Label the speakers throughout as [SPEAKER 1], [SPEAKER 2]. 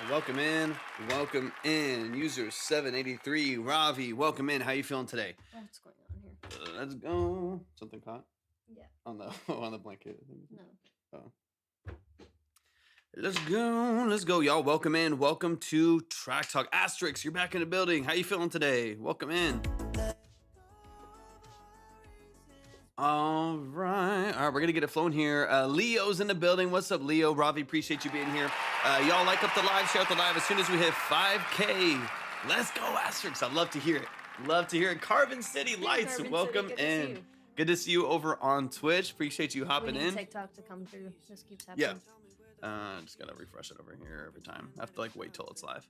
[SPEAKER 1] Welcome in. Welcome in. User 783, Ravi. Welcome in. How you feeling today?
[SPEAKER 2] What's going on here?
[SPEAKER 1] Let's go. Something caught
[SPEAKER 2] Yeah.
[SPEAKER 1] on the on the blanket.
[SPEAKER 2] No.
[SPEAKER 1] Oh. Let's go. Let's go, y'all. Welcome in. Welcome to Track Talk. Asterix, you're back in the building. How you feeling today? Welcome in. All right, we're gonna get it flowing here. Leo's in the building. What's up, Leo? Ravi, appreciate you being here. Y'all like up the live, share out the live as soon as we hit 5K. Let's go, Asterix. I'd love to hear it. Love to hear it. Carbon City Lights,
[SPEAKER 2] Carbon
[SPEAKER 1] welcome
[SPEAKER 2] City, good to see
[SPEAKER 1] in.
[SPEAKER 2] you.
[SPEAKER 1] Good to see you over on Twitch. Appreciate you hopping
[SPEAKER 2] We need
[SPEAKER 1] in.
[SPEAKER 2] TikTok to come through. This keeps happening.
[SPEAKER 1] Yeah. Just gotta refresh it over here every time. I have to like wait till it's live.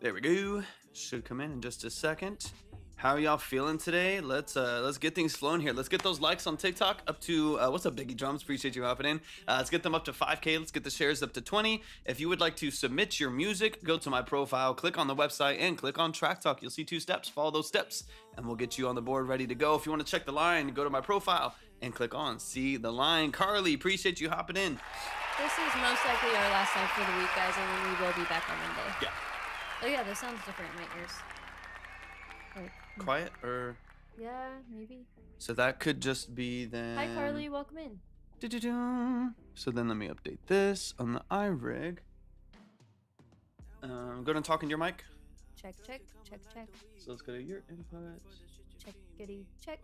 [SPEAKER 1] There we go. Should come in just a second. How are y'all feeling today? Let's get things flowing here. Let's get those likes on TikTok up to what's up, Biggie Drums? Appreciate you hopping in. Let's get them up to 5K. Let's get the shares up to 20. If you would like to submit your music, go to my profile, click on the website, and click on Track Talk. You'll see 2 steps. Follow those steps, and we'll get you on the board ready to go. If you want to check the line, go to my profile and click on See the Line. Carly, appreciate you hopping in.
[SPEAKER 2] This is most likely our last time for the week, guys, and then we will be back on Monday.
[SPEAKER 1] Yeah.
[SPEAKER 2] Oh yeah, this sounds different in my ears. Like,
[SPEAKER 1] Quiet or?
[SPEAKER 2] yeah, maybe.
[SPEAKER 1] So that could just be then.
[SPEAKER 2] Hi, Carly. Welcome in.
[SPEAKER 1] Do-do-do. So then let me update this on the iRig. Go ahead and talk in your mic.
[SPEAKER 2] Check, check, check, check.
[SPEAKER 1] So let's go to your input.
[SPEAKER 2] Checkity, check,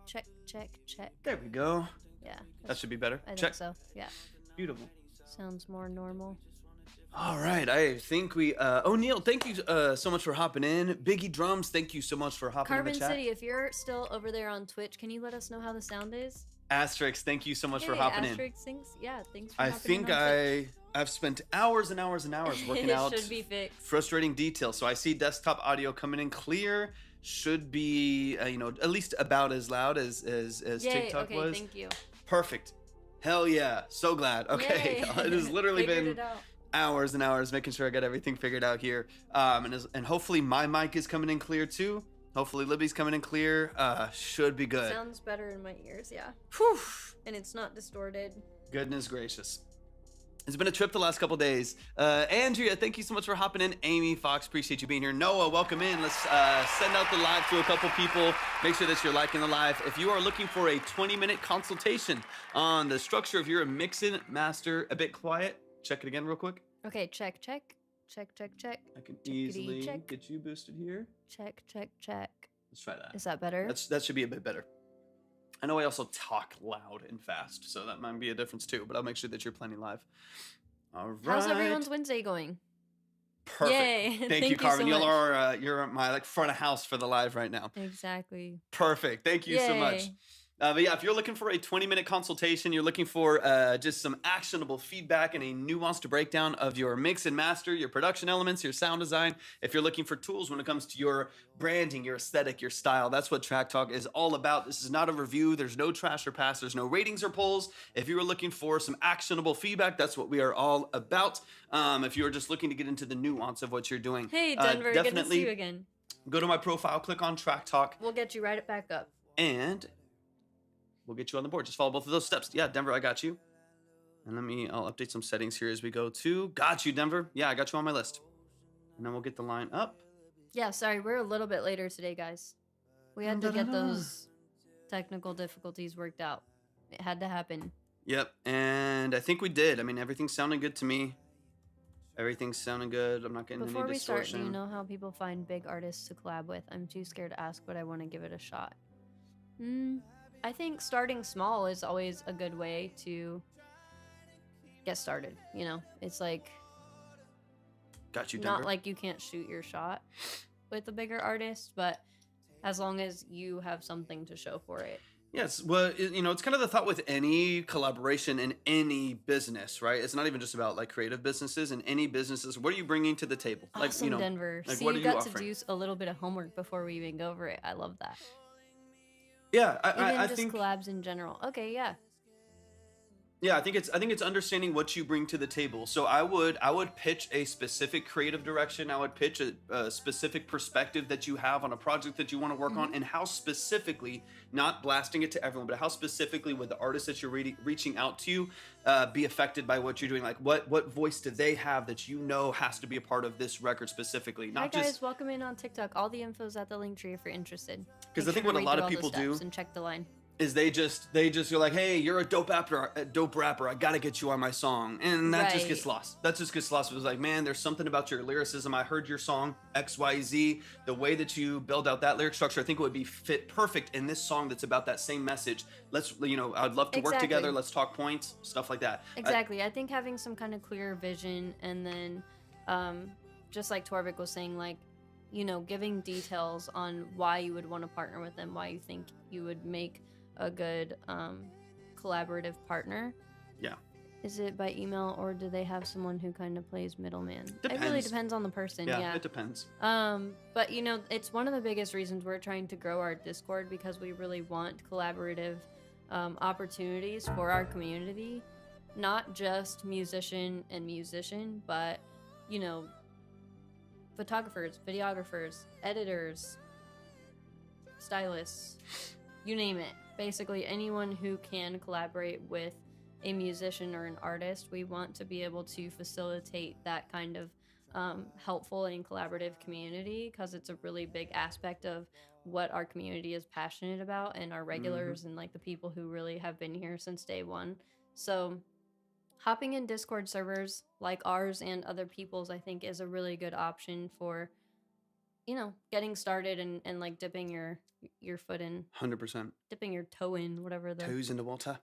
[SPEAKER 2] check, check, check.
[SPEAKER 1] There we go.
[SPEAKER 2] Yeah.
[SPEAKER 1] That should be better.
[SPEAKER 2] I
[SPEAKER 1] Check.
[SPEAKER 2] think so. Yeah.
[SPEAKER 1] Beautiful.
[SPEAKER 2] Sounds more normal.
[SPEAKER 1] All right. I think we. O'Neil, thank you so much for hopping in. Biggie Drums, thank you so much for hopping
[SPEAKER 2] Carbon
[SPEAKER 1] in the chat.
[SPEAKER 2] City, if you're still over there on Twitch, can you let us know how the sound is?
[SPEAKER 1] Asterix, thank you so much for
[SPEAKER 2] Hey,
[SPEAKER 1] hopping in.
[SPEAKER 2] Asterix, thanks. Yeah, thanks for
[SPEAKER 1] I
[SPEAKER 2] hopping
[SPEAKER 1] think
[SPEAKER 2] in on Twitch.
[SPEAKER 1] I've spent hours and hours and hours working out
[SPEAKER 2] It should be fixed.
[SPEAKER 1] frustrating details. So I see desktop audio coming in clear. Should be at least about as loud as
[SPEAKER 2] Yay,
[SPEAKER 1] TikTok
[SPEAKER 2] okay,
[SPEAKER 1] was.
[SPEAKER 2] thank you.
[SPEAKER 1] Perfect. Hell yeah. So glad. Okay.
[SPEAKER 2] Yay.
[SPEAKER 1] It has literally
[SPEAKER 2] Figured
[SPEAKER 1] been
[SPEAKER 2] it out.
[SPEAKER 1] hours and hours making sure I got everything figured out here. And hopefully my mic is coming in clear too. Hopefully Libby's coming in clear. Should be good.
[SPEAKER 2] Sounds better in my ears, yeah.
[SPEAKER 1] Whew.
[SPEAKER 2] And it's not distorted.
[SPEAKER 1] Goodness gracious. It's been a trip the last couple days. Andrea, thank you so much for hopping in. Amy Fox, appreciate you being here. Noah, welcome in. Let's send out the live to a couple people. Make sure that you're liking the live. If you are looking for a 20-minute consultation on the structure of your mix and master, a bit quiet. Check it again real quick.
[SPEAKER 2] Okay, check, check. Check, check, check.
[SPEAKER 1] I can
[SPEAKER 2] Checkity
[SPEAKER 1] easily
[SPEAKER 2] check.
[SPEAKER 1] get you boosted here.
[SPEAKER 2] Check, check, check.
[SPEAKER 1] Let's try that.
[SPEAKER 2] Is that better?
[SPEAKER 1] That should be a bit better. I know I also talk loud and fast, so that might be a difference too, but I'll make sure that you're plenty live. All right.
[SPEAKER 2] How's everyone's Wednesday going?
[SPEAKER 1] Perfect.
[SPEAKER 2] Yay.
[SPEAKER 1] Thank
[SPEAKER 2] Thank
[SPEAKER 1] you,
[SPEAKER 2] you
[SPEAKER 1] Carmen.
[SPEAKER 2] so
[SPEAKER 1] Y'all
[SPEAKER 2] much.
[SPEAKER 1] are you're my front of house for the live right now.
[SPEAKER 2] Exactly.
[SPEAKER 1] Perfect. Thank you so much.
[SPEAKER 2] Yay.
[SPEAKER 1] But yeah, if you're looking for a 20-minute consultation, you're looking for just some actionable feedback and a nuanced breakdown of your mix and master, your production elements, your sound design. If you're looking for tools when it comes to your branding, your aesthetic, your style, that's what Track Talk is all about. This is not a review. There's no trash or pass. There's no ratings or polls. If you are looking for some actionable feedback, that's what we are all about. If you're just looking to get into the nuance of what you're doing.
[SPEAKER 2] Hey, Denver, good to
[SPEAKER 1] definitely
[SPEAKER 2] see you again.
[SPEAKER 1] go to my profile, click on Track Talk,
[SPEAKER 2] We'll get you right back up.
[SPEAKER 1] and we'll get you on the board. Just follow both of those steps. Yeah, Denver, I got you. And I'll update some settings here as we go too. Got you, Denver. Yeah, I got you on my list. And then we'll get the line up.
[SPEAKER 2] Yeah, sorry, we're a little bit later today, guys. We had to get those technical difficulties worked out. It had to happen.
[SPEAKER 1] Yep, and I think we did. I mean, everything's sounding good to me. Everything's sounding good. I'm not getting
[SPEAKER 2] Before
[SPEAKER 1] any
[SPEAKER 2] we start,
[SPEAKER 1] distortion.
[SPEAKER 2] do you know how people find big artists to collab with? I'm too scared to ask, but I want to give it a shot. I think starting small is always a good way to get started. You know, it's like
[SPEAKER 1] Got you, Denver.
[SPEAKER 2] not like you can't shoot your shot with a bigger artist, but as long as you have something to show for it.
[SPEAKER 1] Yes, well, it's kind of the thought with any collaboration in any business, right? It's not even just about like creative businesses. In any businesses, what are you bringing to the table?
[SPEAKER 2] Awesome, Denver.
[SPEAKER 1] like,
[SPEAKER 2] See,
[SPEAKER 1] what
[SPEAKER 2] you
[SPEAKER 1] are
[SPEAKER 2] got
[SPEAKER 1] offering?
[SPEAKER 2] to do a little bit of homework before we even go over it. I love that.
[SPEAKER 1] Yeah,
[SPEAKER 2] Even
[SPEAKER 1] I
[SPEAKER 2] just
[SPEAKER 1] think
[SPEAKER 2] collabs in general. Okay, yeah.
[SPEAKER 1] Yeah, I think it's understanding what you bring to the table. So I would pitch a specific creative direction. I would pitch a specific perspective that you have on a project that you want to work
[SPEAKER 2] Hmm.
[SPEAKER 1] on, and how specifically, not blasting it to everyone, but how specifically would the artist that you're reaching out to be affected by what you're doing? Like what voice do they have that you know has to be a part of this record specifically?
[SPEAKER 2] Hi
[SPEAKER 1] Not
[SPEAKER 2] guys,
[SPEAKER 1] just
[SPEAKER 2] welcome in on TikTok. All the info's at the link tree if you're interested.
[SPEAKER 1] because
[SPEAKER 2] Make
[SPEAKER 1] I think
[SPEAKER 2] sure
[SPEAKER 1] what
[SPEAKER 2] to
[SPEAKER 1] a
[SPEAKER 2] read
[SPEAKER 1] lot
[SPEAKER 2] through
[SPEAKER 1] of
[SPEAKER 2] all the
[SPEAKER 1] people
[SPEAKER 2] steps
[SPEAKER 1] do
[SPEAKER 2] and check the line.
[SPEAKER 1] is they just you're like, hey, you're a dope rapper, I gotta get you on my song, and that just gets
[SPEAKER 2] Right.
[SPEAKER 1] lost. That just gets lost. It was like, man, there's something about your lyricism. I heard your song XYZ, the way that you build out that lyric structure, I think it would be fit perfect in this song that's about that same message. Let's, I'd love to work together,
[SPEAKER 2] Exactly.
[SPEAKER 1] let's talk points, stuff like that.
[SPEAKER 2] Exactly. I think having some kind of clear vision, and then um, just like Torvik was saying, like, giving details on why you would want to partner with them, why you think you would make a good collaborative partner.
[SPEAKER 1] Yeah.
[SPEAKER 2] Is it by email, or do they have someone who kind of plays middleman? It really
[SPEAKER 1] Depends.
[SPEAKER 2] depends on the person.
[SPEAKER 1] Yeah,
[SPEAKER 2] Yeah.
[SPEAKER 1] it depends.
[SPEAKER 2] But it's one of the biggest reasons we're trying to grow our Discord, because we really want collaborative opportunities for our community, not just musician and musician, but you know, photographers, videographers, editors, stylists, you name it. Basically, anyone who can collaborate with a musician or an artist, we want to be able to facilitate that kind of helpful and collaborative community, because it's a really big aspect of what our community is passionate about, and our
[SPEAKER 1] Hmm.
[SPEAKER 2] regulars and like the people who really have been here since day one. So hopping in Discord servers like ours and other people's, I think, is a really good option for getting started, and like dipping your foot in,
[SPEAKER 1] 100%.
[SPEAKER 2] dipping your toe in, whatever the
[SPEAKER 1] Toes in the water.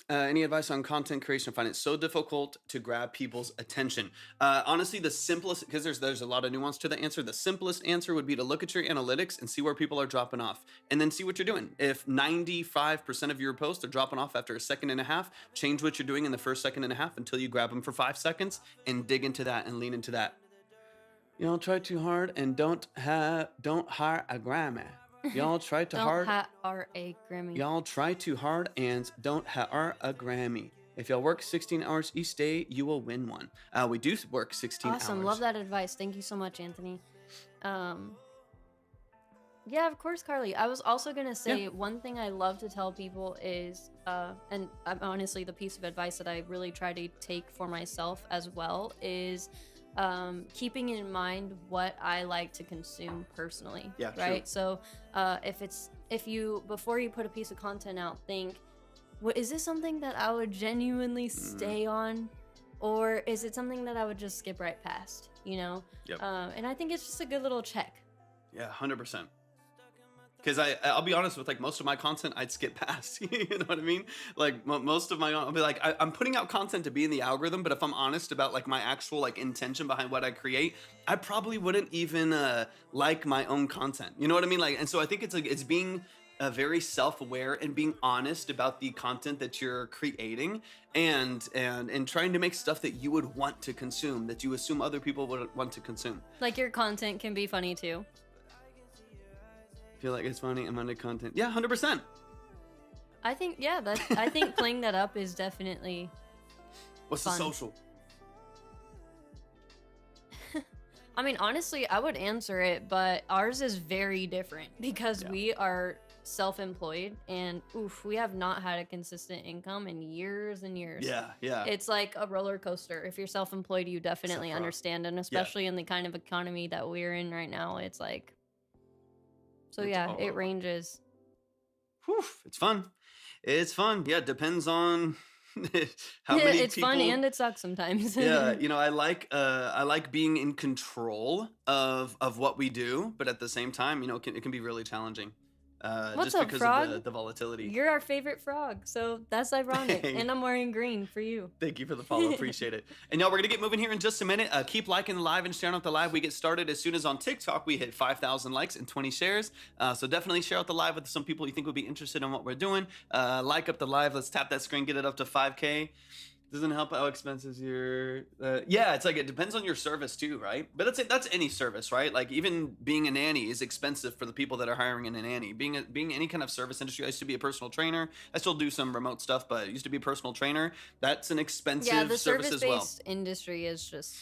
[SPEAKER 1] Any advice on content creation? I find it so difficult to grab people's attention. Honestly, the simplest, because there's a lot of nuance to the answer. The simplest answer would be to look at your analytics and see where people are dropping off, and then see what you're doing. If 95% of your posts are dropping off after a second and a half, change what you're doing in the first second and a half until you grab them for 5 seconds, and dig into that and lean into that. Y'all try too hard and don't hire a Grammy. Y'all try too
[SPEAKER 2] don't
[SPEAKER 1] hard.
[SPEAKER 2] hire a Grammy.
[SPEAKER 1] Y'all try too hard and don't hire a Grammy. If y'all work 16 hours each day, you will win one. We do work 16
[SPEAKER 2] Awesome,
[SPEAKER 1] hours.
[SPEAKER 2] love that advice. Thank you so much, Anthony. Yeah, of course, Carly. I was also gonna say, one thing I love to tell people is, and honestly, the piece of advice that I really try to take for myself as well is keeping in mind what I like to consume personally.
[SPEAKER 1] Yeah, true.
[SPEAKER 2] right. So if you, before you put a piece of content out, think, what is this, something that I would genuinely stay on, or is it something that I would just skip right past?
[SPEAKER 1] Yep.
[SPEAKER 2] And I think it's just a good little check.
[SPEAKER 1] Yeah, 100%. Because I'll be honest with, like, most of my content I'd skip past. You know what I mean? Like most of my, I'll be like, I'm putting out content to be in the algorithm, but if I'm honest about like my actual like intention behind what I create, I probably wouldn't even like my own content. You know what I mean? Like, and so I think it's like, it's being very self-aware and being honest about the content that you're creating, and trying to make stuff that you would want to consume, that you assume other people would want to consume.
[SPEAKER 2] Like, your content can be funny too.
[SPEAKER 1] Feel like it's funny. I'm under content. Yeah, 100%.
[SPEAKER 2] I think, yeah, I think playing that up is definitely
[SPEAKER 1] What's
[SPEAKER 2] fun.
[SPEAKER 1] the social?
[SPEAKER 2] I mean, honestly, I would answer it, but ours is very different because we are self-employed, and we have not had a consistent income in years and years.
[SPEAKER 1] Yeah.
[SPEAKER 2] It's like a roller coaster. If you're self-employed, you definitely
[SPEAKER 1] Except for-
[SPEAKER 2] understand, and especially in the kind of economy that we're in right now, it's like, so
[SPEAKER 1] It's
[SPEAKER 2] yeah,
[SPEAKER 1] all
[SPEAKER 2] it
[SPEAKER 1] over.
[SPEAKER 2] ranges.
[SPEAKER 1] Whew, it's fun. It's fun. Yeah, it depends on how many
[SPEAKER 2] It's
[SPEAKER 1] people.
[SPEAKER 2] fun and it sucks sometimes.
[SPEAKER 1] Yeah, I like being in control of what we do, but at the same time, it can be really challenging.
[SPEAKER 2] What's
[SPEAKER 1] just
[SPEAKER 2] up,
[SPEAKER 1] because
[SPEAKER 2] frog?
[SPEAKER 1] of the volatility.
[SPEAKER 2] You're our favorite frog, so that's ironic.
[SPEAKER 1] Hey.
[SPEAKER 2] And I'm wearing green for you.
[SPEAKER 1] Thank you for the follow. Appreciate it. And y'all, we're going to get moving here in just a minute. Keep liking the live and sharing out the live. We get started as soon as on TikTok we hit 5,000 likes and 20 shares. So definitely share out the live with some people you think would be interested in what we're doing. Like up the live. Let's tap that screen, get it up to 5K. Doesn't help how expensive your yeah, it's like it depends on your service too, right? But that's any service, right? Like even being a nanny is expensive for the people that are hiring in a nanny. Being any kind of service industry. I used to be a personal trainer. I still do some remote stuff, but I used to be a personal trainer. That's an expensive
[SPEAKER 2] Yeah, the
[SPEAKER 1] service as well.
[SPEAKER 2] service-based industry is just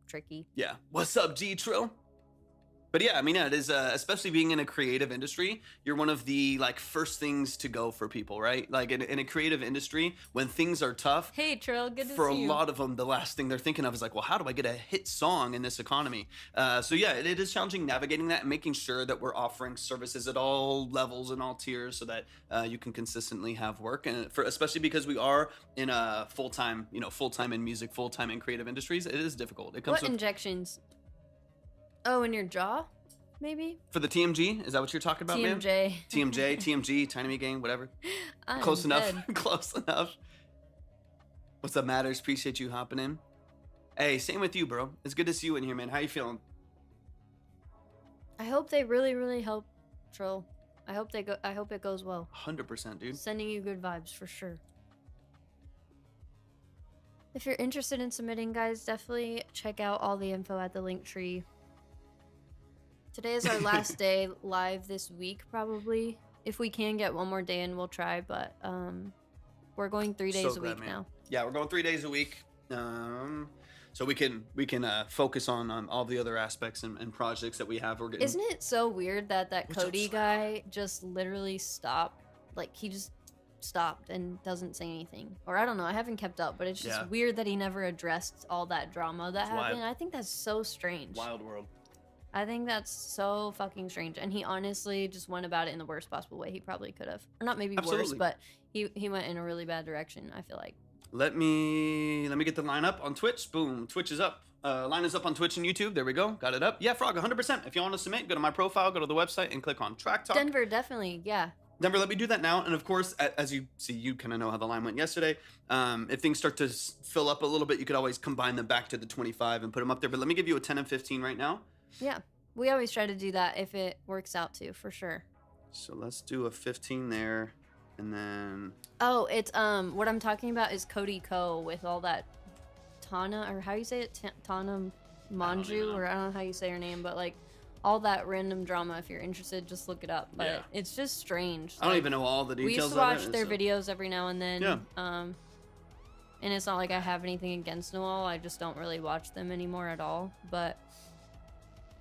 [SPEAKER 2] tricky.
[SPEAKER 1] Yeah. What's up, G Trill? But yeah, I mean, yeah, it is, especially being in a creative industry, you're one of the like first things to go for people, right? Like in a creative industry, when things are tough,
[SPEAKER 2] Hey, Trill, good to
[SPEAKER 1] for a
[SPEAKER 2] see you.
[SPEAKER 1] lot of them, the last thing they're thinking of is like, well, how do I get a hit song in this economy? So yeah, it is challenging navigating that and making sure that we're offering services at all levels and all tiers so that you can consistently have work. And for especially because we are in a full-time in music, full-time in creative industries, it is difficult. It comes
[SPEAKER 2] What injections? Oh, in your jaw, maybe?
[SPEAKER 1] for the TMG. Is that what you're talking about, man?
[SPEAKER 2] TMJ.
[SPEAKER 1] TMG, Tiny Me Gang, whatever.
[SPEAKER 2] I'm
[SPEAKER 1] Close enough.
[SPEAKER 2] dead.
[SPEAKER 1] Close enough. What's up, Matters? Appreciate you hopping in. Hey, same with you, bro. It's good to see you in here, man. How you feeling?
[SPEAKER 2] I hope they really, really help Trill. I hope it goes well.
[SPEAKER 1] 100%, dude.
[SPEAKER 2] Sending you good vibes for sure. If you're interested in submitting, guys, definitely check out all the info at the link tree. Today is our last day live this week, probably. If we can get one more day in, we'll try, but we're going 3 days
[SPEAKER 1] So
[SPEAKER 2] a
[SPEAKER 1] glad,
[SPEAKER 2] week
[SPEAKER 1] man.
[SPEAKER 2] now.
[SPEAKER 1] Yeah, we're going 3 days a week. So we can focus on all the other aspects and projects that we have. We're getting.
[SPEAKER 2] Isn't it so weird that
[SPEAKER 1] What's up,
[SPEAKER 2] Cody
[SPEAKER 1] Slam?
[SPEAKER 2] guy just literally stopped? Like, he just stopped and doesn't say anything. Or I don't know, I haven't kept up, but it's just
[SPEAKER 1] Yeah.
[SPEAKER 2] weird that he never addressed all that drama that
[SPEAKER 1] It's wild.
[SPEAKER 2] happened. I think that's so strange.
[SPEAKER 1] Wild world.
[SPEAKER 2] I think that's so fucking strange. And he honestly just went about it in the worst possible way he probably could have. Or not maybe worse,
[SPEAKER 1] Absolutely.
[SPEAKER 2] but he went in a really bad direction, I feel like.
[SPEAKER 1] Let me get the line up on Twitch. Boom, Twitch is up. Line is up on Twitch and YouTube. There we go. Got it up. Yeah, Frog, 100%. If you want to submit, go to my profile, go to the website, and click on Track Talk.
[SPEAKER 2] Denver, definitely, yeah.
[SPEAKER 1] Denver, let me do that now. And of course, as you see, you kind of know how the line went yesterday. If things start to fill up a little bit, you could always combine them back to the 25 and put them up there. But let me give you a 10 and 15 right now.
[SPEAKER 2] Yeah. We always try to do that if it works out too, for sure.
[SPEAKER 1] So let's do a 15 there. And then
[SPEAKER 2] Oh, it's what I'm talking about is Cody Ko with all that Tana, or how you say it, Tana
[SPEAKER 1] even
[SPEAKER 2] Manju,
[SPEAKER 1] know.
[SPEAKER 2] or I don't know how you say her name, but like all that random drama. If you're interested, just look it up. But
[SPEAKER 1] Yeah.
[SPEAKER 2] it's just strange.
[SPEAKER 1] I don't
[SPEAKER 2] Like,
[SPEAKER 1] even know all the
[SPEAKER 2] we
[SPEAKER 1] details
[SPEAKER 2] used to watch
[SPEAKER 1] of it.
[SPEAKER 2] their
[SPEAKER 1] so-
[SPEAKER 2] videos every now and then.
[SPEAKER 1] Yeah.
[SPEAKER 2] And it's not like I have anything against Noel. I just don't really watch them anymore at all. But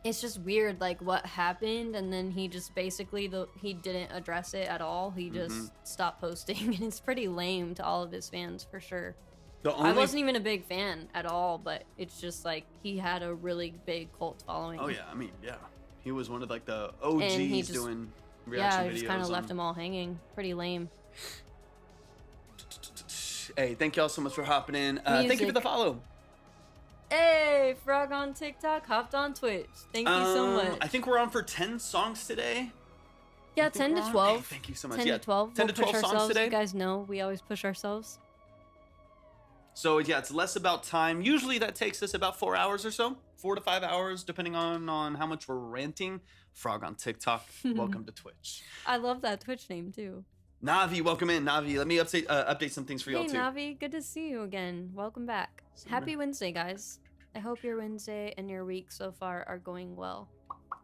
[SPEAKER 2] it's just weird, like what happened, and then he just basically he didn't address it at all. He just stopped posting, and it's pretty lame to all of his fans for sure.
[SPEAKER 1] The
[SPEAKER 2] I
[SPEAKER 1] only
[SPEAKER 2] wasn't even a big fan at all, but it's just like he had a really big cult following.
[SPEAKER 1] Oh yeah, I mean, yeah. He was one of like the OGs
[SPEAKER 2] And he just-
[SPEAKER 1] doing
[SPEAKER 2] Yeah,
[SPEAKER 1] reaction
[SPEAKER 2] I
[SPEAKER 1] videos.
[SPEAKER 2] just kind of left
[SPEAKER 1] on-
[SPEAKER 2] him all hanging. Pretty lame.
[SPEAKER 1] Hey, thank y'all so much for hopping in. Thank you for
[SPEAKER 2] Music.
[SPEAKER 1] the follow.
[SPEAKER 2] Hey, Frog on TikTok, hopped on Twitch. Thank you so much.
[SPEAKER 1] I think we're on for 10 songs today.
[SPEAKER 2] Yeah,
[SPEAKER 1] I think
[SPEAKER 2] 10
[SPEAKER 1] we're
[SPEAKER 2] to
[SPEAKER 1] on.
[SPEAKER 2] 12.
[SPEAKER 1] Hey, thank you so much.
[SPEAKER 2] 10
[SPEAKER 1] Yeah,
[SPEAKER 2] to 12.
[SPEAKER 1] 10
[SPEAKER 2] We'll
[SPEAKER 1] to 12
[SPEAKER 2] push
[SPEAKER 1] songs
[SPEAKER 2] ourselves.
[SPEAKER 1] today.
[SPEAKER 2] You guys know we always push ourselves.
[SPEAKER 1] So yeah, it's less about time. Usually that takes us about 4 hours or so, 4 to 5 hours, depending on how much we're ranting. Frog on TikTok. Welcome to Twitch.
[SPEAKER 2] I love that Twitch name too.
[SPEAKER 1] Navi, welcome in. Navi, let me update some things for y'all
[SPEAKER 2] Hey
[SPEAKER 1] too.
[SPEAKER 2] Navi, good to see you again. Welcome back. Happy Wednesday, guys. I hope your Wednesday and your week so far are going well.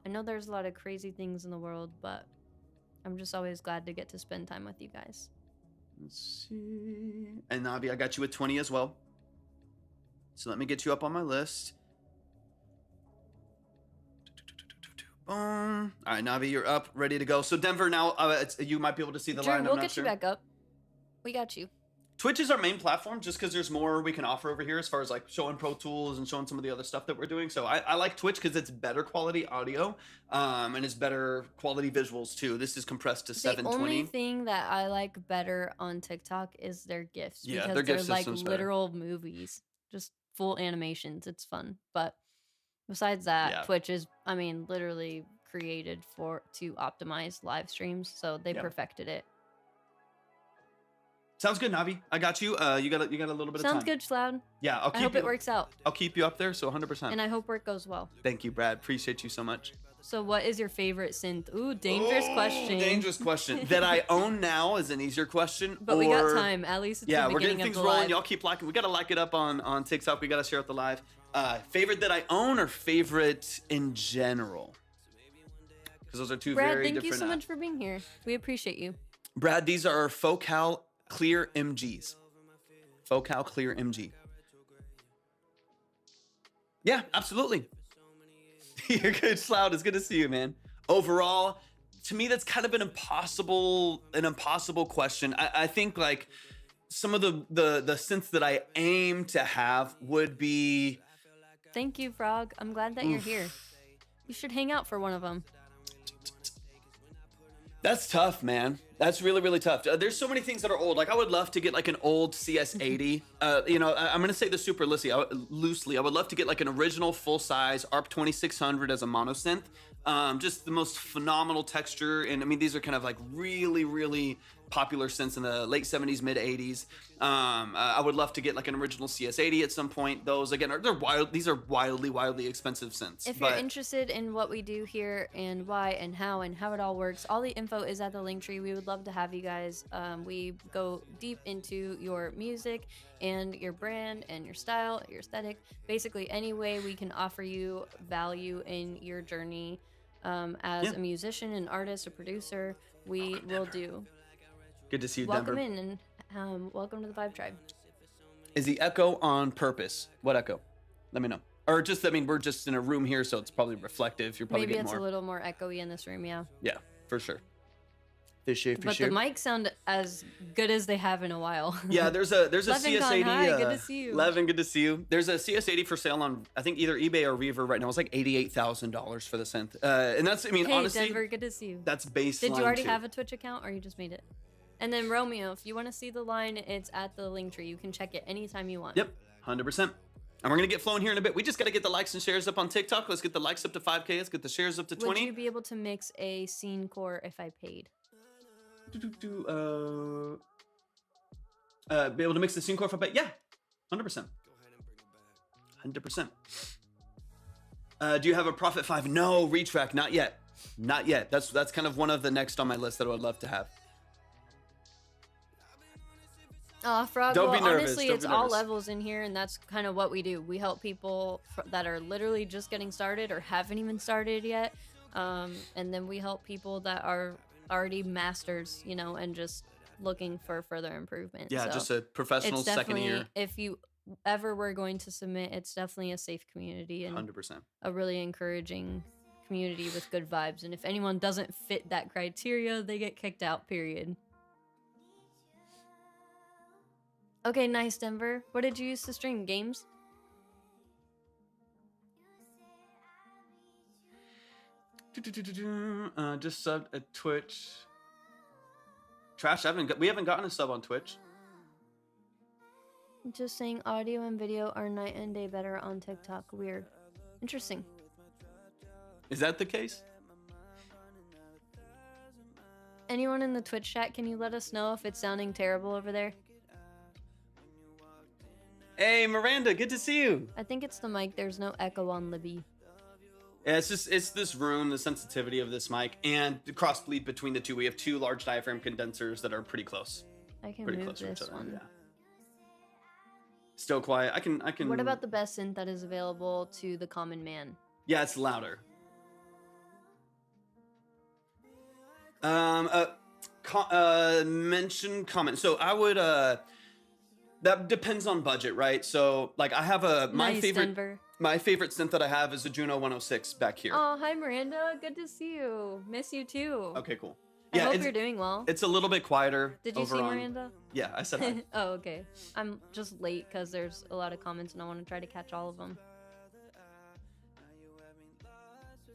[SPEAKER 2] I know there's a lot of crazy things in the world, but I'm just always glad to get to spend time with you guys.
[SPEAKER 1] Let's see. And Navi, I got you at 20 as well. So let me get you up on my list. Boom. All right, Navi, you're up, ready to go. So Denver, now you might be able to see the
[SPEAKER 2] Drew,
[SPEAKER 1] line. I'm
[SPEAKER 2] we'll
[SPEAKER 1] not
[SPEAKER 2] get
[SPEAKER 1] sure.
[SPEAKER 2] you back up. We got you.
[SPEAKER 1] Twitch is our main platform just because there's more we can offer over here as far as like showing Pro Tools and showing some of the other stuff that we're doing. So I like Twitch because it's better quality audio and it's better quality visuals too. This is compressed to
[SPEAKER 2] The
[SPEAKER 1] 720.
[SPEAKER 2] only thing that I like better on TikTok is their GIFs.
[SPEAKER 1] Yeah,
[SPEAKER 2] because
[SPEAKER 1] their
[SPEAKER 2] they're
[SPEAKER 1] GIF
[SPEAKER 2] like
[SPEAKER 1] system's better.
[SPEAKER 2] literal movies. Just full animations. It's fun. But besides that,
[SPEAKER 1] Yeah.
[SPEAKER 2] Twitch is, I mean, literally created to optimize live streams. So they
[SPEAKER 1] Yep.
[SPEAKER 2] perfected it.
[SPEAKER 1] Sounds good, Navi. I got you. You got a little bit of time.
[SPEAKER 2] Sounds good, Shloud.
[SPEAKER 1] Yeah, I'll
[SPEAKER 2] I
[SPEAKER 1] keep
[SPEAKER 2] hope
[SPEAKER 1] you.
[SPEAKER 2] it works out.
[SPEAKER 1] I'll keep you up there. So 100%.
[SPEAKER 2] And I hope work goes well.
[SPEAKER 1] Thank you, Brad. Appreciate you so much.
[SPEAKER 2] So what is your favorite synth? Ooh, dangerous question.
[SPEAKER 1] Dangerous question. That I own now is an easier question.
[SPEAKER 2] But we got time. At least it's
[SPEAKER 1] yeah,
[SPEAKER 2] the
[SPEAKER 1] we're
[SPEAKER 2] beginning
[SPEAKER 1] getting things
[SPEAKER 2] of the
[SPEAKER 1] rolling.
[SPEAKER 2] live.
[SPEAKER 1] Y'all keep liking. We gotta like it up on TikTok. We gotta share out the live. Favorite that I own or favorite in general? Because those are two
[SPEAKER 2] Brad,
[SPEAKER 1] very
[SPEAKER 2] thank
[SPEAKER 1] different.
[SPEAKER 2] you so much for being here. We appreciate you.
[SPEAKER 1] Brad, these are Focal Clear MGs. Focal Clear MG. Yeah, absolutely. You're good, Sloud. It's good to see you, man. Overall, to me, that's kind of an impossible question. I think like some of the synths that I aim to have would be.
[SPEAKER 2] Thank you, Frog. I'm glad that you're here. You should hang out for one of them.
[SPEAKER 1] That's tough, man. That's really, really tough. There's so many things that are old. Like I would love to get like an old CS80. You know, I'm gonna say this super loosely. I would love to get like an original full-size ARP 2600 as a mono synth. Just the most phenomenal texture, and I mean these are kind of like really, really popular synths in the late 70s, mid 80s. I would love to get like an original CS80 at some point. Those again these are wildly expensive synths.
[SPEAKER 2] If you're interested in what we do here and why and how it all works, all the info is at the link tree. We would love to have you guys. We go deep into your music and your brand and your style, your aesthetic, basically any way we can offer you value in your journey as a musician, an artist, a producer, we will do.
[SPEAKER 1] Good to see you,
[SPEAKER 2] welcome
[SPEAKER 1] Denver.
[SPEAKER 2] in and welcome to the Vibe Tribe.
[SPEAKER 1] Is the echo on purpose? What echo? Let me know. Or just, I mean, we're just in a room here, so it's probably reflective. You're probably
[SPEAKER 2] maybe
[SPEAKER 1] getting
[SPEAKER 2] it's
[SPEAKER 1] more.
[SPEAKER 2] a little more echoey in this room, yeah.
[SPEAKER 1] Yeah, for sure. Fishy.
[SPEAKER 2] But the mics sound as good as they have in a while.
[SPEAKER 1] Yeah, there's a
[SPEAKER 2] Levin
[SPEAKER 1] CS80.
[SPEAKER 2] Hi, good to see you.
[SPEAKER 1] Levin, good to see you. There's a CS80 for sale on I think either eBay or Reverb right now. It's like $88,000 for the synth. And that's, I mean,
[SPEAKER 2] hey,
[SPEAKER 1] honestly,
[SPEAKER 2] Denver, good to see you.
[SPEAKER 1] That's baseline.
[SPEAKER 2] Did you already
[SPEAKER 1] too.
[SPEAKER 2] have a Twitch account or you just made it? And then Romeo, if you want to see the line, it's at the link tree. You can check it anytime you want.
[SPEAKER 1] Yep, 100%. And we're gonna get flowing here in a bit. We just gotta get the likes and shares up on TikTok. Let's get the likes up to 5K. Let's get the shares up to 20.
[SPEAKER 2] Would you be able to mix a scene core if I paid?
[SPEAKER 1] Be able to mix the scene core for bet? Yeah, 100%. 100%. Do you have a Prophet 5? No, retrack, not yet. Not yet. That's kind of one of the next on my list that I would love to have.
[SPEAKER 2] Frog,
[SPEAKER 1] Don't
[SPEAKER 2] well,
[SPEAKER 1] be nervous.
[SPEAKER 2] honestly,
[SPEAKER 1] Don't
[SPEAKER 2] it's
[SPEAKER 1] be
[SPEAKER 2] all
[SPEAKER 1] nervous.
[SPEAKER 2] levels in here, and that's kind of what we do. We help people that are literally just getting started or haven't even started yet. And then we help people that are already masters, you know, and just looking for further improvement.
[SPEAKER 1] Yeah,
[SPEAKER 2] so
[SPEAKER 1] just a professional
[SPEAKER 2] it's
[SPEAKER 1] second
[SPEAKER 2] definitely,
[SPEAKER 1] year.
[SPEAKER 2] if you ever were going to submit, it's definitely a safe community and
[SPEAKER 1] 100%.
[SPEAKER 2] a really encouraging community with good vibes. And if anyone doesn't fit that criteria, they get kicked out, period. Okay, nice, Denver. What did you use to stream? Games?
[SPEAKER 1] Just subbed at Twitch. Trash, we haven't gotten a sub on Twitch.
[SPEAKER 2] Just saying audio and video are night and day better on TikTok. Weird. Interesting.
[SPEAKER 1] Is that the case?
[SPEAKER 2] Anyone in the Twitch chat, can you let us know if it's sounding terrible over there?
[SPEAKER 1] Hey, Miranda, good to see you.
[SPEAKER 2] I think it's the mic. There's no echo on Libby.
[SPEAKER 1] Yeah, it's this room, the sensitivity of this mic, and the cross bleed between the two. We have two large diaphragm condensers that are pretty close.
[SPEAKER 2] I can
[SPEAKER 1] Pretty
[SPEAKER 2] move
[SPEAKER 1] close to each
[SPEAKER 2] this
[SPEAKER 1] other.
[SPEAKER 2] one.
[SPEAKER 1] Yeah. Still quiet. I can.
[SPEAKER 2] What about the best synth that is available to the common man?
[SPEAKER 1] Yeah, it's louder. Mention comment. So I would that depends on budget, right? So like I have
[SPEAKER 2] Nice, Denver.
[SPEAKER 1] my favorite synth that I have is a Juno 106 back here.
[SPEAKER 2] Oh, hi Miranda. Good to see you. Miss you too.
[SPEAKER 1] Okay, cool.
[SPEAKER 2] I
[SPEAKER 1] Yeah,
[SPEAKER 2] hope you're doing well.
[SPEAKER 1] it's a little bit quieter.
[SPEAKER 2] Did you
[SPEAKER 1] over
[SPEAKER 2] see
[SPEAKER 1] on-
[SPEAKER 2] Miranda?
[SPEAKER 1] Yeah, I said hi.
[SPEAKER 2] Oh, okay. I'm just late because there's a lot of comments and I want to try to catch all of them.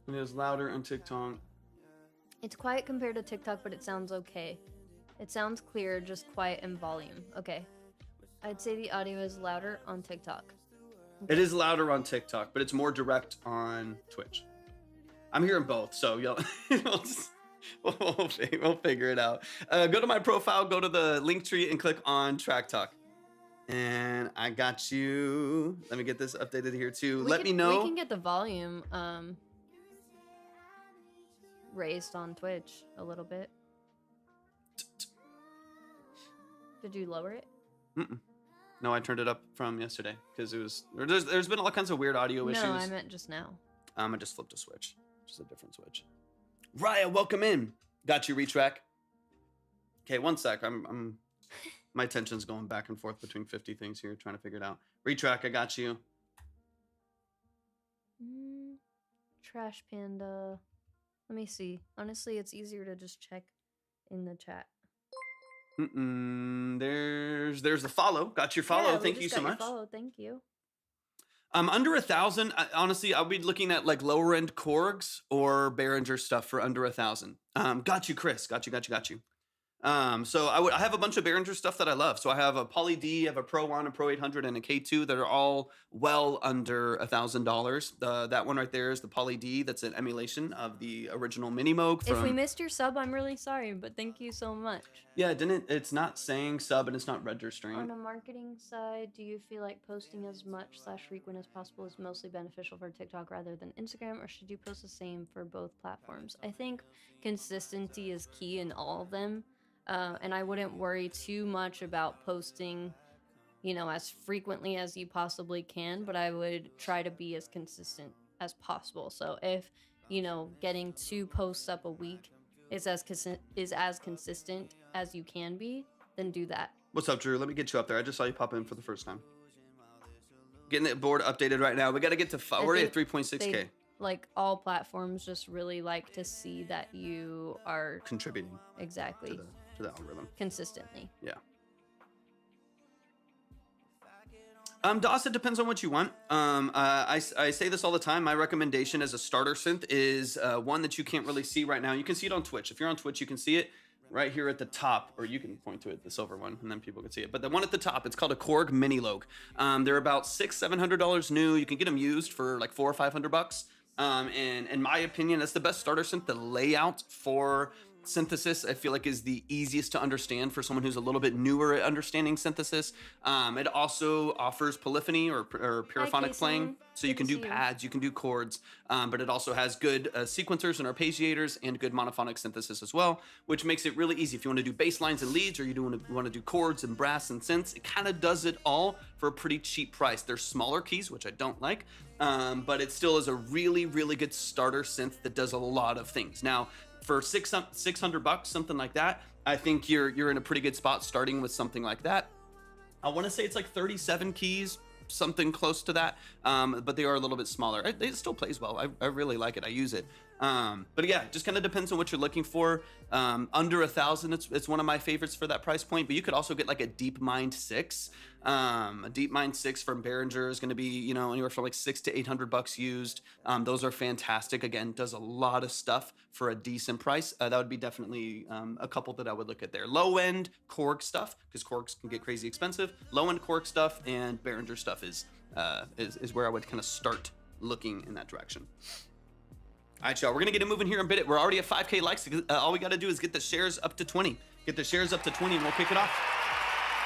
[SPEAKER 1] It is louder on TikTok.
[SPEAKER 2] It's quiet compared to TikTok, but it sounds okay. It sounds clear, just quiet in volume. Okay. I'd say the audio is louder on TikTok.
[SPEAKER 1] It is louder on TikTok, but it's more direct on Twitch. I'm hearing both, so we'll figure it out. Go to my profile, go to the link tree, and click on Track Talk. And I got you. Let me get this updated here too. Let me know.
[SPEAKER 2] We can get the volume. raised on Twitch a little bit. Did you lower it?
[SPEAKER 1] Mm-mm. No, I turned it up from yesterday because it was there's been all kinds of weird audio issues.
[SPEAKER 2] No, I meant just now.
[SPEAKER 1] I just flipped a switch, just a different switch. Raya, welcome in. Got you, retrack. Okay, one sec. I'm my attention's going back and forth between 50 things here, trying to figure it out. Retrack, I got you.
[SPEAKER 2] Trash Panda. Let me see. Honestly, it's easier to just check in the chat.
[SPEAKER 1] There's the follow. Got your follow.
[SPEAKER 2] Yeah,
[SPEAKER 1] Thank you so much.
[SPEAKER 2] Follow. Thank you.
[SPEAKER 1] Under 1,000. Honestly, I'll be looking at like lower end Korgs or Behringer stuff for under 1,000. Got you, Chris. Got you. So I have a bunch of Behringer stuff that I love. So I have a Poly D, I have a Pro 1, a Pro 800, and a K2 that are all well under $1,000. That one right there is the Poly D. That's an emulation of the original Mini Moog.
[SPEAKER 2] If we missed your sub, I'm really sorry, but thank you so much.
[SPEAKER 1] Yeah, it's not saying sub and it's not registering.
[SPEAKER 2] On a marketing side, do you feel like posting as much / frequent as possible is mostly beneficial for TikTok rather than Instagram, or should you post the same for both platforms? I think consistency is key in all of them. And I wouldn't worry too much about posting, as frequently as you possibly can, but I would try to be as consistent as possible. So if, getting 2 posts up a week is as consistent as you can be, then do that.
[SPEAKER 1] What's up, Drew? Let me get you up there. I just saw you pop in for the first time. Getting the board updated right now. We got to get to we're at 3.6K.
[SPEAKER 2] Like all platforms just really like to see that you are
[SPEAKER 1] contributing.
[SPEAKER 2] Exactly.
[SPEAKER 1] To the algorithm
[SPEAKER 2] consistently.
[SPEAKER 1] Yeah. DOS, it depends on what you want. I say this all the time. My recommendation as a starter synth is one that you can't really see right now. You can see it on Twitch. If you're on Twitch, you can see it right here at the top, or you can point to it, the silver one, and then people can see it. But the one at the top, it's called a Korg Mini Logue. They're about $600-700 new. You can get them used for like $400 or $500. And in my opinion, that's the best starter synth. The layout for synthesis, I feel like, is the easiest to understand for someone who's a little bit newer at understanding synthesis. It also offers polyphony or paraphonic playing, so you can do pads, you can do chords, but it also has good sequencers and arpeggiators and good monophonic synthesis as well, which makes it really easy if you want to do bass lines and leads, or you want to do chords and brass and synths. It kind of does it all for a pretty cheap price. There's smaller keys, which I don't like, but it still is a really, really good starter synth that does a lot of things. Now, for $600, something like that, I think you're in a pretty good spot starting with something like that. I want to say it's like 37 keys, something close to that, but they are a little bit smaller. It still plays well. I really like it. I use it. But yeah, just kind of depends on what you're looking for. Under 1,000, it's one of my favorites for that price point. But you could also get like a DeepMind 6. A DeepMind 6 from Behringer is going to be anywhere from like $600 to $800 used. Those are fantastic. Again, does a lot of stuff for a decent price. That would be definitely a couple that I would look at there. Low end Korg stuff, because Korgs can get crazy expensive. Low end Korg stuff and Behringer stuff is where I would kind of start looking in that direction. All right, y'all, we're going to get it moving here in a bit. We're already at 5K likes. All we got to do is get the shares up to 20. Get the shares up to 20 and we'll kick it off.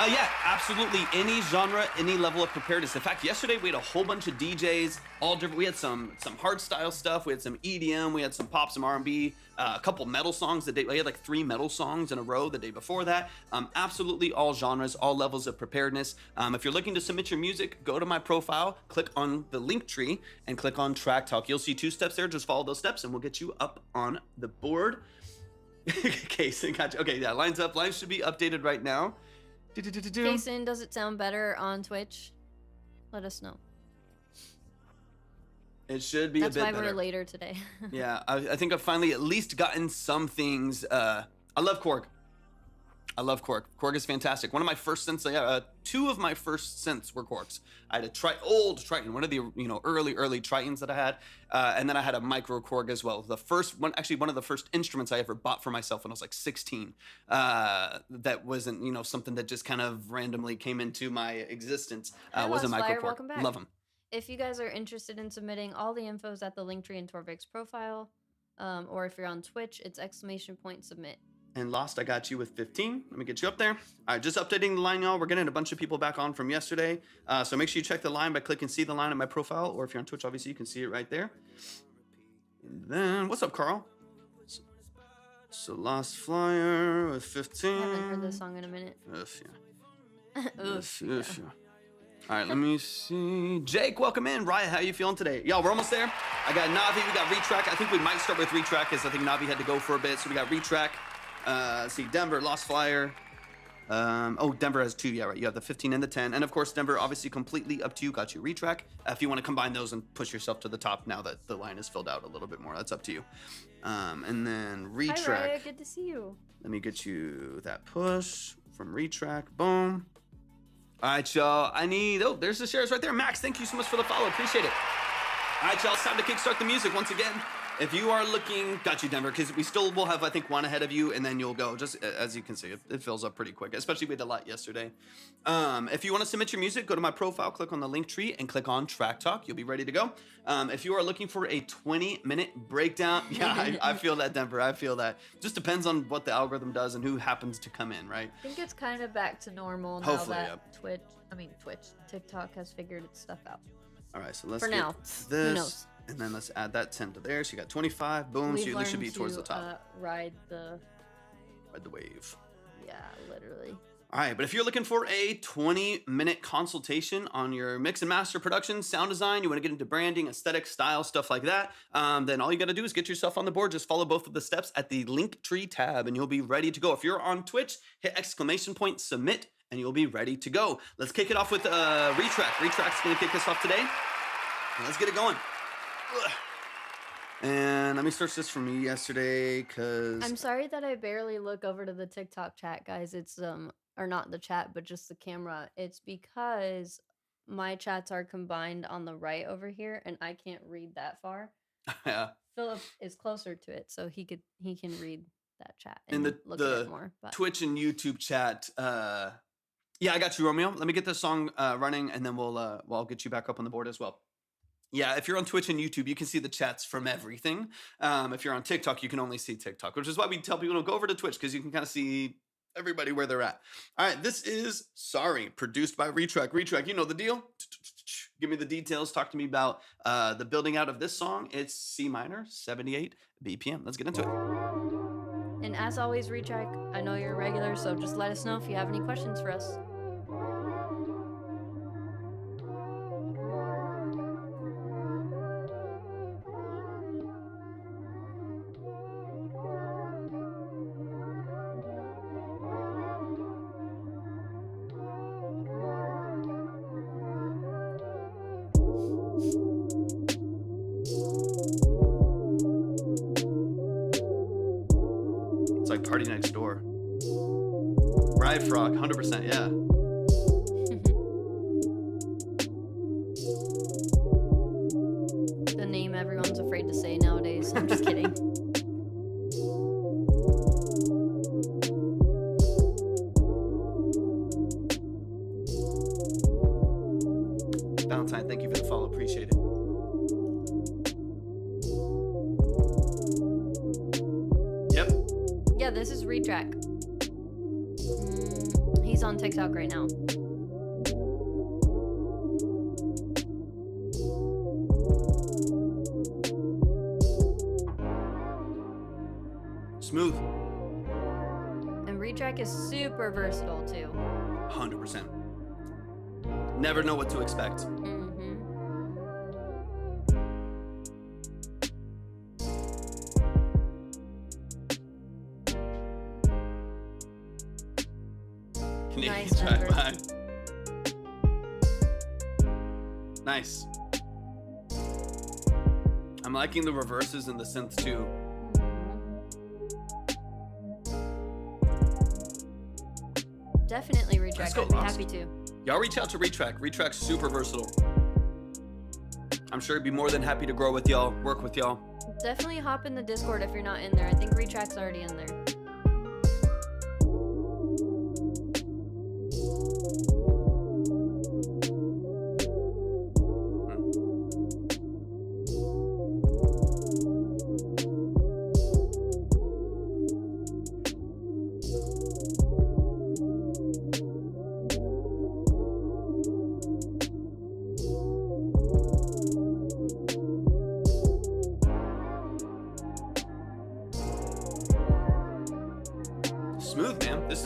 [SPEAKER 1] Yeah, absolutely. Any genre, any level of preparedness. In fact, yesterday we had a whole bunch of DJs, all different. We had some hard style stuff. We had some EDM. We had some pop, some R&B, a couple metal songs. We had like 3 metal songs in a row the day before that. Absolutely all genres, all levels of preparedness. If you're looking to submit your music, go to my profile, click on the link tree, and click on Track Talk. You'll see 2 steps there. Just follow those steps, and we'll get you up on the board. Kason, gotcha. Okay, yeah, lines up. Lines should be updated right now.
[SPEAKER 2] Jason, does it sound better on Twitch? Let us know.
[SPEAKER 1] It should be a bit better.
[SPEAKER 2] That's why we're later today.
[SPEAKER 1] Yeah, I think I've finally at least gotten some things. I love Korg. Korg is fantastic. One of my first synths, 2 of my first synths were Korgs. I had a old Triton, one of the early Tritons that I had, and then I had a micro Korg as well. The first one, actually one of the first instruments I ever bought for myself when I was like 16. That wasn't something that just kind of randomly came into my existence. Was a micro Korg.
[SPEAKER 2] Welcome back.
[SPEAKER 1] Love them.
[SPEAKER 2] If you guys are interested in submitting, all the info is at the Linktree and Torvik's profile, or if you're on Twitch, it's !submit.
[SPEAKER 1] And Lost, I got you with 15. Let me get you up there. All right, just updating the line, y'all. We're getting a bunch of people back on from yesterday. So make sure you check the line by clicking see the line on my profile, or if you're on Twitch, obviously, you can see it right there. And then, what's up, Carl? So Lost Flyer with 15.
[SPEAKER 2] I haven't heard this song in a minute.
[SPEAKER 1] Oof, yeah.
[SPEAKER 2] Oof,
[SPEAKER 1] Oof,
[SPEAKER 2] yeah.
[SPEAKER 1] yeah. All right, let me see. Jake, welcome in. Riot, how you feeling today? Y'all, we're almost there. I got Navi, we got Retrack. I think we might start with Retrack because I think Navi had to go for a bit. So we got Retrack. Let's see, Denver, Lost Flyer. Denver has 2. Yeah, right. You have the 15 and the 10. And of course, Denver, obviously completely up to you. Got you Retrack. If you want to combine those and push yourself to the top now that the line is filled out a little bit more, that's up to you. And then Retrack.
[SPEAKER 2] Hi, Raya. Good to see you.
[SPEAKER 1] Let me get you that push from Retrack. Boom. All right, y'all. There's the shares right there. Max, thank you so much for the follow. Appreciate it. All right, y'all. It's time to kickstart the music once again. If you are looking, got you, Denver, because we still will have, I think, one ahead of you, and then you'll go. Just as you can see, it fills up pretty quick, especially we had a lot yesterday. If you want to submit your music, go to my profile, click on the link tree, and click on Track Talk. You'll be ready to go. If you are looking for a 20-minute breakdown, yeah, I feel that, Denver. I feel that. Just depends on what the algorithm does and who happens to come in, right?
[SPEAKER 3] I think it's kind of back to normal now
[SPEAKER 1] Hopefully,
[SPEAKER 3] that TikTok has figured its stuff out.
[SPEAKER 1] All right, so let's
[SPEAKER 2] For
[SPEAKER 1] get
[SPEAKER 2] now.
[SPEAKER 1] this.
[SPEAKER 2] Who knows?
[SPEAKER 1] And then let's add that 10 to there. So you got 25. Boom. So
[SPEAKER 2] We've
[SPEAKER 1] you should be
[SPEAKER 2] learned
[SPEAKER 1] towards
[SPEAKER 2] to,
[SPEAKER 1] the top.
[SPEAKER 3] Ride the
[SPEAKER 1] wave.
[SPEAKER 3] Yeah, literally.
[SPEAKER 1] All right, but if you're looking for a 20-minute consultation on your mix and master production, sound design, you want to get into branding, aesthetic, style, stuff like that, then all you got to do is get yourself on the board. Just follow both of the steps at the Linktree tab, and you'll be ready to go. If you're on Twitch, hit ! Submit, and you'll be ready to go. Let's kick it off with Retrack. Retrack's going to kick us off today. Let's get it going. Ugh. And let me search this from yesterday, because
[SPEAKER 2] I'm sorry that I barely look over to the TikTok chat, guys. It's or not the chat, but just the camera. It's because my chats are combined on the right over here, and I can't read that far.
[SPEAKER 1] yeah.
[SPEAKER 2] Philip is closer to it, so he can read that chat
[SPEAKER 1] In
[SPEAKER 2] and
[SPEAKER 1] the-
[SPEAKER 2] look at
[SPEAKER 1] the
[SPEAKER 2] it more. But
[SPEAKER 1] Twitch and YouTube chat. Yeah, I got you, Romeo. Let me get this song running, and then I'll get you back up on the board as well. Yeah, if you're on Twitch and YouTube, you can see the chats from everything. If you're on TikTok, you can only see TikTok, which is why we tell people to go over to Twitch, because you can kind of see everybody where they're at. All right, this is Sorry, produced by Retrack. Retrack, you know the deal. Give me the details. Talk to me about the building out of this song. It's C minor, 78 BPM. Let's get into it.
[SPEAKER 2] and as always, Retrack, I know you're a regular, so just let us know if you have any questions for us.
[SPEAKER 1] It's like Party Next Door. Ride Frog, 100%, yeah.
[SPEAKER 2] The name everyone's afraid to say nowadays. I'm just kidding.
[SPEAKER 1] Valentine, thank you for the follow. Appreciate it. Yep.
[SPEAKER 2] Yeah, this is Retrack. He's on TikTok right now.
[SPEAKER 1] Smooth.
[SPEAKER 2] And Retrack is super versatile too.
[SPEAKER 1] 100%. Never know what to expect. Canadian
[SPEAKER 2] Nice,
[SPEAKER 1] drive
[SPEAKER 2] Denver.
[SPEAKER 1] by. Nice. I'm liking the reverses and the synth too.
[SPEAKER 2] Definitely
[SPEAKER 1] Let's
[SPEAKER 2] Retrack.
[SPEAKER 1] go,
[SPEAKER 2] I'd be
[SPEAKER 1] Lost.
[SPEAKER 2] happy to.
[SPEAKER 1] Y'all reach out to Retrack. Retrack's super versatile. I'm sure he'd be more than happy to grow with y'all, work with y'all.
[SPEAKER 2] Definitely hop in the Discord if you're not in there. I think Retrack's already in there.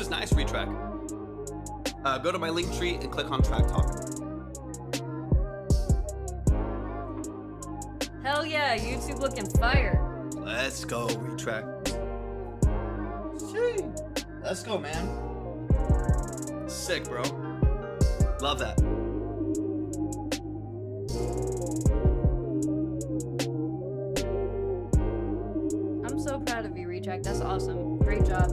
[SPEAKER 1] is nice, retrack. Go to my link tree and click on Track Talk.
[SPEAKER 2] Hell yeah, YouTube looking fire.
[SPEAKER 1] Let's go, retrack. Shee. Let's go, man. Sick, bro. Love that.
[SPEAKER 2] I'm so proud of you, Retrack. That's awesome. Great job.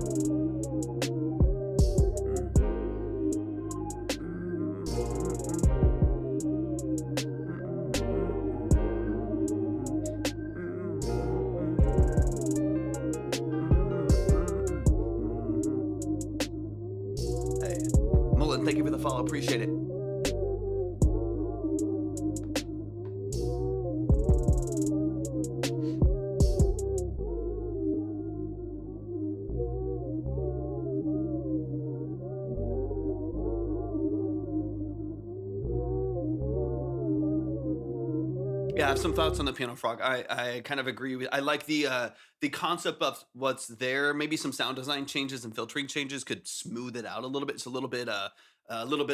[SPEAKER 1] Hey, Mullen, thank you for the follow. Appreciate it. Yeah, I have some thoughts on the piano frog. I kind of agree with. I like the concept of what's there. Maybe some sound design changes and filtering changes could smooth it out a little bit. It's a little bit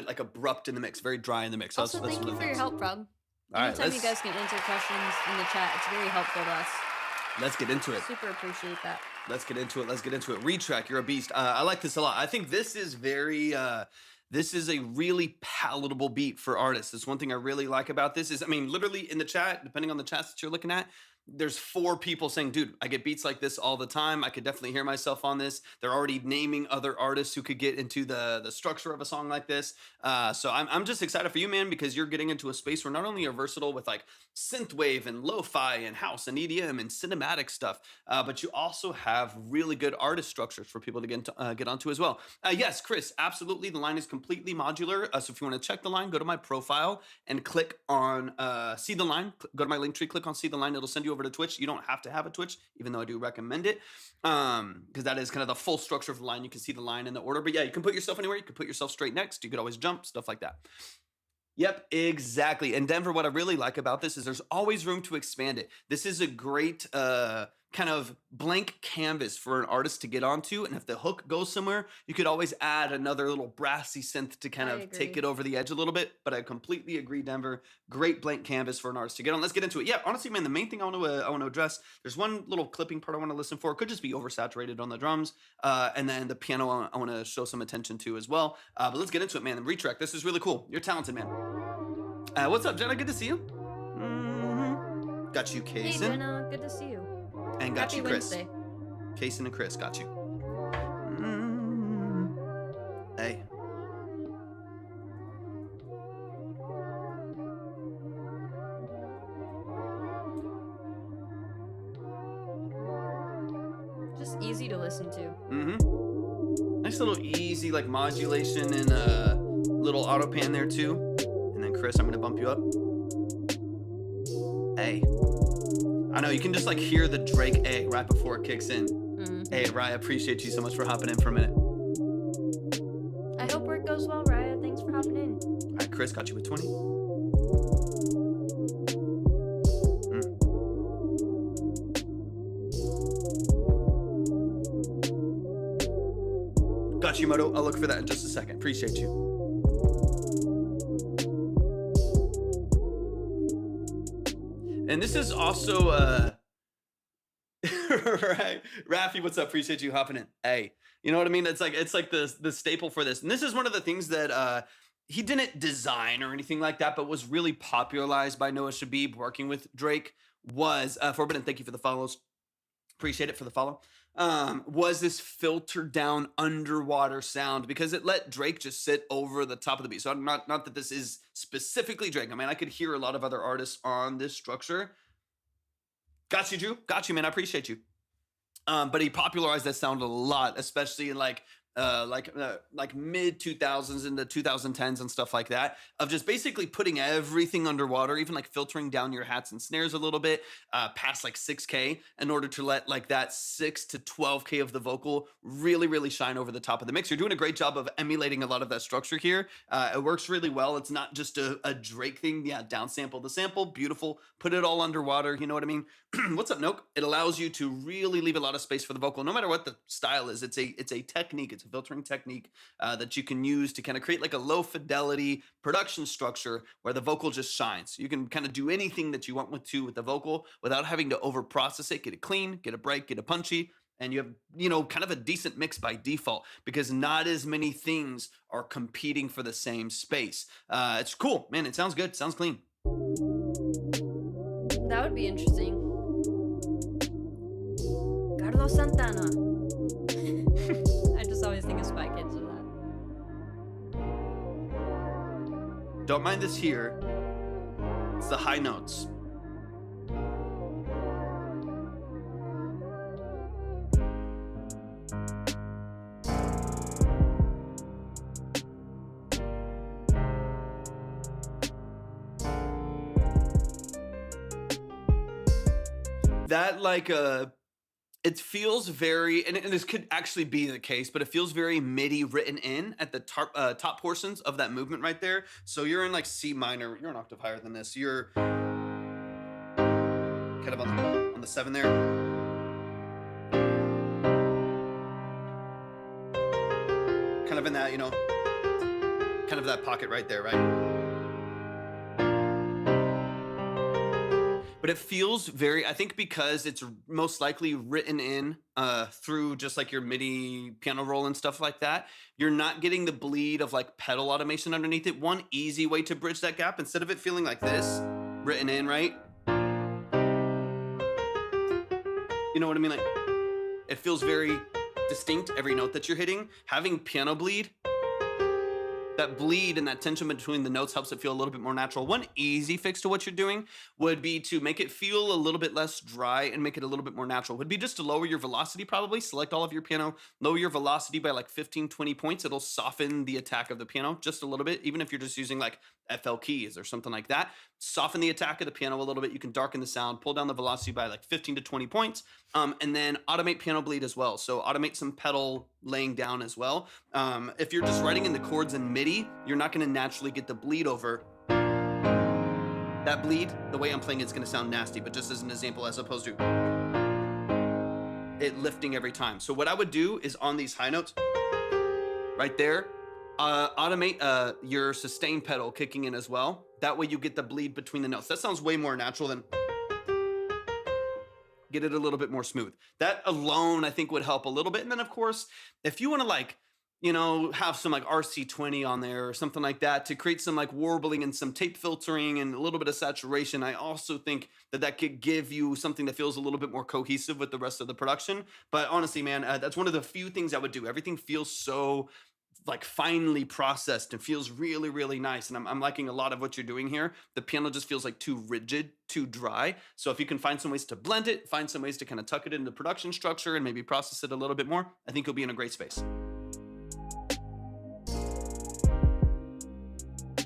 [SPEAKER 1] like abrupt in the mix, very dry in the mix. So
[SPEAKER 2] Also,
[SPEAKER 1] that's
[SPEAKER 2] thank
[SPEAKER 1] one
[SPEAKER 2] you
[SPEAKER 1] of
[SPEAKER 2] for
[SPEAKER 1] the
[SPEAKER 2] your
[SPEAKER 1] things.
[SPEAKER 2] help, Frog.
[SPEAKER 1] All right,
[SPEAKER 2] Anytime you guys can answer questions in the chat, it's very helpful to us.
[SPEAKER 1] let's get into it.
[SPEAKER 2] Super appreciate that.
[SPEAKER 1] Let's get into it. Let's get into it. Retrack, you're a beast. I like this a lot. I think this is very. This is a really palatable beat for artists. It's one thing I really like about this is, I mean, literally in the chat, depending on the chats that you're looking at, there's 4 people saying, dude, I get beats like this all the time. I could definitely hear myself on this. They're already naming other artists who could get into the structure of a song like this. So I'm just excited for you, man, because you're getting into a space where not only you're versatile with like synthwave and lo-fi and house and EDM and cinematic stuff, but you also have really good artist structures for people to get onto as well. Yes, Chris, absolutely. The line is completely modular. So if you want to check the line, go to my profile and click on see the line. Go to my link tree, click on see the line. It'll send you over to Twitch. You don't have to have a Twitch, even though I do recommend it, because that is kind of the full structure of the line. You can see the line in the order, but yeah, you can put yourself anywhere. You can put yourself straight next. You could always jump, stuff like that. Yep, exactly. And Denver, what I really like about this is there's always room to expand it. This is a great kind of blank canvas for an artist to get onto. And if the hook goes somewhere, you could always add another little brassy synth to kind
[SPEAKER 2] I
[SPEAKER 1] of take
[SPEAKER 2] agree.
[SPEAKER 1] it over the edge a little bit. But I completely agree, Denver. Great blank canvas for an artist to get on. Let's get into it. Yeah, honestly, man, the main thing I want to address, there's one little clipping part I want to listen for. It could just be oversaturated on the drums. And then the piano I want to show some attention to as well. But let's get into it, man. And retrack. This is really cool. You're talented, man. What's up, Jenna? Good to see you. Got you,
[SPEAKER 2] Hey,
[SPEAKER 1] Kaysen.
[SPEAKER 2] Jenna. Good to see you.
[SPEAKER 1] And got
[SPEAKER 2] Happy
[SPEAKER 1] you, Chris.
[SPEAKER 2] Wednesday.
[SPEAKER 1] Kaysen and Chris, got you. Hey.
[SPEAKER 2] Just easy to listen to.
[SPEAKER 1] Nice little easy like modulation and little auto pan there too. And then Chris, I'm gonna bump you up. Hey. I know you can just like hear the Drake A right before it kicks in. Hey, Raya, appreciate you so much for hopping in for a minute.
[SPEAKER 2] I hope work goes well, Raya. Thanks for hopping in.
[SPEAKER 1] All right, Chris, got you with 20. Got you, Moto. I'll look for that in just a second. Appreciate you. And this is also right, Rafi, what's up? Appreciate you hopping in. Hey, you know what I mean? It's like the staple for this. And this is one of the things that he didn't design or anything like that, but was really popularized by Noah Shabib working with Drake. Was Forbidden, thank you for the follows. Appreciate it for the follow. Was this filtered down underwater sound because it let Drake just sit over the top of the beat. So not that this is specifically Drake. I mean, I could hear a lot of other artists on this structure. Got you, Drew. Got you, man. I appreciate you. But he popularized that sound a lot, especially in like mid 2000s into 2010s and stuff like that, of just basically putting everything underwater, even like filtering down your hats and snares a little bit past like 6K in order to let like that 6 to 12K of the vocal really shine over the top of the mix. You're doing a great job of emulating a lot of that structure here. It works really well. It's not just a Drake thing. Yeah, down sample the sample, beautiful. Put it all underwater. You know what I mean? What's up, Noke? It allows you to really leave a lot of space for the vocal, no matter what the style is. It's a technique. It's filtering technique that you can use to kind of create like a low fidelity production structure where the vocal just shines. You can kind of do anything that you want with the vocal without having to over process it. Get it clean, get it bright, get it punchy, and you have, you know, kind of a decent mix by default because not as many things are competing for the same space. It's cool, man. It sounds good. Sounds clean.
[SPEAKER 2] That would be interesting. Carlos Santana. I just always think of Spy Kids with that.
[SPEAKER 1] Don't mind this here. It's the high notes. That like it feels very, and this could actually be the case, but it feels very MIDI written in at the top portions of that movement right there. So you're in like C minor, you're an octave higher than this. You're kind of on the 7 there. Kind of in that, you know, kind of that pocket right there, right? But it feels very, I think because it's most likely written in through just like your MIDI piano roll and stuff like that, you're not getting the bleed of like pedal automation underneath it. One easy way to bridge that gap, instead of it feeling like this, written in, right? You know what I mean? Like, it feels very distinct every note that you're hitting. Having piano bleed, that bleed and that tension between the notes helps it feel a little bit more natural. One easy fix to what you're doing would be to make it feel a little bit less dry and make it a little bit more natural. Would be just to lower your velocity probably. Select all of your piano, lower your velocity by like 15, 20 points. It'll soften the attack of the piano just a little bit, even if you're just using like FL keys or something like that. Soften the attack of the piano a little bit. You can darken the sound, pull down the velocity by like 15 to 20 points, and then automate piano bleed as well. So automate some pedal laying down as well. If you're just writing in the chords in MIDI, you're not going to naturally get the bleed over. That bleed, the way I'm playing it's going to sound nasty, but just as an example, as opposed to it lifting every time. So what I would do is on these high notes, right there, automate your sustain pedal kicking in as well. That way you get the bleed between the notes. That sounds way more natural than get it a little bit more smooth. That alone, I think, would help a little bit. And then, of course, if you want to like, you know, have some like RC20 on there or something like that to create some like warbling and some tape filtering and a little bit of saturation, I also think that that could give you something that feels a little bit more cohesive with the rest of the production. But honestly, man, that's one of the few things I would do. Everything feels so like finely processed and feels really, really nice. And I'm liking a lot of what you're doing here. The piano just feels like too rigid, too dry. So if you can find some ways to blend it, find some ways to kind of tuck it into the production structure and maybe process it a little bit more, I think you'll be in a great space.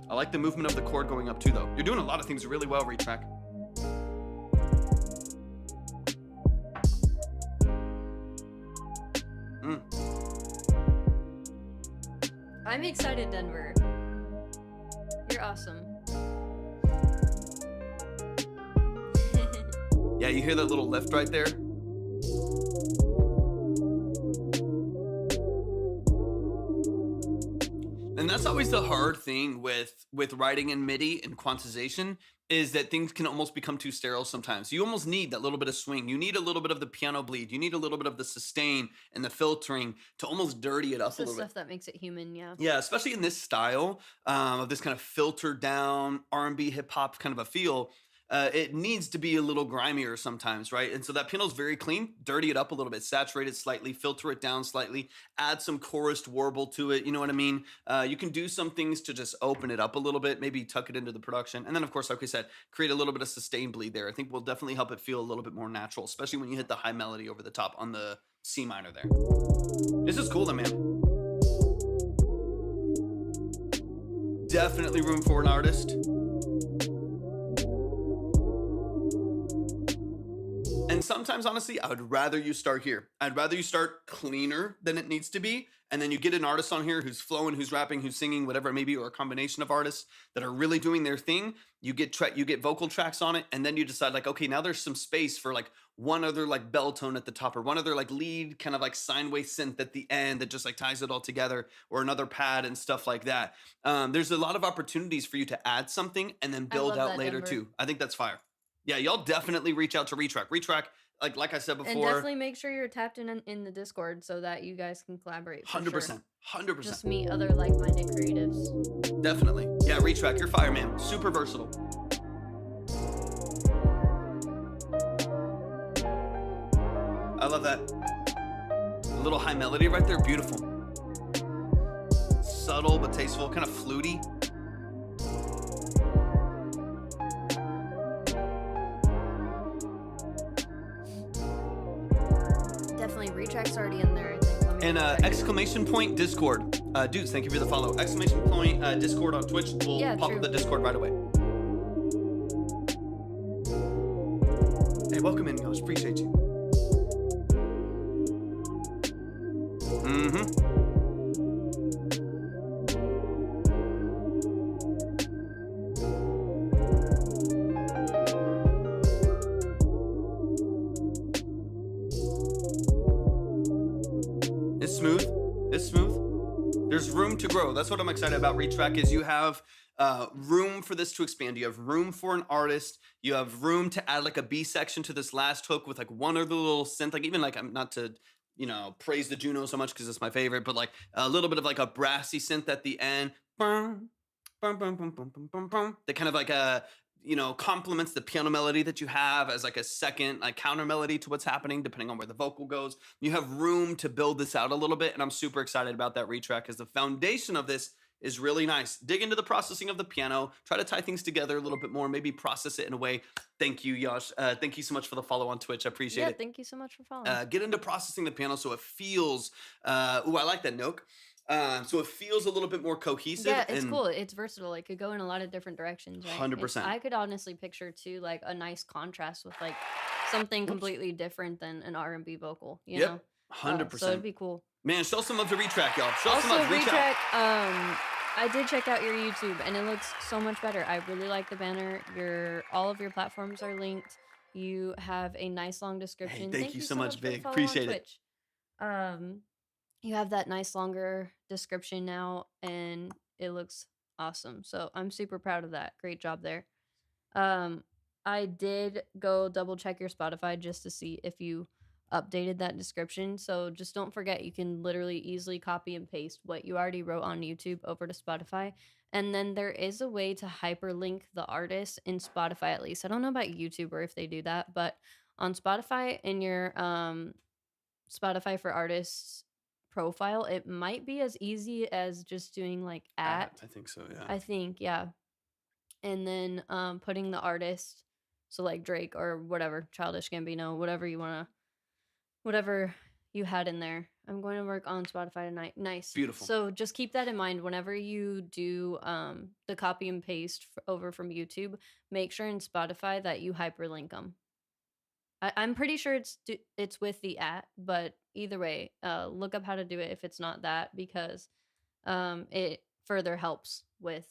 [SPEAKER 1] I like the movement of the chord going up too, though. You're doing a lot of things really well, Retrack.
[SPEAKER 2] I'm excited, Denver. You're awesome.
[SPEAKER 1] Yeah, you hear that little lift right there? And that's always the hard thing with writing in MIDI and quantization, is that things can almost become too sterile sometimes. You almost need that little bit of swing. You need a little bit of the piano bleed. You need a little bit of the sustain and the filtering to almost dirty it up a little bit.
[SPEAKER 2] Stuff that makes it human, yeah.
[SPEAKER 1] Yeah, especially in this style of this kind of filtered down R&B hip hop kind of a feel. It needs to be a little grimier sometimes, right? And so that piano's very clean. Dirty it up a little bit, saturate it slightly, filter it down slightly, add some chorused warble to it. You know what I mean? You can do some things to just open it up a little bit, maybe tuck it into the production. And then, of course, like we said, create a little bit of sustained bleed there. I think will definitely help it feel a little bit more natural, especially when you hit the high melody over the top on the C minor there. This is cool, though, man. Definitely room for an artist. And And sometimes, honestly, I would rather you start here. I'd rather you start cleaner than it needs to be. And then you get an artist on here who's flowing, who's rapping, who's singing, whatever it may be, or a combination of artists that are really doing their thing. You get vocal tracks on it, and then you decide like, okay, now there's some space for like one other like bell tone at the top, or one other like lead kind of like sine wave synth at the end that just like ties it all together, or another pad and stuff like that. There's a lot of opportunities for you to add something and then build out later too. I think that's fire. Yeah, y'all definitely reach out to Retrack. Retrack, like I said before,
[SPEAKER 2] and definitely make sure you're tapped in the Discord so that you guys can collaborate.
[SPEAKER 1] 100%, 100%.
[SPEAKER 2] Just meet other like-minded creatives.
[SPEAKER 1] Definitely. Yeah, Retrack, you're fire, man. Super versatile. I love that. A little high melody right there, beautiful. Subtle but tasteful, kind of fluty.
[SPEAKER 2] Definitely, Retrack's already in there, I think. Let me
[SPEAKER 1] And
[SPEAKER 2] check.
[SPEAKER 1] exclamation point Discord. Dudes, thank you for the follow. Exclamation point Discord on Twitch will pop
[SPEAKER 2] true.
[SPEAKER 1] up the Discord right away. Hey, welcome in, guys. Appreciate you. It's smooth. It's smooth. There's room to grow. That's what I'm excited about. Retrack is you have room for this to expand. You have room for an artist. You have room to add like a B section to this last hook with like one other little synth. Like even like I'm not to praise the Juno so much because it's my favorite, but like a little bit of like a brassy synth at the end. Boom, boom, boom, boom, boom, boom, boom, boom. That kind of like complements the piano melody that you have as like a second like counter melody to what's happening depending on where the vocal goes. You have room to build this out a little bit, and I'm super excited about that Retrack because the foundation of this is really nice. Dig into the processing of the piano, try to tie things together a little bit more, maybe process it in a way. Thank you, Yash. Thank you so much for the follow on Twitch. I appreciate it.
[SPEAKER 2] Thank you so much for following.
[SPEAKER 1] Get into processing the piano so it feels, I like that note. So it feels a little bit more cohesive.
[SPEAKER 2] Yeah, it's cool. It's versatile. It could go in a lot of different directions. Right?
[SPEAKER 1] 100%.
[SPEAKER 2] I could honestly picture too, like a nice contrast with like something completely different than an R&B vocal. You know,
[SPEAKER 1] 100%.
[SPEAKER 2] So it'd be cool.
[SPEAKER 1] Man, show some love to Retrack, y'all. Show
[SPEAKER 2] Also,
[SPEAKER 1] some love. Reach out.
[SPEAKER 2] Retrack. I did check out your YouTube, and it looks so much better. I really like the banner. All of your platforms are linked. You have a nice long description.
[SPEAKER 1] Hey, thank you so much,
[SPEAKER 2] for the
[SPEAKER 1] Big.
[SPEAKER 2] follow on
[SPEAKER 1] Appreciate it.
[SPEAKER 2] Twitch. You have that nice longer description now, and it looks awesome. So I'm super proud of that. Great job there. I did go double check your Spotify just to see if you updated that description. So just don't forget, you can literally easily copy and paste what you already wrote on YouTube over to Spotify. And then there is a way to hyperlink the artist in Spotify, at least. I don't know about YouTube or if they do that, but on Spotify, in your Spotify for Artists profile, it might be as easy as just doing like at.
[SPEAKER 1] I think so, yeah.
[SPEAKER 2] I think, yeah. And then putting the artist, so like Drake or whatever, Childish Gambino, whatever you had in there. I'm going to work on Spotify tonight. Nice.
[SPEAKER 1] Beautiful.
[SPEAKER 2] So just keep that in mind whenever you do the copy and paste over from YouTube. Make sure in Spotify that you hyperlink them. I'm pretty sure it's with the at, but either way, look up how to do it if it's not that, because it further helps with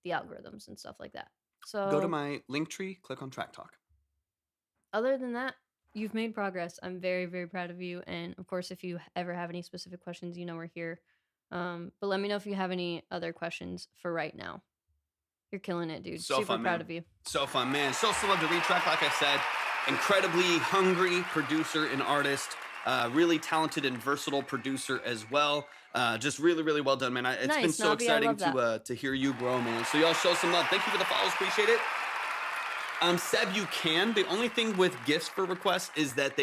[SPEAKER 2] the algorithms and stuff like that. So
[SPEAKER 1] go to my link tree, click on Track Talk.
[SPEAKER 2] Other than that, you've made progress. I'm very, very proud of you. And of course, if you ever have any specific questions, we're here. But let me know if you have any other questions for right now. You're killing it, dude.
[SPEAKER 1] So
[SPEAKER 2] super
[SPEAKER 1] fun,
[SPEAKER 2] proud
[SPEAKER 1] man.
[SPEAKER 2] of you.
[SPEAKER 1] So fun, man. So love to Retrack, like I said. Incredibly hungry producer and artist. Really talented and versatile producer as well. Just really, really well done, man. It's been so exciting to hear you grow, man. So y'all show some love. Thank you for the follows. Appreciate it. Seb, you can. The only thing with gifts for requests is that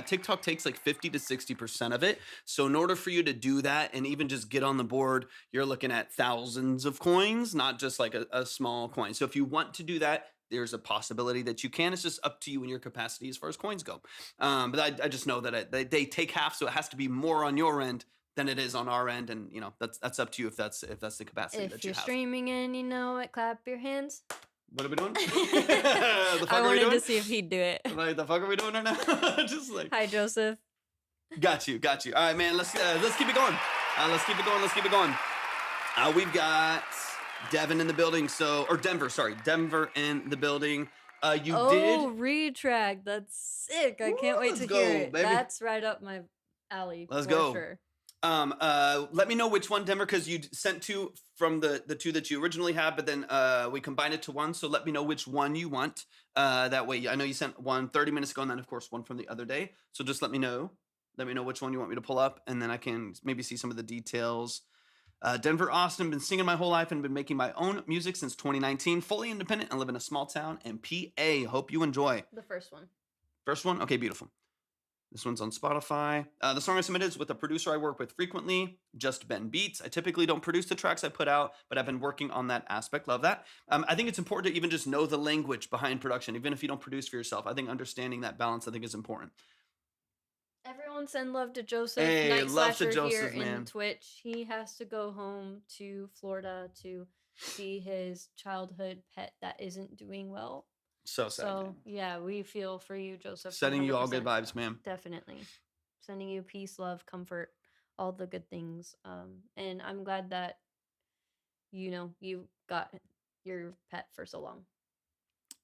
[SPEAKER 1] TikTok takes like 50 to 60% of it. So in order for you to do that and even just get on the board, you're looking at thousands of coins, not just like a small coin. So if you want to do that, there's a possibility that you can. It's just up to you and your capacity as far as coins go. But I just know that they take half, so it has to be more on your end than it is on our end, and that's up to you if that's the capacity that you have.
[SPEAKER 2] If you're streaming and you know it, clap your hands.
[SPEAKER 1] What are we doing? The fuck
[SPEAKER 2] I
[SPEAKER 1] are we
[SPEAKER 2] wanted
[SPEAKER 1] doing?
[SPEAKER 2] to see if he'd do it.
[SPEAKER 1] Like, the fuck are we doing right now? Just like,
[SPEAKER 2] Hi, Joseph.
[SPEAKER 1] got you. All right, man. Let's keep it going. Let's keep it going. We've got Devin in the building. Or Denver. Sorry, Denver in the building. You did.
[SPEAKER 2] Retrack. That's sick. I can't wait
[SPEAKER 1] let's
[SPEAKER 2] to
[SPEAKER 1] go,
[SPEAKER 2] hear it.
[SPEAKER 1] baby.
[SPEAKER 2] That's right up my alley.
[SPEAKER 1] Let's
[SPEAKER 2] for
[SPEAKER 1] go.
[SPEAKER 2] Sure.
[SPEAKER 1] Let me know which one, Denver, because you sent two from the two that you originally had, but then we combined it to one. So let me know which one you want. That way, I know you sent one 30 minutes ago, and then of course one from the other day. So just let me know. Let me know which one you want me to pull up, and then I can maybe see some of the details. Denver, Austin, been singing my whole life and been making my own music since 2019. Fully independent and live in a small town in PA. Hope you enjoy.
[SPEAKER 2] The first one.
[SPEAKER 1] First one? Okay, beautiful. This one's on Spotify. The song I submitted is with a producer I work with frequently, Just Ben Beats. I typically don't produce the tracks I put out, but I've been working on that aspect. Love that. I think it's important to even just know the language behind production, even if you don't produce for yourself. I think understanding that balance, I think, is important.
[SPEAKER 2] Everyone send love to Joseph.
[SPEAKER 1] Hey,
[SPEAKER 2] Night
[SPEAKER 1] love to
[SPEAKER 2] Slasher
[SPEAKER 1] Joseph,
[SPEAKER 2] here
[SPEAKER 1] man.
[SPEAKER 2] in Twitch. He has to go home to Florida to see his childhood pet that isn't doing well.
[SPEAKER 1] So sad.
[SPEAKER 2] So
[SPEAKER 1] Man.
[SPEAKER 2] yeah, we feel for you, Joseph.
[SPEAKER 1] Sending you all good
[SPEAKER 2] 100%.
[SPEAKER 1] vibes, man.
[SPEAKER 2] Definitely. Sending you peace, love, comfort, all the good things. And I'm glad that you got your pet for so long.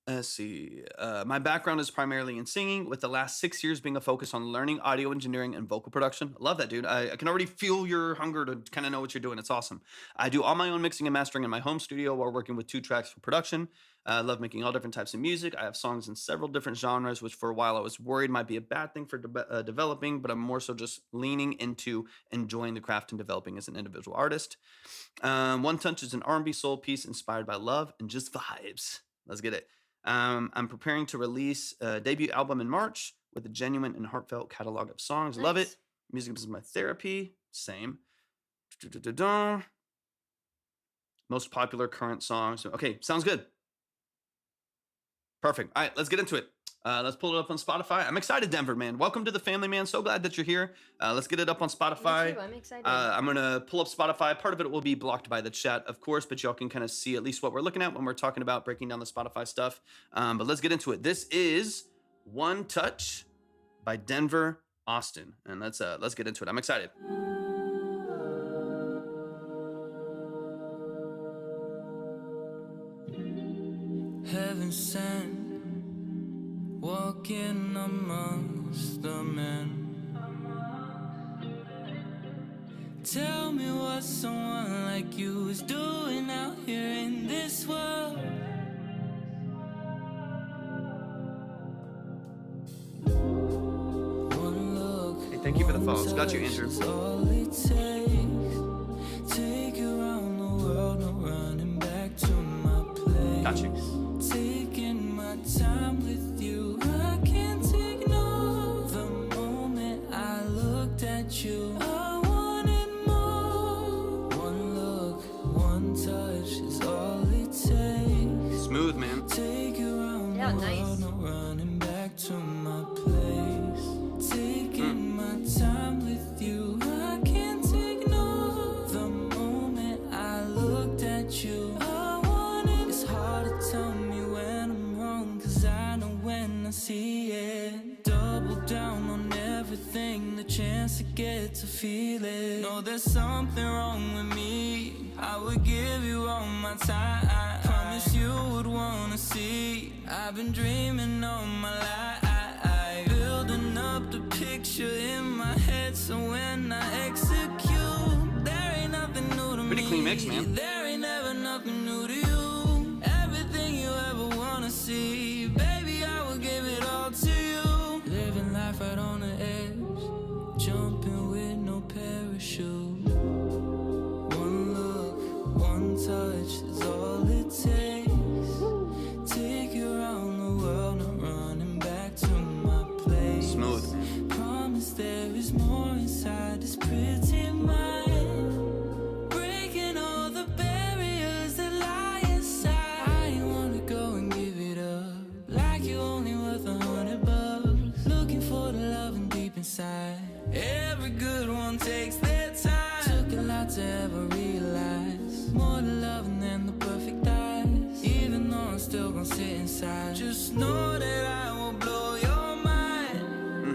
[SPEAKER 1] Let's see. My background is primarily in singing, with the last 6 years being a focus on learning audio engineering and vocal production. Love that, dude. I can already feel your hunger to kind of know what you're doing. It's awesome. I do all my own mixing and mastering in my home studio while working with 2 tracks for production. I love making all different types of music. I have songs in several different genres, which for a while I was worried might be a bad thing for developing, but I'm more so just leaning into enjoying the craft and developing as an individual artist. One Touch is an R&B soul piece inspired by love and just vibes. Let's get it. I'm preparing to release a debut album in March with a genuine and heartfelt catalog of songs.
[SPEAKER 2] Nice.
[SPEAKER 1] Love it. Music is my therapy. Same. Most popular current songs. Okay, sounds good. Perfect. All right, let's get into it. Let's pull it up on Spotify. I'm excited, Denver, man. Welcome to the family, man. So glad that you're here. Let's get it up on Spotify.
[SPEAKER 2] Me too. I'm excited.
[SPEAKER 1] I'm going to pull up Spotify. Part of it will be blocked by the chat, of course, but y'all can kind of see at least what we're looking at when we're talking about breaking down the Spotify stuff. But let's get into it. This is One Touch by Denver, Austin. And let's get into it. I'm excited.
[SPEAKER 4] Heaven sent, walking amongst the men. Tell me what someone like you is doing out here in this world. One look,
[SPEAKER 1] Hey, thank you for the follows. Got you,
[SPEAKER 4] touch
[SPEAKER 1] Andrew.
[SPEAKER 4] is all it takes. Take you around the world, no running back to my place.
[SPEAKER 1] Got you.
[SPEAKER 4] Taking my time with you, I can't ignore the moment I looked at you. I wanted more. One look, one touch is all it takes.
[SPEAKER 1] Smooth, man.
[SPEAKER 4] Take you around
[SPEAKER 2] Yeah,
[SPEAKER 4] the
[SPEAKER 2] nice.
[SPEAKER 4] world, no running back to my place. Taking my time with you, I can't ignore the moment I looked at you. I wanted. It's hard to tell me when I'm wrong, 'cause I know when I see it. Double down on everything, the chance to get to feel it. No, there's something wrong with me. I would give you all my time. Promise you would wanna see. I've been dreaming all my life, building up the picture in my head, so when I execute, there ain't nothing new to me.
[SPEAKER 1] Pretty clean mix, man.
[SPEAKER 4] There ain't never nothing new to you. Everything you ever wanna see, baby, I will give it all to you. Living life right on the edge, jumping with no parachute. One look, one touch is all it takes. Take you around the world, not running back to my place.
[SPEAKER 1] Smooth, man.
[SPEAKER 4] Promise there is more inside this pretty mind. Breaking all the barriers that lie inside. I wanna go and give it up, like you only worth $100. Looking for the love and deep inside. Every good one takes their time. Took a lot to ever realize. More to loving than the perfect eyes. Even though I'm still sit inside. Just know that I will blow your mind.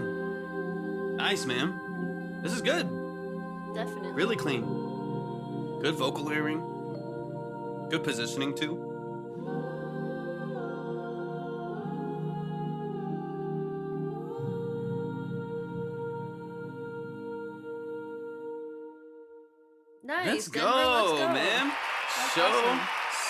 [SPEAKER 1] Nice, man. This is good.
[SPEAKER 2] Definitely.
[SPEAKER 1] Really clean. Good vocal layering. Good positioning too.
[SPEAKER 2] Nice.
[SPEAKER 1] Let's
[SPEAKER 2] Denver,
[SPEAKER 1] go,
[SPEAKER 2] let's go.
[SPEAKER 1] man.
[SPEAKER 2] That's
[SPEAKER 1] Show
[SPEAKER 2] awesome.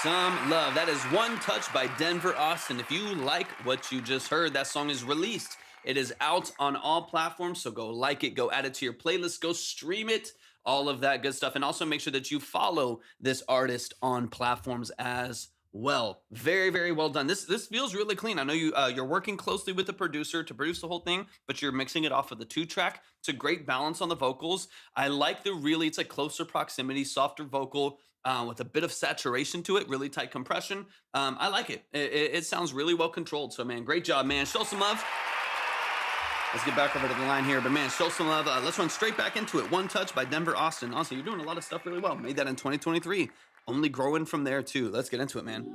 [SPEAKER 1] some love. That is One Touch by Denver Austin. If you like what you just heard, that song is released. It is out on all platforms, so go like it, go add it to your playlist, go stream it, all of that good stuff. And also make sure that you follow this artist on platforms as well. Very, very well done. This feels really clean. I know you're working closely with the producer to produce the whole thing, but you're mixing it off of the 2-track. It's a great balance on the vocals. I like it's like closer proximity, softer vocal with a bit of saturation to it, really tight compression. I like it. It sounds really well controlled. So, man, great job, man. Show some love. Let's get back over to the line here. But, man, show some love. Let's run straight back into it. One Touch by Denver Austin. Honestly, you're doing a lot of stuff really well. Made that in 2023. Only growing from there, too. Let's get into it, man.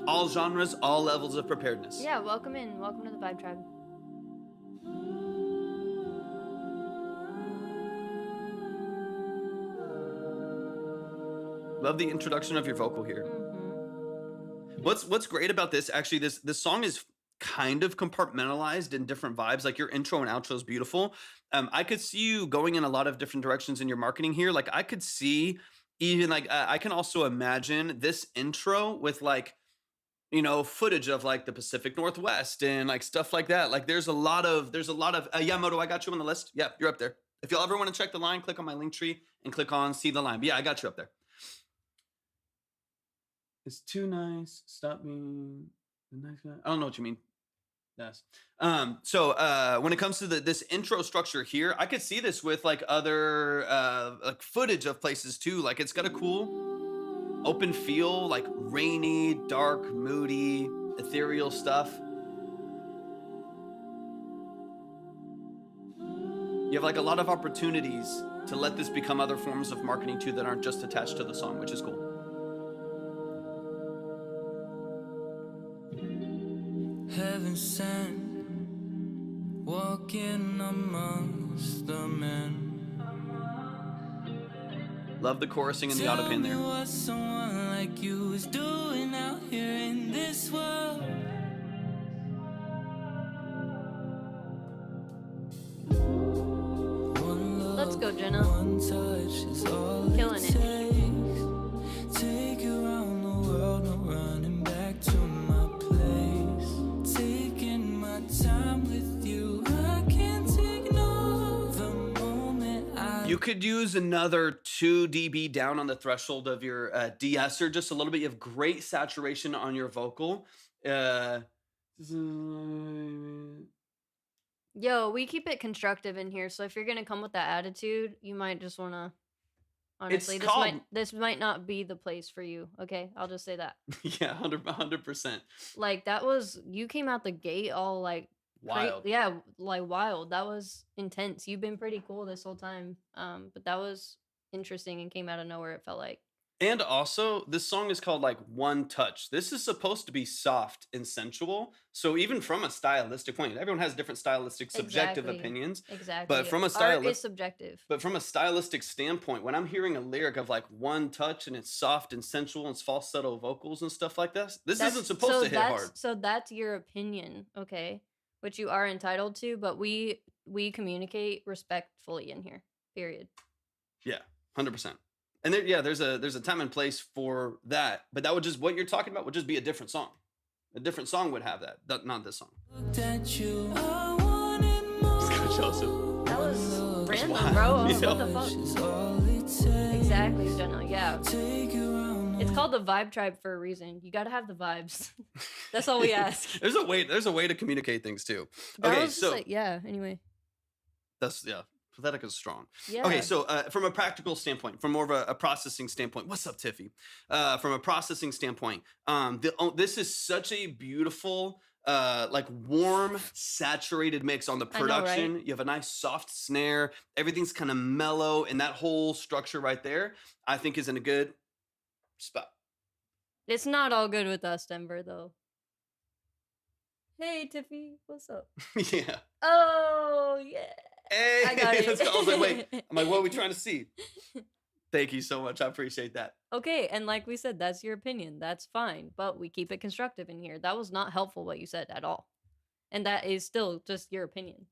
[SPEAKER 1] All genres, all levels of preparedness.
[SPEAKER 2] Yeah, welcome in. Welcome to the Vibe Tribe.
[SPEAKER 1] Love the introduction of your vocal here. What's great about this, actually, this song is kind of compartmentalized in different vibes. Like your intro and outro is beautiful. I could see you going in a lot of different directions in your marketing here. Like I could see even like, I can also imagine this intro with like, you know, footage of like the Pacific Northwest and like stuff like that. Like there's a lot of, yeah, Moto, I got you on the list. Yeah, you're up there. If y'all ever want to check the line, click on my link tree and click on see the line. But yeah, I got you up there. It's too nice. Stop being the nice guy. I don't know what you mean. Yes. So when it comes to this intro structure here, I could see this with like other like footage of places too. Like it's got a cool open feel, like rainy, dark, moody, ethereal stuff. You have like a lot of opportunities to let this become other forms of marketing too that aren't just attached to the song, which is cool.
[SPEAKER 4] Heaven sent, walking amongst the men.
[SPEAKER 1] Love the chorusing and the autopin there.
[SPEAKER 4] Tell me what someone like you is doing out here in this world.
[SPEAKER 2] Let's go, Jenna.
[SPEAKER 4] One touch is all
[SPEAKER 2] Killing it.
[SPEAKER 4] takes. Take you around the world, no running back to my place. Taking my time with you, I can't ignore the moment
[SPEAKER 1] You could use another 2 dB down on the threshold of your de-esser, just a little bit. You have great saturation on your vocal.
[SPEAKER 2] Yo, we keep it constructive in here, so if you're gonna come with that attitude, you might just wanna. Honestly, this might not be the place for you. Okay, I'll just say that.
[SPEAKER 1] Yeah, 100%.
[SPEAKER 2] Like you came out the gate all like
[SPEAKER 1] Wild.
[SPEAKER 2] yeah, like wild. That was intense. You've been pretty cool this whole time. But that was interesting and came out of nowhere. It felt like.
[SPEAKER 1] And also, this song is called like One Touch. This is supposed to be soft and sensual. So even from a stylistic point, everyone has different stylistic, subjective
[SPEAKER 2] Exactly.
[SPEAKER 1] opinions.
[SPEAKER 2] Exactly.
[SPEAKER 1] But from a
[SPEAKER 2] Art is subjective.
[SPEAKER 1] But from a stylistic standpoint, when I'm hearing a lyric of like one touch and it's soft and sensual and it's falsetto vocals and stuff like this, isn't supposed to hit hard.
[SPEAKER 2] So that's your opinion, okay? Which you are entitled to, but we communicate respectfully in here. Period.
[SPEAKER 1] Yeah, 100%. And there's a time and place for that, but that would just, what you're talking about would just be a different song. A different song would have that, not this song.
[SPEAKER 4] looked at you, I wanted more.
[SPEAKER 1] Joseph.
[SPEAKER 2] That was random,
[SPEAKER 1] wild.
[SPEAKER 2] bro.
[SPEAKER 1] Yeah.
[SPEAKER 2] What the fuck?
[SPEAKER 4] Is all it takes.
[SPEAKER 2] Exactly, Jenna. Yeah.
[SPEAKER 4] Take you around
[SPEAKER 2] It's called the Vibe Tribe for a reason. You got to have the vibes. That's all we ask.
[SPEAKER 1] There's a way to communicate things too.
[SPEAKER 2] That
[SPEAKER 1] Okay,
[SPEAKER 2] was just
[SPEAKER 1] so
[SPEAKER 2] like, yeah. Anyway.
[SPEAKER 1] that's, yeah, pathetic is strong.
[SPEAKER 2] Yeah.
[SPEAKER 1] Okay, so from a practical standpoint, from more of a processing standpoint, what's up, Tiffy? From a processing standpoint, this is such a beautiful, like warm, saturated mix on the
[SPEAKER 2] I know,
[SPEAKER 1] production.
[SPEAKER 2] right?
[SPEAKER 1] You have a nice soft snare. Everything's kind of mellow, and that whole structure right there, I think, is in a good spot.
[SPEAKER 2] It's not all good with us, Denver, though. Hey, Tiffy, what's up?
[SPEAKER 1] Yeah.
[SPEAKER 2] Oh, yeah.
[SPEAKER 1] Hey,
[SPEAKER 2] I got it.
[SPEAKER 1] let's go. I was like, wait. I'm like, what are we trying to see? Thank you so much. I appreciate that.
[SPEAKER 2] Okay, and like we said, that's your opinion. That's fine, but we keep it constructive in here. That was not helpful what you said at all. And that is still just your opinion,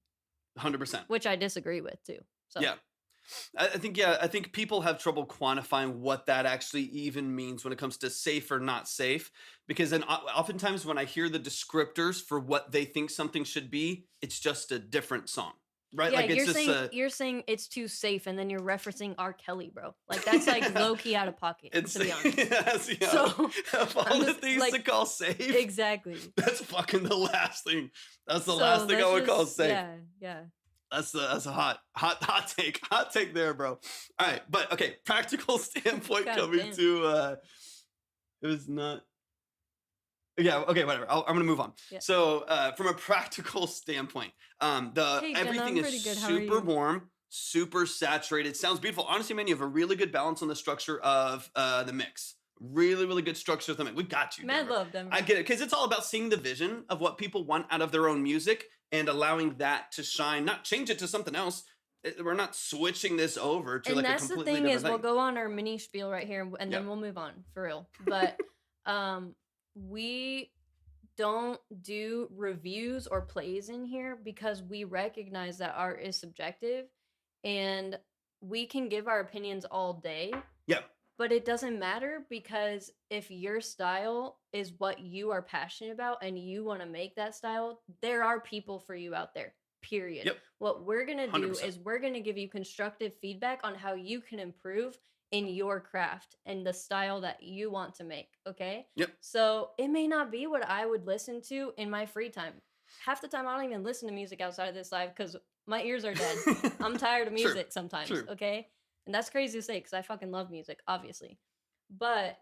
[SPEAKER 1] 100%.
[SPEAKER 2] which I disagree with too. So
[SPEAKER 1] Yeah. I think people have trouble quantifying what that actually even means when it comes to safe or not safe. Because then oftentimes when I hear the descriptors for what they think something should be, it's just a different song. Right?
[SPEAKER 2] Yeah,
[SPEAKER 1] Like it's
[SPEAKER 2] you're saying it's too safe, and then you're referencing R. Kelly, bro. Like that's like low key out of pocket,
[SPEAKER 1] it's
[SPEAKER 2] to be honest.
[SPEAKER 1] yes, yeah.
[SPEAKER 2] So,
[SPEAKER 1] of all
[SPEAKER 2] I'm
[SPEAKER 1] the
[SPEAKER 2] just,
[SPEAKER 1] things
[SPEAKER 2] like,
[SPEAKER 1] to call safe,
[SPEAKER 2] Exactly.
[SPEAKER 1] that's fucking the last thing. That's the
[SPEAKER 2] So
[SPEAKER 1] last thing I
[SPEAKER 2] let's
[SPEAKER 1] would call
[SPEAKER 2] just-
[SPEAKER 1] safe.
[SPEAKER 2] Yeah.
[SPEAKER 1] That's a hot take there, bro. All right, but okay, practical standpoint
[SPEAKER 2] God
[SPEAKER 1] coming
[SPEAKER 2] damn.
[SPEAKER 1] to it was not. Yeah, okay, whatever. I'm gonna move on.
[SPEAKER 2] Yeah.
[SPEAKER 1] So from a practical standpoint,
[SPEAKER 2] Hey, Jenna,
[SPEAKER 1] everything
[SPEAKER 2] I'm pretty
[SPEAKER 1] is
[SPEAKER 2] good. How are
[SPEAKER 1] super
[SPEAKER 2] you?
[SPEAKER 1] warm, super saturated. Sounds beautiful. Honestly, man, you have a really good balance on the structure of the mix. Really, really good structure of the mix. We got you.
[SPEAKER 2] Mad
[SPEAKER 1] Denver.
[SPEAKER 2] love, Denver.
[SPEAKER 1] I get it, because it's all about seeing the vision of what people want out of their own music and allowing that to shine, not change it to something else. We're not switching this over to
[SPEAKER 2] And
[SPEAKER 1] like a
[SPEAKER 2] that's the
[SPEAKER 1] completely
[SPEAKER 2] thing
[SPEAKER 1] different
[SPEAKER 2] is
[SPEAKER 1] thing.
[SPEAKER 2] we'll go on our mini spiel right here, and then
[SPEAKER 1] Yeah.
[SPEAKER 2] we'll move on for real. But we don't do reviews or plays in here because we recognize that art is subjective, and we can give our opinions all day.
[SPEAKER 1] Yeah.
[SPEAKER 2] But it doesn't matter, because if your style is what you are passionate about and you want to make that style, there are people for you out there. Period.
[SPEAKER 1] Yep.
[SPEAKER 2] What we're going to do
[SPEAKER 1] 100%.
[SPEAKER 2] is we're going to give you constructive feedback on how you can improve in your craft and the style that you want to make. Okay?
[SPEAKER 1] Yep.
[SPEAKER 2] So it may not be what I would listen to in my free time. Half the time I don't even listen to music outside of this live because my ears are dead. I'm tired of
[SPEAKER 1] True,
[SPEAKER 2] music sometimes.
[SPEAKER 1] true.
[SPEAKER 2] Okay? And that's crazy to say because I fucking love music, obviously. But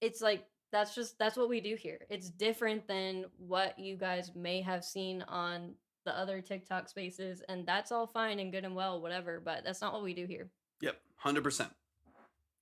[SPEAKER 2] it's like that's what we do here. It's different than what you guys may have seen on the other TikTok spaces, and that's all fine and good and well, whatever. But that's not what we do here.
[SPEAKER 1] Yep, 100%.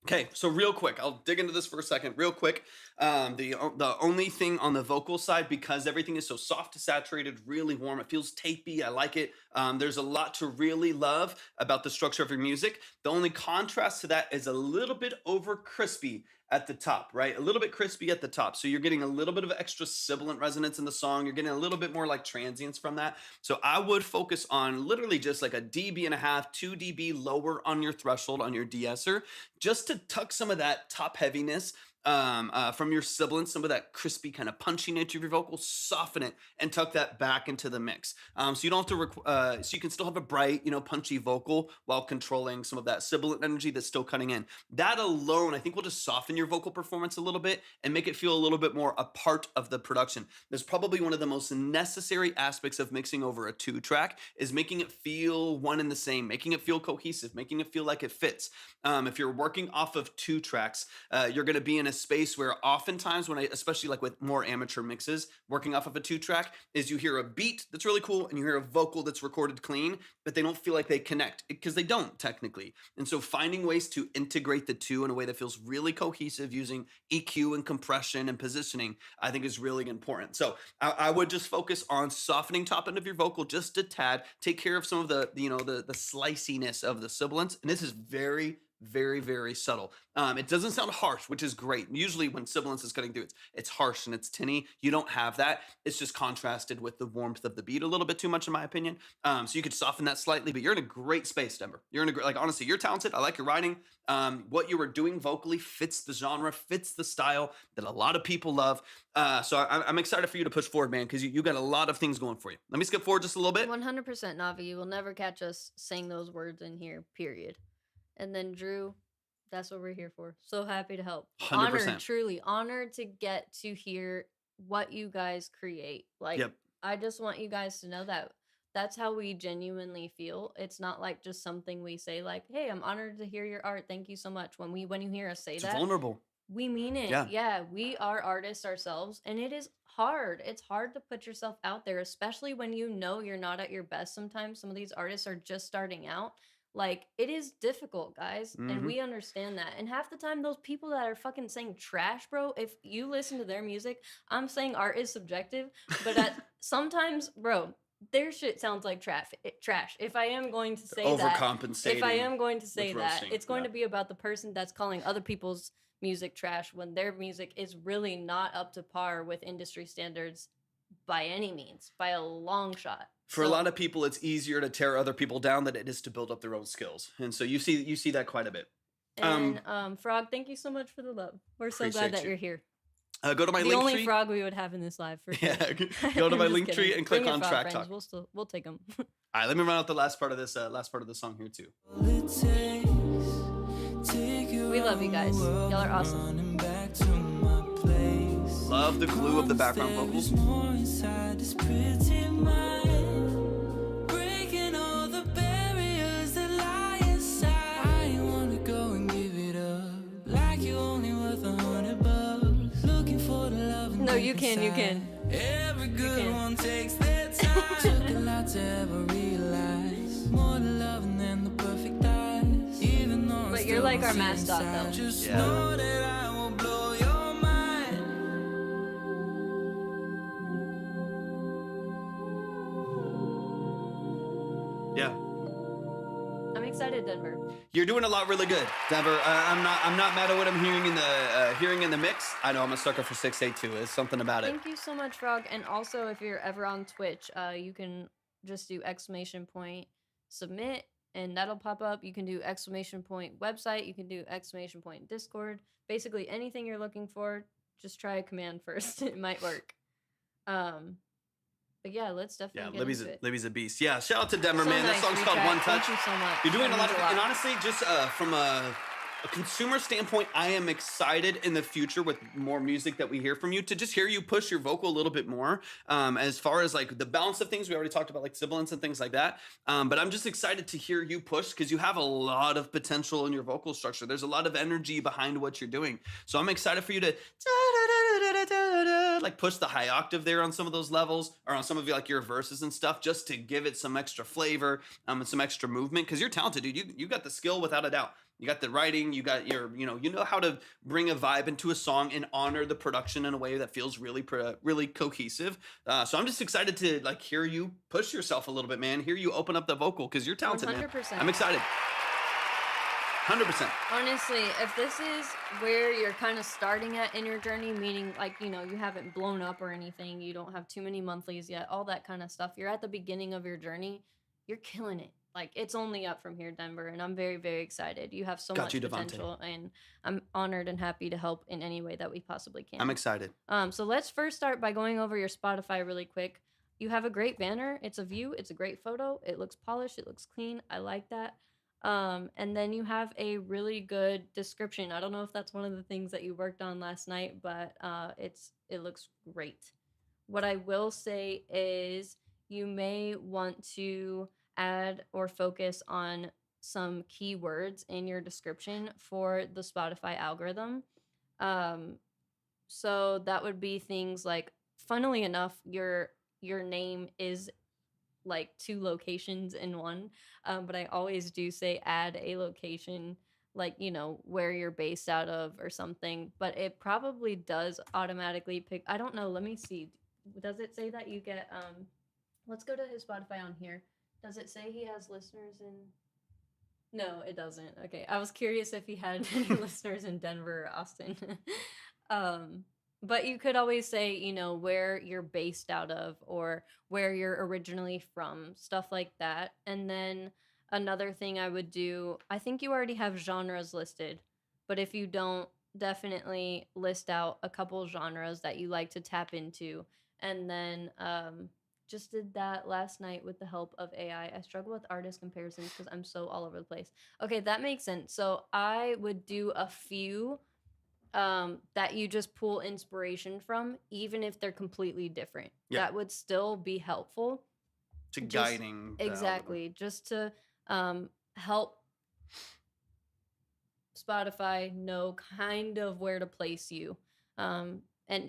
[SPEAKER 1] Okay, so real quick, I'll dig into this for a second. Real quick, the only thing on the vocal side, because everything is so soft, saturated, really warm, it feels tapey. I like it. There's a lot to really love about the structure of your music. The only contrast to that is a little bit over crispy at the top, right? A little bit crispy at the top. So you're getting a little bit of extra sibilant resonance in the song. You're getting a little bit more like transients from that. So I would focus on literally just like a dB and a half, 2 dB lower on your threshold on your de-esser, just to tuck some of that top heaviness from your sibilance, some of that crispy kind of punchy nature of your vocal, soften it and tuck that back into the mix. So you don't have to, so you can still have a bright, punchy vocal while controlling some of that sibilant energy that's still cutting in. That alone, I think, will just soften your vocal performance a little bit and make it feel a little bit more a part of the production. There's probably one of the most necessary aspects of mixing over a 2-track is making it feel one and the same, making it feel cohesive, making it feel like it fits. If you're working off of 2 tracks, you're going to be in a space where oftentimes especially like with more amateur mixes, working off of a 2-track is you hear a beat that's really cool and you hear a vocal that's recorded clean, but they don't feel like they connect because they don't technically. And so finding ways to integrate the two in a way that feels really cohesive using EQ and compression and positioning, I think is really important. So I would just focus on softening top end of your vocal just a tad, take care of some of the sliciness of the sibilance. And this is very, very, very subtle. It doesn't sound harsh, which is great. Usually when sibilance is cutting through, it's harsh and it's tinny. You don't have that. It's just contrasted with the warmth of the beat a little bit too much, in my opinion. So you could soften that slightly, but you're in a great space, Denver. You're in a great, honestly, you're talented. I like your writing. What you were doing vocally fits the genre, fits the style that a lot of people love. So I'm excited for you to push forward, man, because you got a lot of things going for you. Let me skip forward just a little bit.
[SPEAKER 2] 100% Navi. You will never catch us saying those words in here, period. And then Drew, that's what we're here for. So happy to help.
[SPEAKER 1] 100%.
[SPEAKER 2] Honored, truly honored to get to hear what you guys create. Like,
[SPEAKER 1] Yep.
[SPEAKER 2] I just want you guys to know that that's how we genuinely feel. It's not like just something we say like, hey, I'm honored to hear your art. Thank you so much. When you hear us say
[SPEAKER 1] It's
[SPEAKER 2] that,
[SPEAKER 1] vulnerable.
[SPEAKER 2] we mean it.
[SPEAKER 1] Yeah.
[SPEAKER 2] Yeah, we are artists ourselves, and it is hard. It's hard to put yourself out there, especially when you're not at your best sometimes. Some of these artists are just starting out. Like, it is difficult, guys, and
[SPEAKER 1] Mhm.
[SPEAKER 2] we understand that. And half the time, those people that are fucking saying trash, bro, if you listen to their music, I'm saying art is subjective, but sometimes, bro, their shit sounds like trash. If I am going to say that,
[SPEAKER 1] Overcompensating.
[SPEAKER 2] if I am going to say
[SPEAKER 1] with
[SPEAKER 2] that,
[SPEAKER 1] roasting,
[SPEAKER 2] it's going
[SPEAKER 1] yeah.
[SPEAKER 2] to be about the person that's calling other people's music trash when their music is really not up to par with industry standards by any means, by a long shot.
[SPEAKER 1] For a lot of people, it's easier to tear other people down than it is to build up their own skills, and so you see that quite a bit.
[SPEAKER 2] And Frog, thank you so much for the love. We're so glad
[SPEAKER 1] Appreciate
[SPEAKER 2] that
[SPEAKER 1] you.
[SPEAKER 2] you're here.
[SPEAKER 1] Go to my
[SPEAKER 2] The
[SPEAKER 1] link
[SPEAKER 2] only
[SPEAKER 1] tree.
[SPEAKER 2] frog we would have in this live for sure.
[SPEAKER 1] Yeah, go to my
[SPEAKER 2] I'm just
[SPEAKER 1] link tree
[SPEAKER 2] kidding.
[SPEAKER 1] and click
[SPEAKER 2] Bring your
[SPEAKER 1] on
[SPEAKER 2] frog
[SPEAKER 1] Track
[SPEAKER 2] friends.
[SPEAKER 1] Talk.
[SPEAKER 2] We'll take them.
[SPEAKER 1] All right, let me run out the last part of this song here too.
[SPEAKER 2] We love you guys. Y'all are awesome.
[SPEAKER 1] Love the glue of the background vocals.
[SPEAKER 2] No, you can.
[SPEAKER 4] Every good one takes their time. Took a lot to ever realize. More to love than the perfect eyes. Even though I'm
[SPEAKER 2] But you're
[SPEAKER 4] still
[SPEAKER 2] like our
[SPEAKER 4] on the
[SPEAKER 2] mascot,
[SPEAKER 4] inside.
[SPEAKER 2] though.
[SPEAKER 4] Just
[SPEAKER 1] Yeah.
[SPEAKER 4] know that I will blow your mind.
[SPEAKER 1] Yeah,
[SPEAKER 2] I'm excited, Denver.
[SPEAKER 1] you're doing a lot really good, Denver. I'm not mad at what I'm hearing in the mix. I know I'm a sucker for 682. It's something about it.
[SPEAKER 2] Thank you so much, Frog. And also, if you're ever on Twitch, you can just do !submit, and that'll pop up. You can do !website. You can do !Discord. Basically, anything you're looking for, just try a command first. It might work. But yeah, let's definitely get into it.
[SPEAKER 1] Libby's a beast. Yeah, shout out to Denver,
[SPEAKER 2] So
[SPEAKER 1] man.
[SPEAKER 2] nice,
[SPEAKER 1] That song's called
[SPEAKER 2] Recat.
[SPEAKER 1] One Touch.
[SPEAKER 2] Thank you so much.
[SPEAKER 1] You're doing
[SPEAKER 2] That
[SPEAKER 1] a lot
[SPEAKER 2] means
[SPEAKER 1] of, and honestly, just from a consumer standpoint, I am excited in the future with more music that we hear from you to just hear you push your vocal a little bit more. As far as like the balance of things, we already talked about like sibilance and things like that. But I'm just excited to hear you push because you have a lot of potential in your vocal structure. There's a lot of energy behind what you're doing. So I'm excited for you to like push the high octave there on some of those levels or on some of like your verses and stuff just to give it some extra flavor and some extra movement because you're talented, dude. You got the skill without a doubt. You got the writing, you got your, you know how to bring a vibe into a song and honor the production in a way that feels really cohesive. So I'm just excited to like hear you push yourself a little bit, man. Hear you open up the vocal because you're talented,
[SPEAKER 2] 100%.
[SPEAKER 1] man. I'm excited. 100%.
[SPEAKER 2] Honestly, if this is where you're kind of starting at in your journey, meaning like, you haven't blown up or anything, you don't have too many monthlies yet, all that kind of stuff, you're at the beginning of your journey, you're killing it. Like, it's only up from here, Denver, and I'm very, very excited. You have so much potential, and I'm honored and happy to help in any way that we possibly can.
[SPEAKER 1] I'm excited.
[SPEAKER 2] So let's first start by going over your Spotify really quick. You have a great banner. It's a view. It's a great photo. It looks polished. It looks clean. I like that. And then you have a really good description. I don't know if that's one of the things that you worked on last night, but it looks great. What I will say is you may want to add or focus on some keywords in your description for the Spotify algorithm. So that would be things like, funnily enough, your name is like 2 locations in one, but I always do say add a location, like, where you're based out of or something, but it probably does automatically pick. I don't know, let me see. Does it say that you get let's go to his Spotify on here. Does it say he has listeners in? No, it doesn't. Okay, I was curious if he had any listeners in Denver or Austin. But you could always say, where you're based out of or where you're originally from, stuff like that. And then another thing I would do, I think you already have genres listed, but if you don't, definitely list out a couple genres that you like to tap into. And then just did that last night with the help of AI. I struggle with artist comparisons because I'm so all over the place. Okay, that makes sense. So I would do a few that you just pull inspiration from, even if they're completely different.
[SPEAKER 1] Yeah.
[SPEAKER 2] That would still be helpful.
[SPEAKER 1] To guiding.
[SPEAKER 2] Exactly. Just to help Spotify know kind of where to place you. And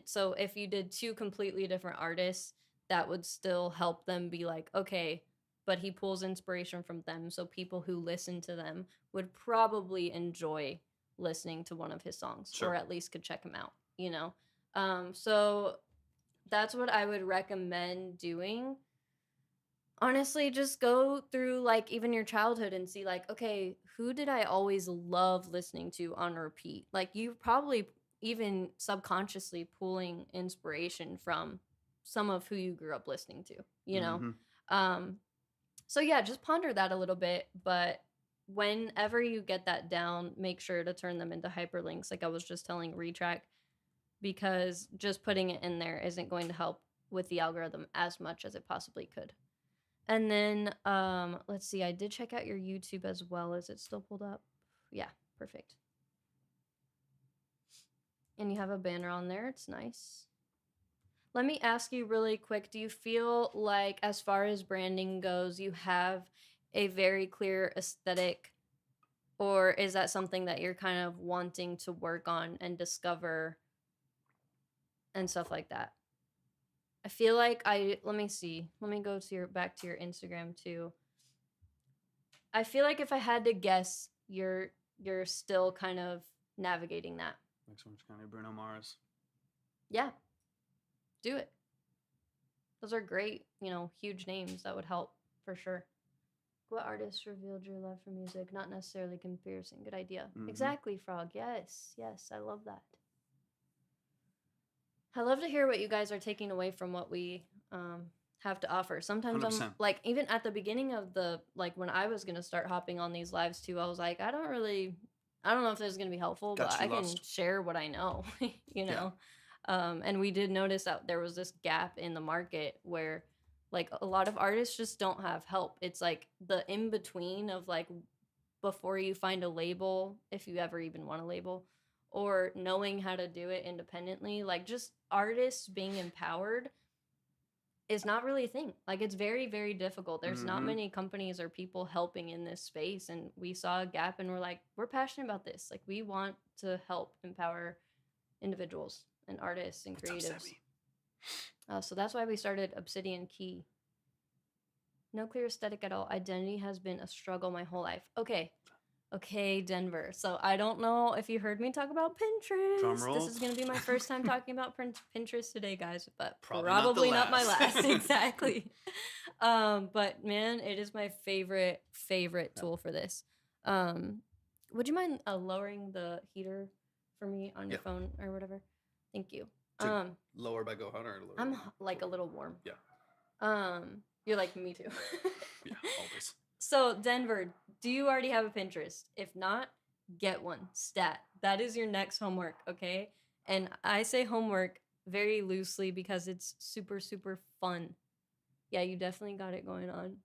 [SPEAKER 2] so if you did 2 completely different artists, that would still help them be like, okay, but he pulls inspiration from them. So people who listen to them would probably enjoy listening to one of his songs,
[SPEAKER 1] Sure.
[SPEAKER 2] or at least could check him out, you know? So that's what I would recommend doing. Honestly, just go through like even your childhood and see like, okay, who did I always love listening to on repeat? Like you probably even subconsciously pulling inspiration from some of who you grew up listening to, you know?
[SPEAKER 1] Mhm.
[SPEAKER 2] So yeah, just ponder that a little bit, but whenever you get that down, make sure to turn them into hyperlinks like I was just telling Retrack, because just putting it in there isn't going to help with the algorithm as much as it possibly could. And then let's see, I did check out your YouTube as well. Is it still pulled up? Yeah, perfect. And you have a banner on there. It's nice. Let me ask you really quick, do you feel like as far as branding goes, you have a very clear aesthetic, or is that something that you're kind of wanting to work on and discover and stuff like that? I feel like let me see. Let me go to back to your Instagram too. I feel like if I had to guess, you're still kind of navigating that.
[SPEAKER 1] Next one's kind of Bruno Mars.
[SPEAKER 2] Yeah. Do it. Those are great, huge names that would help for sure. What artist revealed your love for music? Not necessarily comparison. Good idea.
[SPEAKER 1] Mhm.
[SPEAKER 2] Exactly, Frog. Yes, I love that. I love to hear what you guys are taking away from what we have to offer. Sometimes
[SPEAKER 1] 100%.
[SPEAKER 2] I'm like, even at the beginning of when I was going to start hopping on these lives too, I was like, I don't know if this is going to be helpful,
[SPEAKER 1] Got
[SPEAKER 2] but
[SPEAKER 1] you
[SPEAKER 2] I can
[SPEAKER 1] lost.
[SPEAKER 2] share what I know, and we did notice that there was this gap in the market where like a lot of artists just don't have help. It's like the in between of like before you find a label, if you ever even want a label, or knowing how to do it independently, like just artists being empowered is not really a thing. Like it's very, very difficult. There's not
[SPEAKER 1] Mhm.
[SPEAKER 2] many companies or people helping in this space. And we saw a gap and we're like, we're passionate about this. Like we want to help empower individuals and artists and
[SPEAKER 1] What's up,
[SPEAKER 2] creatives.
[SPEAKER 1] Sammy?
[SPEAKER 2] So that's why we started Obsidian Key. No clear aesthetic at all. Identity has been a struggle my whole life. Okay, Denver. So I don't know if you heard me talk about Pinterest.
[SPEAKER 1] Drum roll.
[SPEAKER 2] This is going to be my first time talking about Pinterest today, guys, but
[SPEAKER 1] Probably
[SPEAKER 2] probably
[SPEAKER 1] not
[SPEAKER 2] not,
[SPEAKER 1] the
[SPEAKER 2] my
[SPEAKER 1] last.
[SPEAKER 2] last. Exactly. But man, it is my favorite tool for this. Would you mind lowering the heater for me on your
[SPEAKER 1] Yeah.
[SPEAKER 2] phone or whatever? Thank you.
[SPEAKER 1] To lower by Gohan or lower?
[SPEAKER 2] I'm
[SPEAKER 1] by
[SPEAKER 2] like a little warm.
[SPEAKER 1] Yeah.
[SPEAKER 2] You're like me too.
[SPEAKER 1] Yeah, always.
[SPEAKER 2] So, Denver, do you already have a Pinterest? If not, get one. Stat. That is your next homework, okay? And I say homework very loosely because it's super, super fun. Yeah, you definitely got it going on.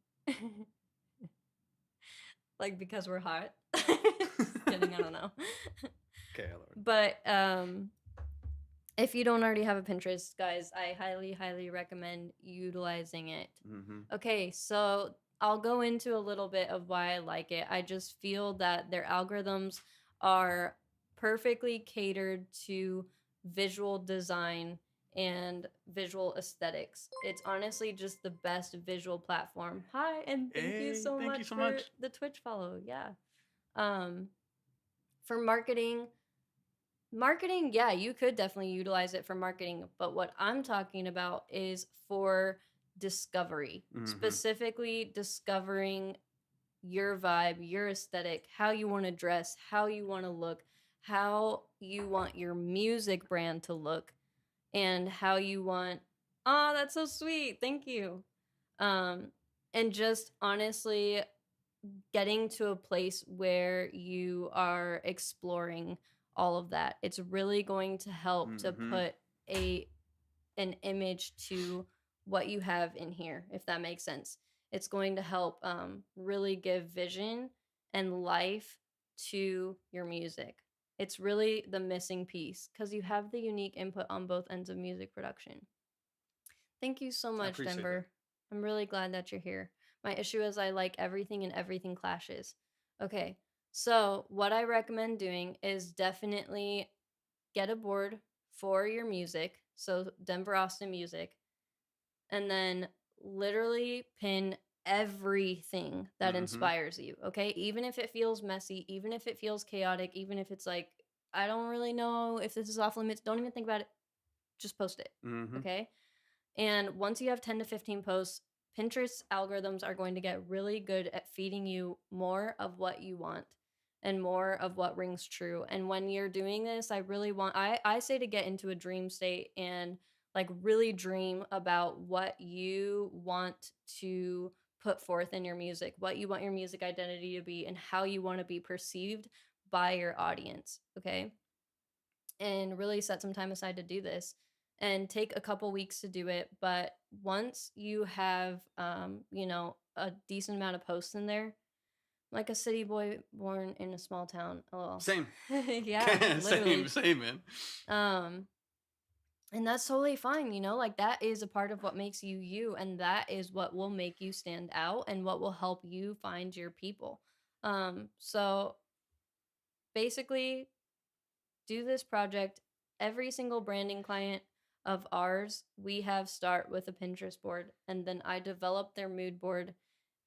[SPEAKER 2] Like, because we're hot. Just kidding, I don't know.
[SPEAKER 1] Okay, I lowered.
[SPEAKER 2] But if you don't already have a Pinterest, guys, I highly, highly recommend utilizing it.
[SPEAKER 1] Mm-hmm.
[SPEAKER 2] Okay, so I'll go into a little bit of why I like it. I just feel that their algorithms are perfectly catered to visual design and visual aesthetics. It's honestly just the best visual platform. Hi, and thank you so much for the Twitch follow. Yeah. For marketing, yeah, you could definitely utilize it for marketing, but what I'm talking about is for discovery, specifically discovering your vibe, your aesthetic, how you want to dress, how you want to look, how you want your music brand to look, and how you want, oh, that's so sweet, thank you. And just honestly getting to a place where you are exploring all of that. It's really going to help to put an image to what you have in here, if that makes sense. It's going to help really give vision and life to your music. It's really the missing piece because you have the unique input on both ends of music production. Thank you so much, Denver. I'm really glad that you're here. My issue is I like everything and everything clashes. Okay, so what I recommend doing is definitely get a board for your music. So Denver Austin music. And then literally pin everything that
[SPEAKER 1] Mhm.
[SPEAKER 2] inspires you, okay? Even if it feels messy, even if it feels chaotic, even if it's like, I don't really know if this is off limits, don't even think about it. Just post it,
[SPEAKER 1] Mhm.
[SPEAKER 2] okay? And once you have 10 to 15 posts, Pinterest algorithms are going to get really good at feeding you more of what you want and more of what rings true. And when you're doing this, I say to get into a dream state and like really dream about what you want to put forth in your music, what you want your music identity to be, and how you want to be perceived by your audience, okay? And really set some time aside to do this and take a couple weeks to do it. But once you have, a decent amount of posts in there, like a city boy born in a small town. Oh,
[SPEAKER 1] Same.
[SPEAKER 2] yeah,
[SPEAKER 1] Same.
[SPEAKER 2] literally.
[SPEAKER 1] Same, man.
[SPEAKER 2] Um, and that's totally fine, like that is a part of what makes you you, and that is what will make you stand out and what will help you find your people. So basically, do this project. Every single branding client of ours, we have start with a Pinterest board, and then I develop their mood board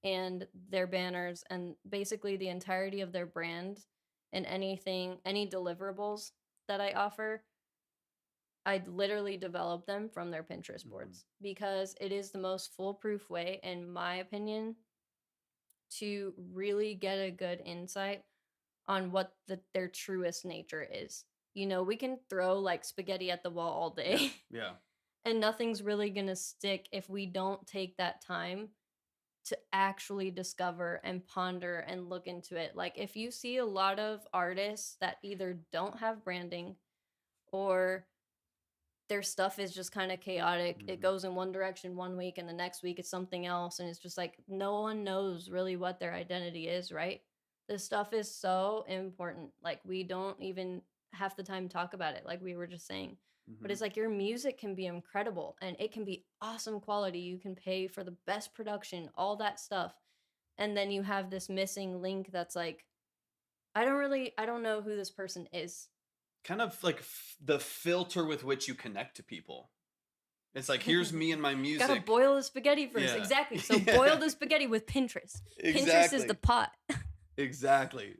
[SPEAKER 2] and their banners and basically the entirety of their brand and any deliverables that I offer. I literally develop them from their Pinterest boards because it is the most foolproof way, in my opinion, to really get a good insight on what their truest nature is. We can throw like spaghetti at the wall all day
[SPEAKER 1] Yeah.
[SPEAKER 2] and nothing's really going to stick if we don't take that time to actually discover and ponder and look into it. Like if you see a lot of artists that either don't have branding or their stuff is just kind of chaotic. It
[SPEAKER 1] Mhm.
[SPEAKER 2] goes in one direction one week and the next week it's something else. And it's just like no one knows really what their identity is, right? This stuff is so important. Like we don't even half the time talk about it, like we were just saying. But
[SPEAKER 1] Mhm.
[SPEAKER 2] it's like your music can be incredible and it can be awesome quality. You can pay for the best production, all that stuff. And then you have this missing link that's like, I don't know who this person is.
[SPEAKER 1] Kind of like the filter with which you connect to people. It's like, here's me and my music.
[SPEAKER 2] Gotta boil the spaghetti first.
[SPEAKER 1] Yeah.
[SPEAKER 2] Exactly. So
[SPEAKER 1] Yeah.
[SPEAKER 2] boil the spaghetti with Pinterest. Pinterest is the
[SPEAKER 1] Exactly.
[SPEAKER 2] pot.
[SPEAKER 1] Exactly.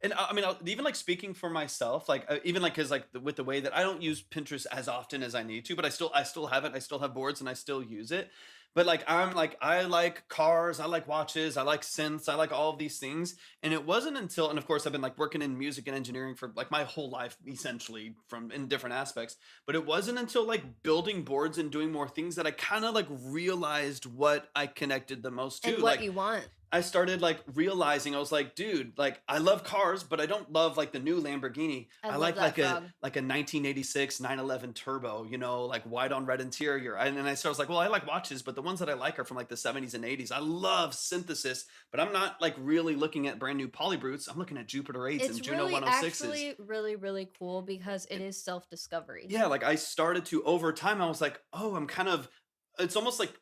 [SPEAKER 1] And I mean, even like speaking for myself, like even like because like with the way that I don't use Pinterest as often as I need to, but I still have it. I still have boards and I still use it. But like I like cars, I like watches, I like synths, I like all of these things. And it wasn't until, and of course I've been like working in music and engineering for like my whole life essentially from in different aspects. But it wasn't until like building boards and doing more things that I kind of like realized what I connected the most to.
[SPEAKER 2] And what
[SPEAKER 1] Like
[SPEAKER 2] you want.
[SPEAKER 1] I started like realizing, I was like, dude, like I love cars, but I don't love like the new Lamborghini.
[SPEAKER 2] I love
[SPEAKER 1] like
[SPEAKER 2] that
[SPEAKER 1] like
[SPEAKER 2] frog.
[SPEAKER 1] a 1986 911 turbo, like white on red interior. And then I was like, well, I like watches, but the ones that I like are from like the 70s and 80s. I love synthesis, but I'm not like really looking at brand new Polybrutes. I'm looking at Jupiter 8s
[SPEAKER 2] It's
[SPEAKER 1] and Juno
[SPEAKER 2] really
[SPEAKER 1] 106s.
[SPEAKER 2] actually really, really cool because it is self-discovery.
[SPEAKER 1] Yeah, like I started to over time, I was like, oh, it's almost like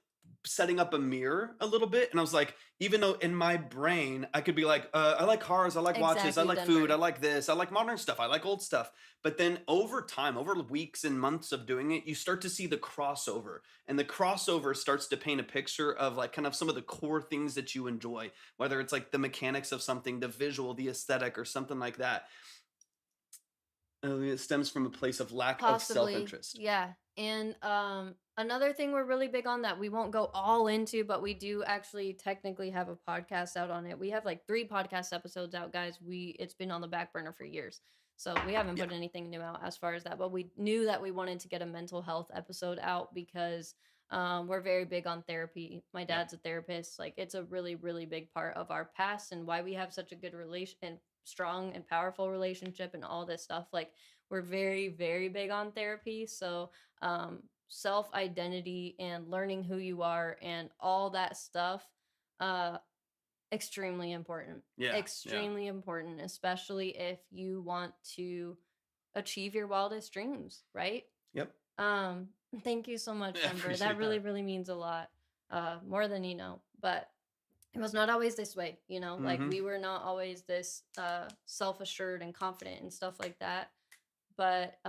[SPEAKER 1] setting up a mirror a little bit. And I was like, even though in my brain, I could be like, I like cars, I like watches, I
[SPEAKER 2] Exactly,
[SPEAKER 1] like food,
[SPEAKER 2] Denver.
[SPEAKER 1] I like this, I like modern stuff, I like old stuff. But then over time, over weeks and months of doing it, you start to see the crossover. And the crossover starts to paint a picture of like kind of some of the core things that you enjoy, whether it's like the mechanics of something, the visual, the aesthetic, or something like that. It stems from a place of lack of
[SPEAKER 2] Possibly.
[SPEAKER 1] self-interest.
[SPEAKER 2] Yeah. And another thing we're really big on that we won't go all into, but we do actually technically have a podcast out on it. We have like 3 podcast episodes out, guys. It's been on the back burner for years. So we haven't put anything new out as far as that, but we knew that we wanted to get a mental health episode out because we're very big on therapy. My dad's a therapist. Like it's a really, really big part of our past and why we have such a good relation and strong and powerful relationship and all this stuff. Like we're very, very big on therapy. So self-identity and learning who you are and all that stuff, extremely important. Extremely important, especially if you want to achieve your wildest dreams, right?
[SPEAKER 1] Yep.
[SPEAKER 2] Thank you so much,
[SPEAKER 1] Yeah,
[SPEAKER 2] Denver.
[SPEAKER 1] appreciate
[SPEAKER 2] That really,
[SPEAKER 1] that.
[SPEAKER 2] really means a lot. More than you know. But it was not always this way, like
[SPEAKER 1] Mhm.
[SPEAKER 2] we were not always this self-assured and confident and stuff like that. But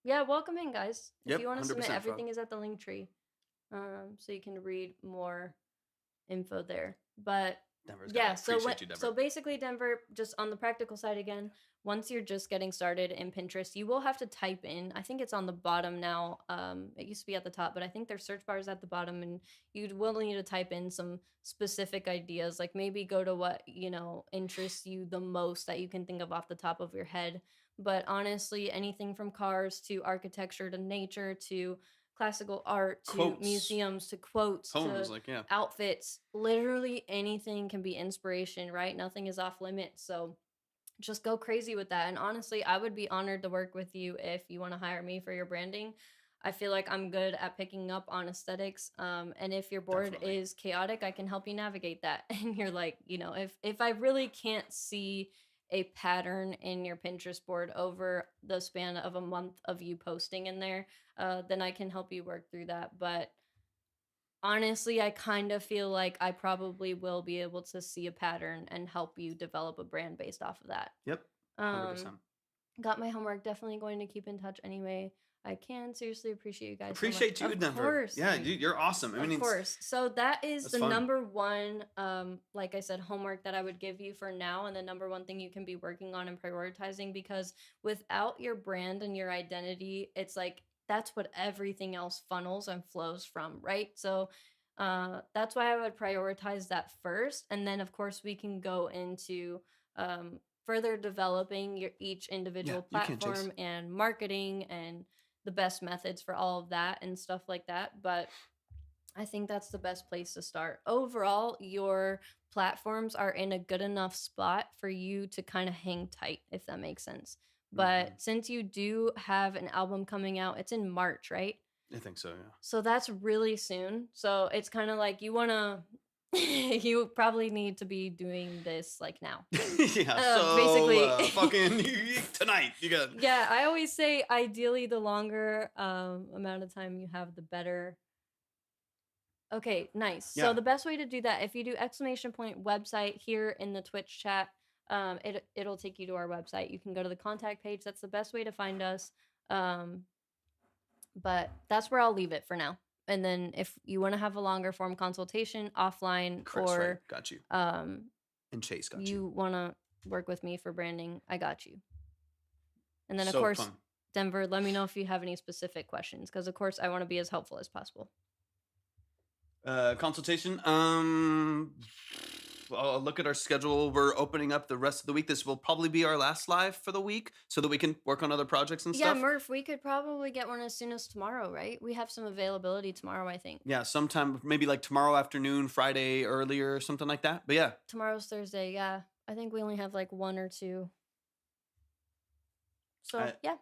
[SPEAKER 2] yeah, welcome in, guys. If
[SPEAKER 1] Yep,
[SPEAKER 2] you want to submit,
[SPEAKER 1] 100%
[SPEAKER 2] everything
[SPEAKER 1] frog.
[SPEAKER 2] is at the link tree. so you can read more info there. But
[SPEAKER 1] Denver's
[SPEAKER 2] yeah,
[SPEAKER 1] got it.
[SPEAKER 2] so
[SPEAKER 1] Appreciate you, Denver.
[SPEAKER 2] so basically, Denver, just on the practical side again, once you're just getting started in Pinterest, you will have to type in. I think it's on the bottom now. It used to be at the top, but I think there's search bars at the bottom, and you will need to type in some specific ideas, like maybe go to what interests you the most that you can think of off the top of your head. But honestly, anything from cars to architecture to nature to classical art to
[SPEAKER 1] Quotes.
[SPEAKER 2] museums to quotes
[SPEAKER 1] Poems,
[SPEAKER 2] to
[SPEAKER 1] like, yeah.
[SPEAKER 2] outfits, literally anything can be inspiration, right? Nothing is off limits. So just go crazy with that. And honestly, I would be honored to work with you if you want to hire me for your branding. I feel like I'm good at picking up on aesthetics. And if your board
[SPEAKER 1] Definitely.
[SPEAKER 2] is chaotic, I can help you navigate that. And you're like, if I really can't see a pattern in your Pinterest board over the span of a month of you posting in there, then I can help you work through that. But honestly, I kind of feel like I probably will be able to see a pattern and help you develop a brand based off of that.
[SPEAKER 1] Yep. 100%.
[SPEAKER 2] Got my homework. Definitely going to keep in touch anyway. I can seriously appreciate you guys.
[SPEAKER 1] Appreciate
[SPEAKER 2] so much.
[SPEAKER 1] you, Denver.
[SPEAKER 2] Of course.
[SPEAKER 1] Yeah, you're awesome. I mean,
[SPEAKER 2] Of course. So that is
[SPEAKER 1] that's
[SPEAKER 2] the
[SPEAKER 1] fun.
[SPEAKER 2] number one, like I said, homework that I would give you for now, and the number one thing you can be working on and prioritizing, because without your brand and your identity, it's like that's what everything else funnels and flows from, right? So that's why I would prioritize that first, and then of course we can go into further developing each individual
[SPEAKER 1] Yeah, you can, Chase.
[SPEAKER 2] platform and marketing and the best methods for all of that and stuff like that. But I think that's the best place to start. Overall, your platforms are in a good enough spot for you to kind of hang tight, if that makes sense. But since you do have an album coming out, it's in March, right?
[SPEAKER 1] I think so, yeah.
[SPEAKER 2] So that's really soon. So it's kind of like you want to, you probably need to be doing this like now.
[SPEAKER 1] Yeah, so
[SPEAKER 2] basically-
[SPEAKER 1] fucking tonight, you got.
[SPEAKER 2] Yeah, I always say ideally the longer amount of time you have, the better. Okay, nice.
[SPEAKER 1] Yeah.
[SPEAKER 2] So the best way to do that, if you do !website here in the Twitch chat, it'll take you to our website. You can go to the contact page. That's the best way to find us. But that's where I'll leave it for now. And then if you want to have a longer form consultation offline,
[SPEAKER 1] Chris,
[SPEAKER 2] or
[SPEAKER 1] right, got you. And Chase got you.
[SPEAKER 2] you want to work with me for branding, I got you. And then of
[SPEAKER 1] So
[SPEAKER 2] course,
[SPEAKER 1] fun.
[SPEAKER 2] Denver, let me know if you have any specific questions, because of course I want to be as helpful as possible.
[SPEAKER 1] Consultation. I'll look at our schedule. We're opening up the rest of the week. This will probably be our last live for the week, so that we can work on other projects and
[SPEAKER 2] Yeah,
[SPEAKER 1] stuff.
[SPEAKER 2] Murph, we could probably get one as soon as tomorrow, right? We have some availability tomorrow, I think.
[SPEAKER 1] Yeah, sometime maybe like tomorrow afternoon, Friday earlier, something like that. But yeah,
[SPEAKER 2] Tomorrow's Thursday, yeah. I think we only have like one or two. So, yeah.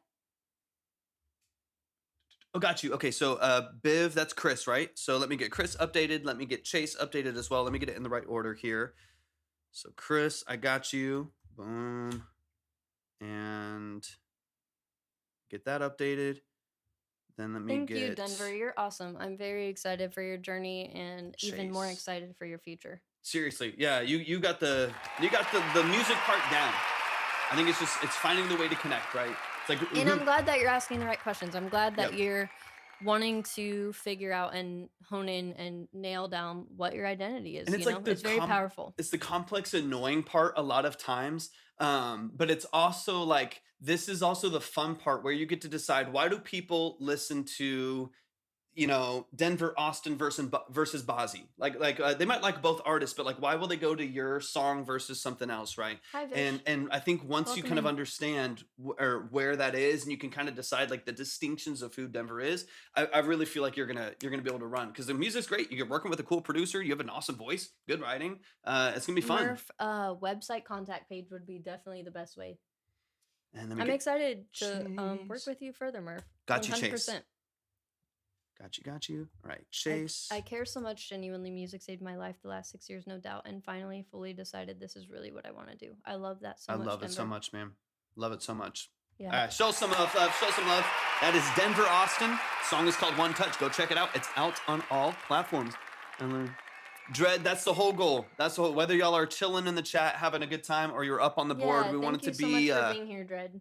[SPEAKER 1] oh, got you. Okay, so Biv, that's Chris, right? So let me get Chris updated. Let me get Chase updated as well. Let me get it in the right order here. So Chris, I got you. Boom. And get that updated. Then let me
[SPEAKER 2] Thank
[SPEAKER 1] get.
[SPEAKER 2] you, Denver. You're awesome. I'm very excited for your journey and even more
[SPEAKER 1] Chase.
[SPEAKER 2] excited for your future.
[SPEAKER 1] Seriously, yeah, you got the music part down. I think it's finding the way to connect, right? It's like,
[SPEAKER 2] And I'm glad that you're asking the right questions. I'm glad that
[SPEAKER 1] Yep.
[SPEAKER 2] you're wanting to figure out and hone in and nail down what your identity is.
[SPEAKER 1] And it's like the
[SPEAKER 2] it's very powerful.
[SPEAKER 1] It's the complex, annoying part a lot of times. But it's also like, this is also the fun part where you get to decide, why do people listen to, Denver, Austin versus Bozzy? Like they might like both artists, but like, why will they go to your song versus something else, right?
[SPEAKER 2] Hi, Vish.
[SPEAKER 1] And I think once you
[SPEAKER 2] Welcome
[SPEAKER 1] kind of
[SPEAKER 2] in.
[SPEAKER 1] understand or where that is, and you can kind of decide like the distinctions of who Denver is, I really feel like you're gonna be able to run, because the music's great. You're working with a cool producer. You have an awesome voice, good writing. It's gonna be fun.
[SPEAKER 2] Murph, website contact page would be definitely the best way.
[SPEAKER 1] And then we
[SPEAKER 2] I'm
[SPEAKER 1] get-
[SPEAKER 2] excited to work
[SPEAKER 1] Chase.
[SPEAKER 2] with you further, Murph.
[SPEAKER 1] Got you, Chase.
[SPEAKER 2] 100%.
[SPEAKER 1] Got you. All right, Chase.
[SPEAKER 2] I care so much. Genuinely, music saved my life the last 6 years, no doubt. And finally, fully decided this is really what I want to do. I love that so
[SPEAKER 1] I
[SPEAKER 2] much.
[SPEAKER 1] love it so
[SPEAKER 2] Denver.
[SPEAKER 1] much, man. Love it so much.
[SPEAKER 2] Yeah.
[SPEAKER 1] All right, show some love. Show some love. That is Denver, Austin. Song is called One Touch. Go check it out. It's out on all platforms. And then Dread, that's the whole goal. That's the whole, whether y'all are chilling in the chat, having a good time, or you're up on the board, we want it to
[SPEAKER 2] thank you
[SPEAKER 1] be.
[SPEAKER 2] so much for being here, Dread.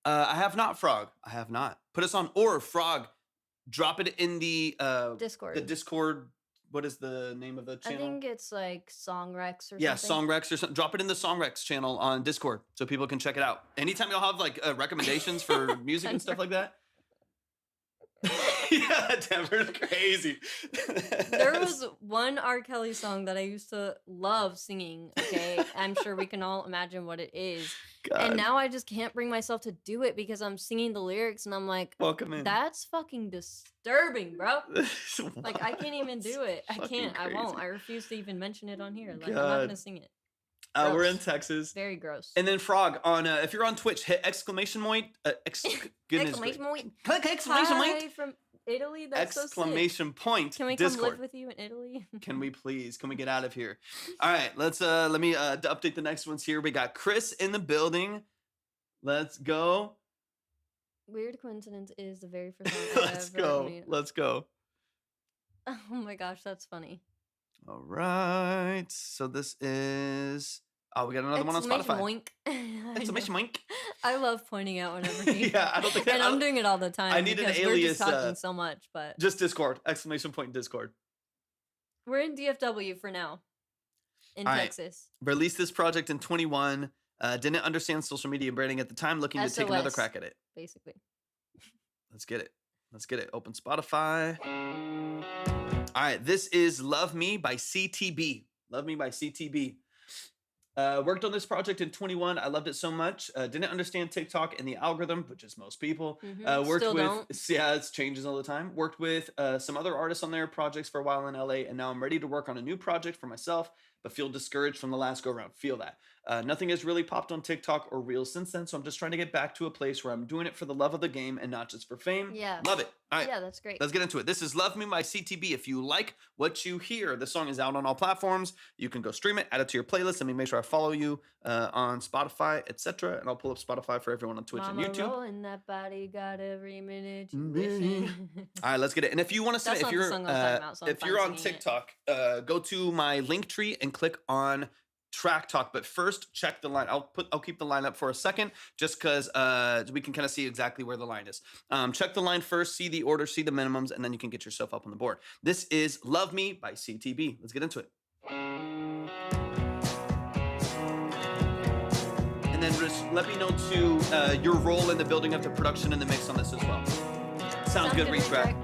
[SPEAKER 1] I have not, Frog. I have not. Put us on, or Frog. drop it in the
[SPEAKER 2] Discord.
[SPEAKER 1] The Discord. What is the name of the
[SPEAKER 2] I
[SPEAKER 1] channel?
[SPEAKER 2] think it's like Songrex or
[SPEAKER 1] Yeah,
[SPEAKER 2] something.
[SPEAKER 1] Songrex or something. Drop it in the Songrex channel on Discord so people can check it out. Anytime y'all have like recommendations for music and stuff like that. Yeah, Denver's crazy.
[SPEAKER 2] There was one R. Kelly song that I used to love singing. Okay, I'm sure we can all imagine what it is.
[SPEAKER 1] God.
[SPEAKER 2] And now I just can't bring myself to do it because I'm singing the lyrics and I'm like,
[SPEAKER 1] Welcome in.
[SPEAKER 2] that's fucking disturbing, bro. Like I can't even do it. I
[SPEAKER 1] Fucking
[SPEAKER 2] can't. I won't.
[SPEAKER 1] crazy.
[SPEAKER 2] I refuse to even mention it on here. Like I'm not
[SPEAKER 1] God.
[SPEAKER 2] gonna sing it.
[SPEAKER 1] We're in
[SPEAKER 2] Gross.
[SPEAKER 1] Texas.
[SPEAKER 2] Very gross.
[SPEAKER 1] And then Frog on if you're on Twitch, hit exclamation point. Goodness.
[SPEAKER 2] Exclamation point.
[SPEAKER 1] Click exclamation
[SPEAKER 2] Hi
[SPEAKER 1] point.
[SPEAKER 2] from Italy. That's so sick.
[SPEAKER 1] Exclamation point.
[SPEAKER 2] Can we come
[SPEAKER 1] Discord.
[SPEAKER 2] live with you in Italy?
[SPEAKER 1] Can we please? Can we get out of here? All right, let's let me update the next ones here. We got Chris in the building. Let's go.
[SPEAKER 2] Weird coincidence is the very first song I
[SPEAKER 1] Let's
[SPEAKER 2] ever
[SPEAKER 1] go.
[SPEAKER 2] made.
[SPEAKER 1] Let's go.
[SPEAKER 2] Oh my gosh, that's funny.
[SPEAKER 1] All right. So this is we got another one on
[SPEAKER 2] Exclamation
[SPEAKER 1] Spotify.
[SPEAKER 2] Moink. I
[SPEAKER 1] Exclamation
[SPEAKER 2] know.
[SPEAKER 1] moink.
[SPEAKER 2] I love pointing out whenever he
[SPEAKER 1] Yeah, I don't think that
[SPEAKER 2] and I'm doing it all the time.
[SPEAKER 1] I need an
[SPEAKER 2] because
[SPEAKER 1] alias,
[SPEAKER 2] We're just talking so much, but
[SPEAKER 1] just Discord. Exclamation point Discord.
[SPEAKER 2] we're in DFW for now. In
[SPEAKER 1] All right.
[SPEAKER 2] Texas.
[SPEAKER 1] Released this project in 21. Didn't understand social media branding at the time. Looking to take another
[SPEAKER 2] SOS.
[SPEAKER 1] crack at it.
[SPEAKER 2] Basically.
[SPEAKER 1] Let's get it. Let's get it. Open Spotify. All right. This is Love Me by CTB. Love Me by CTB. Worked on this project in 21. I loved it so much. Didn't understand TikTok and the algorithm, which is most people. Worked
[SPEAKER 2] Still
[SPEAKER 1] with,
[SPEAKER 2] don't.
[SPEAKER 1] yeah, it changes all the time. Worked with some other artists on their projects for a while in LA, and now I'm ready to work on a new project for myself, but feel discouraged from the last go round. Feel that. Nothing has really popped on TikTok or Reels since then, so I'm just trying to get back to a place where I'm doing it for the love of the game and not just for fame.
[SPEAKER 2] Yeah.
[SPEAKER 1] Love it. All right.
[SPEAKER 2] Yeah, that's great.
[SPEAKER 1] Let's get into it. This is Love Me by CTB. If you like what you hear, the song is out on all platforms. You can go stream it, add it to your playlist. Let me make sure I follow you on Spotify, etc. And I'll pull up Spotify for everyone on Twitch
[SPEAKER 2] Mama
[SPEAKER 1] and YouTube.
[SPEAKER 2] rolling that body, got every minute you wishing.
[SPEAKER 1] All right, let's get it. And if you want to
[SPEAKER 2] That's
[SPEAKER 1] submit,
[SPEAKER 2] not the song I was talking about, so I'm
[SPEAKER 1] if
[SPEAKER 2] fine
[SPEAKER 1] you're on
[SPEAKER 2] singing it.
[SPEAKER 1] TikTok, go to my link tree and click on Track Talk. But first, check the line. I'll keep the line up for a second, just because we can kind of see exactly where the line is. Check the line first, see the order, see the minimums, and then you can get yourself up on the board. This is Love Me by CTB. Let's get into it. And then just let me know too your role in the building of the production and the mix on this as well. Sounds good, retrack.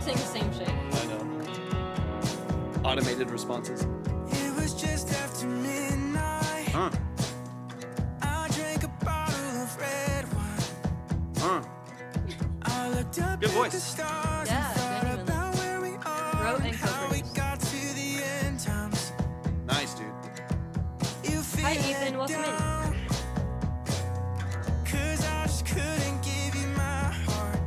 [SPEAKER 2] Sing the same shit.
[SPEAKER 1] I know. Automated responses.
[SPEAKER 4] It was just after midnight. I drank a bottle of red wine. I looked up
[SPEAKER 1] Good
[SPEAKER 4] at
[SPEAKER 1] voice.
[SPEAKER 4] the stars
[SPEAKER 2] Yeah,
[SPEAKER 4] and thought
[SPEAKER 2] genuinely.
[SPEAKER 4] about where we are
[SPEAKER 2] Wrote
[SPEAKER 4] and
[SPEAKER 2] and
[SPEAKER 4] how we
[SPEAKER 2] co-produced.
[SPEAKER 4] got to the end times.
[SPEAKER 1] Nice, dude.
[SPEAKER 4] You feel
[SPEAKER 2] Hi, Ethan. Welcome in.
[SPEAKER 4] down, 'cause I just couldn't give you my heart.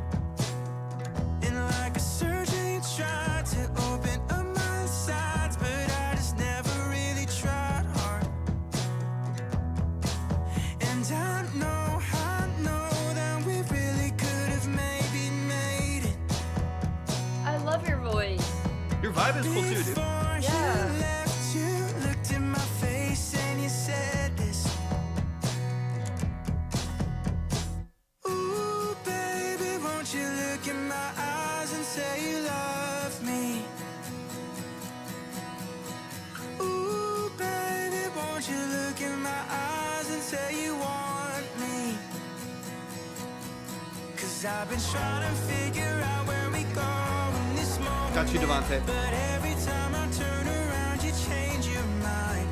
[SPEAKER 4] And like a surgeon, you tried to open up my sides, but I just never really tried hard. And I know that we really could have maybe made it.
[SPEAKER 2] I love your voice.
[SPEAKER 1] Your vibe is cool too, dude.
[SPEAKER 4] Before
[SPEAKER 2] Yeah.
[SPEAKER 4] you left, you looked in my face and you said this. Ooh, baby, won't you look in my eyes and say you love me? Ooh, baby, won't you look in my eyes and say you want me? 'Cause I've been trying to figure out where we go in this moment.
[SPEAKER 1] Got you, Devontae.
[SPEAKER 4] But every time I turn around, you change your mind.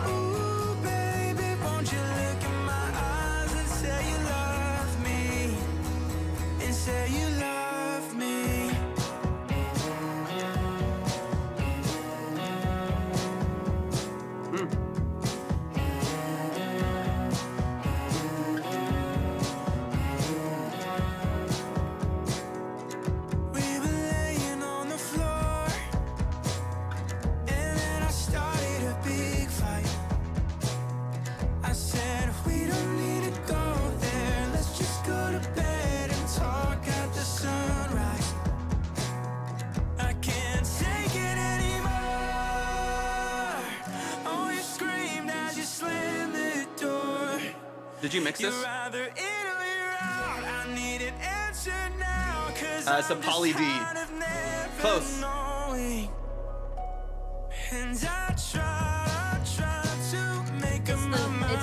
[SPEAKER 4] Ooh, baby, won't you look in my eyes and say you love me? And say you love me. We were laying on the floor, and then I started a big fight. I said, we don't need to go there, let's just go to bed and talk at the sunrise. I can't take it anymore. Oh, you screamed as you slammed the door.
[SPEAKER 1] Did you mix this?
[SPEAKER 4] You're either in or you're out. I need an answer now,
[SPEAKER 1] It's a poly D. Close.
[SPEAKER 2] It's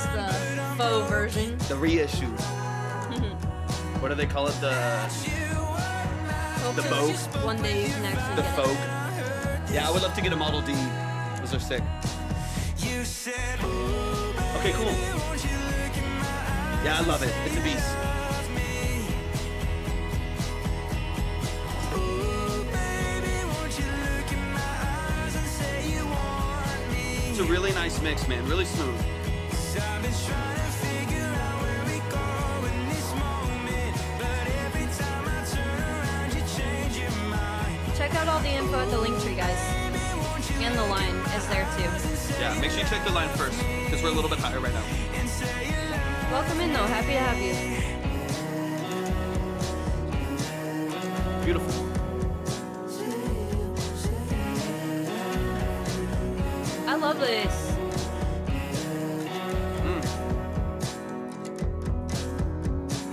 [SPEAKER 2] the faux version.
[SPEAKER 1] The reissue. What do they call it? The
[SPEAKER 2] Hopefully
[SPEAKER 1] Vogue?
[SPEAKER 2] just one day you can actually get
[SPEAKER 1] Folk.
[SPEAKER 2] it.
[SPEAKER 1] Yeah, I would love to get a Model D. Those are sick. Okay, cool. Yeah, I love it. It's a beast. It's a really nice mix, man. Really smooth.
[SPEAKER 2] Check out all the info at the link tree, guys. And the line is there too.
[SPEAKER 1] Yeah, make sure you check the line first, because we're a little bit higher right now.
[SPEAKER 2] Welcome in though. Happy to have you.
[SPEAKER 1] Beautiful.
[SPEAKER 2] I love this.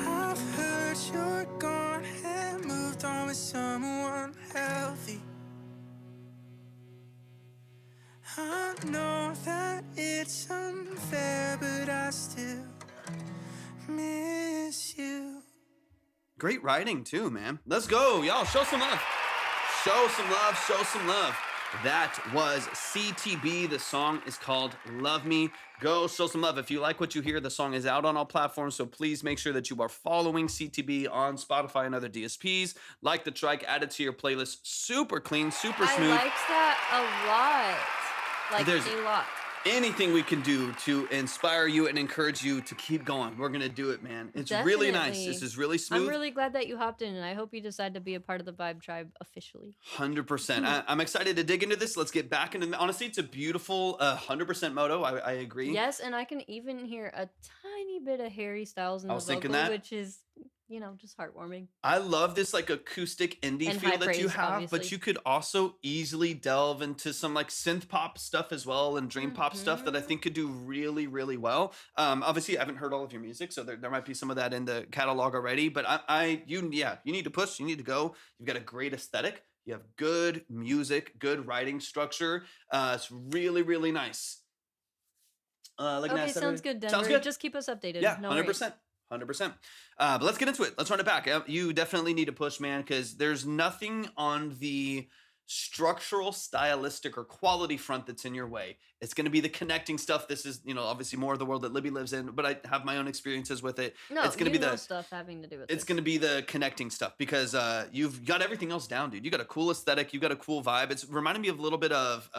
[SPEAKER 4] I've heard you're gone and moved on with someone healthy. I know that it's unfair, but I still miss you.
[SPEAKER 1] Great writing too, man. Let's go, y'all. Show some love. Show some love. Show some love. That was CTB. The song is called Love Me. Go show some love. If you like what you hear, the song is out on all platforms, so please make sure that you are following CTB on Spotify and other DSPs. Like the track, add it to your playlist. Super clean, super smooth.
[SPEAKER 2] I liked that a lot. Like
[SPEAKER 1] There's-
[SPEAKER 2] a lot.
[SPEAKER 1] Anything we can do to inspire you and encourage you to keep going, we're going to do it, man. It's really nice.
[SPEAKER 2] Definitely.
[SPEAKER 1] This is really smooth.
[SPEAKER 2] I'm really glad that you hopped in, and I hope you decide to be a part of the Vibe Tribe officially.
[SPEAKER 1] 100%. I'm excited to dig into this. Let's get back into. Honestly, it's a beautiful 100% moto. I agree.
[SPEAKER 2] Yes, and I can even hear a tiny bit of Harry Styles in
[SPEAKER 1] I
[SPEAKER 2] the
[SPEAKER 1] was thinking
[SPEAKER 2] vocal,
[SPEAKER 1] that.
[SPEAKER 2] which is, just heartwarming.
[SPEAKER 1] I love this like acoustic indie
[SPEAKER 2] And
[SPEAKER 1] feel
[SPEAKER 2] high
[SPEAKER 1] that you
[SPEAKER 2] praise,
[SPEAKER 1] have, but
[SPEAKER 2] obviously.
[SPEAKER 1] you could also easily delve into some like synth pop stuff as well and dream pop stuff that I think could do really, really well. Obviously, I haven't heard all of your music, so there might be some of that in the catalog already. But you need to push. You need to go. You've got a great aesthetic. You have good music, good writing structure. It's really, really nice.
[SPEAKER 2] Okay, sounds good, Denver.
[SPEAKER 1] Sounds good.
[SPEAKER 2] Just keep us updated.
[SPEAKER 1] Yeah,
[SPEAKER 2] no
[SPEAKER 1] 100%. 100%. But let's get into it. Let's run it back. You definitely need to push, man, because there's nothing on the structural, stylistic, or quality front that's in your way. It's going to be the connecting stuff. This is, obviously more of the world that Libby lives in, but I have my own experiences with it.
[SPEAKER 2] No,
[SPEAKER 1] it's going to be the
[SPEAKER 2] stuff having to do with
[SPEAKER 1] it's
[SPEAKER 2] this.
[SPEAKER 1] going to be the connecting stuff because you've got everything else down, dude. You got a cool aesthetic. You got a cool vibe. It's reminding me of a little bit of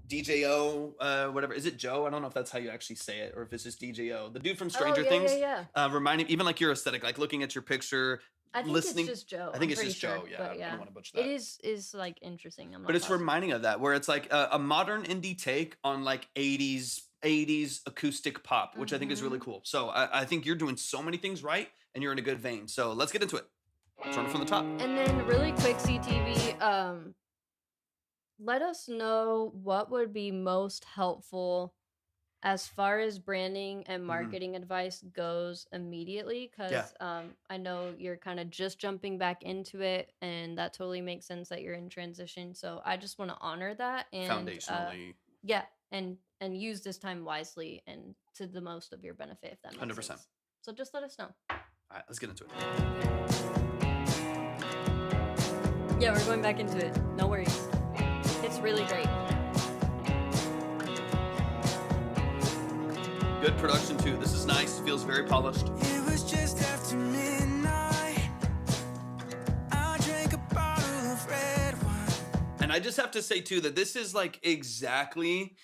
[SPEAKER 1] DJO, whatever. Is it Joe? I don't know if that's how you actually say it or if it's just DJO. The dude from Stranger Things.
[SPEAKER 2] Yeah.
[SPEAKER 1] Reminding, even like your aesthetic, like looking at your picture,
[SPEAKER 2] I think
[SPEAKER 1] listening.
[SPEAKER 2] it's just Joe.
[SPEAKER 1] I think
[SPEAKER 2] I'm
[SPEAKER 1] it's
[SPEAKER 2] pretty
[SPEAKER 1] just Joe.
[SPEAKER 2] sure,
[SPEAKER 1] Yeah,
[SPEAKER 2] but
[SPEAKER 1] I don't want to butcher that.
[SPEAKER 2] It is like interesting. I'm not
[SPEAKER 1] But it's
[SPEAKER 2] positive.
[SPEAKER 1] reminding of that, where it's like a modern indie take on like 80s acoustic pop, which I think is really cool. So I think you're doing so many things right, and you're in a good vein. So let's get into it. Start it from the top.
[SPEAKER 2] And then really quick, CTV, let us know what would be most helpful as far as branding and marketing advice goes immediately, because I know you're kind of just jumping back into it, and that totally makes sense that you're in transition. So I just want to honor that and
[SPEAKER 1] Foundationally.
[SPEAKER 2] and use this time wisely and to the most of your benefit, if that makes
[SPEAKER 1] 100%.
[SPEAKER 2] sense. So just let us know.
[SPEAKER 1] All right, let's get into it.
[SPEAKER 2] Yeah, we're going back into it. No worries. It's really great.
[SPEAKER 1] Good production too. This is nice. Feels very polished.
[SPEAKER 4] It was just after midnight. I drank a bottle of red wine.
[SPEAKER 1] And I just have to say too that this is like exactly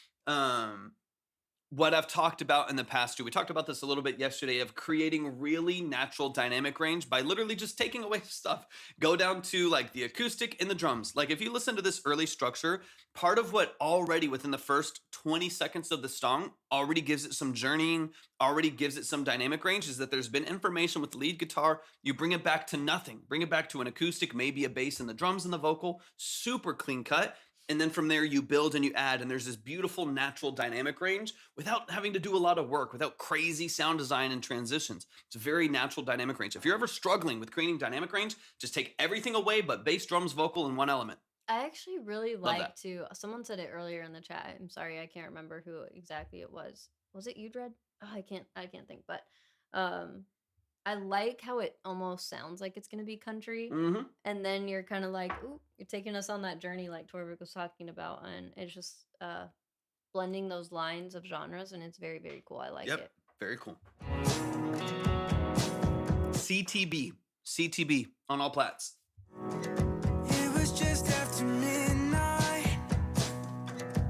[SPEAKER 1] what I've talked about in the past too. We talked about this a little bit yesterday of creating really natural dynamic range by literally just taking away stuff. Go down to like the acoustic and the drums. Like if you listen to this early structure, part of what already within the first 20 seconds of the song already gives it some journeying, already gives it some dynamic range is that there's been information with the lead guitar. You bring it back to nothing. Bring it back to an acoustic, maybe a bass and the drums and the vocal. Super clean cut. And then from there you build and you add, and there's this beautiful natural dynamic range without having to do a lot of work, without crazy sound design and transitions. It's a very natural dynamic range. If you're ever struggling with creating dynamic range, just take everything away but bass, drums, vocal in one element.
[SPEAKER 2] I actually really
[SPEAKER 1] Love
[SPEAKER 2] like
[SPEAKER 1] that.
[SPEAKER 2] to. Someone said it earlier in the chat. I'm sorry, I can't remember who exactly it was. Was it you, Dread? Oh, I can't think. But I like how it almost sounds like it's gonna be country,
[SPEAKER 1] Mm-hmm.
[SPEAKER 2] and then you're kind of like, ooh, you're taking us on that journey, like Torvik was talking about, and it's just blending those lines of genres, and it's very, very cool. I like
[SPEAKER 1] Yep.
[SPEAKER 2] it.
[SPEAKER 1] Very cool. CTB on all plats.
[SPEAKER 4] It was just after midnight.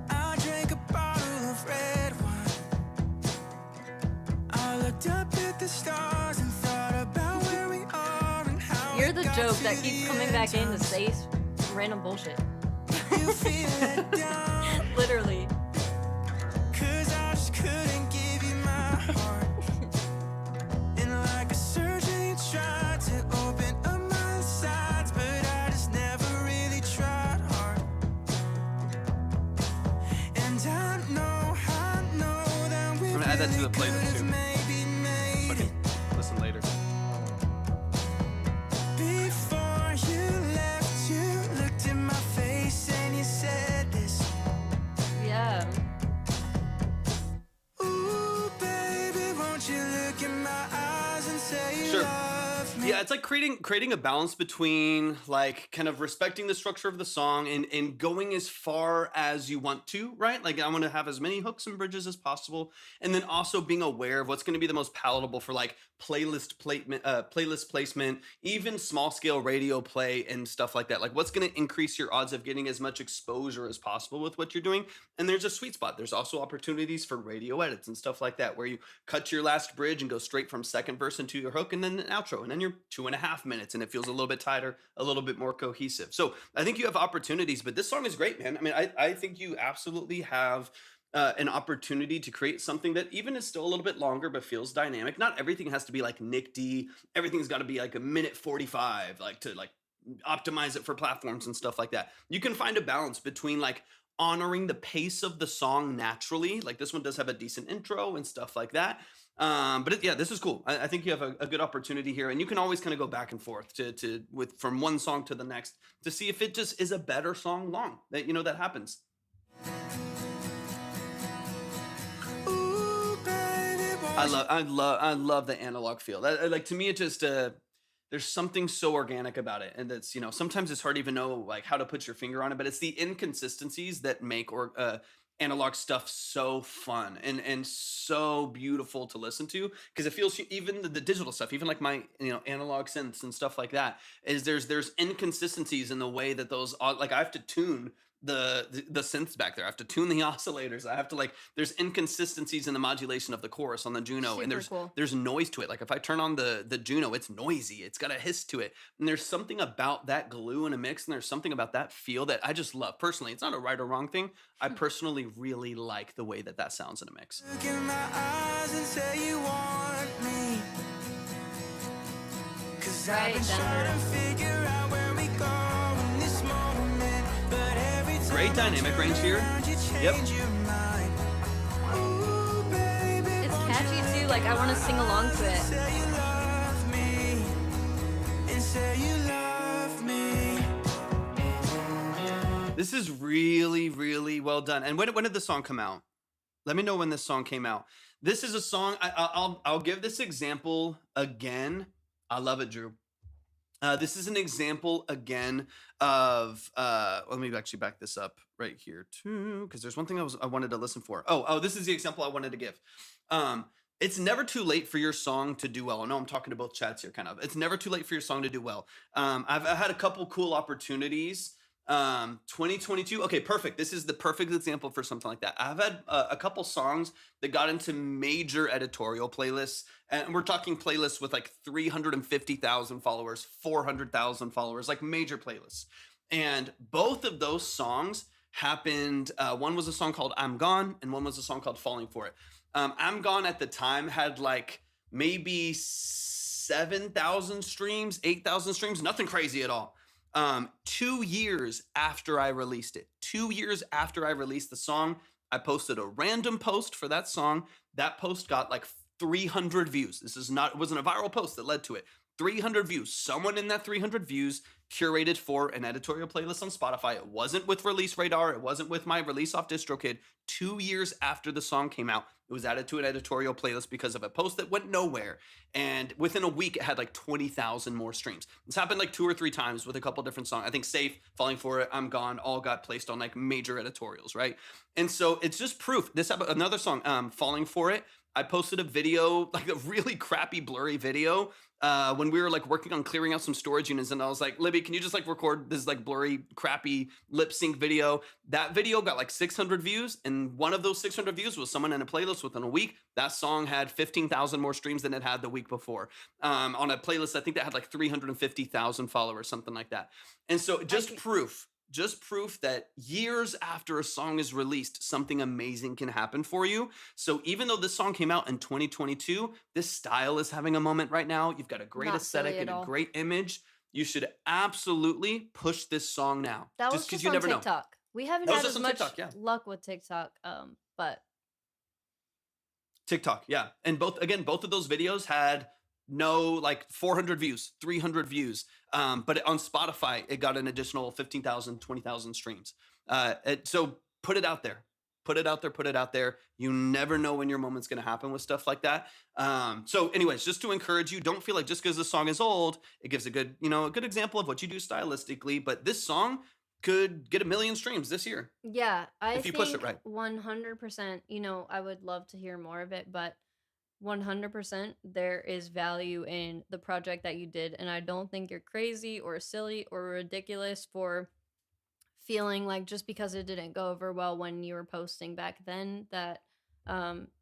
[SPEAKER 4] I drank a bottle of red wine. I looked up at the stars and thought about where we are and how
[SPEAKER 2] You're
[SPEAKER 4] it
[SPEAKER 2] the
[SPEAKER 4] got
[SPEAKER 2] joke
[SPEAKER 4] to
[SPEAKER 2] that
[SPEAKER 4] the
[SPEAKER 2] keeps coming
[SPEAKER 4] end
[SPEAKER 2] back in to
[SPEAKER 4] times.
[SPEAKER 2] say random bullshit.
[SPEAKER 4] You feel let down,
[SPEAKER 2] Literally.
[SPEAKER 4] 'cause I just couldn't give you my heart. And like a surgeon, you tried to open up my sides, but I just never really tried hard. And I know that we
[SPEAKER 1] I'm gonna add that to the
[SPEAKER 4] really
[SPEAKER 1] playlist,
[SPEAKER 4] could've
[SPEAKER 1] too.
[SPEAKER 4] maybe made
[SPEAKER 1] Okay,
[SPEAKER 4] it.
[SPEAKER 1] listen later.
[SPEAKER 4] Before you left, you looked in my face and you said this.
[SPEAKER 2] Yeah.
[SPEAKER 4] Ooh, baby, won't you look in my eyes and say you
[SPEAKER 1] Sure.
[SPEAKER 4] love me?
[SPEAKER 1] Yeah, it's like creating a balance between like kind of respecting the structure of the song and going as far as you want to, right? Like I want to have as many hooks and bridges as possible, and then also being aware of what's going to be the most palatable for like playlist placement, even small scale radio play and stuff like that. Like what's going to increase your odds of getting as much exposure as possible with what you're doing. And there's a sweet spot. There's also opportunities for radio edits and stuff like that, where you cut your last bridge and go straight from second verse into your hook and then an outro, and then you're 2.5 minutes and it feels a little bit tighter, a little bit more cohesive. So I think you have opportunities, but this song is great, man. I mean, I think you absolutely have an opportunity to create something that even is still a little bit longer but feels dynamic. Not everything has to be like Nick D. Everything's got to be like a minute 45, like to like optimize it for platforms and stuff like that. You can find a balance between like honoring the pace of the song naturally. Like this one does have a decent intro and stuff like that. Yeah, this is cool. I think you have a good opportunity here, and you can always kind of go back and forth to with from one song to the next to see if it just is a better song long. That that happens.
[SPEAKER 4] Ooh, baby, won't
[SPEAKER 1] I love the analog feel. Like to me, it just there's something so organic about it, and that's sometimes it's hard to even know like how to put your finger on it, but it's the inconsistencies that make analog stuff so fun and so beautiful to listen to, because it feels even the digital stuff, even like my analog synths and stuff like that, is there's inconsistencies in the way that those like I have to tune the synths back there. I have to tune the oscillators. I have to there's inconsistencies in the modulation of the chorus on the Juno, and
[SPEAKER 2] Super cool.
[SPEAKER 1] there's noise to it. Like if I turn on the Juno, it's noisy. It's got a hiss to it. And there's something about that glue in a mix, and there's something about that feel that I just love. Personally, it's not a right or wrong thing. I personally really like the way that sounds in a mix.
[SPEAKER 4] look in my eyes and say you want me. 'Cause I've been
[SPEAKER 2] Right,
[SPEAKER 4] trying to
[SPEAKER 2] Denver.
[SPEAKER 4] figure out where we go in this moment, but every time
[SPEAKER 1] Great
[SPEAKER 4] I
[SPEAKER 1] dynamic
[SPEAKER 4] turn
[SPEAKER 1] range here.
[SPEAKER 4] around, you
[SPEAKER 1] Yep.
[SPEAKER 4] change your mind. Ooh, baby,
[SPEAKER 2] It's
[SPEAKER 4] won't you
[SPEAKER 2] catchy too. Like I want to sing along to it.
[SPEAKER 4] say you love me and say you love me.
[SPEAKER 1] This is really, really well done. And when did the song come out? Let me know when this song came out. This is a song. I'll give this example again. I love it, Drew. This is an example again of. Let me actually back this up right here too, because there's one thing I wanted to listen for. Oh, this is the example I wanted to give. It's never too late for your song to do well. I know I'm talking to both chats here, kind of. It's never too late for your song to do well. I've had a couple cool opportunities. 2022. Okay, perfect. This is the perfect example for something like that. I've had a couple songs that got into major editorial playlists, and we're talking playlists with like 350,000 followers, 400,000 followers, like major playlists. And both of those songs happened. One was a song called I'm Gone, and one was a song called Falling For It. I'm Gone at the time had like maybe 7,000 streams, 8,000 streams, nothing crazy at all. 2 years after I released it. 2 years after I released the song, I posted a random post for that song. That post got like 300 views. It wasn't a viral post that led to it. 300 views. Someone in that 300 views curated for an editorial playlist on Spotify. It wasn't with Release Radar. It wasn't with my release off DistroKid. 2 years after the song came out, it was added to an editorial playlist because of a post that went nowhere. And within a week, it had like 20,000 more streams. This happened like 2 or 3 times with a couple different songs. I think Safe, Falling For It, I'm Gone, all got placed on like major editorials, right? And so it's just proof. This happened, another song, Falling For It. I posted a video, like a really crappy, blurry video, when we were like working on clearing out some storage units, and I was like, Libby, can you just like record this like blurry, crappy lip sync video? That video got like 600 views, and one of those 600 views was someone in a playlist within a week. That song had 15,000 more streams than it had the week before. On a playlist, I think that had like 350,000 followers, something like that. And so just proof that years after a song is released, something amazing can happen for you. So even though this song came out in 2022, this style is having a moment right now. You've got a great aesthetic and a great image. You should absolutely push this song now.
[SPEAKER 2] That was just on TikTok. We haven't had as much luck with TikTok, but
[SPEAKER 1] TikTok, yeah. And both of those videos had no like 400 views, 300 views. But on Spotify, it got an additional 15,000, 20,000 streams. So put it out there. Put it out there. You never know when your moment's going to happen with stuff like that. So anyways, just to encourage you, don't feel like just because the song is old, it gives a good example of what you do stylistically. But this song could get 1 million streams this year.
[SPEAKER 2] Yeah,
[SPEAKER 1] if you push it right.
[SPEAKER 2] 100%. I would love to hear more of it, but 100% there is value in the project that you did, and I don't think you're crazy or silly or ridiculous for feeling like just because it didn't go over well when you were posting back then that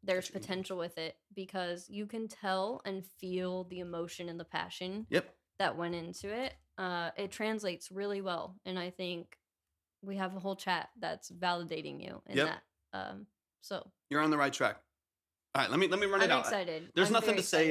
[SPEAKER 2] there's potential with it, because you can tell and feel the emotion and the passion that went into it. It translates really well, and I think we have a whole chat that's validating you in that. So you're
[SPEAKER 1] on the right track. All right, let me run it out.
[SPEAKER 2] I'm excited.
[SPEAKER 1] There's nothing to say.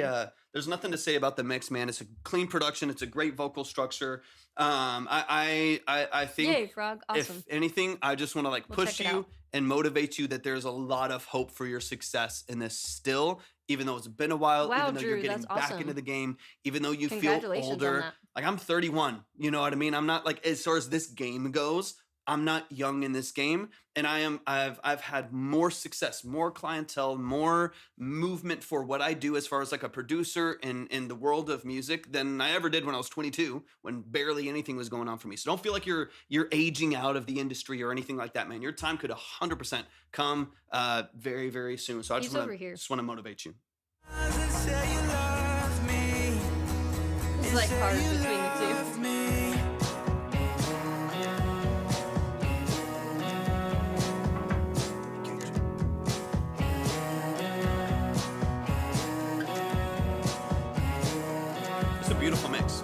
[SPEAKER 1] There's nothing to say about the mix, man. It's a clean production. It's a great vocal structure. I think.
[SPEAKER 2] Yay, Frog! Awesome.
[SPEAKER 1] If anything, I just want to like push you and motivate you that there's a lot of hope for your success in this still, even though it's been a while.
[SPEAKER 2] Wow,
[SPEAKER 1] even though
[SPEAKER 2] Drew,
[SPEAKER 1] you're getting back into the game, even though you feel older. Like I'm 31. You know what I mean? I'm not like, as far as this game goes, I'm not young in this game, and I've had more success, more clientele, more movement for what I do as far as like a producer in the world of music than I ever did when I was 22, when barely anything was going on for me. So don't feel like you're aging out of the industry or anything like that, man. Your time could 100% come very, very soon. So I just want to motivate you.
[SPEAKER 2] It's like hard between the two.
[SPEAKER 1] Beautiful mix.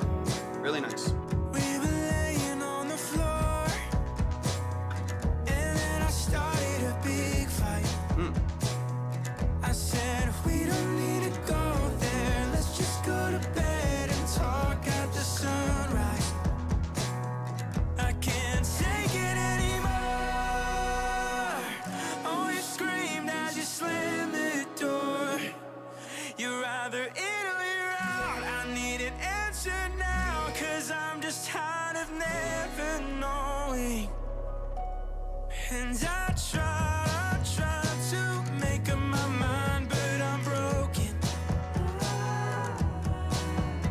[SPEAKER 1] Really nice.
[SPEAKER 4] We were laying on the floor, and then I started a big fight. I said, we don't need to go there. Let's just go to bed and talk at the sunrise. I can't take it anymore. Oh, you screamed as you slammed the door. You're either in or you're out. I need an answer now, 'cause I'm just tired of never knowing. And I try to make up my mind, but I'm broken.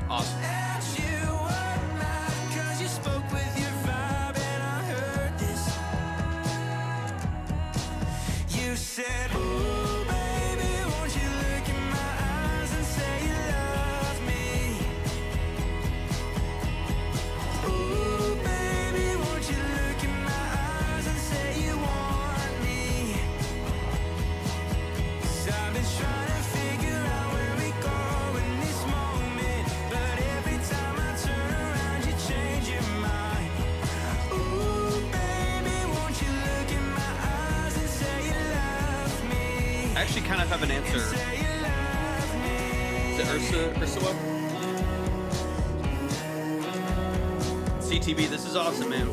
[SPEAKER 1] Awesome.
[SPEAKER 4] And you were mad 'cause you spoke with your vibe, and I heard this. You said, ooh, baby, won't you look in my eyes and say you love me? Ooh, baby, won't you look in my eyes and say you want me? 'Cause I've been trying to figure out where we go in this moment, but every time I turn around you change your mind. Ooh, baby, won't you look in my eyes and say you love me?
[SPEAKER 1] I actually kind of have an answer.
[SPEAKER 4] Say you love me.
[SPEAKER 1] Is it Ursula? CTB, this is awesome, man.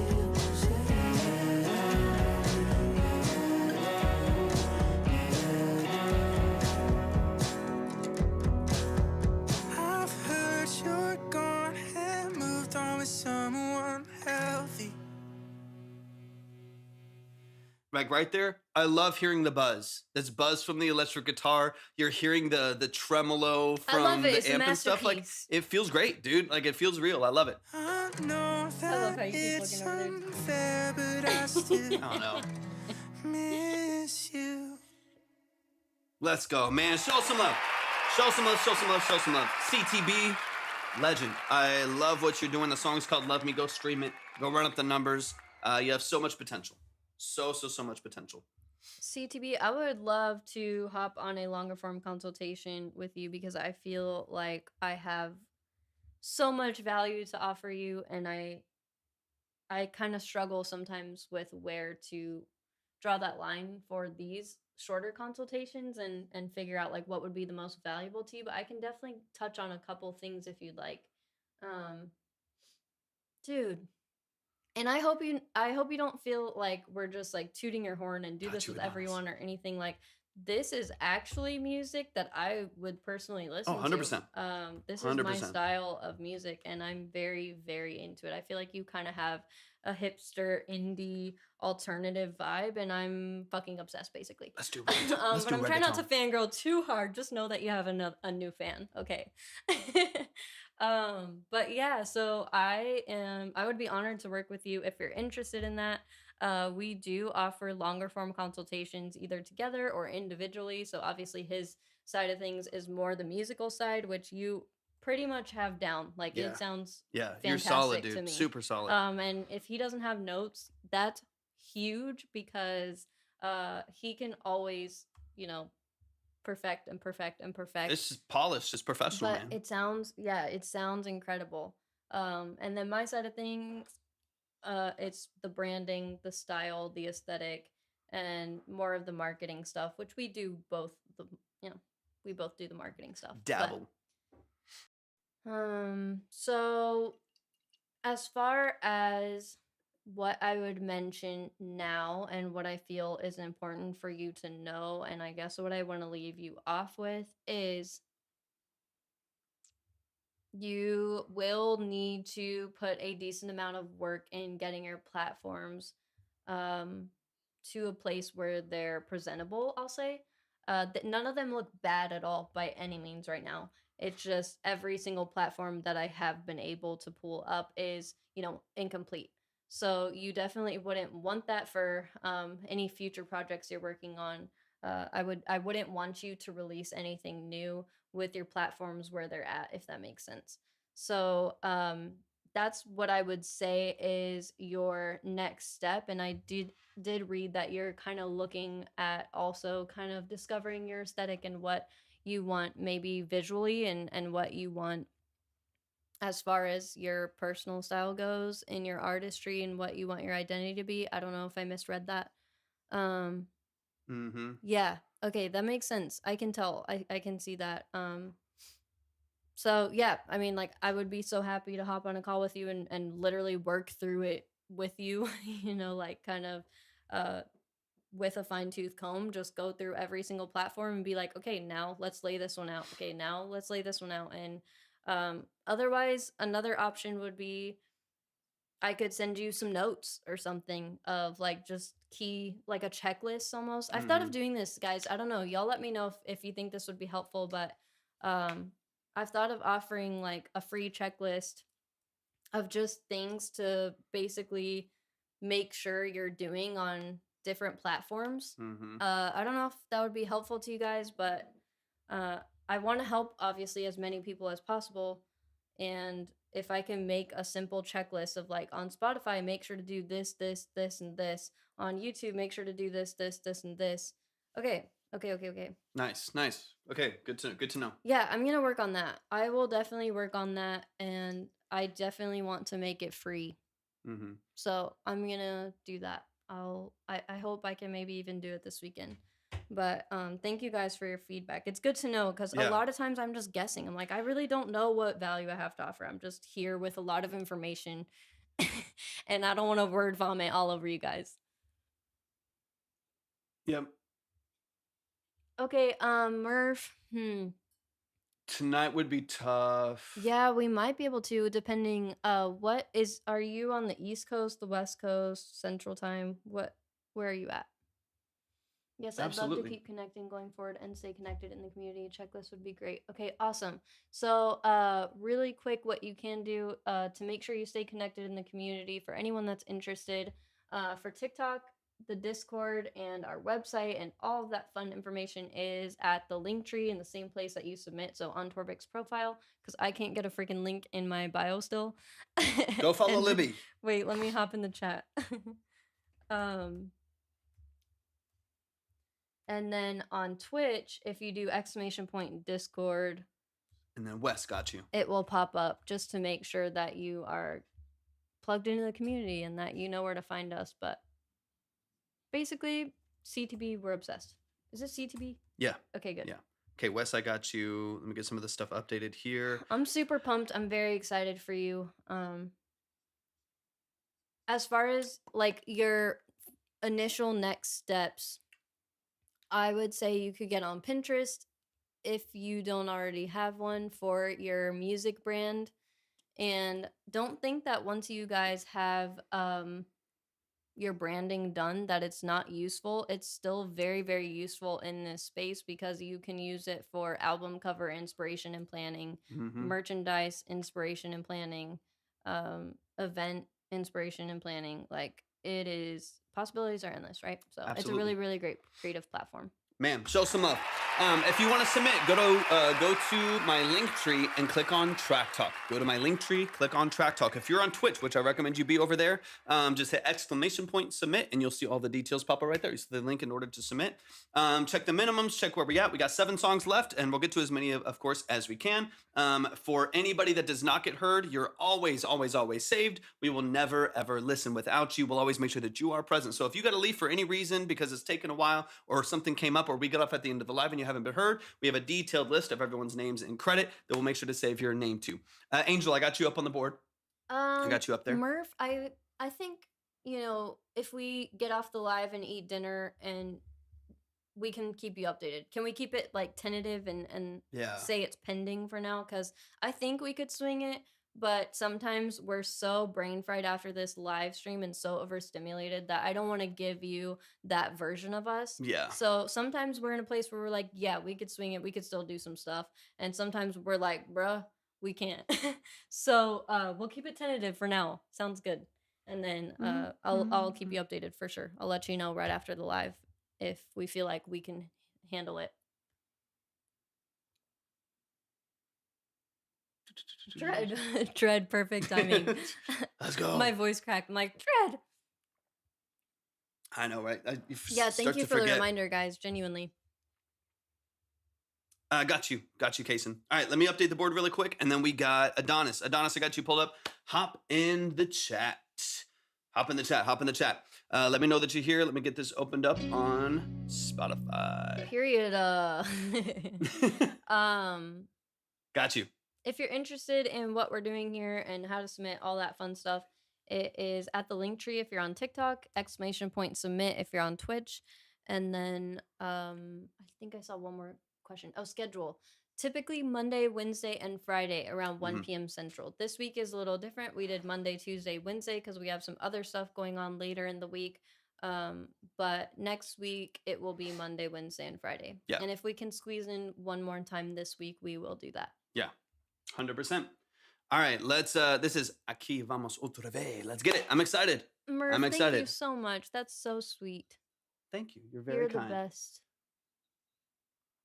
[SPEAKER 4] I've heard you're gone and moved on with someone healthy.
[SPEAKER 1] Like right there, I love hearing the buzz. That's buzz from the electric guitar. You're hearing the tremolo
[SPEAKER 2] I
[SPEAKER 1] from
[SPEAKER 2] love it.
[SPEAKER 1] the
[SPEAKER 2] It's a
[SPEAKER 1] amp and stuff. Like
[SPEAKER 2] masterpiece.
[SPEAKER 1] it feels great, dude. Like it feels real. I love it.
[SPEAKER 4] I know
[SPEAKER 2] love
[SPEAKER 4] that
[SPEAKER 2] how you keep
[SPEAKER 4] it's
[SPEAKER 2] looking over there.
[SPEAKER 4] unfair, but I still
[SPEAKER 1] I don't know.
[SPEAKER 4] miss you.
[SPEAKER 1] Let's go, man. Show some love. Show some love. Show some love. Show some love. CTB, legend. I love what you're doing. The song's called "Love Me." Go stream it. Go run up the numbers. You have so much potential. So much potential.
[SPEAKER 2] CTB, I would love to hop on a longer form consultation with you because I feel like I have so much value to offer you, and I kind of struggle sometimes with where to draw that line for these shorter consultations and figure out like what would be the most valuable to you. But I can definitely touch on a couple things if you'd like. Dude, and I hope you don't feel like we're just like tooting your horn and do
[SPEAKER 1] Got
[SPEAKER 2] this
[SPEAKER 1] you
[SPEAKER 2] with
[SPEAKER 1] with
[SPEAKER 2] everyone or anything. Like this is actually music that I would personally listen
[SPEAKER 1] 100%.
[SPEAKER 2] to. This is my
[SPEAKER 1] 100%.
[SPEAKER 2] style of music and I'm very, very into it. I feel like you kind of have a hipster indie alternative vibe and I'm fucking obsessed basically.
[SPEAKER 1] Let's do it. Let's
[SPEAKER 2] But
[SPEAKER 1] do
[SPEAKER 2] I'm trying not to
[SPEAKER 1] reggaeton.
[SPEAKER 2] fangirl too hard. Just know that you have a new fan. Okay. But yeah, so I would be honored to work with you if you're interested in that. We do offer longer form consultations either together or individually. So obviously his side of things is more the musical side, which you pretty much have down. Like
[SPEAKER 1] Yeah.
[SPEAKER 2] it sounds
[SPEAKER 1] Yeah, you're solid,
[SPEAKER 2] fantastic to
[SPEAKER 1] dude.
[SPEAKER 2] me.
[SPEAKER 1] Super solid.
[SPEAKER 2] And if he doesn't have notes, that's huge because he can always, perfect and perfect and perfect.
[SPEAKER 1] It's just polished. It's professional,
[SPEAKER 2] But
[SPEAKER 1] man.
[SPEAKER 2] it sounds incredible. And then my side of things, it's the branding, the style, the aesthetic, and more of the marketing stuff, which we do both. We both do the marketing stuff. But,
[SPEAKER 1] Dabble.
[SPEAKER 2] so as far as what I would mention now and what I feel is important for you to know, and I guess what I want to leave you off with is you will need to put a decent amount of work in getting your platforms to a place where they're presentable, I'll say. None of them look bad at all by any means right now. It's just every single platform that I have been able to pull up is, incomplete. So you definitely wouldn't want that for any future projects you're working on. I wouldn't want you to release anything new with your platforms where they're at, if that makes sense. So that's what I would say is your next step. And I did read that you're kind of looking at also kind of discovering your aesthetic and what you want maybe visually and what you want as far as your personal style goes in your artistry and what you want your identity to be. I don't know if I misread that. Yeah. Okay, that makes sense. I can tell. I can see that. So yeah, I mean, like, I would be so happy to hop on a call with you and literally work through it with you, like kind of with a fine-tooth comb, just go through every single platform and be like, okay, now let's lay this one out. Okay, now let's lay this one out. And otherwise, another option would be I could send you some notes or something of like just like a checklist almost. I've thought of doing this, guys. I don't know. Y'all let me know if you think this would be helpful, but I've thought of offering like a free checklist of just things to basically make sure you're doing on different platforms. I don't know if that would be helpful to you guys, but I want to help obviously as many people as possible. And if I can make a simple checklist of like on Spotify, make sure to do this, this, this, and this. On YouTube, make sure to do this, this, this, and this. Okay.
[SPEAKER 1] Nice. Okay, good to know.
[SPEAKER 2] Yeah, I'm gonna work on that. I will definitely work on that, and I definitely want to make it free. So I'm gonna do that. I hope I can maybe even do it this weekend. But thank you guys for your feedback. It's good to know because a lot of times I'm just guessing. I'm like, I really don't know what value I have to offer. I'm just here with a lot of information and I don't want to word vomit all over you guys.
[SPEAKER 1] Yep.
[SPEAKER 2] Okay, Murph.
[SPEAKER 1] Tonight would be tough.
[SPEAKER 2] Yeah, we might be able to, depending. Are you on the East Coast, the West Coast, Central Time? Where are you at? Yes, I'd love to
[SPEAKER 1] Absolutely.
[SPEAKER 2] keep connecting going forward and stay connected in the community. Checklist would be great. Okay, awesome. So, really quick, what you can do to make sure you stay connected in the community for anyone that's interested, for TikTok, the Discord, and our website, and all of that fun information is at the link tree in the same place that you submit. So on Torvik's profile, because I can't get a freaking link in my bio still.
[SPEAKER 1] Go follow
[SPEAKER 2] And-
[SPEAKER 1] Libby.
[SPEAKER 2] Wait, let me hop in the chat. And then on Twitch, if you do !Discord,
[SPEAKER 1] And then Wes got you.
[SPEAKER 2] it will pop up just to make sure that you are plugged into the community and that you know where to find us. But basically, CTB, we're obsessed. Is it CTB?
[SPEAKER 1] Yeah.
[SPEAKER 2] Okay, good.
[SPEAKER 1] Yeah. Okay, Wes, I got you. Let me get some of this stuff updated here.
[SPEAKER 2] I'm super pumped. I'm very excited for you. As far as like your initial next steps, I would say you could get on Pinterest if you don't already have one for your music brand. And don't think that once you guys have your branding done that it's not useful. It's still very, very useful in this space because you can use it for album cover inspiration and planning, merchandise inspiration and planning, event inspiration and planning. Like, it is, possibilities are endless, right? So it's a
[SPEAKER 1] Absolutely.
[SPEAKER 2] really, really great creative platform.
[SPEAKER 1] Ma'am, show some love. If you want to submit, go to my link tree and click on Track Talk. Go to my link tree, click on Track Talk. If you're on Twitch, which I recommend you be over there, just hit !submit, and you'll see all the details pop up right there. You see the link in order to submit. Check the minimums, check where we at. We got 7 songs left, and we'll get to as many, of course, as we can. For anybody that does not get heard, you're always, always, always saved. We will never, ever listen without you. We'll always make sure that you are present. So if you got to leave for any reason because it's taken a while or something came up or we got off at the end of the live and you haven't been heard, we have a detailed list of everyone's names and credit that we'll make sure to save your name to. Angel, I got you up on the board. I got you up there.
[SPEAKER 2] Murph, I think, if we get off the live and eat dinner and we can keep you updated. Can we keep it like tentative and
[SPEAKER 1] Yeah.
[SPEAKER 2] say it's pending for now? Because I think we could swing it, but sometimes we're so brain fried after this live stream and so overstimulated that I don't want to give you that version of us.
[SPEAKER 1] Yeah.
[SPEAKER 2] So sometimes we're in a place where we're like, yeah, we could swing it. We could still do some stuff. And sometimes we're like, bruh, we can't. So we'll keep it tentative for now. Sounds good. And then I'll keep you updated for sure. I'll let you know right after the live if we feel like we can handle it. Tread, perfect timing.
[SPEAKER 1] Let's go.
[SPEAKER 2] My voice cracked. I'm like, tread.
[SPEAKER 1] I know, right?
[SPEAKER 2] Yeah, thank you for the reminder, guys. Genuinely.
[SPEAKER 1] Got you, Kason. All right, let me update the board really quick, and then we got Adonis. Adonis, I got you pulled up. Hop in the chat. Hop in the chat. Let me know that you're here. Let me get this opened up on Spotify.
[SPEAKER 2] Period.
[SPEAKER 1] Got you.
[SPEAKER 2] If you're interested in what we're doing here and how to submit all that fun stuff, it is at the link tree if you're on TikTok, !submit if you're on Twitch. And then I think I saw one more question. Oh, schedule. Typically Monday, Wednesday, and Friday around 1 p.m. Central. This week is a little different. We did Monday, Tuesday, Wednesday because we have some other stuff going on later in the week. But next week it will be Monday, Wednesday, and Friday.
[SPEAKER 1] Yeah.
[SPEAKER 2] And if we can squeeze in one more time this week, we will do that.
[SPEAKER 1] Yeah, 100%. All right, let's. This is Aquí Vamos Otra Vez. Let's get it. I'm excited.
[SPEAKER 2] Murph,
[SPEAKER 1] I'm excited.
[SPEAKER 2] Thank you so much. That's so sweet.
[SPEAKER 1] Thank you. You're very
[SPEAKER 2] You're
[SPEAKER 1] kind.
[SPEAKER 2] the best.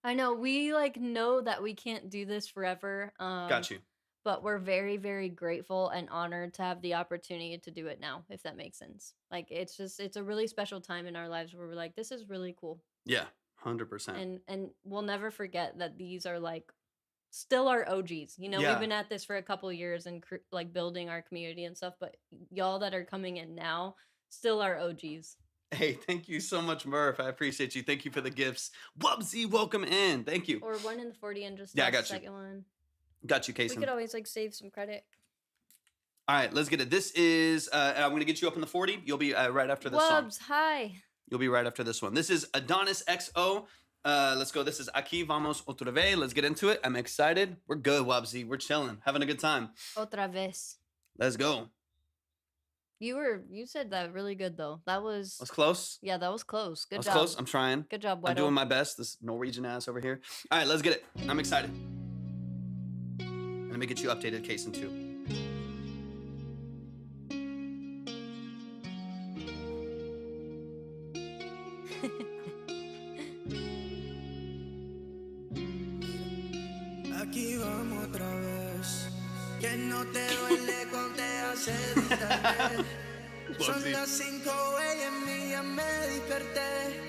[SPEAKER 2] I know we know that we can't do this forever.
[SPEAKER 1] Got you.
[SPEAKER 2] But we're very, very grateful and honored to have the opportunity to do it now, if that makes sense. Like, it's a really special time in our lives where we're like, this is really cool.
[SPEAKER 1] Yeah, 100%.
[SPEAKER 2] And we'll never forget that these are like still our OGs.
[SPEAKER 1] Yeah.
[SPEAKER 2] We've been at this for a couple years and like building our community and stuff, but y'all that are coming in now, still our OGs.
[SPEAKER 1] Hey, thank you so much, Murph. I appreciate you. Thank you for the gifts. Wubsy, welcome in. Thank you.
[SPEAKER 2] Or 1 in the 40 and just
[SPEAKER 1] Yeah, I
[SPEAKER 2] the
[SPEAKER 1] got you.
[SPEAKER 2] second one.
[SPEAKER 1] Got you,
[SPEAKER 2] We
[SPEAKER 1] Kason.
[SPEAKER 2] could always like save some credit.
[SPEAKER 1] All right, let's get it. This is, I'm going to get you up in the 40. You'll be right after this song.
[SPEAKER 2] Wubs, hi.
[SPEAKER 1] You'll be right after this one. This is Adonis XO. Let's go. This is Aquí Vamos Otra Vez. Let's get into it. I'm excited. We're good, Wubsy. We're chilling, having a good time.
[SPEAKER 2] Otra vez.
[SPEAKER 1] Let's go.
[SPEAKER 2] You said that really good though. That was
[SPEAKER 1] Close.
[SPEAKER 2] Yeah, that was close. Good
[SPEAKER 1] That was
[SPEAKER 2] job.
[SPEAKER 1] close. I'm trying.
[SPEAKER 2] Good job,
[SPEAKER 1] I'm
[SPEAKER 2] Weddle.
[SPEAKER 1] doing my best. This Norwegian ass over here. All right, let's get it. I'm excited. Let me get you updated, case in 2.
[SPEAKER 4] Aquí vamos otra vez. Que no te duele cuando te hace distraer. Son las 5 a.m. y ya me desperté.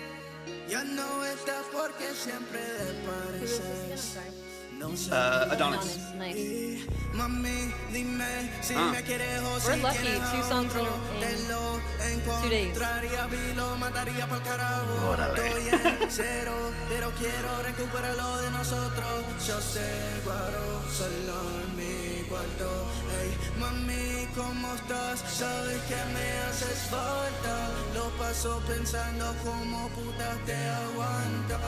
[SPEAKER 4] Ya no estás porque siempre desapareces. No sé.
[SPEAKER 1] Adonis.
[SPEAKER 2] Nice.
[SPEAKER 4] Mami, dime si me quieres o
[SPEAKER 2] We're
[SPEAKER 4] si
[SPEAKER 2] lucky,
[SPEAKER 4] quieres
[SPEAKER 2] 2
[SPEAKER 4] a
[SPEAKER 2] songs
[SPEAKER 4] otro.
[SPEAKER 2] in
[SPEAKER 4] Te lo
[SPEAKER 2] 2 days.
[SPEAKER 4] encontraría y lo mataría por carajo. Estoy en cero, pero quiero recuperar lo de nosotros. Yo sé, guaro, solo en mi cuarto. Hey, mami, ¿cómo estás? Sabes que me haces falta. Lo paso pensando cómo putas te aguanta.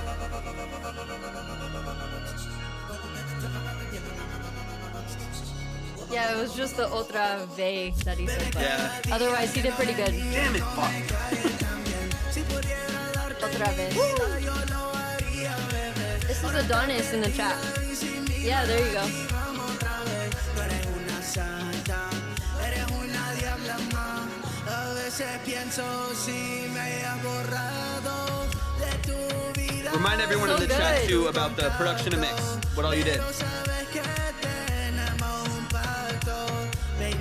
[SPEAKER 2] Yeah, it was just the otra vez that he said. But
[SPEAKER 1] Yeah.
[SPEAKER 2] otherwise, he did pretty good.
[SPEAKER 1] Damn it, fuck.
[SPEAKER 2] Otra vez. This is Adonis in the chat. Yeah, there you go.
[SPEAKER 1] Remind everyone
[SPEAKER 2] So
[SPEAKER 1] in the chat
[SPEAKER 2] good.
[SPEAKER 1] too about the production and mix. What all you did.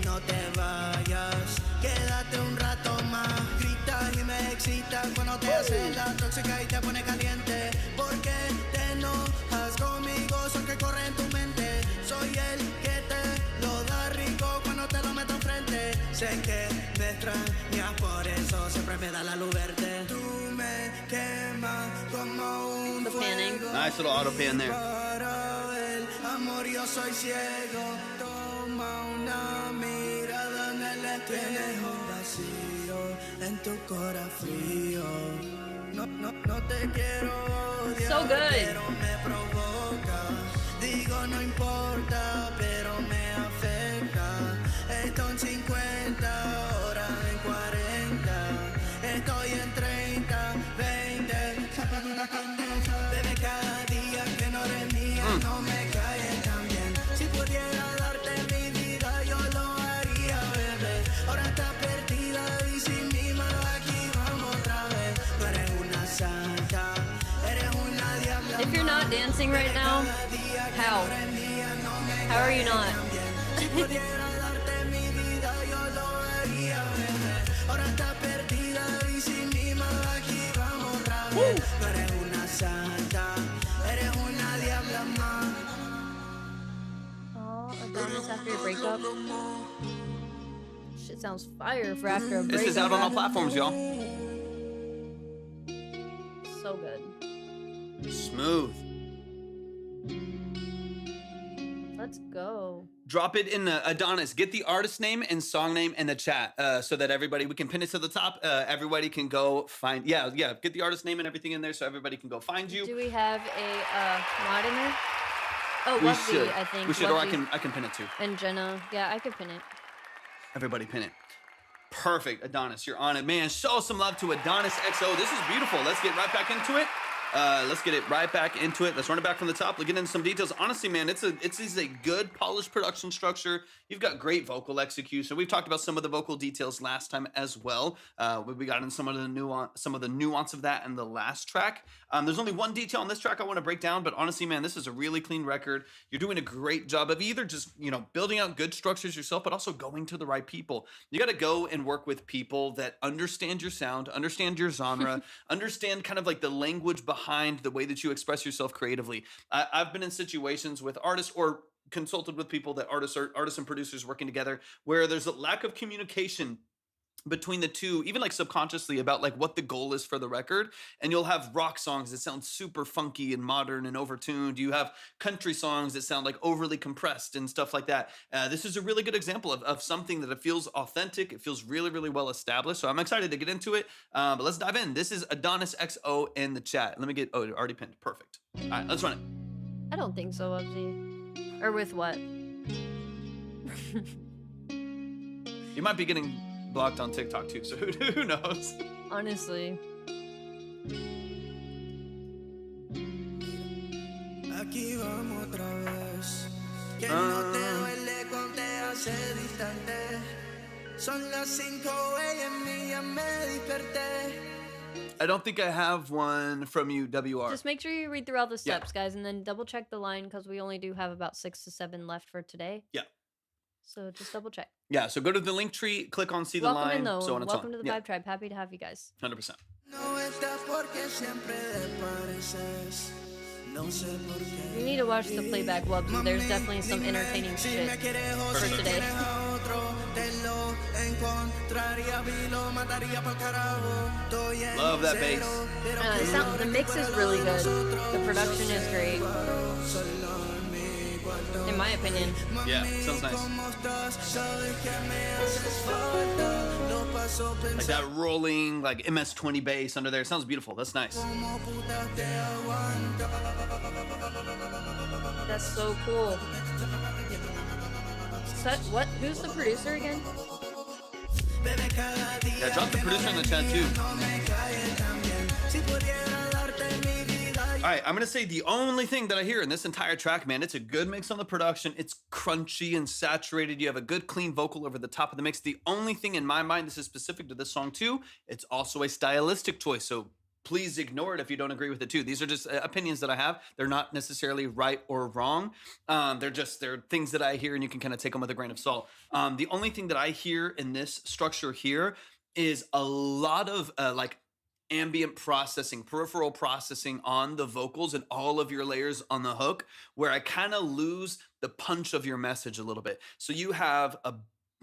[SPEAKER 4] No te vayas, quédate un rato más. Gritas y me excitas cuando te haces la tóxica y te pone caliente. Porque te enojas conmigo, son que corre en tu mente. Soy el que te lo da rico cuando te lo meto enfrente. Sé que me extrañas, por eso siempre me da la luz verte. Tú me quemas como un
[SPEAKER 2] The panning.
[SPEAKER 4] fuego.
[SPEAKER 1] Nice little auto pan there.
[SPEAKER 4] Para el amor yo soy ciego. Toma una mirada en el tienes un vacío en tu corazón frío. No te quiero odiar,
[SPEAKER 2] So good.
[SPEAKER 4] pero me provoca. Digo no importa, pero me afecta. Estoy en 50, ahora en 40. Estoy en 30, 20. Bebé, cada día que no eres mía no me cae tan bien. Si pudiera darte mi vida, yo lo haría, bebé. Ahora estás perdida y sin mí, mano, aquí vamos otra vez. Tú eres una santa, eres una diabla.
[SPEAKER 2] If you're not dancing right now, how? How are you not?
[SPEAKER 4] Si pudiera darte mi vida, yo lo haría, bebé. Ahora estás perdida y sin mí, mano, aquí vamos otra vez. Tú eres una santa, eres una diabla más.
[SPEAKER 2] Oh, Adonis after your breakup. Shit sounds fire for after a breakup.
[SPEAKER 1] This is out on all platforms, y'all.
[SPEAKER 2] So good.
[SPEAKER 1] Smooth.
[SPEAKER 2] Let's go.
[SPEAKER 1] Drop it in the Adonis. Get the artist name and song name in the chat so that we can pin it to the top. Everybody can go find. Yeah. Get the artist name and everything in there so everybody can go find you.
[SPEAKER 2] Do we have a mod in there? Oh,
[SPEAKER 1] We
[SPEAKER 2] Lovely,
[SPEAKER 1] should.
[SPEAKER 2] I think.
[SPEAKER 1] We should, or I
[SPEAKER 2] Lovely
[SPEAKER 1] can pin it too.
[SPEAKER 2] And Jenna. Yeah, I could pin it.
[SPEAKER 1] Everybody pin it. Perfect, Adonis. You're on it, man. Show some love to Adonis XO. This is beautiful. Let's get right back into it. Let's get it right back into it. Let's run it back from the top. Let's get into some details. Honestly, man, it's a good polished production structure. You've got great vocal execution. We've talked about some of the vocal details last time as well. We got in some of the nuance of that in the last track. There's only one detail on this track I want to break down, but honestly, man, this is a really clean record. You're doing a great job of either just, building out good structures yourself, but also going to the right people. You got to go and work with people that understand your sound, understand your genre, understand kind of like the language behind the way that you express yourself creatively. I've been in situations with artists or consulted with people that artists and producers working together where there's a lack of communication between the two, even like subconsciously, about like what the goal is for the record. And you'll have rock songs that sound super funky and modern and overtuned. You have country songs that sound like overly compressed and stuff like that. This is a really good example of something that it feels authentic. It feels really, really well established. So I'm excited to get into it. But let's dive in. This is Adonis XO in the chat. Let me get, oh, already pinned. Perfect. All right, let's run it.
[SPEAKER 2] I don't think so, Ubsy. Or with what?
[SPEAKER 1] You might be getting blocked on TikTok too, so who knows?
[SPEAKER 2] Honestly.
[SPEAKER 4] Aquí vamos otra vez. Que no te duele con te hace distante. Son las 5 a.m. y ya me desperté.
[SPEAKER 1] I don't think I have one from you, WR.
[SPEAKER 2] Just make sure you read through all the steps, guys, and then double check the line because we only do have about 6 to 7 left for today.
[SPEAKER 1] Yeah.
[SPEAKER 2] So just double check.
[SPEAKER 1] Yeah, so go to the link tree, click on see the
[SPEAKER 2] Welcome
[SPEAKER 1] line,
[SPEAKER 2] in, though.
[SPEAKER 1] so on and so on.
[SPEAKER 2] Welcome to the Vibe Tribe. Happy to have you guys.
[SPEAKER 1] 100%.
[SPEAKER 2] You need to watch the playback, Wubs. There's definitely some entertaining shit for today.
[SPEAKER 1] Love that bass.
[SPEAKER 2] The mix is really good. The production is great. In my opinion.
[SPEAKER 1] Yeah, sounds nice. Like that rolling, like MS-20 bass under there. Sounds beautiful. That's nice.
[SPEAKER 2] That's so cool. What? Who's the producer again?
[SPEAKER 1] Yeah, drop the producer in the chat too. All right, I'm gonna say the only thing that I hear in this entire track, man, it's a good mix on the production. It's crunchy and saturated. You have a good clean vocal over the top of the mix. The only thing in my mind, this is specific to this song too, it's also a stylistic choice. So please ignore it if you don't agree with it too. These are just opinions that I have. They're not necessarily right or wrong. They're things that I hear and you can kind of take them with a grain of salt. The only thing that I hear in this structure here is a lot of like ambient processing, peripheral processing on the vocals and all of your layers on the hook, where I kind of lose the punch of your message a little bit. So you have a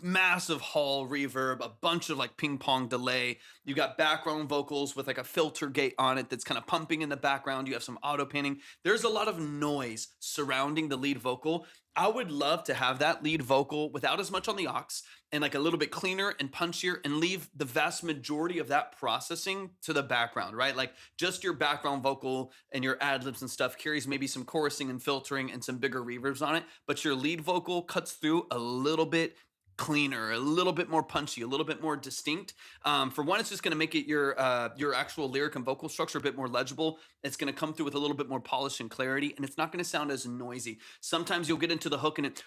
[SPEAKER 1] massive hall reverb, a bunch of like ping pong delay. You got background vocals with like a filter gate on it that's kind of pumping in the background. You have some auto panning. There's a lot of noise surrounding the lead vocal. I would love to have that lead vocal without as much on the aux and like a little bit cleaner and punchier and leave the vast majority of that processing to the background, right? Like just your background vocal and your ad-libs and stuff carries maybe some chorusing and filtering and some bigger reverbs on it, but your lead vocal cuts through a little bit cleaner, a little bit more punchy, a little bit more distinct. For one, it's just going to make it your actual lyric and vocal structure a bit more legible. It's going to come through with a little bit more polish and clarity, and it's not going to sound as noisy. Sometimes you'll get into the hook and it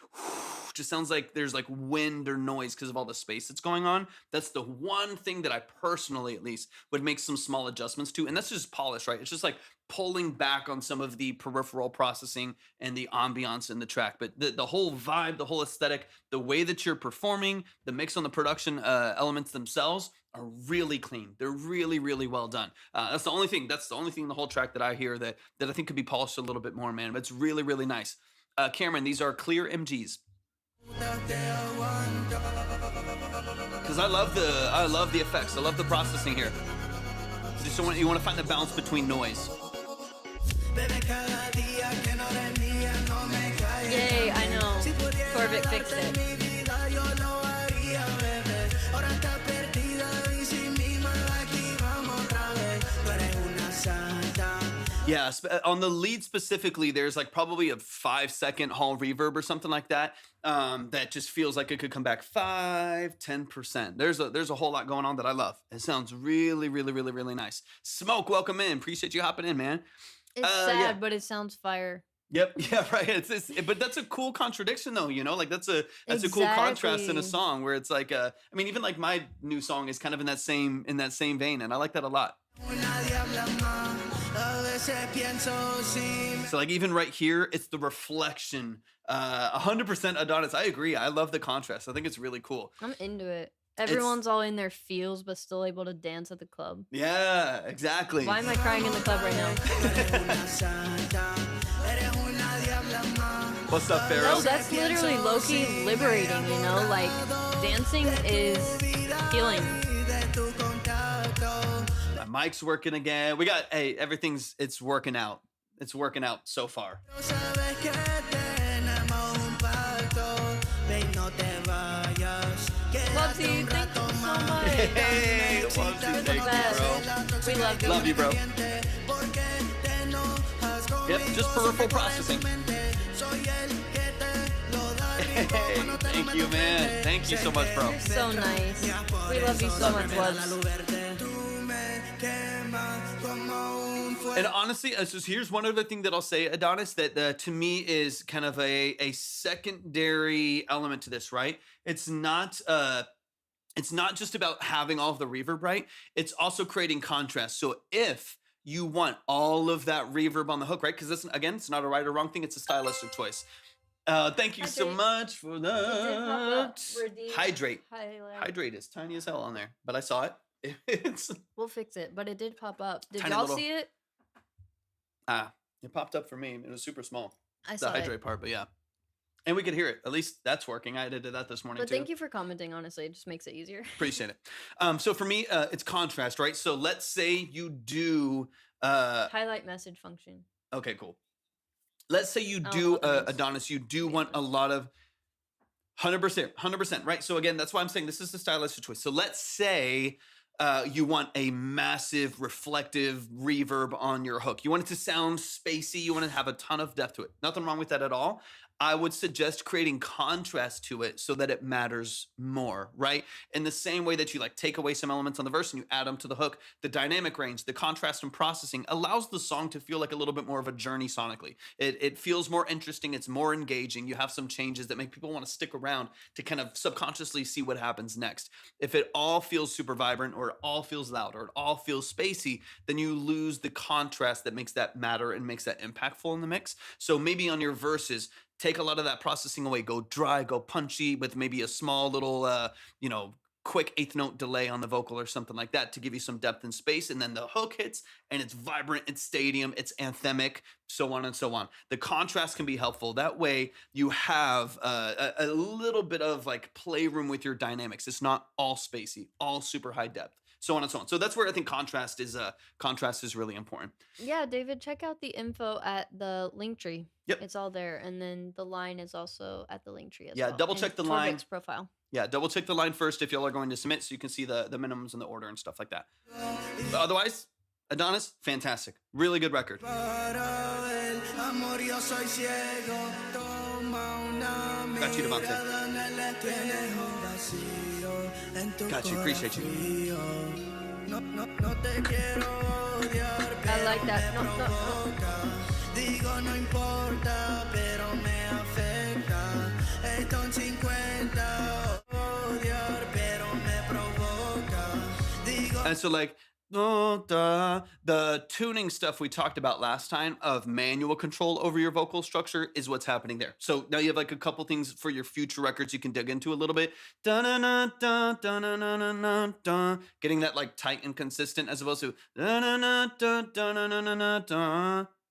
[SPEAKER 1] just sounds like there's like wind or noise because of all the space that's going on. That's the one thing that I personally, at least, would make some small adjustments to, and that's just polish, right? It's just like pulling back on some of the peripheral processing and the ambiance in the track. But the whole vibe, the whole aesthetic, the way that you're performing, the mix on the production elements themselves are really clean. They're really, really well done. That's the only thing in the whole track that I hear that I think could be polished a little bit more, man. But it's really, really nice. Cameron, these are clear MGs. Because I love the effects. I love the processing here. You want to find the balance between noise.
[SPEAKER 2] Yay, I know. Corbett fixed it.
[SPEAKER 1] Yeah, on the lead specifically, there's like probably a 5-second hall reverb or something like that. That just feels like it could come back 5-10%. There's a whole lot going on that I love. It sounds really, really, really, really nice. Smoke, welcome in. Appreciate you hopping in, man.
[SPEAKER 2] It's sad, but it sounds fire.
[SPEAKER 1] Yep. Yeah. Right. But that's a cool contradiction, though. You know, like that's a cool contrast in a song where it's like, I mean, even like my new song is kind of in that same vein, and I like that a lot. So like even right here, it's the reflection. 100% Adonis. I agree. I love the contrast. I think it's really cool.
[SPEAKER 2] I'm into it. Everyone's all in their feels, but still able to dance at the club.
[SPEAKER 1] Yeah, exactly.
[SPEAKER 2] Why am I crying in the club right now?
[SPEAKER 1] What's up, Pharaoh?
[SPEAKER 2] No, that's literally low-key liberating, you know? Like, dancing is healing.
[SPEAKER 1] mic's working again. We got, hey, it's working out. It's working out so far.
[SPEAKER 2] Wubsy, thank you so much.
[SPEAKER 1] Hey, Wubsy,
[SPEAKER 2] You're the
[SPEAKER 1] thank
[SPEAKER 2] best.
[SPEAKER 1] you,
[SPEAKER 2] We love
[SPEAKER 1] bro.
[SPEAKER 2] you.
[SPEAKER 1] Love you, bro. Yep, just peripheral processing. Hey, thank you, man. Thank you so much, bro.
[SPEAKER 2] You're so nice. We love you so much, Wubs.
[SPEAKER 1] And honestly, here's one other thing that I'll say, Adonis, that to me is kind of a secondary element to this, right? It's not just about having all of the reverb, right? It's also creating contrast. So if you want all of that reverb on the hook, right? Because this, again, it's not a right or wrong thing. It's a stylistic choice. Thank you so
[SPEAKER 2] Hydrate.
[SPEAKER 1] much for
[SPEAKER 2] It did pop up.
[SPEAKER 1] that.
[SPEAKER 2] Redeem.
[SPEAKER 1] Hydrate.
[SPEAKER 2] Highlight.
[SPEAKER 1] Hydrate is tiny as hell on there, but I saw it. It's
[SPEAKER 2] We'll fix it, but it did pop up. Did
[SPEAKER 1] Tiny
[SPEAKER 2] y'all
[SPEAKER 1] little-
[SPEAKER 2] see it?
[SPEAKER 1] it popped up for me. It was super small.
[SPEAKER 2] I
[SPEAKER 1] The
[SPEAKER 2] saw
[SPEAKER 1] hydrate
[SPEAKER 2] it.
[SPEAKER 1] part, but yeah. And we could hear it. At least that's working. I did that this morning
[SPEAKER 2] But
[SPEAKER 1] too.
[SPEAKER 2] thank you for commenting, honestly. It just makes it easier.
[SPEAKER 1] Appreciate it. So for me, it's contrast, right? So let's say you do.
[SPEAKER 2] Highlight message function.
[SPEAKER 1] Okay, cool. Let's say you
[SPEAKER 2] I don't know
[SPEAKER 1] do,
[SPEAKER 2] what that means.
[SPEAKER 1] Adonis. You do
[SPEAKER 2] Yeah.
[SPEAKER 1] want a lot of 100%, right? So again, that's why I'm saying this is the stylistic choice. So let's say you want a massive reflective reverb on your hook. You want it to sound spacey. You want to have a ton of depth to it. Nothing wrong with that at all. I would suggest creating contrast to it so that it matters more, right? In the same way that you like take away some elements on the verse and you add them to the hook, the dynamic range, the contrast and processing allows the song to feel like a little bit more of a journey sonically. It feels more interesting. It's more engaging. You have some changes that make people want to stick around to kind of subconsciously see what happens next. If it all feels super vibrant or it all feels loud or it all feels spacey, then you lose the contrast that makes that matter and makes that impactful in the mix. So maybe on your verses, take a lot of that processing away, go dry, go punchy with maybe a small little, quick eighth note delay on the vocal or something like that to give you some depth and space. And then the hook hits and it's vibrant, it's stadium, it's anthemic, so on and so on. The contrast can be helpful. That way you have a little bit of like playroom with your dynamics. It's not all spacey, all super high depth, so on and so on. So that's where I think contrast is really important.
[SPEAKER 2] Yeah, David, check out the info at the link tree.
[SPEAKER 1] Yep.
[SPEAKER 2] It's all there. And then the line is also at the link tree as
[SPEAKER 1] Yeah,
[SPEAKER 2] well.
[SPEAKER 1] double
[SPEAKER 2] and
[SPEAKER 1] check the line.
[SPEAKER 2] Torvik's profile.
[SPEAKER 1] Yeah, double check the line first if y'all are going to submit so you can see the minimums and the order and stuff like that. But otherwise, Adonis, fantastic. Really good record. Got you, Devontae. Got you, appreciate you.
[SPEAKER 2] I like that. No.
[SPEAKER 4] Digo no importa, pero me afecta. Esto en 50, odiar, pero me provoca. Digo
[SPEAKER 1] And so like, the tuning stuff we talked about last time of manual control over your vocal structure is what's happening there. So now you have like a couple things for your future records you can dig into a little bit. Getting that like tight and consistent as opposed to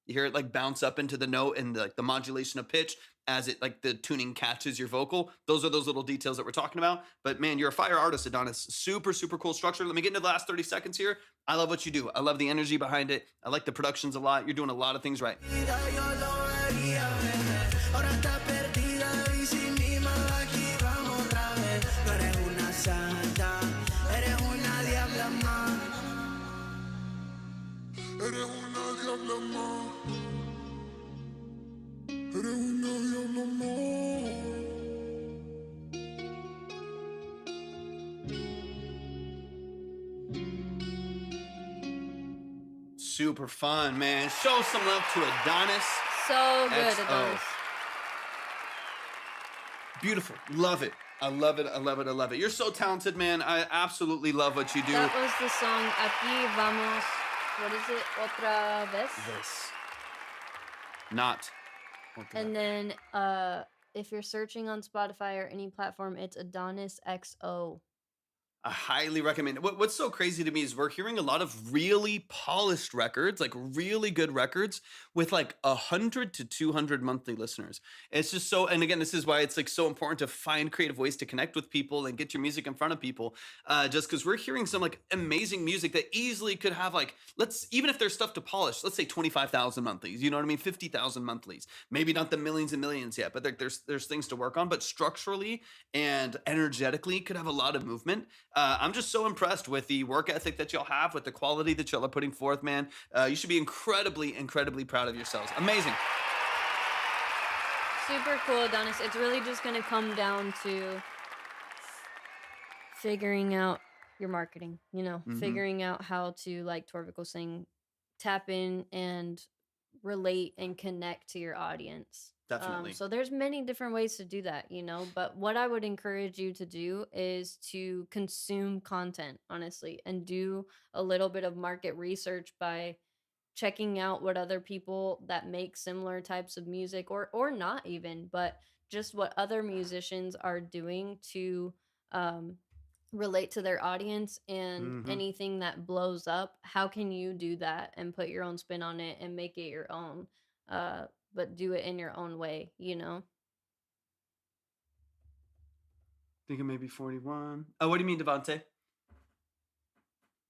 [SPEAKER 1] you hear it like bounce up into the note and like the modulation of pitch as it like the tuning catches your vocal. Those are those little details that we're talking about. But man, you're a fire artist, Adonis. Super, super cool structure. Let me get into the last 30 seconds here. I love what you do. I love the energy behind it. I like the productions a lot. You're doing a lot of things right. Super fun, man. Show some love to Adonis.
[SPEAKER 2] So good,
[SPEAKER 1] XO.
[SPEAKER 2] Adonis.
[SPEAKER 1] Beautiful. Love it. I love it. I love it. I love it. You're so talented, man. I absolutely love what you do.
[SPEAKER 2] That was the song Aquí Vamos. What is it? Otra vez?
[SPEAKER 1] This. Not.
[SPEAKER 2] And then if you're searching on Spotify or any platform, it's Adonis XO.
[SPEAKER 1] I highly recommend it. What's so crazy to me is we're hearing a lot of really polished records, like really good records with like 100 to 200 monthly listeners. It's just so, and again, this is why it's like so important to find creative ways to connect with people and get your music in front of people. Just because we're hearing some like amazing music that easily could have like, even if there's stuff to polish, let's say 25,000 monthlies, you know what I mean? 50,000 monthlies, maybe not the millions and millions yet, but there's things to work on, but structurally and energetically could have a lot of movement. I'm just so impressed with the work ethic that y'all have, with the quality that y'all are putting forth, man. You should be incredibly, incredibly proud of yourselves. Amazing.
[SPEAKER 2] Super cool, Adonis. It's really just going to come down to figuring out your marketing, figuring out how to, like Torvik was saying, tap in and relate and connect to your audience.
[SPEAKER 1] Definitely.
[SPEAKER 2] So there's many different ways to do that, but what I would encourage you to do is to consume content, honestly, and do a little bit of market research by checking out what other people that make similar types of music, or not even, but just what other musicians are doing to relate to their audience, and anything that blows up, how can you do that and put your own spin on it and make it your own, but do it in your own way,
[SPEAKER 1] Thinking maybe 41. Oh, what do you mean, Devontae?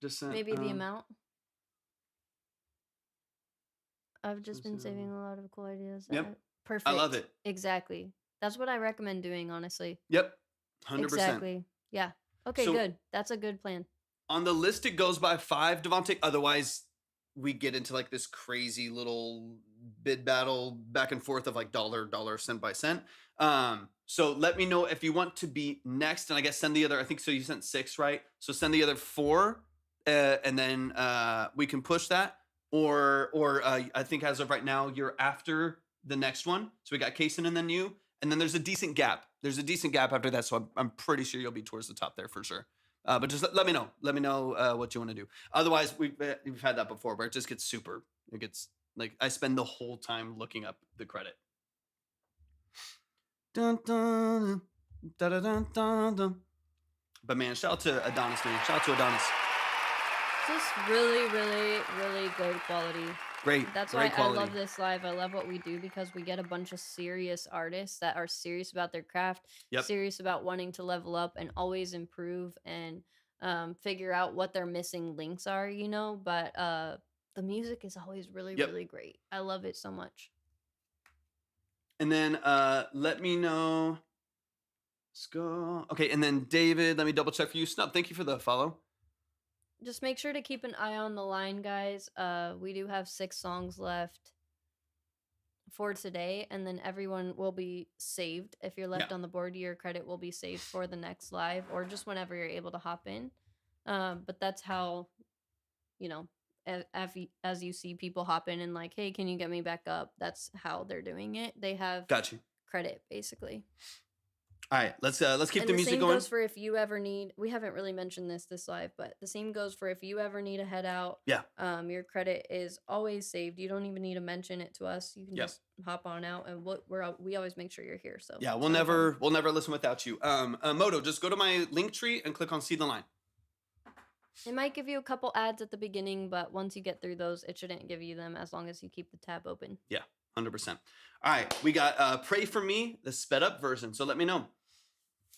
[SPEAKER 1] Just sent,
[SPEAKER 2] maybe the amount. I've just been saving a lot of cool ideas.
[SPEAKER 1] Yep.
[SPEAKER 2] Perfect.
[SPEAKER 1] I love it.
[SPEAKER 2] Exactly. That's what I recommend doing, honestly.
[SPEAKER 1] Yep. 100%.
[SPEAKER 2] Exactly. Yeah. Okay,
[SPEAKER 1] So-
[SPEAKER 2] good. That's a good plan.
[SPEAKER 1] On the list, it goes by 5, Devontae. Otherwise, we get into like this crazy little bid battle back and forth of like dollar, cent by cent. So let me know if you want to be next, and I guess send the other. I think so. You sent 6, right? So send the other 4, and then we can push that. Or I think as of right now, you're after the next one. So we got Kaysen and then you, and then there's a decent gap. There's a decent gap after that. So I'm pretty sure you'll be towards the top there for sure. But just let me know. Let me know what you want to do. Otherwise, we've had that before, where it just gets super. It gets like I spend the whole time looking up the credit. Dun, dun, dun, dun, dun, dun, dun. But man, shout out to Adonis, man. Shout out to Adonis.
[SPEAKER 2] Just really, really, really good quality.
[SPEAKER 1] Great.
[SPEAKER 2] That's
[SPEAKER 1] great
[SPEAKER 2] why
[SPEAKER 1] quality.
[SPEAKER 2] I love this live. I love what we do because we get a bunch of serious artists that are serious about their craft,
[SPEAKER 1] Yep.
[SPEAKER 2] serious about wanting to level up and always improve and figure out what their missing links are, But the music is always really,
[SPEAKER 1] Yep.
[SPEAKER 2] really great. I love it so much.
[SPEAKER 1] And then let me know. Let's go. Okay, and then David, let me double check for you. Snub, thank you for the follow.
[SPEAKER 2] Just make sure to keep an eye on the line, guys. We do have 6 songs left for today, and then everyone will be saved. If you're left
[SPEAKER 1] Yeah.
[SPEAKER 2] on the board, your credit will be saved for the next live, or just whenever you're able to hop in. But that's how, as you see people hop in and like, hey, can you get me back up? That's how they're doing it. They have
[SPEAKER 1] Got you.
[SPEAKER 2] credit, basically.
[SPEAKER 1] All right, let's keep
[SPEAKER 2] And
[SPEAKER 1] the
[SPEAKER 2] the
[SPEAKER 1] music
[SPEAKER 2] same
[SPEAKER 1] going.
[SPEAKER 2] goes for if you ever need. We haven't really mentioned this live, but the same goes for if you ever need a head out.
[SPEAKER 1] Yeah.
[SPEAKER 2] Your credit is always saved. You don't even need to mention it to us. You can
[SPEAKER 1] Yep.
[SPEAKER 2] just hop on out, and we always make sure you're here. So
[SPEAKER 1] Yeah,
[SPEAKER 2] it's
[SPEAKER 1] we'll
[SPEAKER 2] no problem.
[SPEAKER 1] never listen without you. Moto, just go to my link tree and click on See the Line.
[SPEAKER 2] It might give you a couple ads at the beginning, but once you get through those, it shouldn't give you them as long as you keep the tab open.
[SPEAKER 1] 100%. All right, we got Pray For Me, the sped up version. So let me know.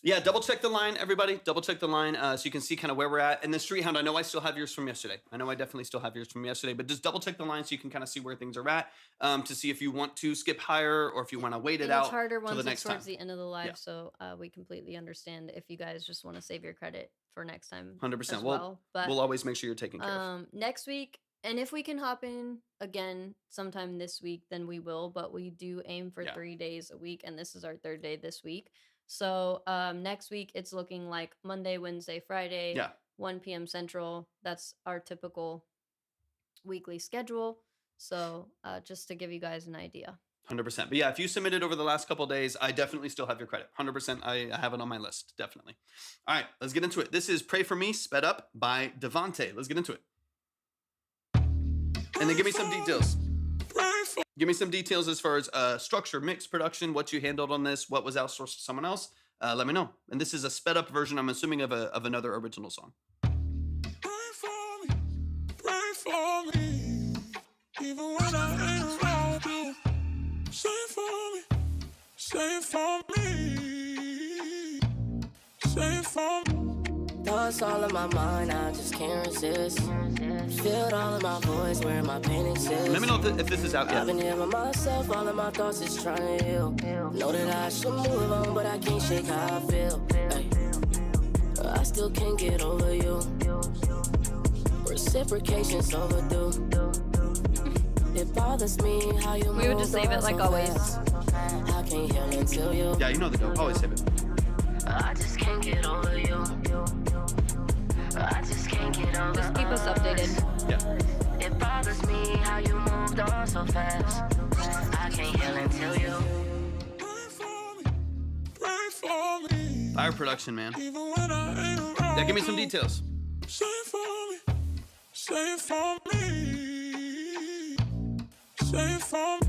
[SPEAKER 1] Yeah, double check the line, everybody. Double check the line so you can see kind of where we're at. And the Street Hound, I know I still have yours from yesterday. I know I definitely still have yours from yesterday, but just double check the line so you can kind of see where things are at to see if you want to skip higher or if you want to wait it
[SPEAKER 2] And
[SPEAKER 1] out
[SPEAKER 2] it's harder
[SPEAKER 1] till
[SPEAKER 2] once
[SPEAKER 1] the
[SPEAKER 2] it's
[SPEAKER 1] next
[SPEAKER 2] towards
[SPEAKER 1] time.
[SPEAKER 2] the end of the live,
[SPEAKER 1] Yeah.
[SPEAKER 2] so we completely understand if you guys just want to save your credit for next time.
[SPEAKER 1] 100%.
[SPEAKER 2] As
[SPEAKER 1] We'll-
[SPEAKER 2] well. But
[SPEAKER 1] We'll always make sure you're taken care of.
[SPEAKER 2] next week, and if we can hop in again sometime this week, then we will. But we do aim for
[SPEAKER 1] Yeah.
[SPEAKER 2] 3 days a week, and this is our 3rd day this week. So next week it's looking like Monday, Wednesday, Friday,
[SPEAKER 1] Yeah.
[SPEAKER 2] 1 p.m. Central. That's our typical weekly schedule. So just to give you guys an idea.
[SPEAKER 1] 100%. But yeah, if you submitted over the last couple of days, I definitely still have your credit. 100%. I have it on my list. Definitely. All right, let's get into it. This is Pray For Me, sped up by Devontae. Let's get into it. And then give me some details. Give me some details as far as structure, mix, production, what you handled on this, what was outsourced to someone else. let me know. And this is a sped up version, I'm assuming, of another original song.
[SPEAKER 4] Pray for me, even when I ain't around you. Say it for me, say it for me.
[SPEAKER 5] Thoughts all in my mind, I just can't resist. Feel all of my voice where my pain exists.
[SPEAKER 1] Let me know if this is out yet.
[SPEAKER 5] I've been here by myself, all of my thoughts is trying to heal. Know that I should move on, but I can't shake how I feel. Ay. I still can't get over you. Reciprocation's overdue. It bothers me how you
[SPEAKER 2] We would just save it like always.
[SPEAKER 5] I can't heal until you.
[SPEAKER 1] Yeah, you know the go. Always save it.
[SPEAKER 5] I just can't get over you. I just can't get over.
[SPEAKER 2] Just keep us updated.
[SPEAKER 1] Yeah.
[SPEAKER 5] It bothers me how you moved on so fast. I can't heal until you.
[SPEAKER 4] Pray for me,
[SPEAKER 1] Fire production, man.
[SPEAKER 4] even when I ain't around.
[SPEAKER 1] Yeah, give me some details.
[SPEAKER 4] Say it for me, say it for me, say it for me.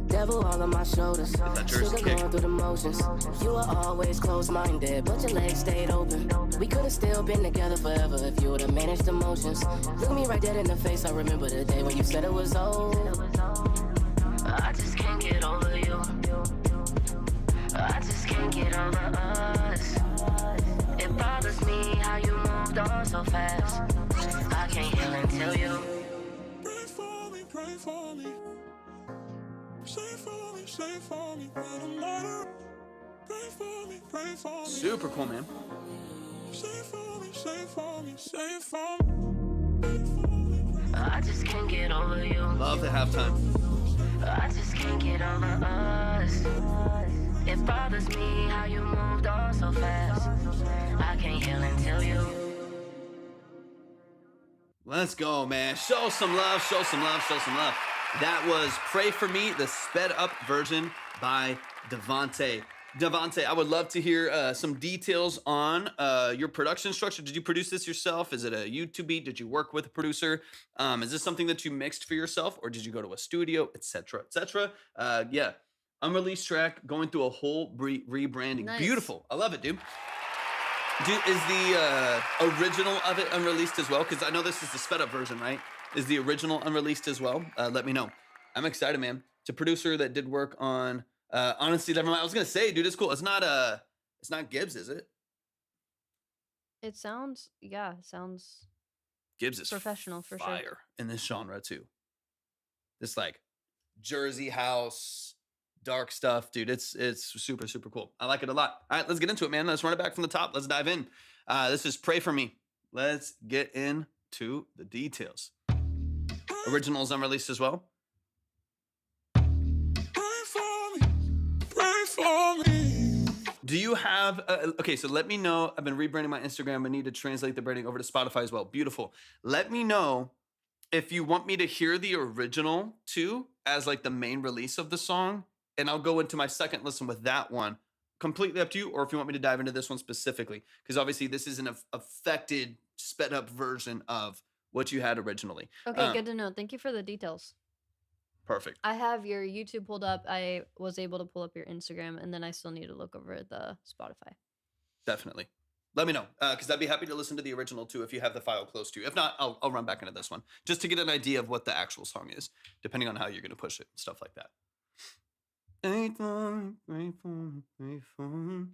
[SPEAKER 5] Devil all on my shoulders.
[SPEAKER 1] that Jersey
[SPEAKER 5] Sugar
[SPEAKER 1] kick.
[SPEAKER 5] going through the motions. You were always closed-minded, but your legs stayed open. We could have still been together forever if you would have managed emotions. Look me right dead in the face. I remember the day when you said it was over. I just can't get over you. I just can't get over us. It bothers me how you moved on so fast. I can't heal until you.
[SPEAKER 4] Pray for me, pray for me. Say it for me, say it for me. When I'm not around. Pray for me, pray for me.
[SPEAKER 1] Super cool, man.
[SPEAKER 4] Say it for me, say it for me, say it for me. Pray for me.
[SPEAKER 5] I just can't get over you.
[SPEAKER 1] Love the halftime.
[SPEAKER 5] I just can't get over us. It bothers me how you moved on so fast. I can't heal until you.
[SPEAKER 1] Let's go, man. Show some love, show some love, show some love. That was Pray For Me, the sped up version by Devontae. Devontae, I would love to hear some details on your production structure. Did you produce this yourself? Is it a YouTube beat? Did you work with a producer? Is this something that you mixed for yourself, or did you go to a studio, etc., etc.? Yeah, unreleased track, going through a whole rebranding.
[SPEAKER 2] Nice.
[SPEAKER 1] Beautiful. I love it, dude. Is the original of it unreleased as well? Because I know this is the sped up version, right? Is the original unreleased as well? Let me know. I'm excited, man. It's a producer that did work on. Honestly, never mind. I was gonna say, dude, it's cool. It's not Gibbs, is it?
[SPEAKER 2] It sounds, yeah, it sounds
[SPEAKER 1] Gibbs is
[SPEAKER 2] professional for sure.
[SPEAKER 1] fire in this genre too. This like Jersey house, dark stuff, dude. It's super, super cool. I like it a lot. All right, let's get into it, man. Let's run it back from the top. Let's dive in. This is Pray For Me. Let's get into the details. Original is unreleased as well.
[SPEAKER 4] Pray for me.
[SPEAKER 1] Do you have, okay, so let me know. I've been rebranding my Instagram. I need to translate the branding over to Spotify as well. Beautiful. Let me know if you want me to hear the original too as like the main release of the song, and I'll go into my second listen with that one. Completely up to you, or if you want me to dive into this one specifically, because obviously this is an affected, sped up version of what you had originally.
[SPEAKER 2] Okay, good to know. Thank you for the details.
[SPEAKER 1] Perfect.
[SPEAKER 2] I have your YouTube pulled up. I was able to pull up your Instagram, and then I still need to look over the Spotify.
[SPEAKER 1] Definitely. Let me know, because I'd be happy to listen to the original too if you have the file close to you. If not, I'll run back into this one just to get an idea of what the actual song is, depending on how you're going to push it and stuff like that. Pray for me, pray for me, pray for me.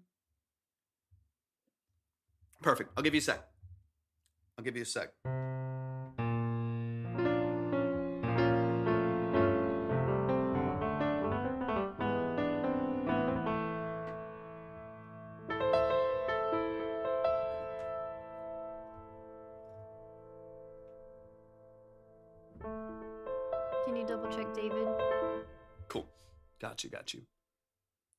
[SPEAKER 1] Perfect. I'll give you a sec.
[SPEAKER 2] Can you double check David?
[SPEAKER 1] Cool. Got you.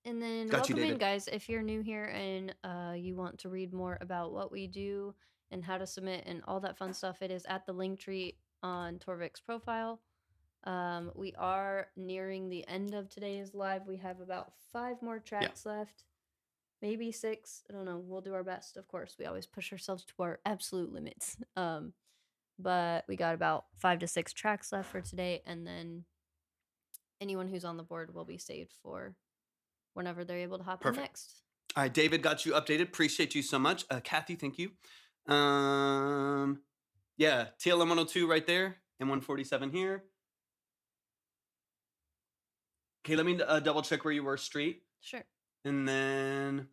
[SPEAKER 2] And then
[SPEAKER 1] Got you,
[SPEAKER 2] welcome in,
[SPEAKER 1] David.
[SPEAKER 2] guys. If you're new here and you want to read more about what we do and how to submit and all that fun stuff, it is at the link tree on Torvik's profile. We are nearing the end of today's live. We have about 5 more tracks left, maybe 6. I don't know. We'll do our best. Of course, we always push ourselves to our absolute limits. But we got about 5 to 6 tracks left for today, and then anyone who's on the board will be saved for whenever they're able to hop in
[SPEAKER 1] Perfect.
[SPEAKER 2] next.
[SPEAKER 1] All right, David got you updated. Appreciate you so much. Kathy, thank you. Yeah, TLM 102 right there and 147 here. Okay, let me double check where you were, Street.
[SPEAKER 2] Sure.
[SPEAKER 1] And then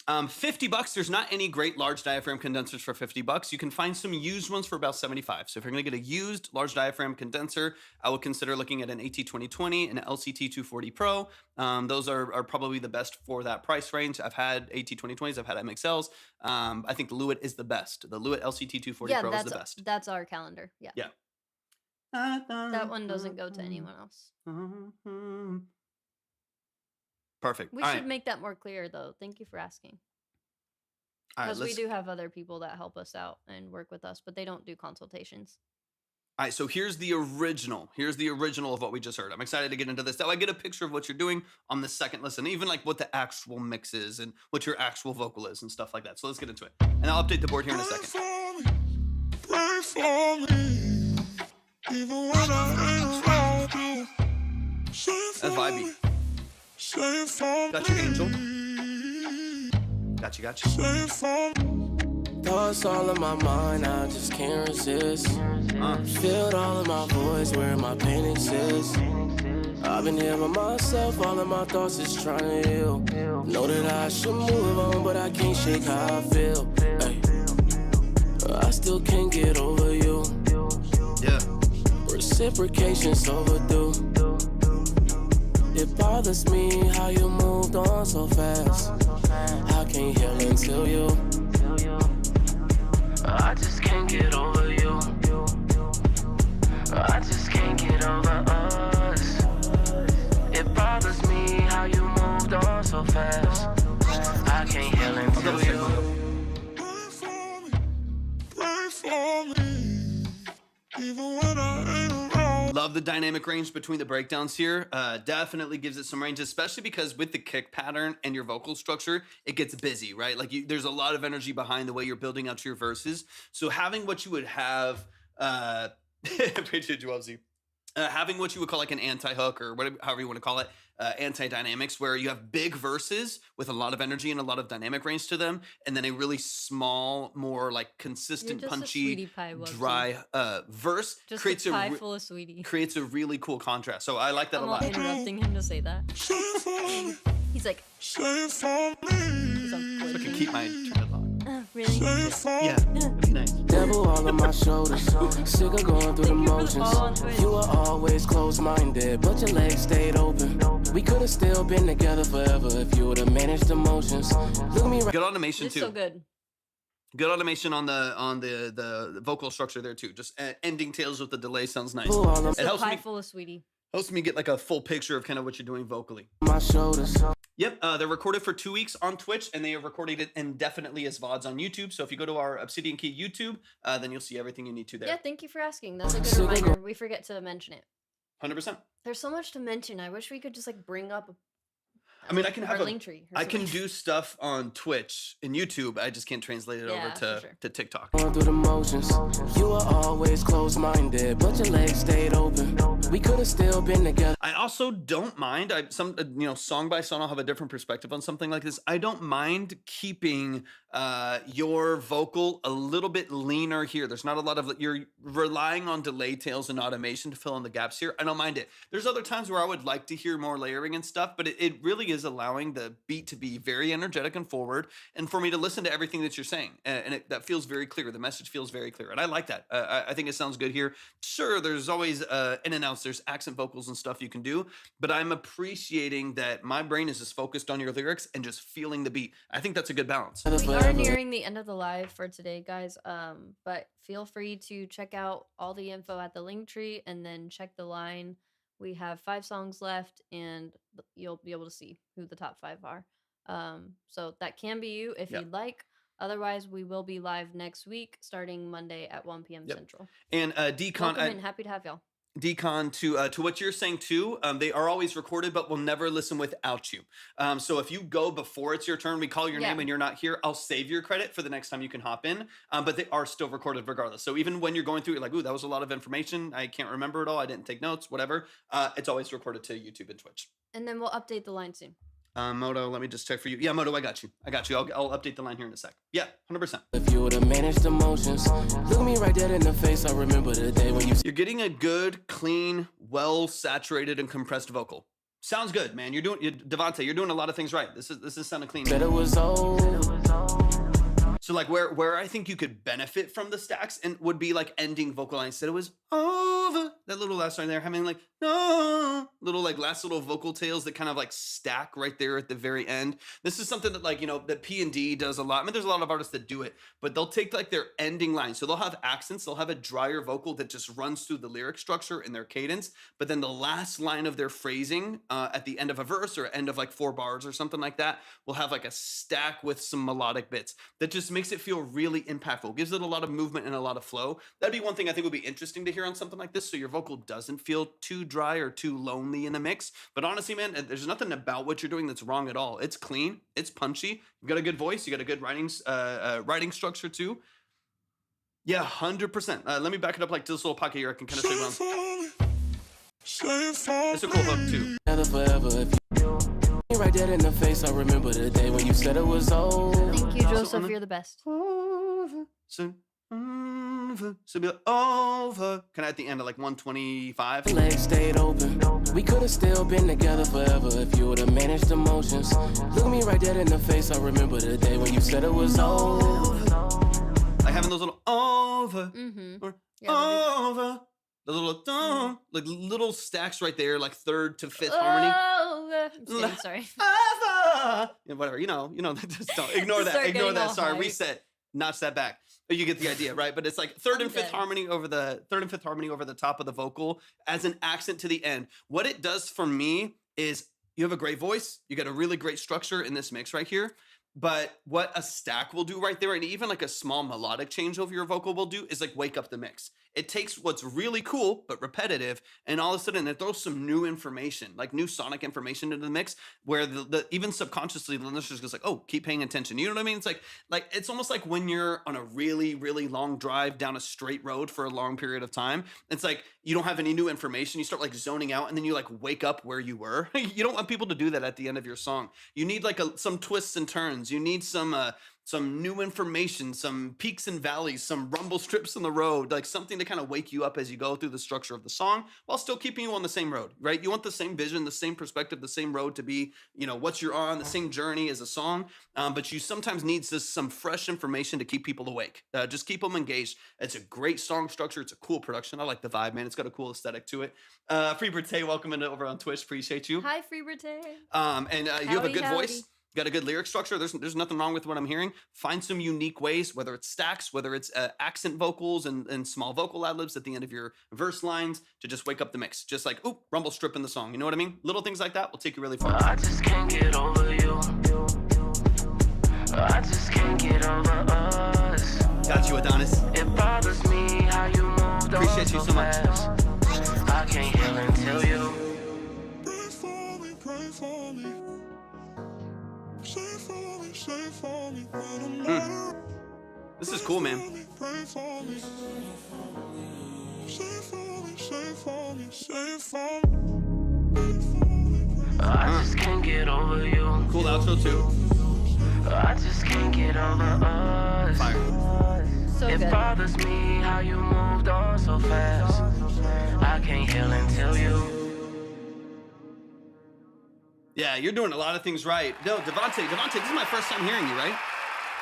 [SPEAKER 1] $50. There's not any great large diaphragm condensers for $50. You can find some used ones for about 75. So if you're going to get a used large diaphragm condenser, I would consider looking at an AT2020 and an LCT 240 Pro. Those are probably the best for that price range. I've had AT2020s, I've had MXLs. I think the Lewitt is the best. The Lewitt LCT 240 Pro is the best.
[SPEAKER 2] That's our calendar. Yeah.
[SPEAKER 1] Yeah.
[SPEAKER 2] That one doesn't go to anyone else.
[SPEAKER 1] Perfect.
[SPEAKER 2] We should make that more clear, though. Thank you for asking. Because we do have other people that help us out and work with us, but they don't do consultations.
[SPEAKER 1] All right, so here's the original. Here's the original of what we just heard. I'm excited to get into this. Now I get a picture of what you're doing on the second listen, even like what the actual mix is and what your actual vocal is and stuff like that. So let's get into it. And I'll update the board here in a second.
[SPEAKER 4] Pray for me, even when I ain't around you.
[SPEAKER 1] That's vibey. Got you, Angel. Got you.
[SPEAKER 5] Thoughts all in my mind, I just can't resist. Filled all of my voice where my pain exists. I've been here by myself, all of my thoughts is trying to heal. Know that I should move on, but I can't shake how I feel. Ay. I still can't get over you.
[SPEAKER 1] Yeah.
[SPEAKER 5] Reciprocation's overdue. It bothers me how you moved on so fast. I can't heal until you. I just can't get over you. I just can't get over us. It bothers me how you moved on so fast. I can't heal until you.
[SPEAKER 4] Pray for me, even when I ain't around.
[SPEAKER 1] Love the dynamic range between the breakdowns here. Definitely gives it some range, especially because with the kick pattern and your vocal structure, it gets busy, right? Like there's a lot of energy behind the way you're building out your verses. So having what you would have, appreciate you, Obsi. Having what you would call like an anti-hook or whatever, however you want to call it, anti-dynamics, where you have big verses with a lot of energy and a lot of dynamic range to them, and then a really small, more like consistent, punchy, dry verse
[SPEAKER 2] Just
[SPEAKER 1] creates
[SPEAKER 2] a pie full of sweetie.
[SPEAKER 1] creates a really cool contrast. So I like that a lot.
[SPEAKER 2] I'm interrupting him to say that. He's like, he's on
[SPEAKER 1] So I can keep my train of thought.
[SPEAKER 2] really?
[SPEAKER 1] Yeah, it'd be nice.
[SPEAKER 5] Devil all on my shoulders, sick of going through the motions. You were always closed-minded, but your legs stayed open. We could have still been together forever if you would have managed emotions. Look me right.
[SPEAKER 1] Good automation
[SPEAKER 2] It's
[SPEAKER 1] too.
[SPEAKER 2] so good.
[SPEAKER 1] Good automation on the vocal structure there too. Just ending tails with the delay sounds nice.
[SPEAKER 2] Just
[SPEAKER 1] It
[SPEAKER 2] a
[SPEAKER 1] helps
[SPEAKER 2] pie
[SPEAKER 1] me
[SPEAKER 2] full of sweetie.
[SPEAKER 1] get like a full picture of kind of what you're doing vocally.
[SPEAKER 5] My shoulders.
[SPEAKER 1] Yep, they're recorded for 2 weeks on Twitch, and they are recorded it indefinitely as VODs on YouTube. So if you go to our Obsidian Key YouTube, then you'll see everything you need to there.
[SPEAKER 2] Yeah, thank you for asking. That's a good reminder. We forget to mention it.
[SPEAKER 1] 100%.
[SPEAKER 2] There's so much to mention. I wish we could just like bring up.
[SPEAKER 1] I mean, I can have
[SPEAKER 2] our
[SPEAKER 1] a
[SPEAKER 2] link tree.
[SPEAKER 1] I can do stuff on Twitch and YouTube. I just can't translate it over
[SPEAKER 2] Yeah,
[SPEAKER 1] to,
[SPEAKER 2] for sure.
[SPEAKER 1] to TikTok.
[SPEAKER 5] Going through the motions. You were always closed-minded, but your legs stayed open. We could have still been together.
[SPEAKER 1] I also don't mind. Song by song, I'll have a different perspective on something like this. I don't mind keeping your vocal a little bit leaner here. There's not a lot of you're relying on delay tails and automation to fill in the gaps here. I don't mind it. There's other times where I would like to hear more layering and stuff, but it really is allowing the beat to be very energetic and forward, and for me to listen to everything that you're saying, and that feels very clear. The message feels very clear, and I like that. I think it sounds good here. Sure, there's always in and outs. There's accent vocals and stuff you can do, but I'm appreciating that my brain is just focused on your lyrics and just feeling the beat. I think that's a good balance.
[SPEAKER 2] We are nearing the end of the live for today, guys. But feel free to check out all the info at the link tree and then check the line. We have 5 songs left, and you'll be able to see who the top 5 are. So that can be you if you'd like. Otherwise, we will be live next week, starting Monday at 1 p.m. Central.
[SPEAKER 1] And Decon,
[SPEAKER 2] Welcome in. Happy to have y'all.
[SPEAKER 1] Decon, to what you're saying too, they are always recorded, but we'll never listen without you. So if you go before it's your turn, we call your name and you're not here, I'll save your credit for the next time you can hop in. But they are still recorded regardless. So even when you're going through, you're like, ooh, that was a lot of information. I can't remember it all. I didn't take notes, whatever. It's always recorded to YouTube and Twitch.
[SPEAKER 2] And then we'll update the line soon.
[SPEAKER 1] Moto, let me just check for you. Yeah, Moto, I got you. I'll update the line here in a sec. Yeah, 100%.
[SPEAKER 5] If you would've managed emotions, look me right dead in the face. I remember the day when you
[SPEAKER 1] You're getting a good, clean, well saturated and compressed vocal. Sounds good, man. Devontae, you're doing a lot of things right. This is sounding clean.
[SPEAKER 5] said it was over.
[SPEAKER 1] So like where I think you could benefit from the stacks and would be like ending vocal lines. Said it was over. That little last line there, having like no little like last little vocal tails that kind of like stack right there at the very end. This is something that like that P&D does a lot. I mean, there's a lot of artists that do it, but they'll take like their ending line. So they'll have accents. They'll have a drier vocal that just runs through the lyric structure and their cadence. But then the last line of their phrasing at the end of a verse or end of like 4 bars or something like that will have like a stack with some melodic bits that just makes it feel really impactful. Gives it a lot of movement and a lot of flow. That'd be one thing I think would be interesting to hear on something like this, so your vocal doesn't feel too dry or too lonely in the mix. But honestly, man, there's nothing about what you're doing that's wrong at all. It's clean, it's punchy. You've got a good voice. You got a good writing structure too. Yeah, 100%. Let me back it up like to this little pocket here. I can kind of say around. It's a cool hook too.
[SPEAKER 5] Forever if you right dead in the face. I remember the day when you said it was over.
[SPEAKER 2] Thank you, Joseph. You're the best.
[SPEAKER 1] So be like, over. Kind of at the end of like 125.
[SPEAKER 5] Legs stayed open. We could have still been together forever if you would have managed emotions. Look me right dead in the face. I remember the day when you said it was over.
[SPEAKER 1] Like having those little over or over. The little like little stacks right there, like 3rd to 5th harmony.
[SPEAKER 2] I'm kidding, sorry.
[SPEAKER 1] Yeah, whatever, just don't ignore that.
[SPEAKER 2] Start
[SPEAKER 1] Ignore
[SPEAKER 2] getting
[SPEAKER 1] that.
[SPEAKER 2] all
[SPEAKER 1] Sorry,
[SPEAKER 2] hype.
[SPEAKER 1] reset. Notch that back. But you get the idea, right? But it's like 3rd and 5th
[SPEAKER 2] dead.
[SPEAKER 1] harmony over the 3rd and 5th harmony over the top of the vocal as an accent to the end. What it does for me is you have a great voice. You got a really great structure in this mix right here. But what a stack will do right there, and even like a small melodic change over your vocal will do, is like wake up the mix. It takes what's really cool but repetitive, and all of a sudden it throws some new information, like new sonic information into the mix, where the even subconsciously the listener goes like, "Oh, keep paying attention." You know what I mean? It's like it's almost like when you're on a really, really long drive down a straight road for a long period of time. It's like you don't have any new information. You start like zoning out, and then you like wake up where you were. You don't want people to do that at the end of your song. You need like some twists and turns. You need some new information, some peaks and valleys, some rumble strips in the road, like something to kind of wake you up as you go through the structure of the song while still keeping you on the same road, right? You want the same vision, the same perspective, the same road to be, what you're on, the same journey as a song. But you sometimes need some fresh information to keep people awake. Just keep them engaged. It's a great song structure. It's a cool production. I like the vibe, man. It's got a cool aesthetic to it. Free Brite, welcome over on Twitch. Appreciate you.
[SPEAKER 2] Hi, Free Brite.
[SPEAKER 1] And you have a good voice. Got a good lyric structure. There's nothing wrong with what I'm hearing. Find some unique ways, whether it's stacks, whether it's accent vocals and small vocal ad-libs at the end of your verse lines to just wake up the mix. Just like, ooh, rumble strip in the song. You know what I mean? Little things like that will take you really far.
[SPEAKER 5] I just can't get over you. I just can't get over us.
[SPEAKER 1] Got you, Adonis.
[SPEAKER 5] It bothers me how you moved on
[SPEAKER 1] Appreciate you so much.
[SPEAKER 5] fast. I can't heal until you.
[SPEAKER 4] Pray for me, pray for me. Say for me when I'm not.
[SPEAKER 1] This is cool, man.
[SPEAKER 4] Pray for me. Say for me, say for me, say for me.
[SPEAKER 5] I just can't get over you.
[SPEAKER 1] Cool outro too.
[SPEAKER 5] I just can't get over us.
[SPEAKER 1] Fire.
[SPEAKER 2] So
[SPEAKER 5] It
[SPEAKER 2] good.
[SPEAKER 5] bothers me how you moved on so fast. I can't heal until you.
[SPEAKER 1] Yeah, you're doing a lot of things right. No, Devontae, this is my first time hearing you, right?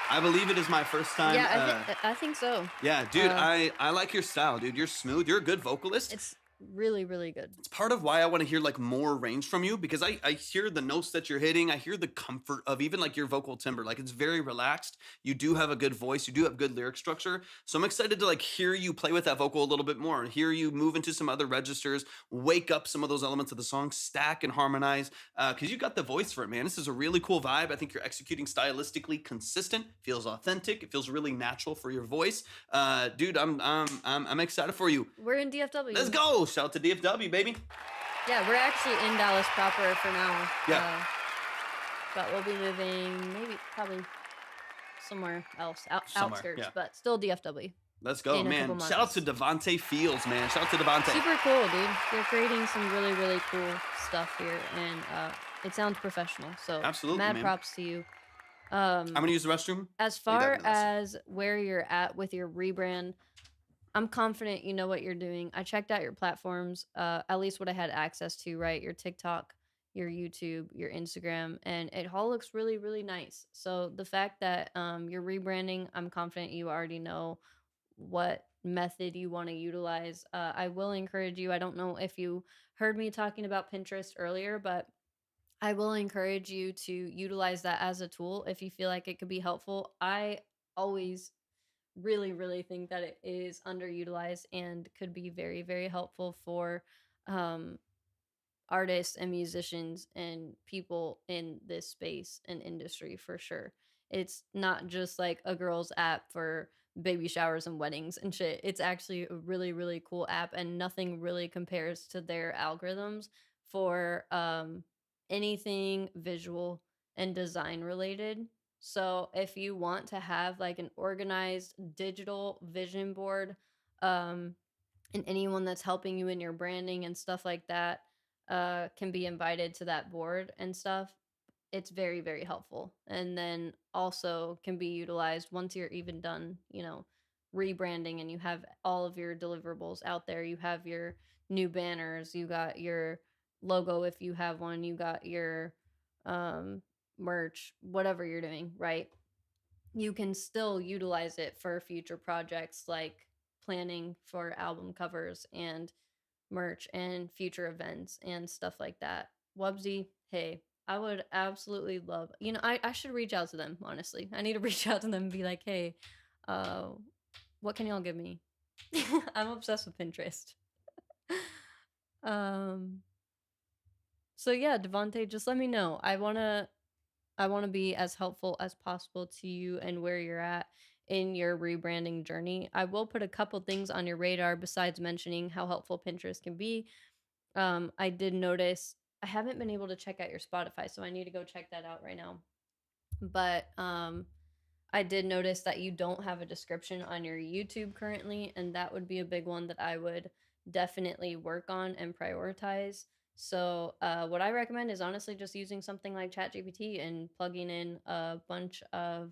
[SPEAKER 1] I believe it is my first time.
[SPEAKER 2] Yeah, I think so.
[SPEAKER 1] Yeah, dude, I like your style, dude. You're smooth. You're a good vocalist.
[SPEAKER 2] It's really, really good.
[SPEAKER 1] It's part of why I want to hear like more range from you, because I hear the notes that you're hitting. I hear the comfort of even like your vocal timbre. Like it's very relaxed. You do have a good voice. You do have good lyric structure. So I'm excited to like hear you play with that vocal a little bit more, hear you move into some other registers, wake up some of those elements of the song, stack and harmonize. Because you got the voice for it, man. This is a really cool vibe. I think you're executing stylistically consistent. Feels authentic. It feels really natural for your voice. Dude, I'm excited for you.
[SPEAKER 2] We're in DFW.
[SPEAKER 1] Let's go. Shout out to DFW, baby.
[SPEAKER 2] Yeah, we're actually in Dallas proper for now.
[SPEAKER 1] Yeah.
[SPEAKER 2] But we'll be moving probably somewhere else,
[SPEAKER 1] Somewhere,
[SPEAKER 2] outskirts,
[SPEAKER 1] yeah.
[SPEAKER 2] but still DFW.
[SPEAKER 1] Let's go,
[SPEAKER 2] In a
[SPEAKER 1] man.
[SPEAKER 2] couple
[SPEAKER 1] Shout out to Devontae Fields, man. Shout out to Devontae.
[SPEAKER 2] Super cool, dude. You're creating some really, really cool stuff here, and It sounds professional. So
[SPEAKER 1] Absolutely,
[SPEAKER 2] mad
[SPEAKER 1] man.
[SPEAKER 2] props to you.
[SPEAKER 1] I'm gonna use the restroom.
[SPEAKER 2] As
[SPEAKER 1] Let me dive
[SPEAKER 2] far
[SPEAKER 1] into this.
[SPEAKER 2] as where you're at with your rebrand, I'm confident you know what you're doing. I checked out your platforms, at least what I had access to, right? Your TikTok, your YouTube, your Instagram, and it all looks really, really nice. So the fact that you're rebranding, I'm confident you already know what method you want to utilize. I will encourage you. I don't know if you heard me talking about Pinterest earlier, but I will encourage you to utilize that as a tool if you feel like it could be helpful. I always really, really think that it is underutilized and could be very, very helpful for um, artists and musicians and people in this space and industry for sure. It's not just like a girl's app for baby showers and weddings and shit. It's actually a really, really cool app, and nothing really compares to their algorithms for anything visual and design related. So if you want to have like an organized digital vision board, um, and anyone that's helping you in your branding and stuff like that can be invited to that board and stuff. It's very, very helpful. And then also can be utilized once you're even done, rebranding and you have all of your deliverables out there. You have your new banners, you got your logo if you have one, you got your um, merch, whatever you're doing, right? You can still utilize it for future projects like planning for album covers and merch and future events and stuff like that. Wubsy, hey, I would absolutely love, I should reach out to them, honestly. I need to reach out to them and be like, hey, uh, what can y'all give me? I'm obsessed with Pinterest. um, so yeah, Devonte, just let me know. I want to be as helpful as possible to you and where you're at in your rebranding journey. I will put a couple things on your radar besides mentioning how helpful Pinterest can be. I did notice I haven't been able to check out your Spotify, so I need to go check that out right now. But I did notice that you don't have a description on your YouTube currently, and that would be a big one that I would definitely work on and prioritize. So, what I recommend is honestly just using something like ChatGPT and plugging in a bunch of,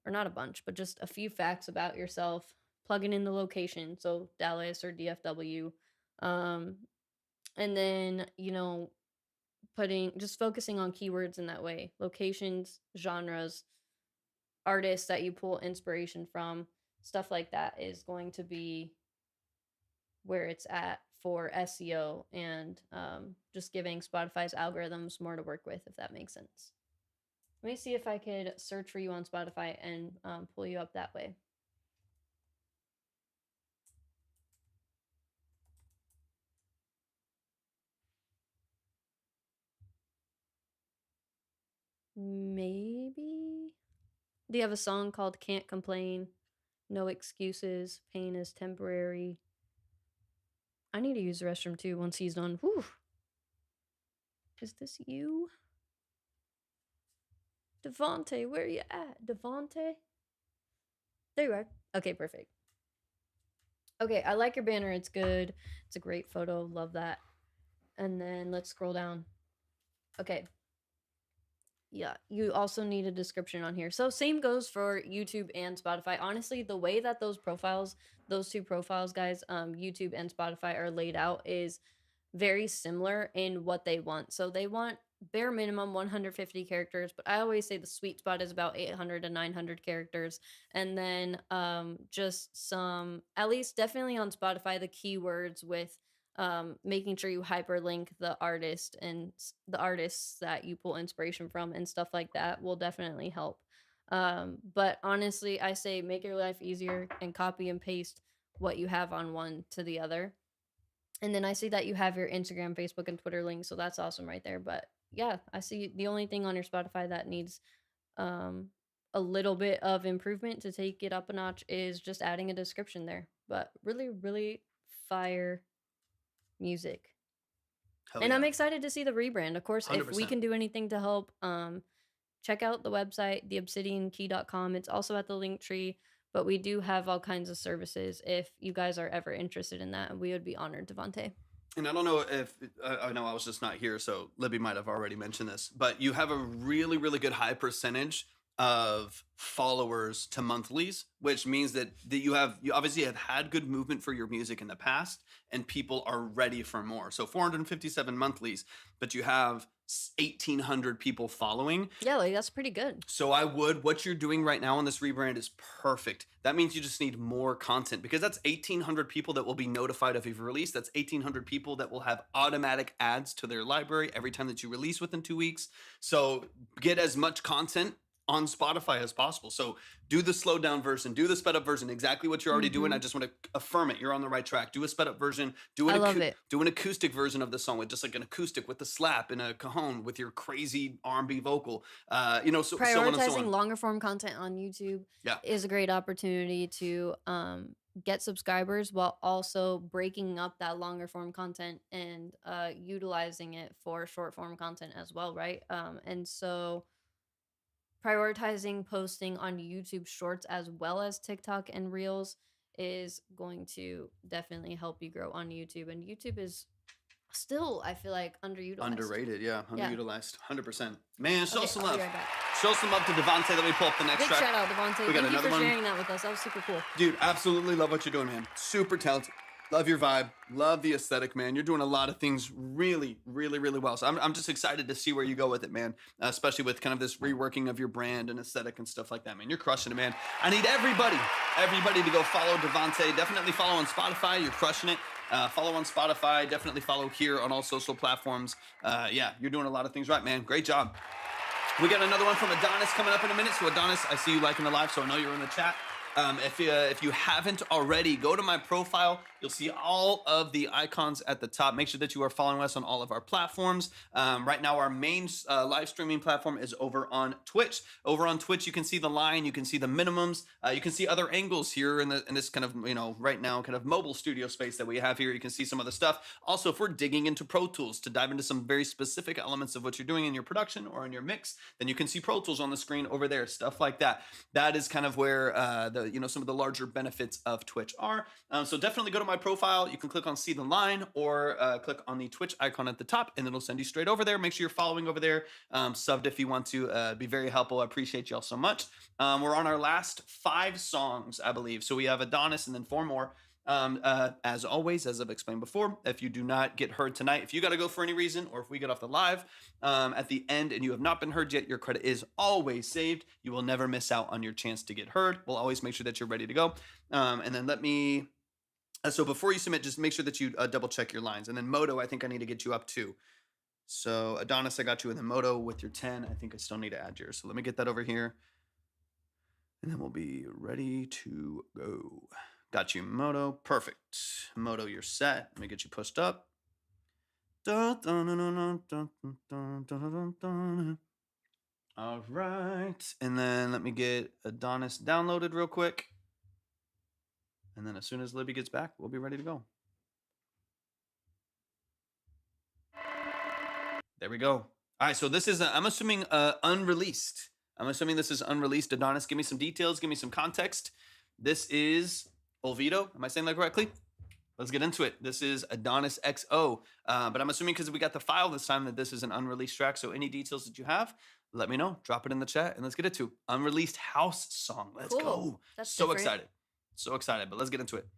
[SPEAKER 2] or not a bunch, but just a few facts about yourself, plugging in the location, so Dallas or DFW, um, and then, just focusing on keywords in that way, locations, genres, artists that you pull inspiration from, stuff like that is going to be where it's at for SEO and just giving Spotify's algorithms more to work with, if that makes sense. Let me see if I could search for you on Spotify and pull you up that way. Maybe. Do you have a song called Can't Complain? No excuses. Pain is temporary. I need to use the restroom too once he's done. Whew. Is this you? Devonte, where you at? Devonte? There you are. Okay, perfect. Okay, I like your banner. It's good. It's a great photo. Love that. And then let's scroll down. Okay. Yeah, you also need a description on here. So same goes for YouTube and Spotify. Honestly, the way that those two profiles, guys, YouTube and Spotify are laid out is very similar in what they want. So they want bare minimum 150 characters, but I always say the sweet spot is about 800 to 900 characters. And then just some, at least definitely on Spotify, the keywords with making sure you hyperlink the artist and the artists that you pull inspiration from and stuff like that will definitely help. But honestly, I say make your life easier and copy and paste what you have on one to the other. And then I see that you have your Instagram, Facebook, and Twitter links, so that's awesome right there. But yeah, I see the only thing on your Spotify that needs a little bit of improvement to take it up a notch is just adding a description there. But really, really fire music.
[SPEAKER 1] Hell
[SPEAKER 2] And
[SPEAKER 1] yeah.
[SPEAKER 2] I'm excited to see the rebrand. Of course, if we
[SPEAKER 1] 100%.
[SPEAKER 2] can do anything to help, check out the website, theobsidiankey.com. It's also at the link tree, but we do have all kinds of services if you guys are ever interested in that, and we would be honored, Devonte.
[SPEAKER 1] And I don't know if I know I was just not here, so Libby might have already mentioned this, but you have a really, really good high percentage of followers to monthlies, which means that you obviously have had good movement for your music in the past, and people are ready for more. So 457 monthlies, but you have 1,800 people following.
[SPEAKER 2] Yeah, like that's pretty good.
[SPEAKER 1] So what you're doing right now on this rebrand is perfect. That means you just need more content, because that's 1,800 people that will be notified if you've released. That's 1,800 people that will have automatic ads to their library every time that you release within 2 weeks. So get as much content on Spotify as possible. So do the slowed down version, do the sped up version, exactly what you're already doing. I just want to affirm it. You're on the right track. Do a sped up version. Do an acoustic version of the song with just like an acoustic with the slap and a cajon with your crazy R&B vocal. So
[SPEAKER 2] Prioritizing longer form content on YouTube is a great opportunity to get subscribers while also breaking up that longer form content and utilizing it for short form content as well, right? And so prioritizing posting on YouTube Shorts as well as TikTok and Reels is going to definitely help you grow on YouTube. And YouTube is still, I feel like, underutilized.
[SPEAKER 1] Underrated, yeah. Underutilized, 100%. Man, show some love.
[SPEAKER 2] Be right back.
[SPEAKER 1] Show some love to Devontae. Let me pull up the next
[SPEAKER 2] Big
[SPEAKER 1] track.
[SPEAKER 2] shout out, Devontae.
[SPEAKER 1] We got
[SPEAKER 2] Thank you
[SPEAKER 1] another
[SPEAKER 2] for
[SPEAKER 1] one.
[SPEAKER 2] sharing that with us. That was super cool.
[SPEAKER 1] Dude, absolutely love what you're doing, man. Super talented. Love your vibe. Love the aesthetic, man. You're doing a lot of things really, really, really well. So I'm just excited to see where you go with it, man. Especially with kind of this reworking of your brand and aesthetic and stuff like that, man. You're crushing it, man. I need everybody to go follow Devontae. Definitely follow on Spotify. You're crushing it. Follow on Spotify. Definitely follow here on all social platforms. You're doing a lot of things right, man. Great job. We got another one from Adonis coming up in a minute. So Adonis, I see you liking the live, so I know you're in the chat. If you haven't already, go to my profile. You'll see all of the icons at the top. Make sure that you are following us on all of our platforms. Right now, our main live streaming platform is over on Twitch. Over on Twitch, you can see the line, you can see the minimums, you can see other angles here in this kind of, right now, kind of mobile studio space that we have here. You can see some other stuff. Also, if we're digging into Pro Tools to dive into some very specific elements of what you're doing in your production or in your mix, then you can see Pro Tools on the screen over there, stuff like that. That is kind of where some of the larger benefits of Twitch are. So definitely go to my profile. You can click on see the line or click on the Twitch icon at the top, and it'll send you straight over there. Make sure you're following over there. Subbed if you want to. Be very helpful. I appreciate y'all so much. We're on our last 5 songs, I believe. So we have Adonis and then 4 more. As always, as I've explained before, if you do not get heard tonight, if you got to go for any reason, or if we get off the live at the end and you have not been heard yet, your credit is always saved. You will never miss out on your chance to get heard. We'll always make sure that you're ready to go. And then so before you submit, just make sure that you double check your lines. And then Moto, I think I need to get you up too. So Adonis, I got you. And then Moto with your 10, I think I still need to add yours. So let me get that over here. And then we'll be ready to go. Got you, Moto. Perfect. Moto, you're set. Let me get you pushed up. All right. And then let me get Adonis downloaded real quick. And then as soon as Libby gets back, we'll be ready to go. There we go. All right, so this is, I'm assuming, unreleased. I'm assuming this is unreleased. Adonis, give me some details. Give me some context. This is Olvido. Am I saying that correctly? Let's get into it. This is Adonis XO. But I'm assuming because we got the file this time that this is an unreleased track. So any details that you have, let me know. Drop it in the chat and let's get it to unreleased house song. Let's go.
[SPEAKER 2] That's
[SPEAKER 1] so
[SPEAKER 2] different.
[SPEAKER 1] excited. So excited, but let's get into it.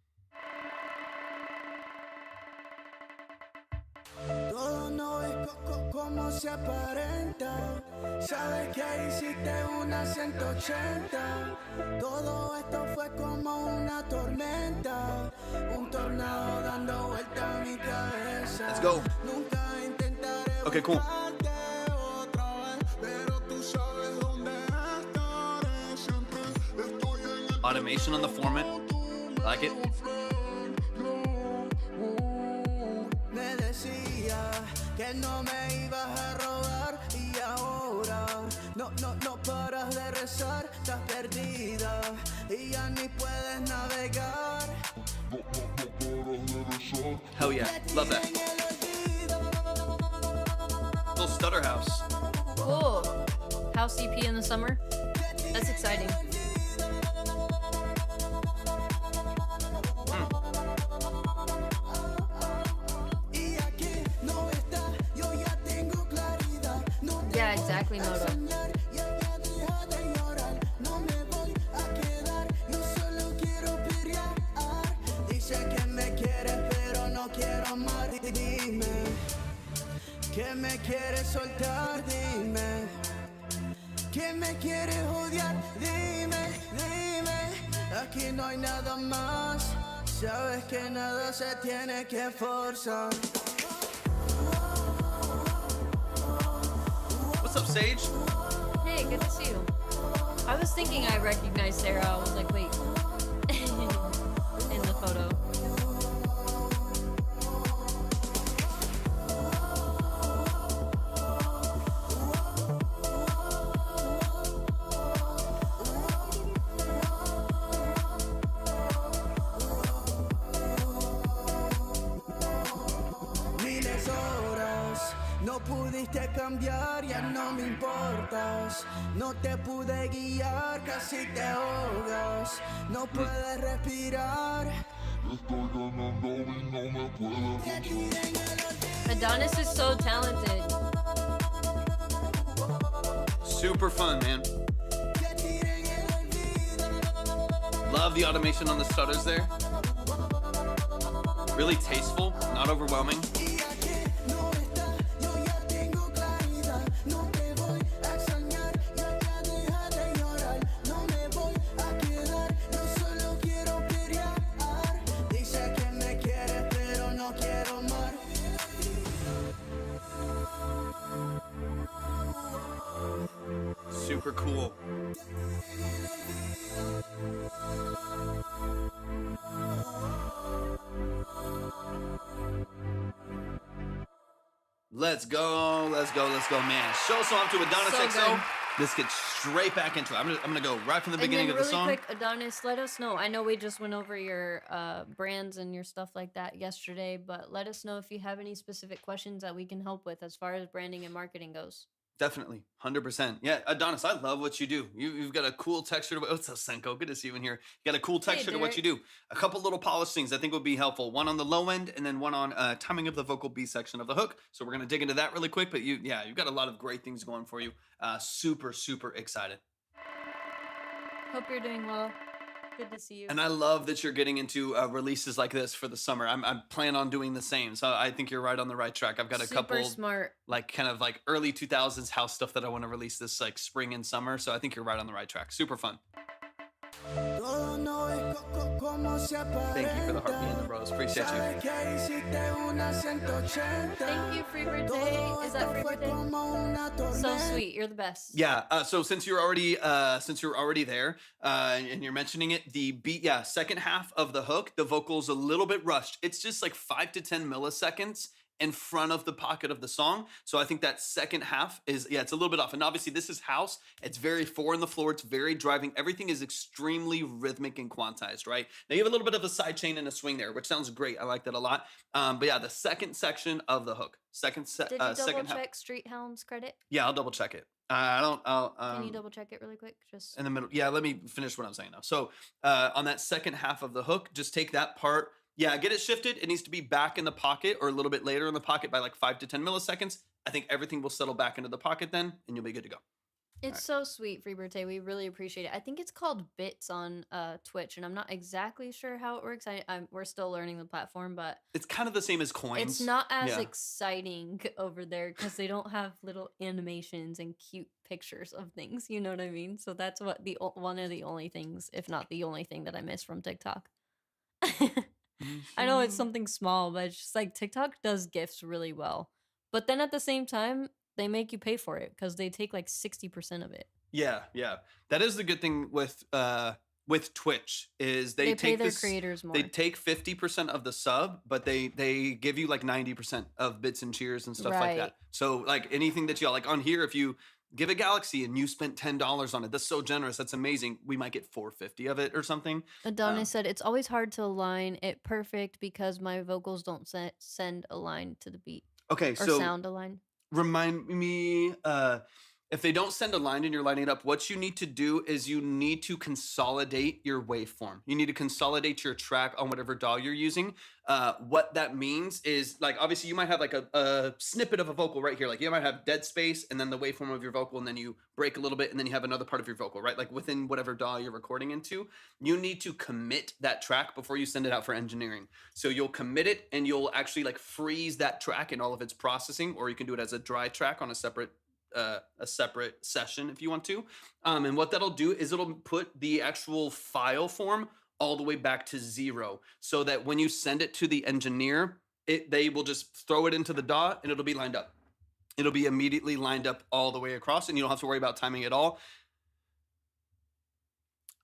[SPEAKER 6] Todo no es como se aparenta. Sabes que hiciste una 180. Todo esto fue como una tormenta. Un tornado dando vuelta a mi cabeza.
[SPEAKER 1] Let's go.
[SPEAKER 6] Nunca intentaré
[SPEAKER 1] Okay, cool.
[SPEAKER 6] buscarte otra vez, pero tú sabes dónde estaré siempre. Estoy en el
[SPEAKER 1] Automation on the format. Like it.
[SPEAKER 6] Me decía que no me ibas a robar y ahora no paras de rezar, estás perdida y ya ni puedes navegar.
[SPEAKER 1] Hell yeah. Love that. Little stutter house.
[SPEAKER 2] Cool. House EP in the summer. That's exciting.
[SPEAKER 6] Y
[SPEAKER 2] Yeah, exactly, Moto.
[SPEAKER 6] Que me quieres soltar, dime. Que me quieres odiar, dime, dime. Aquí no hay nada más. Sabes que nada se tiene que forzar.
[SPEAKER 1] What's up, Sage?
[SPEAKER 2] Hey, good to see you. I was thinking I recognized Sarah. I was like, wait. In the photo.
[SPEAKER 6] Miles horas, no pudiste cambiar, ya no me importas. No te pude guiar, casi te ahogas. No puedes respirar.
[SPEAKER 2] Adonis is so talented.
[SPEAKER 1] Super fun, man. Love the automation on the stutters there. Really tasteful, not overwhelming. Super cool. Let's go, man. Show song to Adonis
[SPEAKER 2] So
[SPEAKER 1] XO.
[SPEAKER 2] good.
[SPEAKER 1] Let's get straight back into it. I'm gonna go right from the beginning
[SPEAKER 2] and
[SPEAKER 1] of
[SPEAKER 2] then
[SPEAKER 1] the
[SPEAKER 2] really
[SPEAKER 1] song.
[SPEAKER 2] quick, Adonis, let us know. I know we just went over your brands and your stuff like that yesterday, but let us know if you have any specific questions that we can help with as far as branding and marketing goes.
[SPEAKER 1] Definitely, 100%. Yeah, Adonis, I love what you do. You've got a cool texture to it. What's up, Senko? Good to see you in here. You got a cool texture to what you do. A couple little polish things I think would be helpful. One on the low end, and then one on timing of the vocal B section of the hook. So we're gonna dig into that really quick. But you've got a lot of great things going for you. Super, super excited.
[SPEAKER 2] Hope you're doing well. Good to see you.
[SPEAKER 1] And I love that you're getting into releases like this for the summer. I'm planning on doing the same. So I think you're right on the right track. I've got a
[SPEAKER 2] Super
[SPEAKER 1] couple
[SPEAKER 2] smart.
[SPEAKER 1] like kind of like early 2000s house stuff that I want to release this like spring and summer. So I think you're right on the right track. Super fun.
[SPEAKER 6] Todo no es como se
[SPEAKER 1] Thank you for the heart being the rose. Appreciate you.
[SPEAKER 6] Sabes que hiciste una 180.
[SPEAKER 2] Thank you, free birthday. Is that free birthday? So sweet. You're the best.
[SPEAKER 1] Yeah. So since you're already there, and you're mentioning it, the beat, second half of the hook, the vocal's a little bit rushed. It's just like 5 to 10 milliseconds in front of the pocket of the song. So I think that second half is, it's a little bit off. And obviously this is house. It's very 4 on the floor. It's very driving. Everything is extremely rhythmic and quantized, right? Now you have a little bit of a side chain and a swing there, which sounds great. I like that a lot. But yeah, the second section of the hook,
[SPEAKER 2] Did you
[SPEAKER 1] second
[SPEAKER 2] double
[SPEAKER 1] half.
[SPEAKER 2] check Street Hound's credit?
[SPEAKER 1] Yeah, I'll double check it.
[SPEAKER 2] Can you double check it really quick? Just
[SPEAKER 1] in the middle. Yeah, let me finish what I'm saying now. So on that second half of the hook, just take that part. Yeah, get it shifted. It needs to be back in the pocket or a little bit later in the pocket by like 5 to 10 milliseconds. I think everything will settle back into the pocket then, and you'll be good to go.
[SPEAKER 2] It's so sweet, Free Birthday. We really appreciate it. I think it's called Bits on Twitch, and I'm not exactly sure how it works. We're still learning the platform, but
[SPEAKER 1] It's kind of the same as coins.
[SPEAKER 2] it's not as
[SPEAKER 1] Yeah.
[SPEAKER 2] exciting over there because they don't have little animations and cute pictures of things. You know what I mean? So that's what one of the only things, if not the only thing, that I miss from TikTok. I know it's something small, but it's just like TikTok does GIFs really well. But then at the same time, they make you pay for it because they take like 60% of it.
[SPEAKER 1] Yeah. That is the good thing with Twitch is they
[SPEAKER 2] pay
[SPEAKER 1] take
[SPEAKER 2] their
[SPEAKER 1] this,
[SPEAKER 2] creators more.
[SPEAKER 1] They take 50% of the sub, but they give you like 90% of bits and cheers and stuff like
[SPEAKER 2] Right.
[SPEAKER 1] that. So like anything that y'all like on here, if you give a Galaxy and you spent $10 on it, that's so generous. That's amazing. We might get $4.50 of it or something.
[SPEAKER 2] Adonis said, it's always hard to align it perfect because my vocals don't send a line to the beat
[SPEAKER 1] Okay,
[SPEAKER 2] or
[SPEAKER 1] so
[SPEAKER 2] sound a line.
[SPEAKER 1] remind me, If they don't send a line and you're lining it up, what you need to do is you need to consolidate your waveform. You need to consolidate your track on whatever DAW you're using. What that means is, like, obviously you might have like a snippet of a vocal right here. Like you might have dead space and then the waveform of your vocal, and then you break a little bit and then you have another part of your vocal, right? Like within whatever DAW you're recording into, you need to commit that track before you send it out for engineering. So you'll commit it and you'll actually like freeze that track in all of its processing, or you can do it as a dry track on a separate session if you want to. And what that'll do is it'll put the actual file form all the way back to 0, so that when you send it to the engineer, they will just throw it into the DAW and it'll be lined up. It'll be immediately lined up all the way across, and you don't have to worry about timing at all.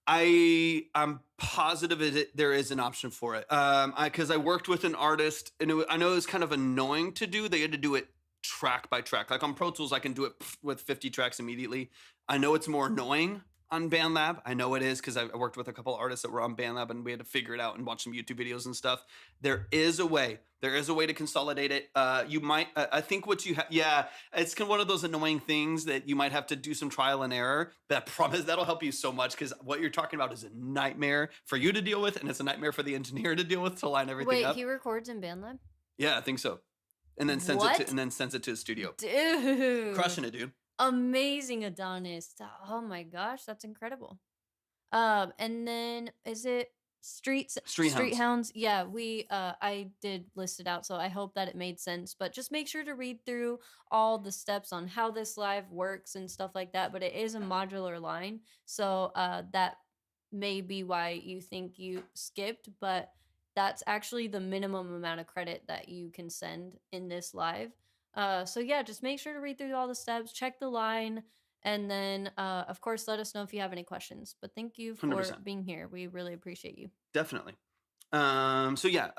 [SPEAKER 1] I'm positive there is an option for it. Because I worked with an artist, and I know it was kind of annoying to do. They had to do it track by track. Like on Pro Tools, I can do it with 50 tracks immediately. I know it's more annoying on BandLab. I know it is, because I worked with a couple artists that were on BandLab and we had to figure it out and watch some YouTube videos and stuff. There is a way to consolidate it. You might, I think what you have, it's kind of one of those annoying things that you might have to do some trial and error, but I promise that'll help you so much, because what you're talking about is a nightmare for you to deal with, and it's a nightmare for the engineer to deal with, to line everything up.
[SPEAKER 2] Wait, he records in BandLab?
[SPEAKER 1] Yeah, I think so. And then sends it to the studio.
[SPEAKER 2] Dude.
[SPEAKER 1] Crushing it, dude.
[SPEAKER 2] Amazing, Adonis. Oh my gosh, that's incredible. And then is it Street Hounds? Yeah, I did list it out, so I hope that it made sense. But just make sure to read through all the steps on how this live works and stuff like that. But it is a modular line, so that may be why you think you skipped, but that's actually the minimum amount of credit that you can send in this live. So yeah, just make sure to read through all the steps, check the line, and then of course let us know if you have any questions. But thank you for
[SPEAKER 1] 100%.
[SPEAKER 2] being here. We really appreciate you.
[SPEAKER 1] Definitely. So yeah,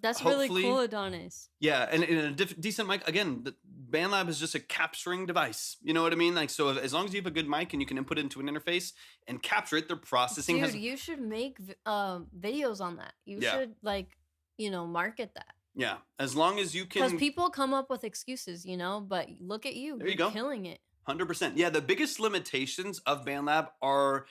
[SPEAKER 2] that's really cool, Adonis.
[SPEAKER 1] Yeah, and in a decent mic. Again, the BandLab is just a capturing device. You know what I mean? Like, so as long as you have a good mic and you can input it into an interface and capture it, their processing
[SPEAKER 2] Dude, you should make videos on that. You should, like, market that.
[SPEAKER 1] Yeah, as long as you can.
[SPEAKER 2] Because people come up with excuses, but look at you.
[SPEAKER 1] There you go.
[SPEAKER 2] Killing it.
[SPEAKER 1] 100%. Yeah, the biggest limitations of BandLab are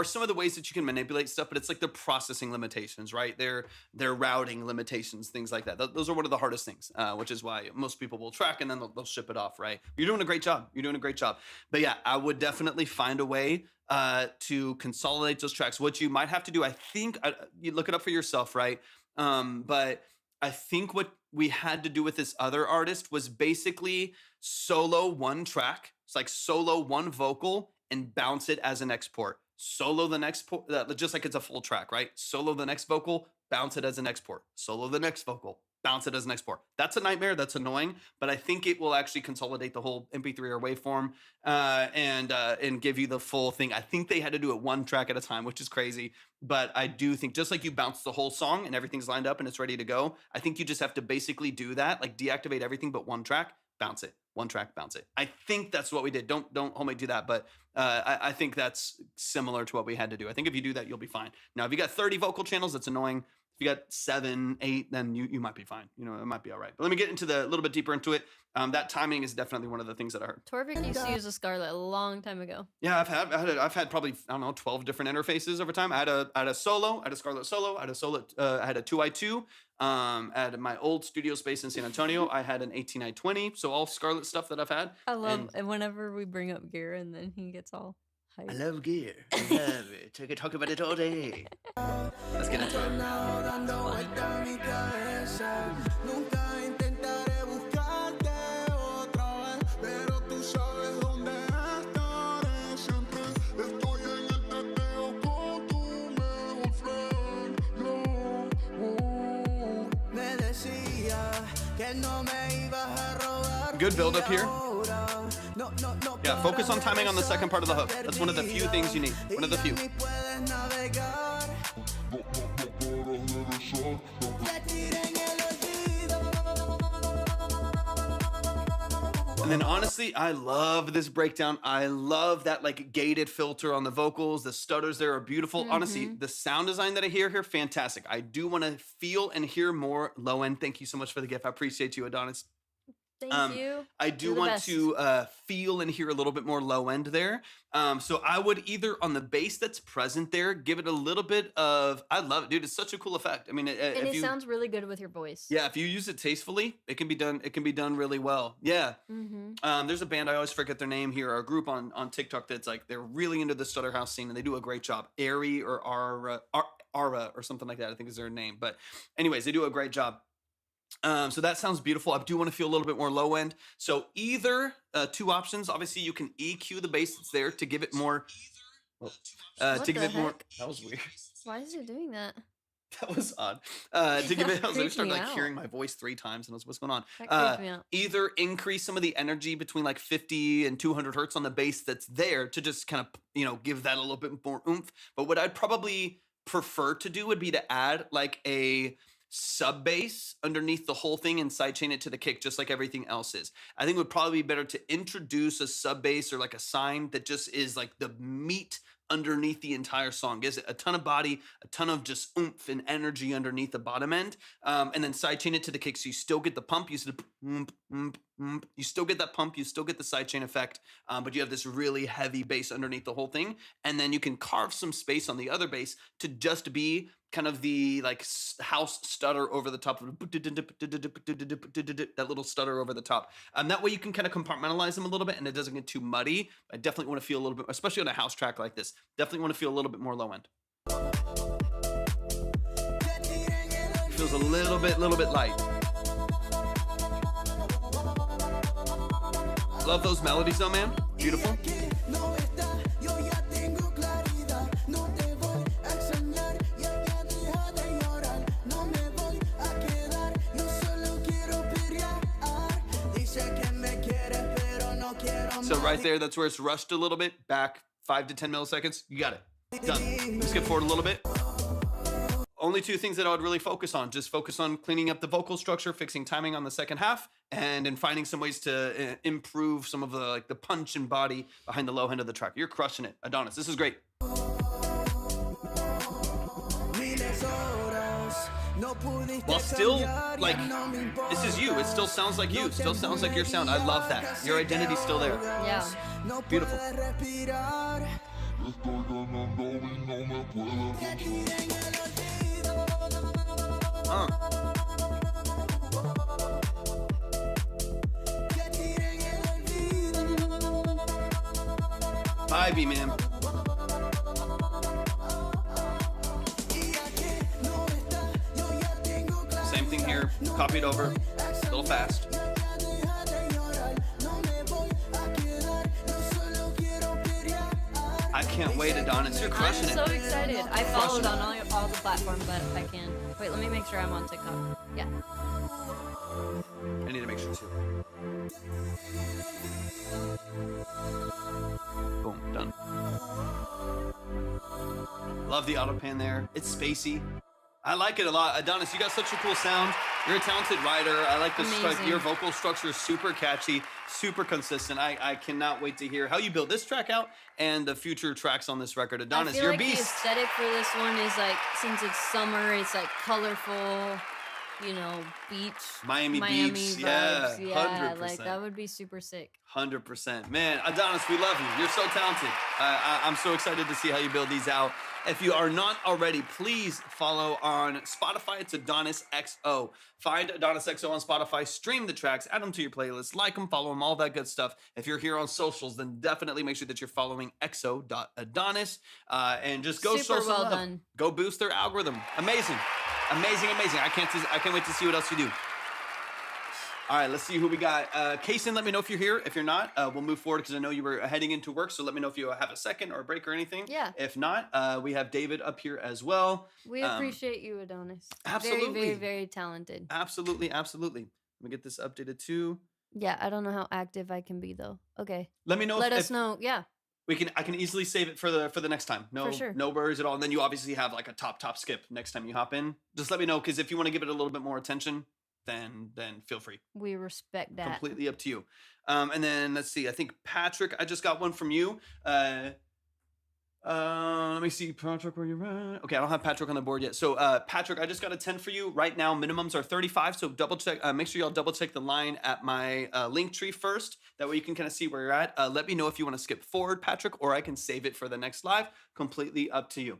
[SPEAKER 1] some of the ways that you can manipulate stuff, but it's like the processing limitations, right? Their routing limitations, things like that. Those are one of the hardest things, which is why most people will track and then they'll ship it off, right? You're doing a great job. But yeah, I would definitely find a way to consolidate those tracks. What you might have to do, I think, you look it up for yourself, right? But I think what we had to do with this other artist was basically solo one track. It's like solo one vocal and bounce it as an export. Solo the next, just like it's a full track, right? Solo the next vocal, bounce it as an export. Solo the next vocal, bounce it as an export. That's a nightmare. That's annoying, but I think it will actually consolidate the whole MP3 or waveform and give you the full thing. I think they had to do it one track at a time, which is crazy. But I do think just like you bounce the whole song and everything's lined up and it's ready to go, I think you just have to basically do that, like deactivate everything but one track, bounce it. One track, bounce it. I think that's what we did. Don't hold me to that, but I think that's similar to what we had to do. I think if you do that, you'll be fine. Now, if you got 30 vocal channels, that's annoying. If you got 7, 8, then you might be fine. It might be all right. But let me get into a little bit deeper into it. That timing is definitely one of the things that I heard.
[SPEAKER 2] Torvik used to use a Scarlett a long time ago.
[SPEAKER 1] Yeah, I've had probably 12 different interfaces over time. I had a solo, I had a Scarlett solo, I had a 2i2. At my old studio space in San Antonio, I had an 18i20. So all Scarlett stuff that I've had.
[SPEAKER 2] I love, and whenever we bring up gear, and then he gets all hyped.
[SPEAKER 1] I love gear. I love it. I could talk about it all day. Let's get into it. Good build up here. Yeah, focus on timing on the second part of the hook. That's one of the few things you need. One of the few. And then honestly, I love this breakdown. I love that like gated filter on the vocals. The stutters there are beautiful. Mm-hmm. Honestly, the sound design that I hear here, fantastic. I do want to feel and hear more low end. Thank you so much for the gift. I appreciate you, Adonis.
[SPEAKER 2] Thank you.
[SPEAKER 1] I do
[SPEAKER 2] You're the
[SPEAKER 1] want
[SPEAKER 2] best.
[SPEAKER 1] to feel and hear a little bit more low end there. So I would either on the bass that's present there, give it a little bit of. I love it, dude. It's such a cool effect. I mean,
[SPEAKER 2] And
[SPEAKER 1] if
[SPEAKER 2] it
[SPEAKER 1] you,
[SPEAKER 2] sounds really good with your voice.
[SPEAKER 1] yeah, if you use it tastefully, it can be done. It can be done really well. Yeah.
[SPEAKER 2] Mm-hmm.
[SPEAKER 1] There's a band I always forget their name here, or a group on TikTok that's like they're really into the stutter house scene and they do a great job. Airy or Ara or something like that, I think is their name. But anyways, they do a great job. So that sounds beautiful. I do want to feel a little bit more low end. So either two options. Obviously, you can EQ the bass that's there to give it more.
[SPEAKER 2] What
[SPEAKER 1] To give
[SPEAKER 2] the
[SPEAKER 1] it more.
[SPEAKER 2] heck?
[SPEAKER 1] That was weird.
[SPEAKER 2] Why is it doing that?
[SPEAKER 1] That was odd. To give it, I
[SPEAKER 2] Creeped
[SPEAKER 1] started
[SPEAKER 2] me
[SPEAKER 1] like
[SPEAKER 2] out.
[SPEAKER 1] hearing my voice 3 times, and I was, what's going on?
[SPEAKER 2] That creeped me out.
[SPEAKER 1] Either increase some of the energy between like 50 and 200 hertz on the bass that's there to just kind of give that a little bit more oomph. But what I'd probably prefer to do would be to add like a sub bass underneath the whole thing and sidechain it to the kick, just like everything else is. I think it would probably be better to introduce a sub bass or like a sign that just is like the meat underneath the entire song, gives it a ton of body, a ton of just oomph and energy underneath the bottom end, and then sidechain it to the kick, so you still get the pump, you still get that pump, you still get the sidechain effect, but you have this really heavy bass underneath the whole thing, and then you can carve some space on the other bass to just be kind of the like house stutter over the top of that little stutter over the top. That way you can kind of compartmentalize them a little bit and it doesn't get too muddy. I definitely want to feel a little bit, especially on a house track like this, definitely want to feel a little bit more low end. Feels a little bit light. Love those melodies though, man. Beautiful. So right there, that's where it's rushed a little bit. Back 5 to 10 milliseconds. You got it. Done. Let's skip forward a little bit. Only 2 things that I would really focus on. Just focus on cleaning up the vocal structure, fixing timing on the second half, and in finding some ways to improve some of the the punch and body behind the low end of the track. You're crushing it, Adonis. This is great. While still, like, this is you. It still sounds like you. It still sounds like your sound. I love that. Your identity's still there.
[SPEAKER 2] Yeah.
[SPEAKER 1] Beautiful. Ivy, man. Same thing here. Copied over. A little fast. I can't wait, Adonis. You're crushing
[SPEAKER 2] I'm so
[SPEAKER 1] it.
[SPEAKER 2] excited. I followed on all the platforms that I can. Wait, let me make sure I'm on TikTok. Yeah.
[SPEAKER 1] I need to make sure too. Boom, done. Love the auto pan there. It's spacey. I like it a lot. Adonis, you got such a cool sound. You're a talented writer. I like this.
[SPEAKER 2] Amazing.
[SPEAKER 1] Your vocal structure is super catchy, super consistent. I cannot wait to hear how you build this track out and the future tracks on this record. Adonis,
[SPEAKER 2] I feel
[SPEAKER 1] you're
[SPEAKER 2] like
[SPEAKER 1] a beast.
[SPEAKER 2] the aesthetic for this one is like, since it's summer, it's like colorful, beach.
[SPEAKER 1] Miami
[SPEAKER 2] Miami
[SPEAKER 1] Beach,
[SPEAKER 2] vibes.
[SPEAKER 1] yeah,
[SPEAKER 2] Yeah,
[SPEAKER 1] 100%.
[SPEAKER 2] like that would be super sick.
[SPEAKER 1] 100%. Man, Adonis, we love you. You're so talented. I'm so excited to see how you build these out. If you are not already, please follow on Spotify. It's Adonis XO. Find Adonis XO on Spotify, stream the tracks, add them to your playlist, like them, follow them, all that good stuff. If you're here on socials, then definitely make sure that you're following XO.Adonis. And just go
[SPEAKER 2] Super
[SPEAKER 1] show some
[SPEAKER 2] well
[SPEAKER 1] love.
[SPEAKER 2] done.
[SPEAKER 1] Go boost their algorithm. Amazing. Amazing. I can't wait to see what else you do. All right, let's see who we got. Kaysen, let me know if you're here. If you're not, we'll move forward because I know you were heading into work. So let me know if you have a second or a break or anything.
[SPEAKER 2] Yeah.
[SPEAKER 1] If not, we have David up here as well.
[SPEAKER 2] We appreciate you, Adonis.
[SPEAKER 1] Absolutely.
[SPEAKER 2] Very, very, very talented.
[SPEAKER 1] Absolutely. Let me get this updated too.
[SPEAKER 2] Yeah, I don't know how active I can be though. Okay.
[SPEAKER 1] Let me know.
[SPEAKER 2] Let
[SPEAKER 1] if
[SPEAKER 2] us know. Yeah.
[SPEAKER 1] I can easily save it for the next time. No,
[SPEAKER 2] For sure.
[SPEAKER 1] no worries at all. And then you obviously have like a top skip next time you hop in. Just let me know because if you want to give it a little bit more attention, then feel free.
[SPEAKER 2] We respect that.
[SPEAKER 1] Completely up to you. And then let's see. I think Patrick, I just got one from you. Let me see, Patrick, where you're at. Okay, I don't have Patrick on the board yet. So, Patrick, I just got a 10 for you. Right now, minimums are 35. So, double check. Make sure y'all double check the line at my link tree first. That way you can kind of see where you're at. Let me know if you want to skip forward, Patrick, or I can save it for the next live. Completely up to you.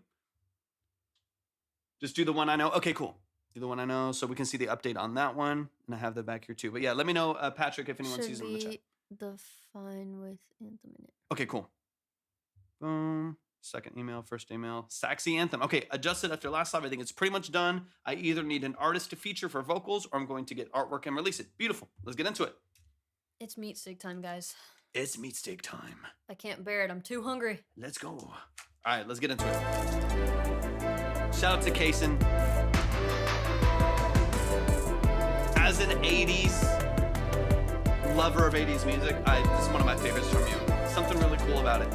[SPEAKER 1] Just do the one I know. Okay, cool. Do the one I know so we can see the update on that one. And I have that back here too. But yeah, let me know, Patrick, if anyone sees it in the chat.
[SPEAKER 2] The fine with Anthem in it.
[SPEAKER 1] Okay, cool. Boom. Second email, first email. Saxy Anthem. Okay, adjusted after last live. I think it's pretty much done. I either need an artist to feature for vocals or I'm going to get artwork and release it. Beautiful. Let's get into it.
[SPEAKER 2] It's meat steak time, guys.
[SPEAKER 1] It's meat steak time.
[SPEAKER 2] I can't bear it. I'm too hungry.
[SPEAKER 1] Let's go. All right, let's get into it. Shout out to Kason. As an 80s lover of 80s music, this is one of my favorites from you. Something really cool about it.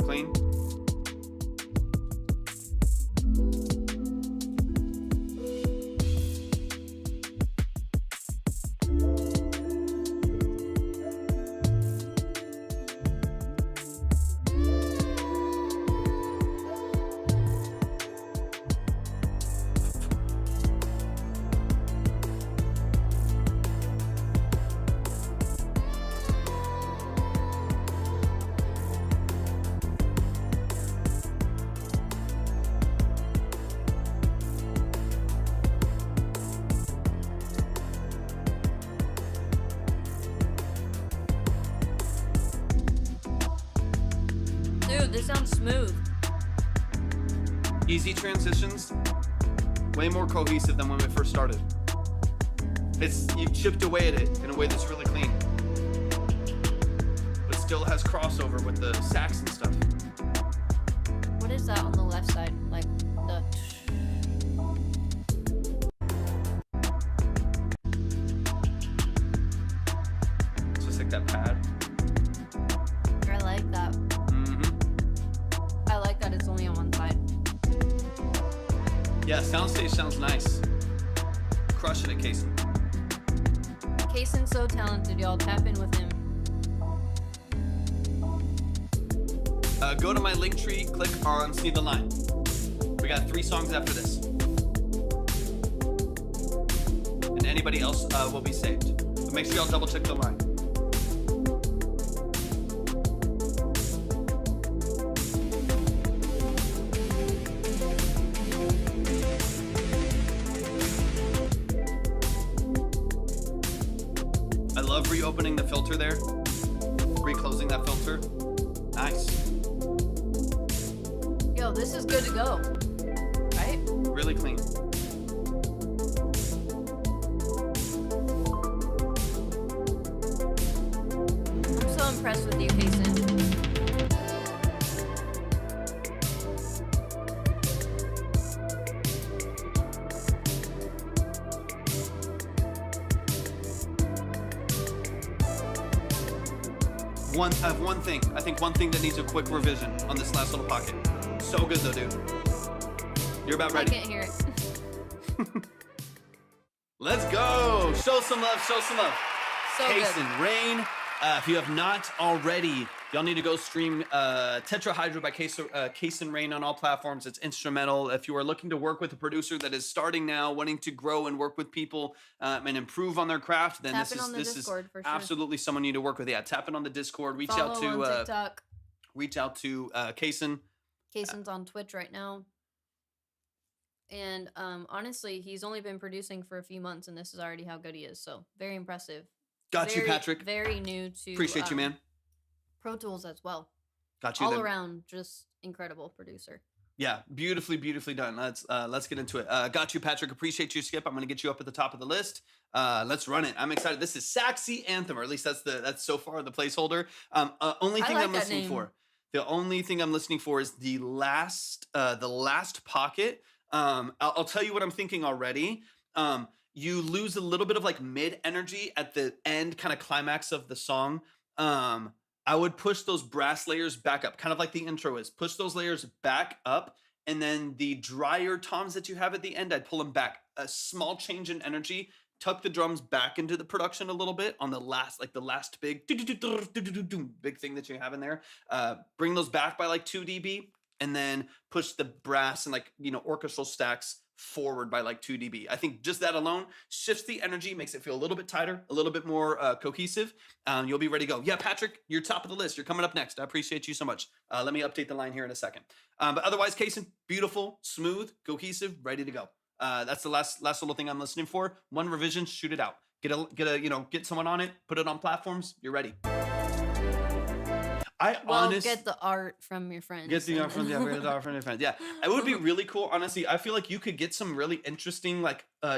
[SPEAKER 1] Clean.
[SPEAKER 2] Dude, this sounds smooth.
[SPEAKER 1] Easy transitions. Way more cohesive than when we first started. You've chipped away at it in a way that's really clean. But still has crossover with the sax and stuff.
[SPEAKER 2] What is that on the left side? Like the...
[SPEAKER 1] It's just like that pad.
[SPEAKER 2] I like that. I like that it's only on one side.
[SPEAKER 1] Yeah, soundstage sounds nice. Crushing it, Kason.
[SPEAKER 2] Kason's so talented, y'all. Tap in with him.
[SPEAKER 1] Go to my link tree, click on See the Line. We got 3 songs after this. And anybody else will be saved. But make sure y'all double check the line. I love reopening the filter there. Reclosing that filter. Nice.
[SPEAKER 2] Yo, this is good to go. Right?
[SPEAKER 1] Really clean.
[SPEAKER 2] I'm so impressed with you, Kason.
[SPEAKER 1] I have one thing. I think one thing that needs a quick revision on this last little pocket. So good though, dude. You're about
[SPEAKER 2] I
[SPEAKER 1] ready.
[SPEAKER 2] can't hear it.
[SPEAKER 1] Let's go. Show some love. Show some love.
[SPEAKER 2] So good.
[SPEAKER 1] Kason, Rain. If you have not already, y'all need to go stream Tetrahydra by Kason Rain on all platforms. It's instrumental. If you are looking to work with a producer that is starting now, wanting to grow and work with people and improve on their craft, then
[SPEAKER 2] Tap in on the Discord for sure.
[SPEAKER 1] absolutely someone you need to work with. Yeah, tap in on the Discord. Reach
[SPEAKER 2] Follow
[SPEAKER 1] out to
[SPEAKER 2] on TikTok.
[SPEAKER 1] Kason.
[SPEAKER 2] Kason's on Twitch right now. And honestly, he's only been producing for a few months, and this is already how good he is. So very impressive.
[SPEAKER 1] Got you, Patrick.
[SPEAKER 2] Very new to
[SPEAKER 1] Appreciate you, man.
[SPEAKER 2] Pro Tools as well.
[SPEAKER 1] Got you.
[SPEAKER 2] All
[SPEAKER 1] then.
[SPEAKER 2] around, just incredible producer.
[SPEAKER 1] Yeah, beautifully done. Let's get into it. Got you, Patrick. Appreciate you, Skip. I'm gonna get you up at the top of the list. Let's run it. I'm excited. This is Saxy Anthem, or at least that's so far the placeholder. Only thing I'm listening for. The only thing I'm listening for is the last pocket. I'll tell you what I'm thinking already. You lose a little bit of like mid energy at the end, kind of climax of the song. I would push those brass layers back up, kind of like the intro is. Push those layers back up And then the drier toms that you have at the end, I'd pull them back. A small change in energy, tuck the drums back into the production a little bit on the last big big thing that you have in there. Bring those back by like 2 dB, and then push the brass and orchestral stacks forward by like 2 dB. I think just that alone shifts the energy, makes it feel a little bit tighter, a little bit more cohesive. You'll be ready to go. Yeah, Patrick, you're top of the list. You're coming up next. I appreciate you so much. Let me update the line here in a second. But otherwise, Kason, beautiful, smooth, cohesive, ready to go. That's the last little thing I'm listening for. One revision, shoot it out. Get someone on it, put it on platforms. You're ready.
[SPEAKER 2] Get the art from your friends.
[SPEAKER 1] Get the art from your friends. Yeah, it would be really cool. Honestly, I feel like you could get some really interesting,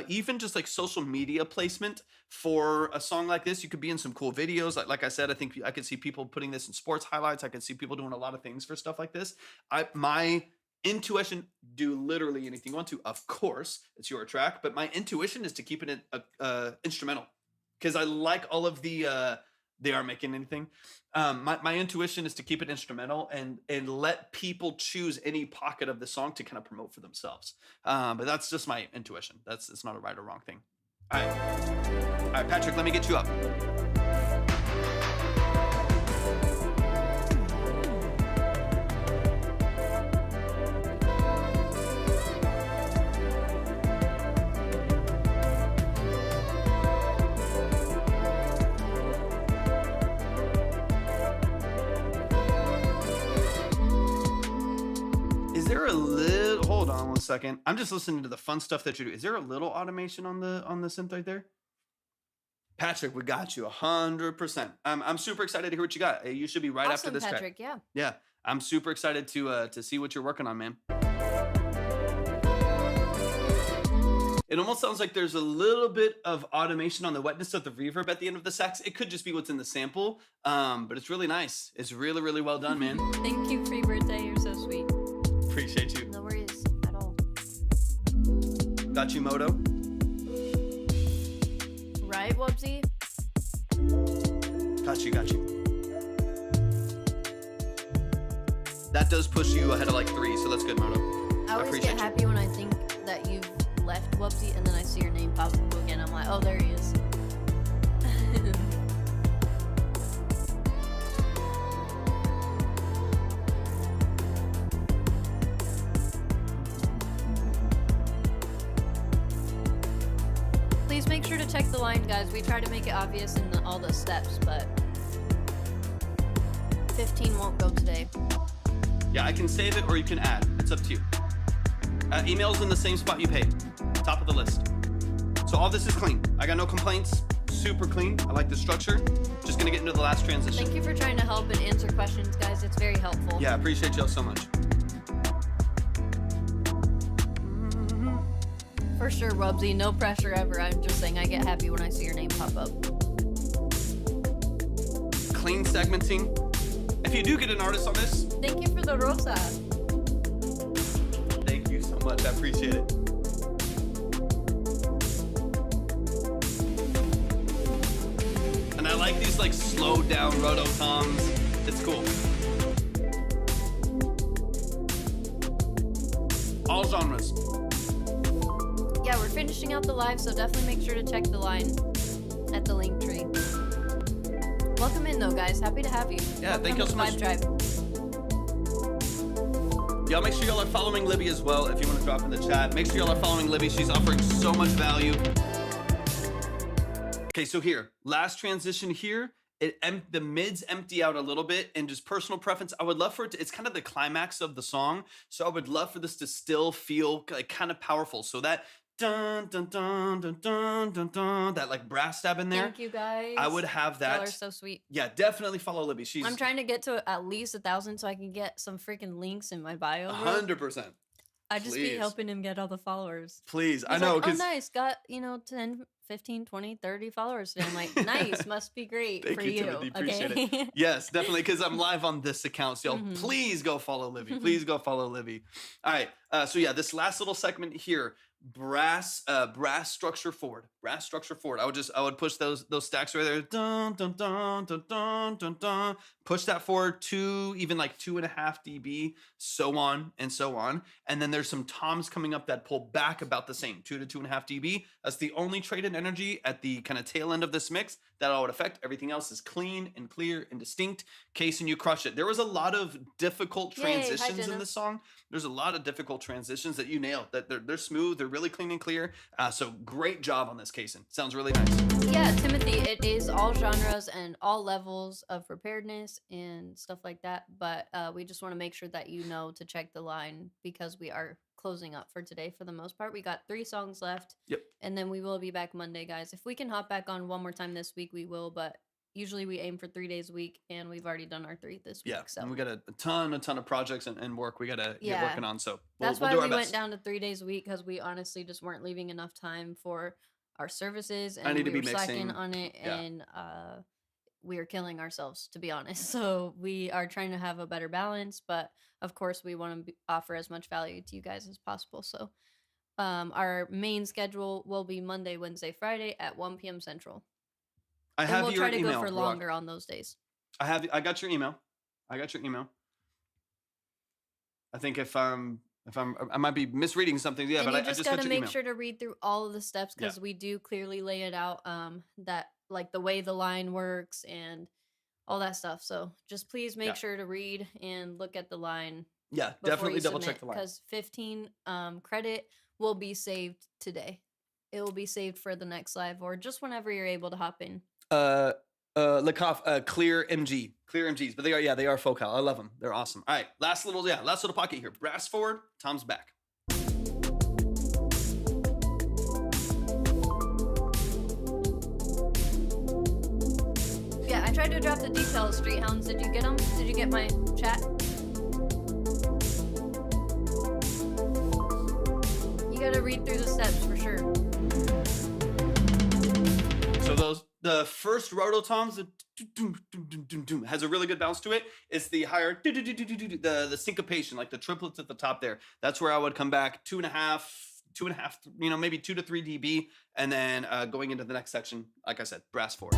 [SPEAKER 1] even just like social media placement for a song like this. You could be in some cool videos. Like I said, I think I could see people putting this in sports highlights. I could see people doing a lot of things for stuff like this. My intuition, do literally anything you want to. Of course, it's your track, but my intuition is to keep it instrumental, because I like all of the. They aren't making anything. My intuition is to keep it instrumental and let people choose any pocket of the song to kind of promote for themselves. But that's just my intuition. It's not a right or wrong thing. All right, Patrick, let me get you up. Second, I'm just listening to the fun stuff that you do. Is there a little automation on the synth right there? Patrick, we got you 100%. I'm super excited to hear what you got. You should be right after this
[SPEAKER 2] Patrick,
[SPEAKER 1] track. Yeah, I'm super excited to see what you're working on, man. It almost sounds like there's a little bit of automation on the wetness of the reverb at the end of the sax. It could just be what's in the sample, but it's really nice. It's really, really well done, man.
[SPEAKER 2] Thank you for your birthday. You're so sweet.
[SPEAKER 1] Appreciate you.
[SPEAKER 2] No worries at all.
[SPEAKER 1] Got you, Moto.
[SPEAKER 2] Right, Wubsy?
[SPEAKER 1] Got you. That does push you ahead of like 3, so that's good, Moto.
[SPEAKER 2] I always get happy when I think that you've left Wubsy and then I see your name pop up again. I'm like, oh, there he is. Please make sure to check the line, guys. We try to make it obvious in all the steps, but 15 won't go today.
[SPEAKER 1] Yeah, I can save it or you can add. It's up to you. Email's in the same spot you paid. Top of the list. So all this is clean. I got no complaints. Super clean. I like the structure. Just gonna get into the last transition.
[SPEAKER 2] Thank you for trying to help and answer questions, guys. It's very helpful.
[SPEAKER 1] Yeah, appreciate y'all so much.
[SPEAKER 2] For sure, Wubsy. No pressure ever. I'm just saying I get happy when I see your name pop up.
[SPEAKER 1] Clean segmenting. If you do get an artist on this,
[SPEAKER 2] thank you for the rosa.
[SPEAKER 1] Thank you so much. I appreciate it. And I like these like slowed down rototoms. It's cool. All genres.
[SPEAKER 2] Yeah, we're finishing out the live, so definitely make sure to check the line at the link tree. Welcome in, though, guys. Happy to have you.
[SPEAKER 1] Yeah, thank you so much.
[SPEAKER 2] Drive.
[SPEAKER 1] Y'all make sure y'all are following Libby as well if you want to drop in the chat. Make sure y'all are following Libby. She's offering so much value. Okay, so here, last transition here. The mids empty out a little bit, and just personal preference, I would love for it to, it's kind of the climax of the song, so I would love for this to still feel like kind of powerful. So that dun dun dun dun dun dun dun, that like brass stab in there.
[SPEAKER 2] Thank you, guys.
[SPEAKER 1] I would have that.
[SPEAKER 2] Y'all are so sweet.
[SPEAKER 1] Yeah, definitely follow Libby.
[SPEAKER 2] I'm trying to get to at least 1,000 so I can get some freaking links in my bio.
[SPEAKER 1] 100%.
[SPEAKER 2] I just be helping him get all the followers.
[SPEAKER 1] Please,
[SPEAKER 2] He's
[SPEAKER 1] I know.
[SPEAKER 2] Like, oh, nice. Got, 10, 15, 20, 30 followers today. I'm like, nice. Must be great
[SPEAKER 1] Thank
[SPEAKER 2] for
[SPEAKER 1] you. Timothy. Appreciate
[SPEAKER 2] okay?
[SPEAKER 1] it. Yes, definitely, because I'm live on this account. So y'all, please go follow Libby. Please go follow Libby. All right. So yeah, this last little segment here, brass structure forward. Brass structure forward. I would push those stacks right there. Dun dun dun dun dun dun dun. Push that forward to even like 2.5 dB, so on and so on. And then there's some toms coming up that pull back about the same, 2 to 2.5 dB. That's the only traded energy at the kind of tail end of this mix that I would affect. Everything else is clean and clear and distinct. Case and you crush it. There was a lot of difficult
[SPEAKER 2] Yay, hi,
[SPEAKER 1] transitions in
[SPEAKER 2] Jenna.
[SPEAKER 1] this song. There's a lot of difficult transitions that you nailed. That they're smooth. They're really clean and clear. So great job on this, Kason. Sounds really nice.
[SPEAKER 2] Yeah, Timothy, it is all genres and all levels of preparedness and stuff like that. But we just want to make sure that you know to check the line because we are closing up for today for the most part. We got 3 songs left.
[SPEAKER 1] Yep.
[SPEAKER 2] And then we will be back Monday, guys. If we can hop back on one more time this week, we will. But usually we aim for 3 days a week, and we've already done our 3 this week.
[SPEAKER 1] Yeah,
[SPEAKER 2] So
[SPEAKER 1] and we got a ton of projects and work we got to get
[SPEAKER 2] Yeah.
[SPEAKER 1] working on. So
[SPEAKER 2] that's
[SPEAKER 1] we'll
[SPEAKER 2] why
[SPEAKER 1] do our
[SPEAKER 2] we went
[SPEAKER 1] best.
[SPEAKER 2] down to 3 days a week because we honestly just weren't leaving enough time for our services, and
[SPEAKER 1] I need to
[SPEAKER 2] we
[SPEAKER 1] be
[SPEAKER 2] were slacking
[SPEAKER 1] mixing.
[SPEAKER 2] on it,
[SPEAKER 1] Yeah.
[SPEAKER 2] and we are killing ourselves, to be honest. So we are trying to have a better balance, but of course we want to offer as much value to you guys as possible. So our main schedule will be Monday, Wednesday, Friday at 1 p.m. Central.
[SPEAKER 1] I
[SPEAKER 2] And
[SPEAKER 1] have
[SPEAKER 2] we'll
[SPEAKER 1] your
[SPEAKER 2] try to
[SPEAKER 1] email.
[SPEAKER 2] go for
[SPEAKER 1] Rock.
[SPEAKER 2] longer on those days.
[SPEAKER 1] I got your email. I think if I might be misreading something. Yeah,
[SPEAKER 2] And
[SPEAKER 1] but
[SPEAKER 2] you
[SPEAKER 1] I
[SPEAKER 2] just
[SPEAKER 1] just
[SPEAKER 2] got
[SPEAKER 1] got
[SPEAKER 2] to
[SPEAKER 1] your
[SPEAKER 2] make
[SPEAKER 1] email.
[SPEAKER 2] sure to read through all of the steps because we do clearly lay it out, that like the way the line works and all that stuff. So just please make
[SPEAKER 1] Yeah.
[SPEAKER 2] sure to read and look at the line.
[SPEAKER 1] Yeah,
[SPEAKER 2] Before
[SPEAKER 1] definitely
[SPEAKER 2] you
[SPEAKER 1] double check the line.
[SPEAKER 2] because 15 credit will be saved today. It will be saved for the next live or just whenever you're able to hop in.
[SPEAKER 1] Lakoff, clear MGs, but they are focal. I love them. They're awesome. All right, last little pocket here. Brass forward, Tom's back.
[SPEAKER 2] Yeah, I tried to drop the details, Street Hounds. Did you get them? Did you get my chat? You gotta read through the steps for sure.
[SPEAKER 1] So the first rototoms, has a really good bounce to it. It's the higher, the syncopation, like the triplets at the top there. That's where I would come back 2.5, maybe 2 to 3 dB, and then going into the next section, like I said, brass forward.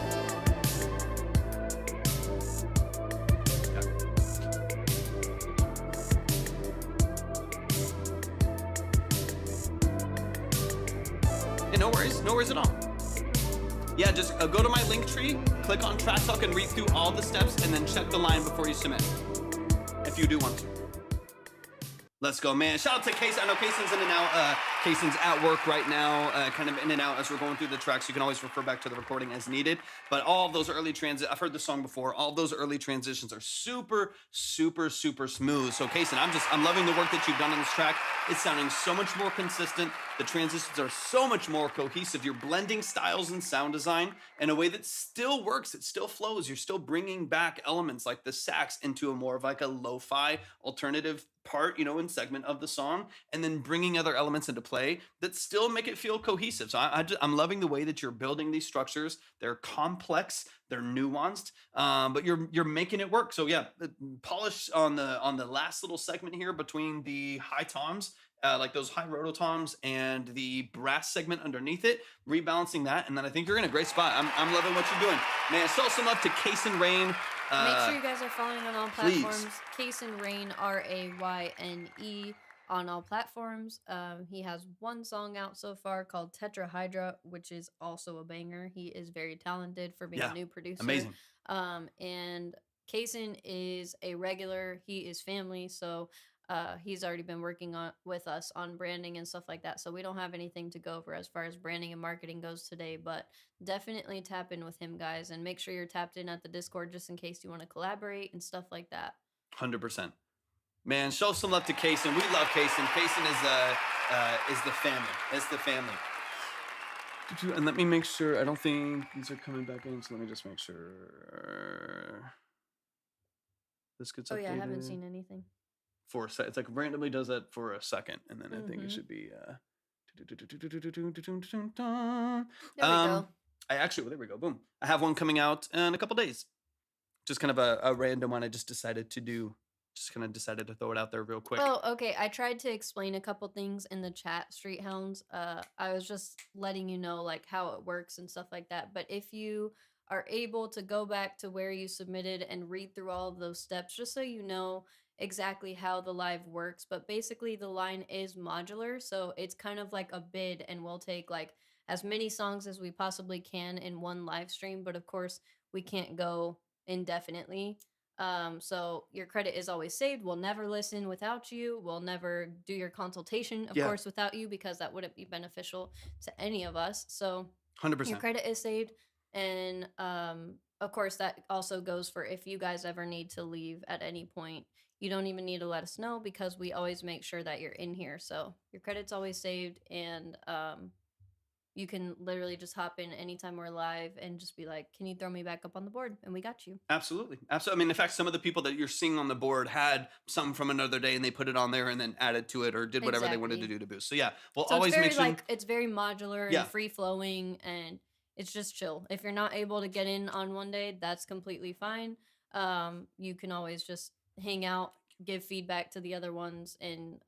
[SPEAKER 1] Yeah, no worries at all. Yeah, just go to my link tree, click on Track Talk, and read through all the steps, and then check the line before you submit, if you do want to. Let's go, man. Shout out to Case. I know Cason's in and out. Cason's at work right now, kind of in and out as we're going through the tracks. You can always refer back to the recording as needed. But all of those early I've heard the song before. All of those early transitions are super, super, super smooth. So, Cason, I'm loving the work that you've done on this track. It's sounding so much more consistent. The transitions are so much more cohesive. You're blending styles and sound design in a way that still works. It still flows. You're still bringing back elements like the sax into a more of like a lo-fi alternative part, in segment of the song, and then bringing other elements into play that still make it feel cohesive. So I'm loving the way that you're building these structures. They're complex, they're nuanced, but you're making it work. So yeah, polish on the last little segment here between the high toms, like those high rototoms, and the brass segment underneath it, rebalancing that, and then I think you're in a great spot. I'm loving what you're doing, man. Show some love to Case and Rain.
[SPEAKER 2] Make sure you guys are following on all platforms.
[SPEAKER 1] Please.
[SPEAKER 2] Case and Rain, RAYNE, on all platforms. He has one song out so far called Tetrahydra, which is also a banger. He is very talented for being a new producer.
[SPEAKER 1] Amazing.
[SPEAKER 2] And Kason is a regular. He is family, so he's already been working with us on branding and stuff like that. So we don't have anything to go over as far as branding and marketing goes today, but definitely tap in with him, guys, and make sure you're tapped in at the Discord just in case you want to collaborate and stuff like that.
[SPEAKER 1] 100%. Man, show some love to Kason. We love Kason. Kason is the family. It's the family. And let me make sure. I don't think these are coming back in, so let me just make sure. This gets updated.
[SPEAKER 2] Oh yeah, I haven't seen anything.
[SPEAKER 1] For a sec, it's like randomly does that for a second, and then I think it should be.
[SPEAKER 2] There we go.
[SPEAKER 1] There we go. Boom. I have one coming out in a couple days. Just kind of a random one I just decided to do Just kind of decided to throw it out there real quick.
[SPEAKER 2] Oh, okay. I tried to explain a couple things in the chat, Street Hounds. I was just letting you know like how it works and stuff like that. But if you are able to go back to where you submitted and read through all of those steps, just so you know exactly how the live works. But basically, the line is modular, so it's kind of like a bid, and we'll take like as many songs as we possibly can in one live stream. But of course, we can't go indefinitely. So your credit is always saved. We'll never listen without you. We'll never do your consultation, of
[SPEAKER 1] Yeah.
[SPEAKER 2] course, without you, because that wouldn't be beneficial to any of us. So
[SPEAKER 1] 100%.
[SPEAKER 2] your credit is saved. And of course, that also goes for if you guys ever need to leave at any point. You don't even need to let us know, because we always make sure that you're in here. So your credit's always saved, and you can literally just hop in anytime we're live and just be like, can you throw me back up on the board? And we got you.
[SPEAKER 1] Absolutely. Absolutely. I mean, in fact, some of the people that you're seeing on the board had some from another day and they put it on there and then added to it or did whatever they wanted to
[SPEAKER 2] Exactly.
[SPEAKER 1] do to boost. So yeah, we'll
[SPEAKER 2] So
[SPEAKER 1] always
[SPEAKER 2] it's very
[SPEAKER 1] make sure.
[SPEAKER 2] like it's very modular
[SPEAKER 1] Yeah.
[SPEAKER 2] and free flowing, and it's just chill. If you're not able to get in on one day, that's completely fine. You can always just hang out, give feedback to the other ones, and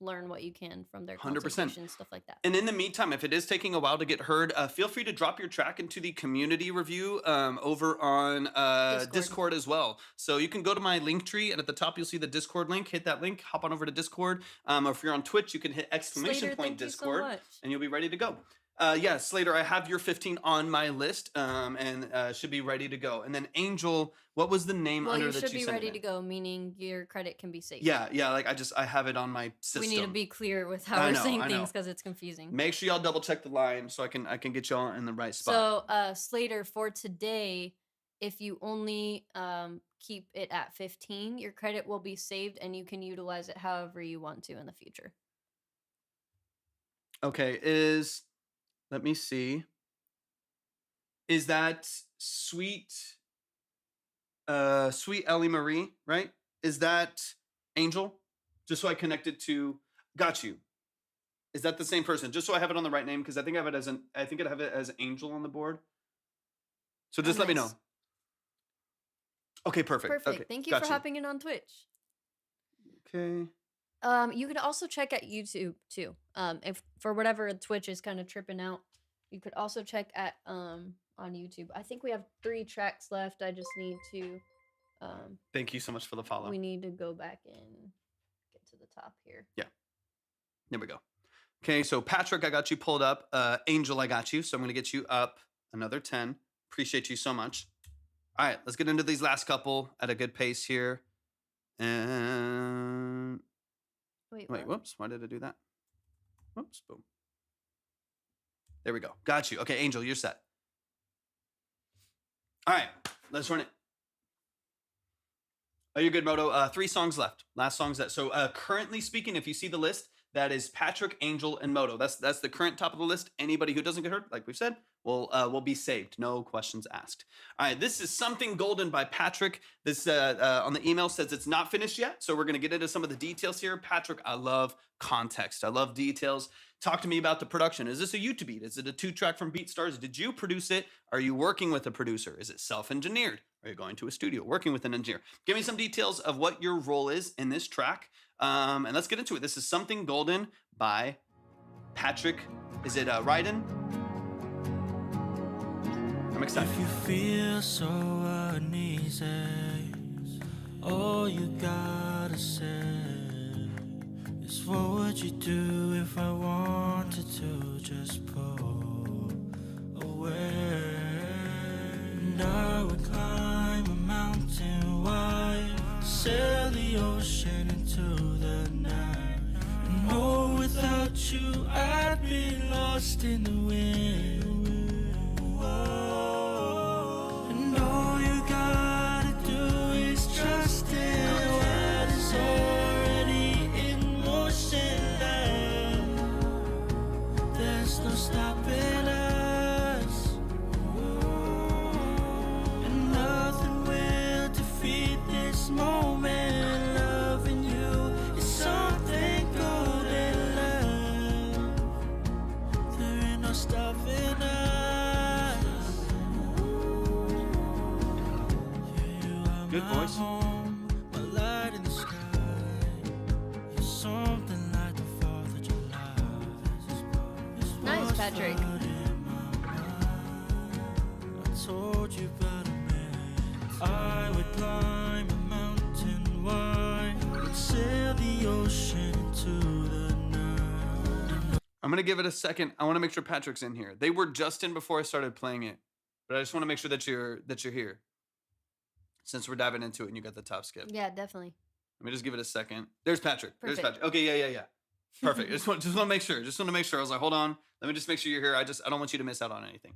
[SPEAKER 2] learn what you can from their
[SPEAKER 1] 100%.
[SPEAKER 2] consultation, stuff like that.
[SPEAKER 1] And in the meantime, if it is taking a while to get heard, feel free to drop your track into the community review over on Discord as well. So you can go to my link tree, and at the top you'll see the Discord link. Hit that link, hop on over to Discord. Or if you're on Twitch, you can hit exclamation
[SPEAKER 2] Slater,
[SPEAKER 1] point
[SPEAKER 2] thank you so
[SPEAKER 1] Discord,
[SPEAKER 2] much.
[SPEAKER 1] and you'll be ready to go. Yeah, Slater, I have your 15 on my list, and should be ready to go. And then Angel, what was the name
[SPEAKER 2] Well,
[SPEAKER 1] under
[SPEAKER 2] you
[SPEAKER 1] that
[SPEAKER 2] should
[SPEAKER 1] you
[SPEAKER 2] be
[SPEAKER 1] sent
[SPEAKER 2] ready
[SPEAKER 1] it
[SPEAKER 2] to
[SPEAKER 1] in?
[SPEAKER 2] go, meaning your credit can be saved.
[SPEAKER 1] Yeah, like I have it on my system.
[SPEAKER 2] We need to be clear with how
[SPEAKER 1] I
[SPEAKER 2] we're
[SPEAKER 1] know,
[SPEAKER 2] saying
[SPEAKER 1] I
[SPEAKER 2] things,
[SPEAKER 1] know.
[SPEAKER 2] because it's confusing.
[SPEAKER 1] Make sure y'all double check the line so I can get y'all in the right spot.
[SPEAKER 2] So, Slater, for today, if you only keep it at 15, your credit will be saved and you can utilize it however you want to in the future.
[SPEAKER 1] Okay, let me see. Is that sweet Ellie Marie, right? Is that Angel? Just so I connect it to got you. Is that the same person? Just so I have it on the right name, because I think I have it as Angel on the board. So just let me know.
[SPEAKER 2] Nice.
[SPEAKER 1] Okay, perfect.
[SPEAKER 2] Perfect.
[SPEAKER 1] Okay,
[SPEAKER 2] Thank you
[SPEAKER 1] got
[SPEAKER 2] for hopping in on Twitch.
[SPEAKER 1] Okay.
[SPEAKER 2] You can also check at YouTube too. If for whatever Twitch is kind of tripping out, you could also check at on YouTube. I think we have 3 tracks left. I just need to
[SPEAKER 1] Thank you so much for the follow.
[SPEAKER 2] we need to go back and get to the top here.
[SPEAKER 1] There we go. Okay, so Patrick, I got you pulled up. Angel, I got you. So I'm going to get you up another 10. Appreciate you so much. All right, let's get into these last couple at a good pace here. And
[SPEAKER 2] Wait,
[SPEAKER 1] wait,
[SPEAKER 2] what?
[SPEAKER 1] whoops. Why did I do that? Whoops, boom. There we go. Got you. Okay, Angel, you're set. All right, let's run it. Oh, you're good, Moto. 3 songs left. Last songs that. So currently speaking, if you see the list, that is Patrick, Angel, and Moto. That's the current top of the list. Anybody who doesn't get hurt, like we've said, will be saved. No questions asked. All right, this is Something Golden by Patrick. This on the email says it's not finished yet, so we're gonna get into some of the details here. Patrick, I love context. I love details. Talk to me about the production. Is this a YouTube beat? Is it a 2-track from BeatStars? Did you produce it? Are you working with a producer? Is it self-engineered? Are you going to a studio, working with an engineer? Give me some details of what your role is in this track. And let's get into it. This is Something Golden by Patrick. Is it Ryden? I'm excited.
[SPEAKER 4] If you feel so uneasy, all you gotta say is what would you do if I wanted to just pull away? And I would climb a mountain wide, sail the ocean into the night. And know without you I'd be lost in the wind. And all you gotta do is trust in what is already in motion now. There's no stopping us, and nothing will defeat this moment. Loving you is something golden, love. There ain't no stopping us.
[SPEAKER 1] Good voice.
[SPEAKER 4] My light in the told you about a man. I would climb a mountain wide, would sail the ocean into the night.
[SPEAKER 1] I'm gonna give it a second. I want to make sure Patrick's in here. They were just in before I started playing it, but I just want to make sure that you're here. Since we're diving into it and you got the top skip.
[SPEAKER 2] Yeah, definitely.
[SPEAKER 1] Let me just give it a second. There's Patrick.
[SPEAKER 2] Perfect.
[SPEAKER 1] There's Patrick. Okay, yeah. Perfect. Just want to make sure. Just want to make sure. I was like, hold on. Let me just make sure you're here. I don't want you to miss out on anything.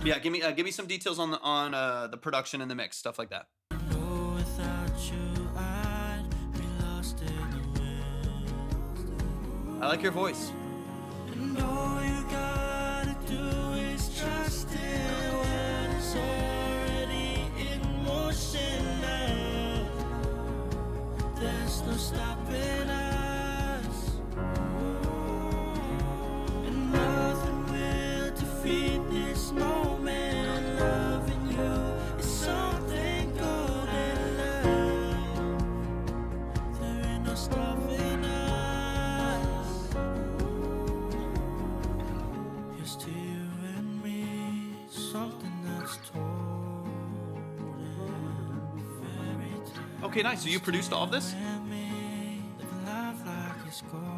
[SPEAKER 1] Yeah, give me some details on the production and the mix, stuff like that.
[SPEAKER 4] Oh, without you, I'd be lost in the wind.
[SPEAKER 1] I like your voice.
[SPEAKER 4] And all you gotta do is trust in what is already in motion now. There's no stopping us, and nothing will defeat this moment. Loving you is something golden love. There ain't no stopping us. Here's to you and me, something that's told in fairy tale.
[SPEAKER 1] Okay, nice. So you produced all of this?
[SPEAKER 4] And me, living life like it's golden.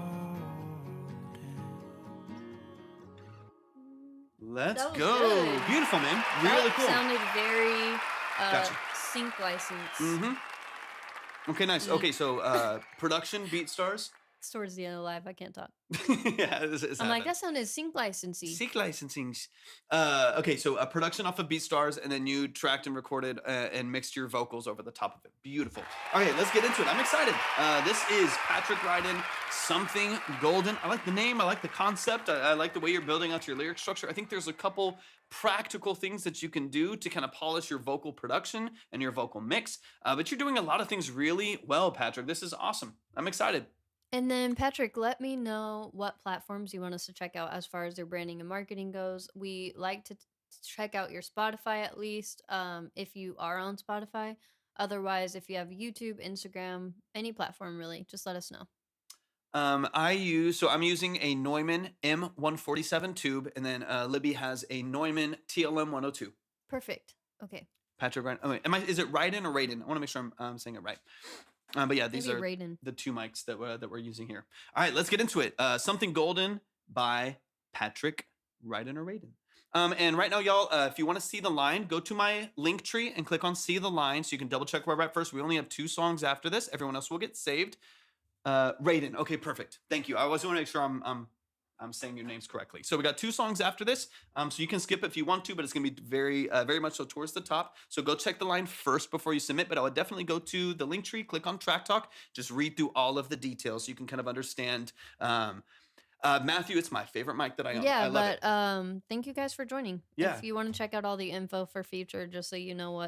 [SPEAKER 1] Let's
[SPEAKER 2] That was
[SPEAKER 1] go.
[SPEAKER 2] good.
[SPEAKER 1] Beautiful, man.
[SPEAKER 2] That
[SPEAKER 1] Really cool.
[SPEAKER 2] sounded very
[SPEAKER 1] Gotcha.
[SPEAKER 2] sync license.
[SPEAKER 1] Mm-hmm. Okay, nice. Okay, so production, Beat Stars.
[SPEAKER 2] It's towards the end of the live. I can't talk.
[SPEAKER 1] Yeah, it's
[SPEAKER 2] I'm like,
[SPEAKER 1] happening.
[SPEAKER 2] that sounded sync licensey.
[SPEAKER 1] Seek licensing. Okay, so a production off of BeatStars, and then you tracked and recorded and mixed your vocals over the top of it. Beautiful. Okay, let's get into it. I'm excited. This is Patrick Ryden, Something Golden. I like the name. I like the concept. I like the way you're building out your lyric structure. I think there's a couple practical things that you can do to kind of polish your vocal production and your vocal mix. But you're doing a lot of things really well, Patrick. This is awesome. I'm excited.
[SPEAKER 2] And then, Patrick, let me know what platforms you want us to check out as far as their branding and marketing goes. We like to check out your Spotify at least, if you are on Spotify. Otherwise, if you have YouTube, Instagram, any platform really, just let us know.
[SPEAKER 1] I'm using a Neumann M147 tube, and then Libby has a Neumann TLM 102.
[SPEAKER 2] Perfect. Okay.
[SPEAKER 1] Patrick Ryden. Oh, wait, is it Ryden or Raiden? I want to make sure I'm saying it right. But yeah, these
[SPEAKER 2] Maybe
[SPEAKER 1] are
[SPEAKER 2] Raiden.
[SPEAKER 1] the two mics that we're using here. All right, let's get into it. Something Golden by Patrick Ryden or Raiden. And right now, y'all, if you want to see the line, go to my link tree and click on See the Line so you can double check where we're at first. We only have 2 songs after this. Everyone else will get saved. Raiden. Okay, perfect. Thank you. I always want to make sure I'm saying your names correctly. So we got 2 songs after this. So you can skip if you want to, but it's gonna be very much so towards the top. So go check the line first before you submit. But I would definitely go to the link tree, click on Track Talk, just read through all of the details so you can kind of understand. Matthew, it's my favorite mic that I own.
[SPEAKER 2] Yeah,
[SPEAKER 1] I love
[SPEAKER 2] but
[SPEAKER 1] it.
[SPEAKER 2] thank you guys for joining.
[SPEAKER 1] Yeah.
[SPEAKER 2] If you want to check out all the info for future, just so you know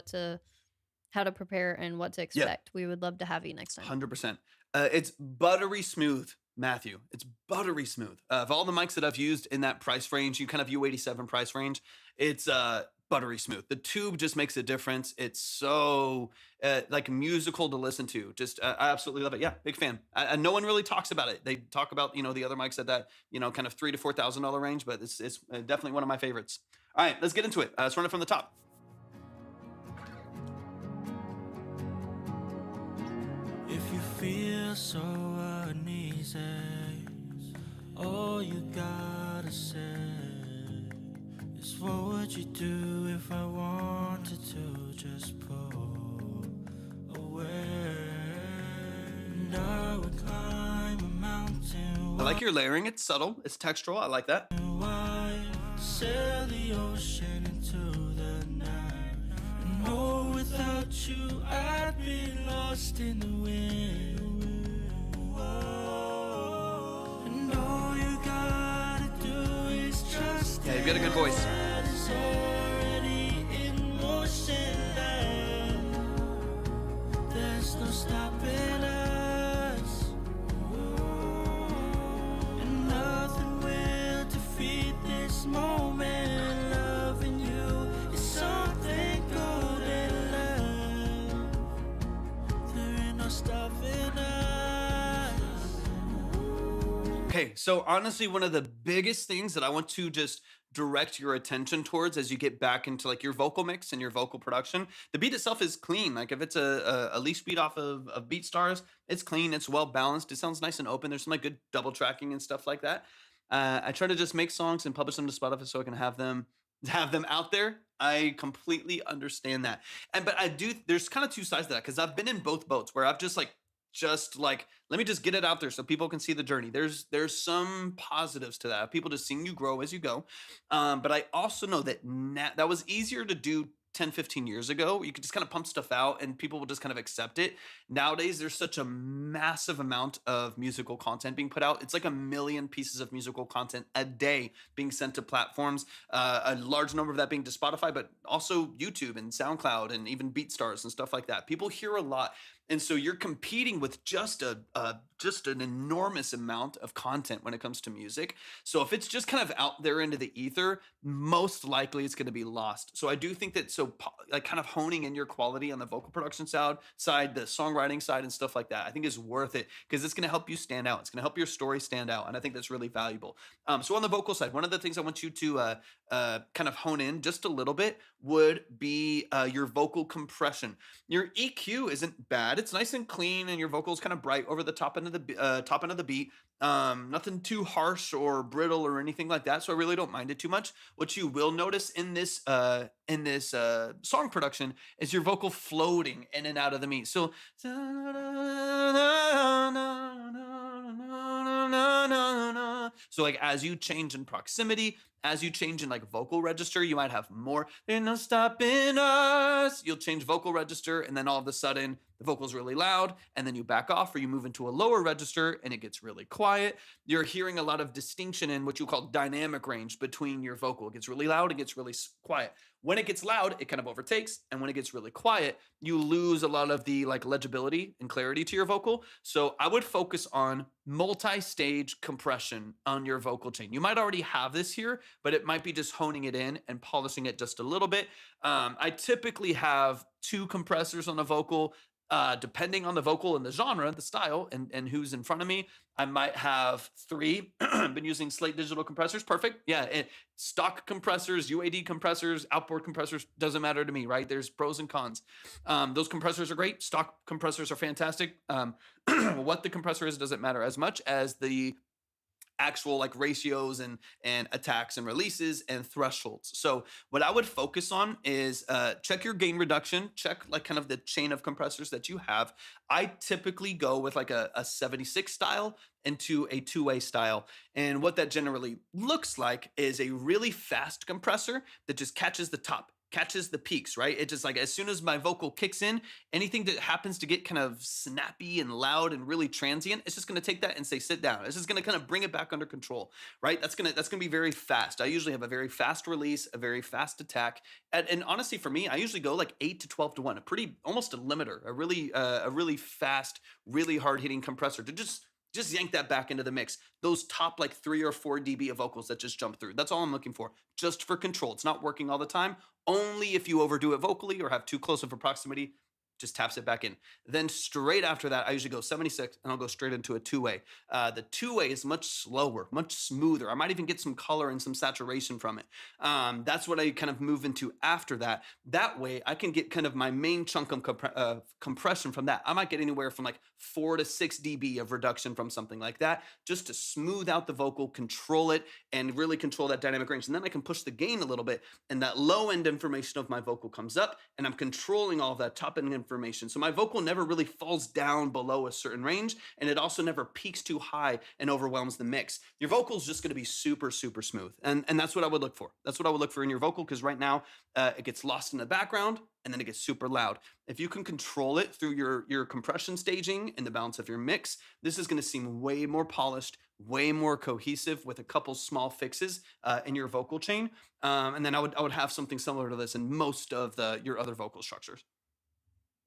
[SPEAKER 2] how to prepare and what to expect, we would love to have you next time.
[SPEAKER 1] 100%. It's buttery smooth, Matthew. It's buttery smooth. Of all the mics that I've used in that price range, you kind of U87 price range, it's buttery smooth. The tube just makes a difference. It's so like musical to listen to. Just I absolutely love it. Yeah, big fan. No one really talks about it. They talk about the other mics at that kind of $3,000 to $4,000 range, but it's definitely one of my favorites. All right, let's get into it. Let's run it from the top.
[SPEAKER 4] If you feel so uneasy, all you gotta say is, what would you do if I wanted to just pull away? And I would climb a mountain.
[SPEAKER 1] I like your layering. It's subtle. It's textural. I like that.
[SPEAKER 4] Wide, sail the ocean into the night. And know without you I'd be lost in the wind. And all you gotta do is trust.
[SPEAKER 1] Yeah, you've got a good voice.
[SPEAKER 4] That is already in motion now. There's no stopping us. And nothing will defeat this moment. Loving you is something golden love. There ain't no stopping us.
[SPEAKER 1] Okay, so honestly, one of the biggest things that I want to just direct your attention towards as you get back into like your vocal mix and your vocal production, the beat itself is clean. Like if it's a leash beat off of BeatStars, it's clean, it's well balanced, it sounds nice and open. There's some like good double tracking and stuff like that. I try to just make songs and publish them to Spotify so I can have them out there. I completely understand that. And but I do there's kind of two sides to that because I've been in both boats where I've just like let me just get it out there so people can see the journey. There's some positives to that. People just seeing you grow as you go. But I also know that that was easier to do 10, 15 years ago. You could just kind of pump stuff out and people will just kind of accept it. Nowadays, there's such a massive amount of musical content being put out. It's like 1 million pieces of musical content a day being sent to platforms, a large number of that being to Spotify, but also YouTube and SoundCloud and even BeatStars and stuff like that. People hear a lot. And so you're competing with just an enormous amount of content when it comes to music. So if it's just kind of out there into the ether, most likely it's going to be lost. So I do think that like kind of honing in your quality on the vocal production side, the songwriting side and stuff like that, I think is worth it because it's going to help you stand out. It's going to help your story stand out. And I think that's really valuable. So on the vocal side, one of the things I want you to kind of hone in just a little bit would be your vocal compression. Your EQ isn't bad. It's nice and clean and your vocals kind of bright over the top end of the beat. Nothing too harsh or brittle or anything like that. So I really don't mind it too much. What you will notice in this song production is your vocal floating in and out of the beat. So like as you change in proximity, as you change in like vocal register, you might have more. There's no stopping us. You'll change vocal register, and then all of a sudden the vocal's really loud, and then you back off or you move into a lower register and it gets really quiet. You're hearing a lot of distinction in what you call dynamic range between your vocal. It gets really loud, it gets really quiet. When it gets loud, it kind of overtakes, and when it gets really quiet, you lose a lot of the like legibility and clarity to your vocal. So I would focus on multi-stage compression on your vocal chain. You might already have this here, but it might be just honing it in and polishing it just a little bit. I typically have 2 compressors on a vocal. Depending on the vocal and the genre, the style, and who's in front of me, I might have 3. I've been using Slate digital compressors. Perfect. Yeah. Stock compressors, UAD compressors, outboard compressors, doesn't matter to me, right? There's pros and cons. Those compressors are great. Stock compressors are fantastic. What the compressor is doesn't matter as much as the actual like ratios and attacks and releases and thresholds. So what I would focus on is check your gain reduction, check like kind of the chain of compressors that you have. I typically go with like a 76 style into a 2-way style. And what that generally looks like is a really fast compressor that just catches the top, catches the peaks, right? It just like as soon as my vocal kicks in, anything that happens to get kind of snappy and loud and really transient, it's just going to take that and say sit down. It's just going to kind of bring it back under control, right? That's going to be very fast. I usually have a very fast release, a very fast attack, and honestly for me, I usually go like 8 to 12 to 1, almost a limiter, a really fast, really hard hitting compressor to just yank that back into the mix. Those top like 3 or 4 dB of vocals that just jump through. That's all I'm looking for, just for control. It's not working all the time. Only if you overdo it vocally or have too close of a proximity, just taps it back in. Then straight after that, I usually go 76 and I'll go straight into a 2-way. The 2-way is much slower, much smoother. I might even get some color and some saturation from it. That's what I kind of move into after that. That way I can get kind of my main chunk of compression from that. I might get anywhere from like 4 to 6 dB of reduction from something like that, just to smooth out the vocal, control it, and really control that dynamic range. And then I can push the gain a little bit, and that low end information of my vocal comes up, and I'm controlling all that top end information. So my vocal never really falls down below a certain range, and it also never peaks too high and overwhelms the mix. Your vocal is just going to be super, super smooth. And that's what I would look for. That's what I would look for in your vocal, because right now it gets lost in the background and then it gets super loud. If you can control it through your compression staging and the balance of your mix, this is going to seem way more polished, way more cohesive with a couple small fixes in your vocal chain. And then I would have something similar to this in most of your other vocal structures.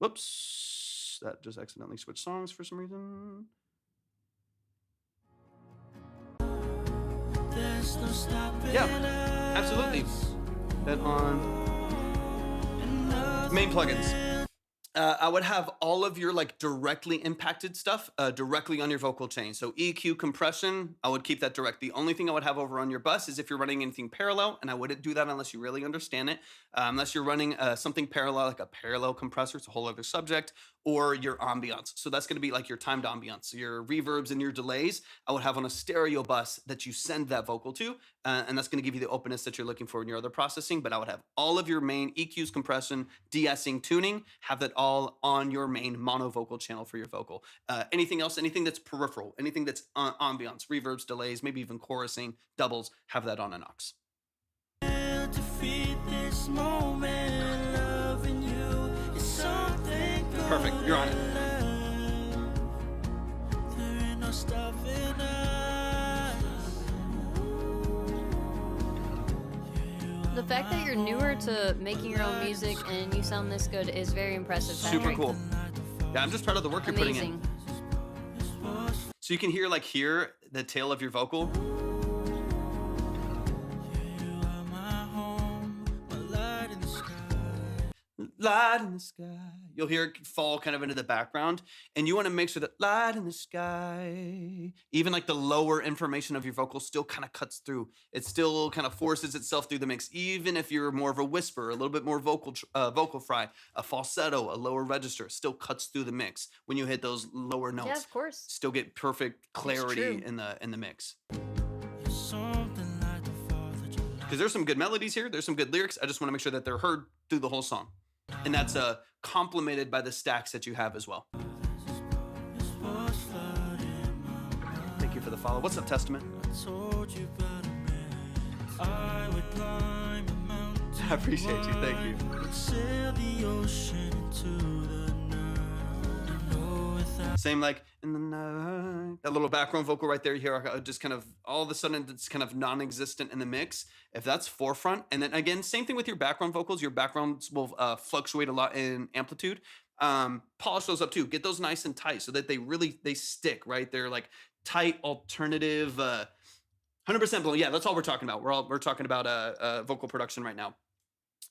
[SPEAKER 1] Whoops, that just accidentally switched songs for some reason. Yeah, absolutely. That on main plugins. I would have all of your like directly impacted stuff directly on your vocal chain. So EQ compression, I would keep that direct. The only thing I would have over on your bus is if you're running anything parallel, and I wouldn't do that unless you really understand it. Unless you're running something parallel, like a parallel compressor, it's a whole other subject, or your ambiance. So that's going to be like your timed ambiance, your reverbs and your delays. I would have on a stereo bus that you send that vocal to, and that's going to give you the openness that you're looking for in your other processing. But I would have all of your main EQs, compression, de-essing, tuning, have that all on your main monovocal channel for your vocal. Anything else, anything that's peripheral, anything that's ambiance, reverbs, delays, maybe even chorusing, doubles, have that on an aux. Perfect, you're on it.
[SPEAKER 2] The fact that you're newer to making your own music and you sound this good is very impressive, Patrick.
[SPEAKER 1] Super cool. Yeah, I'm just proud of the work you're putting in. So you can hear like here the tail of your vocal. Light in the sky. You'll hear it fall kind of into the background, and you want to make sure that light in the sky, even like the lower information of your vocal still kind of cuts through. It still kind of forces itself through the mix, even if you're more of a whisper, a little bit more vocal fry, a falsetto, a lower register, still cuts through the mix when you hit those lower notes.
[SPEAKER 2] Yeah, of course.
[SPEAKER 1] Still get perfect clarity in the mix. Because there's some good melodies here, there's some good lyrics. I just want to make sure that they're heard through the whole song. And that's complemented by the stacks that you have as well. Thank you for the follow. What's up, Testament? I appreciate you. Thank you. Same like in the night. That little background vocal right there, you hear just kind of all of a sudden it's kind of non-existent in the mix. If that's forefront, and then again, same thing with your background vocals. Your backgrounds will fluctuate a lot in amplitude. Polish those up too. Get those nice and tight so that they stick, right? They're like tight, alternative, 100% blown. Yeah, that's all we're talking about. We're talking about vocal production right now.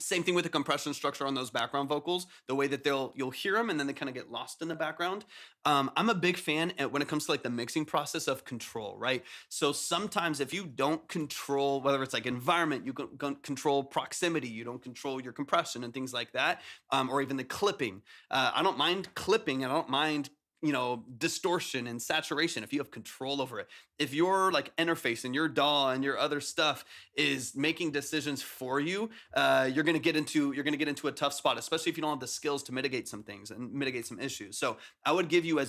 [SPEAKER 1] Same thing with the compression structure on those background vocals, the way that you'll hear them and then they kind of get lost in the background. I'm a big fan when it comes to like the mixing process of control, right? So sometimes if you don't control, whether it's like environment, you don't control proximity, you don't control your compression and things like that, or even the clipping. I don't mind clipping, and I don't mind distortion and saturation if you have control over it. If your like interface and your DAW and your other stuff is making decisions for you, you're gonna get into a tough spot, especially if you don't have the skills to mitigate some things and mitigate some issues. So I would give you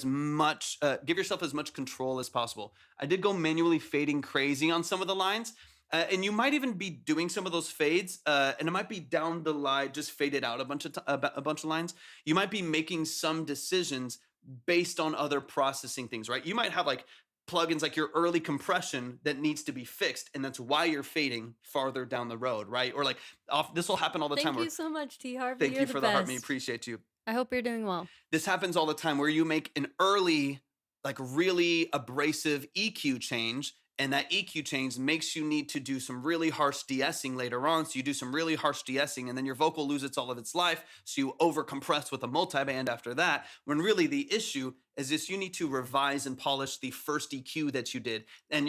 [SPEAKER 1] give yourself as much control as possible. I did go manually fading crazy on some of the lines. And you might even be doing some of those fades, and it might be down the line, just faded out a bunch of lines. You might be making some decisions based on other processing things, right? You might have like plugins like your early compression that needs to be fixed, and that's why you're fading farther down the road, right? Or like this will happen all the time.
[SPEAKER 2] Thank you so much, T. Harvey.
[SPEAKER 1] Thank
[SPEAKER 2] You're
[SPEAKER 1] you for the heart. Me
[SPEAKER 2] best.
[SPEAKER 1] appreciate you.
[SPEAKER 2] I hope you're doing well.
[SPEAKER 1] This happens all the time where you make an early, like really abrasive EQ change, and that EQ change makes you need to do some really harsh de-essing later on. So you do some really harsh de-essing, and then your vocal loses all of its life. So you over-compress with a multiband after that, when really the issue is this: you need to revise and polish the first EQ that you did. And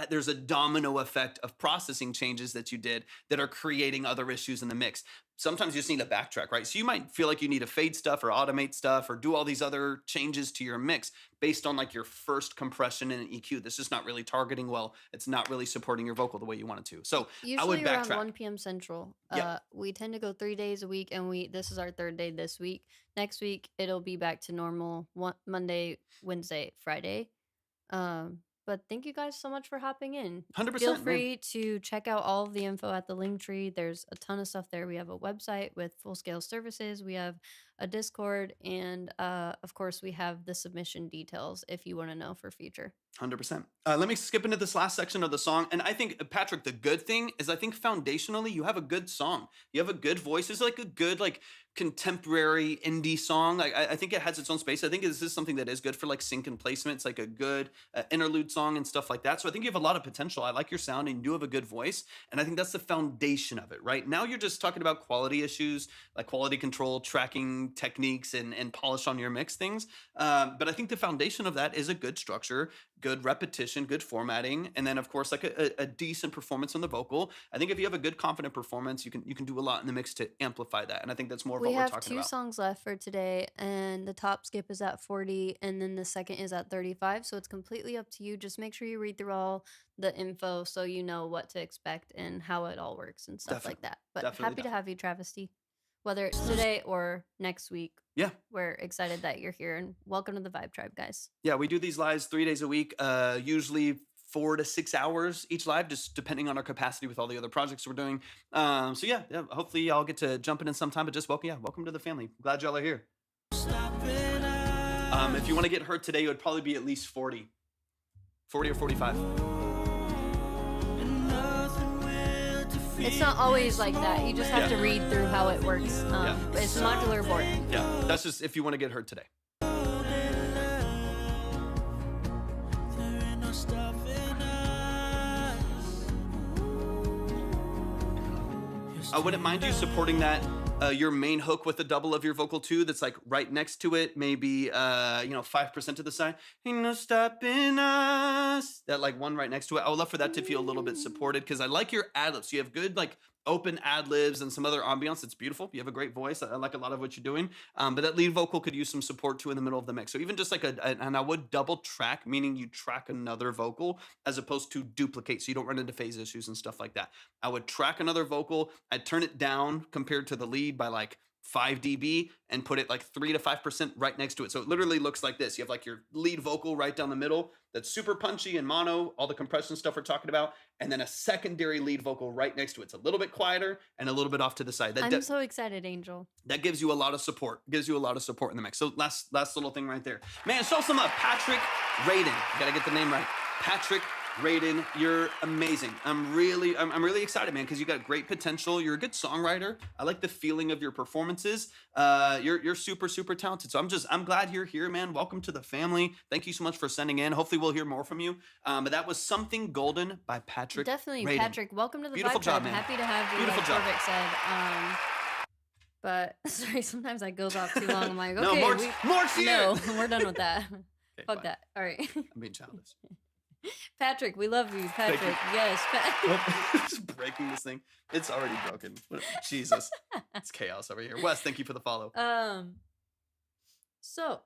[SPEAKER 1] there's a domino effect of processing changes that you did that are creating other issues in the mix. Sometimes you just need to backtrack, right? So you might feel like you need to fade stuff or automate stuff or do all these other changes to your mix based on like your first compression and an EQ. This is not really targeting well. It's not really supporting your vocal the way you want it to. So
[SPEAKER 2] usually
[SPEAKER 1] I would backtrack.
[SPEAKER 2] Around 1 p.m. Central.
[SPEAKER 1] Yep.
[SPEAKER 2] We tend to go 3 days a week, and this is our third day this week. Next week it'll be back to normal, Monday, Wednesday, Friday. But thank you guys so much for hopping in.
[SPEAKER 1] 100%.
[SPEAKER 2] Feel free to check out all of the info at the link tree. There's a ton of stuff there. We have a website with full-scale services. We have a Discord, and of course, we have the submission details if you want to know for future.
[SPEAKER 1] 100%. Let me skip into this last section of the song. And I think, Patrick, the good thing is I think foundationally you have a good song. You have a good voice. It's like a good, like, contemporary indie song. Like, I think it has its own space. I think this is something that is good for like sync and placement. It's like a good interlude song and stuff like that. So I think you have a lot of potential. I like your sound and you do have a good voice. And I think that's the foundation of it, right? Now you're just talking about quality issues, like quality control, tracking techniques, and polish on your mix things. But I think the foundation of that is a good structure, good repetition, good formatting, and then of course like a decent performance on the vocal. I think if you have a good confident performance, you can do a lot in the mix to amplify that. And I think that's more of
[SPEAKER 2] We
[SPEAKER 1] what we're
[SPEAKER 2] have
[SPEAKER 1] talking
[SPEAKER 2] two
[SPEAKER 1] about.
[SPEAKER 2] songs left for today, and the top skip is at 40, and then the second is at 35. So it's completely up to you. Just make sure you read through all the info so you know what to expect and how it all works and stuff like that. But happy to have you, Travesty, whether it's today or next week.
[SPEAKER 1] Yeah.
[SPEAKER 2] We're excited that you're here, and welcome to the Vibe Tribe, guys.
[SPEAKER 1] Yeah, we do these lives 3 days a week, usually 4 to 6 hours each live, just depending on our capacity with all the other projects we're doing. So yeah, hopefully y'all get to jump in sometime, but just welcome to the family. Glad y'all are here. If you want to get hurt today, it would probably be at least 40 or 45.
[SPEAKER 2] It's not always like that. You just have to read through how it works. It's a modular board.
[SPEAKER 1] Yeah, that's just if you want to get hurt today. I wouldn't mind you supporting that, your main hook with a double of your vocal too. That's like right next to it, maybe 5% to the side. Ain't no stopping us. That like one right next to it. I would love for that to feel a little bit supported because I like your ad libs. You have good like open ad libs and some other ambiance. It's beautiful. You have a great voice. I like a lot of what you're doing. But that lead vocal could use some support too in the middle of the mix. So even just like and I would double track, meaning you track another vocal as opposed to duplicate, so you don't run into phase issues and stuff like that. I would track another vocal. I'd turn it down compared to the lead by like 5 dB and put it like 3 to 5% right next to it. So it literally looks like this. You have like your lead vocal right down the middle that's super punchy and mono, all the compression stuff we're talking about, and then a secondary lead vocal right next to it. It's a little bit quieter and a little bit off to the side.
[SPEAKER 2] I'm so excited, Angel.
[SPEAKER 1] That gives you a lot of support. Gives you a lot of support in the mix. So last little thing right there. Man, show some love. Patrick Radin. Gotta get the name right. Patrick Radin, you're amazing. I'm really excited, man, because you got great potential. You're a good songwriter. I like the feeling of your performances. You're super, super talented. So I'm glad you're here, man. Welcome to the family. Thank you so much for sending in. Hopefully we'll hear more from you. But that was Something Golden by Patrick.
[SPEAKER 2] Definitely,
[SPEAKER 1] Radin.
[SPEAKER 2] Patrick. Welcome to the
[SPEAKER 1] Beautiful
[SPEAKER 2] Vibe
[SPEAKER 1] job,
[SPEAKER 2] Tribe.
[SPEAKER 1] man.
[SPEAKER 2] Happy to have you.
[SPEAKER 1] Beautiful
[SPEAKER 2] like
[SPEAKER 1] job.
[SPEAKER 2] Corvick said. But sorry, sometimes that goes off too long. I'm like, okay,
[SPEAKER 1] No, Mark's here.
[SPEAKER 2] no, we're done with that.
[SPEAKER 1] Okay,
[SPEAKER 2] Fuck
[SPEAKER 1] fine.
[SPEAKER 2] that. All right.
[SPEAKER 1] I'm being childish.
[SPEAKER 2] Patrick, we love you. Patrick,
[SPEAKER 1] you.
[SPEAKER 2] yes.
[SPEAKER 1] Just breaking this thing. It's already broken. Jesus. It's chaos over here. Wes, thank you for the follow.
[SPEAKER 2] So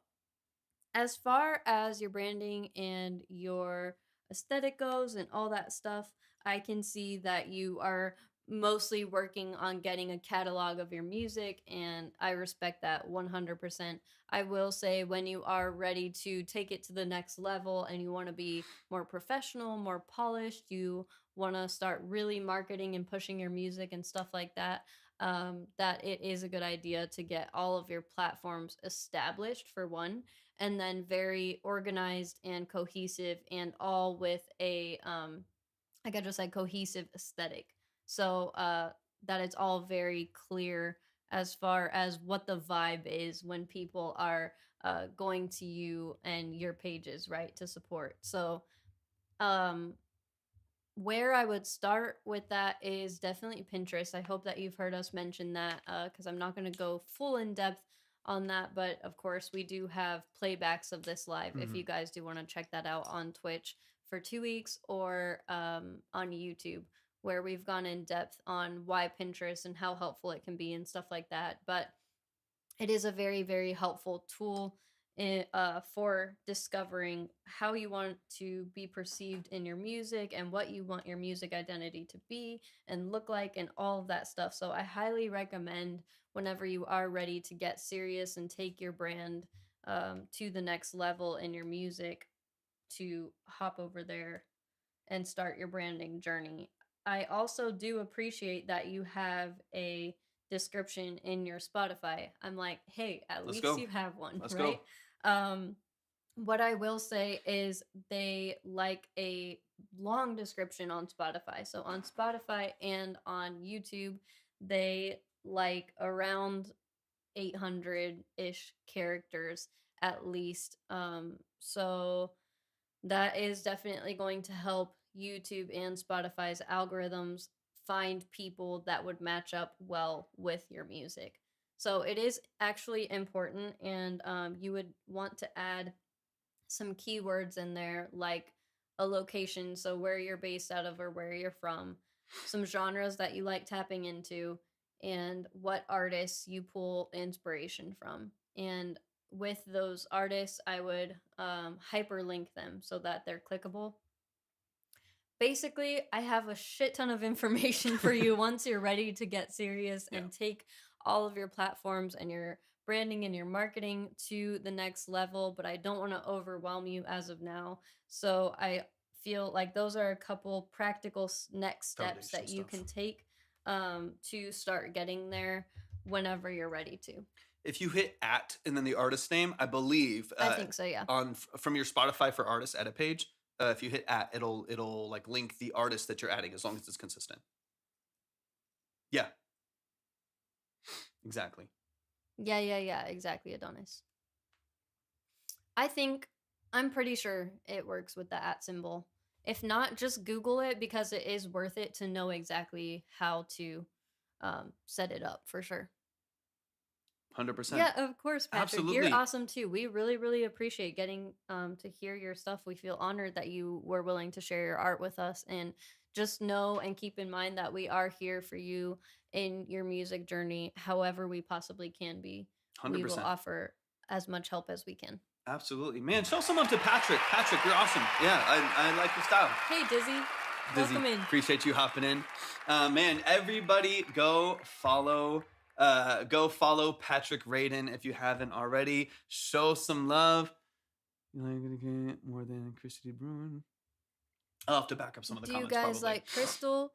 [SPEAKER 2] as far as your branding and your aesthetic goes and all that stuff, I can see that you are mostly working on getting a catalog of your music, and I respect that 100%. I will say when you are ready to take it to the next level and you want to be more professional, more polished, you want to start really marketing and pushing your music and stuff like that, that it is a good idea to get all of your platforms established for one, and then very organized and cohesive, and all with a like I just said, cohesive aesthetic. So that it's all very clear as far as what the vibe is when people are going to you and your pages, right, to support. So where I would start with that is definitely Pinterest. I hope that you've heard us mention that, because I'm not going to go full in depth on that, but of course we do have playbacks of this live if you guys do want to check that out on Twitch for 2 weeks, or on YouTube, where we've gone in depth on why Pinterest and how helpful it can be and stuff like that. But it is a very, very helpful tool for discovering how you want to be perceived in your music and what you want your music identity to be and look like and all of that stuff. So I highly recommend, whenever you are ready to get serious and take your brand to the next level in your music, to hop over there and start your branding journey. I also do appreciate that you have a description in your Spotify. I'm like, hey, at
[SPEAKER 1] Let's
[SPEAKER 2] least
[SPEAKER 1] go.
[SPEAKER 2] you have one,
[SPEAKER 1] Let's
[SPEAKER 2] right?
[SPEAKER 1] go.
[SPEAKER 2] What I will say is they like a long description on Spotify. So on Spotify and on YouTube, they like around 800-ish characters at least. So that is definitely going to help YouTube and Spotify's algorithms find people that would match up well with your music. So it is actually important, and you would want to add some keywords in there like a location, so where you're based out of or where you're from, some genres that you like tapping into, and what artists you pull inspiration from. And with those artists, I would hyperlink them so that they're clickable. Basically, I have a shit ton of information for you once you're ready to get serious and take all of your platforms and your branding and your marketing to the next level, but I don't want to overwhelm you as of now. So I feel like those are a couple practical next steps that you can take to start getting there whenever you're ready to.
[SPEAKER 1] If you hit @ and then the artist name, I believe
[SPEAKER 2] I think so, yeah.
[SPEAKER 1] From your Spotify for artists edit page, if you hit @ it'll like link the artist that you're adding as long as it's consistent. Yeah. Exactly.
[SPEAKER 2] Yeah, exactly, Adonis. I'm pretty sure it works with the @ symbol. If not, just Google it, because it is worth it to know exactly how to set it up for sure.
[SPEAKER 1] 100%.
[SPEAKER 2] Yeah, of course, Patrick.
[SPEAKER 1] Absolutely.
[SPEAKER 2] You're awesome too. We really, really appreciate getting to hear your stuff. We feel honored that you were willing to share your art with us. And just know and keep in mind that we are here for you in your music journey, however we possibly can be.
[SPEAKER 1] 100%.
[SPEAKER 2] We will offer as much help as we can.
[SPEAKER 1] Absolutely. Man, show some love to Patrick. Patrick, you're awesome. Yeah, I like your style.
[SPEAKER 2] Hey, Dizzy. Welcome in.
[SPEAKER 1] Appreciate you hopping in. Man, everybody go follow Patrick Radin if you haven't already. Show some love. You like it more than Christy Bruin? I'll have to back up some of the comments.
[SPEAKER 2] Do you guys
[SPEAKER 1] probably.
[SPEAKER 2] like Crystal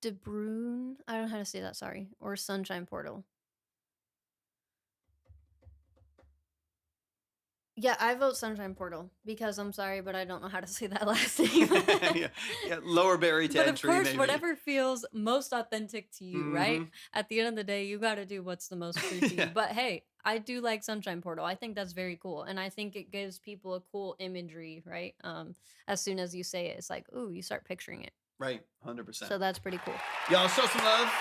[SPEAKER 2] De Bruyne? I don't know how to say that, sorry. Or Sunshine Portal. Yeah, I vote Sunshine Portal because I'm sorry, but I don't know how to say that last name.
[SPEAKER 1] yeah, lower barrier to
[SPEAKER 2] but
[SPEAKER 1] entry.
[SPEAKER 2] Of course,
[SPEAKER 1] maybe.
[SPEAKER 2] whatever feels most authentic to you, right? At the end of the day, you got to do what's the most true to you. But hey, I do like Sunshine Portal. I think that's very cool, and I think it gives people a cool imagery, right? As soon as you say it, it's like, ooh, you start picturing it.
[SPEAKER 1] Right, 100%.
[SPEAKER 2] So that's pretty cool.
[SPEAKER 1] Y'all show some love.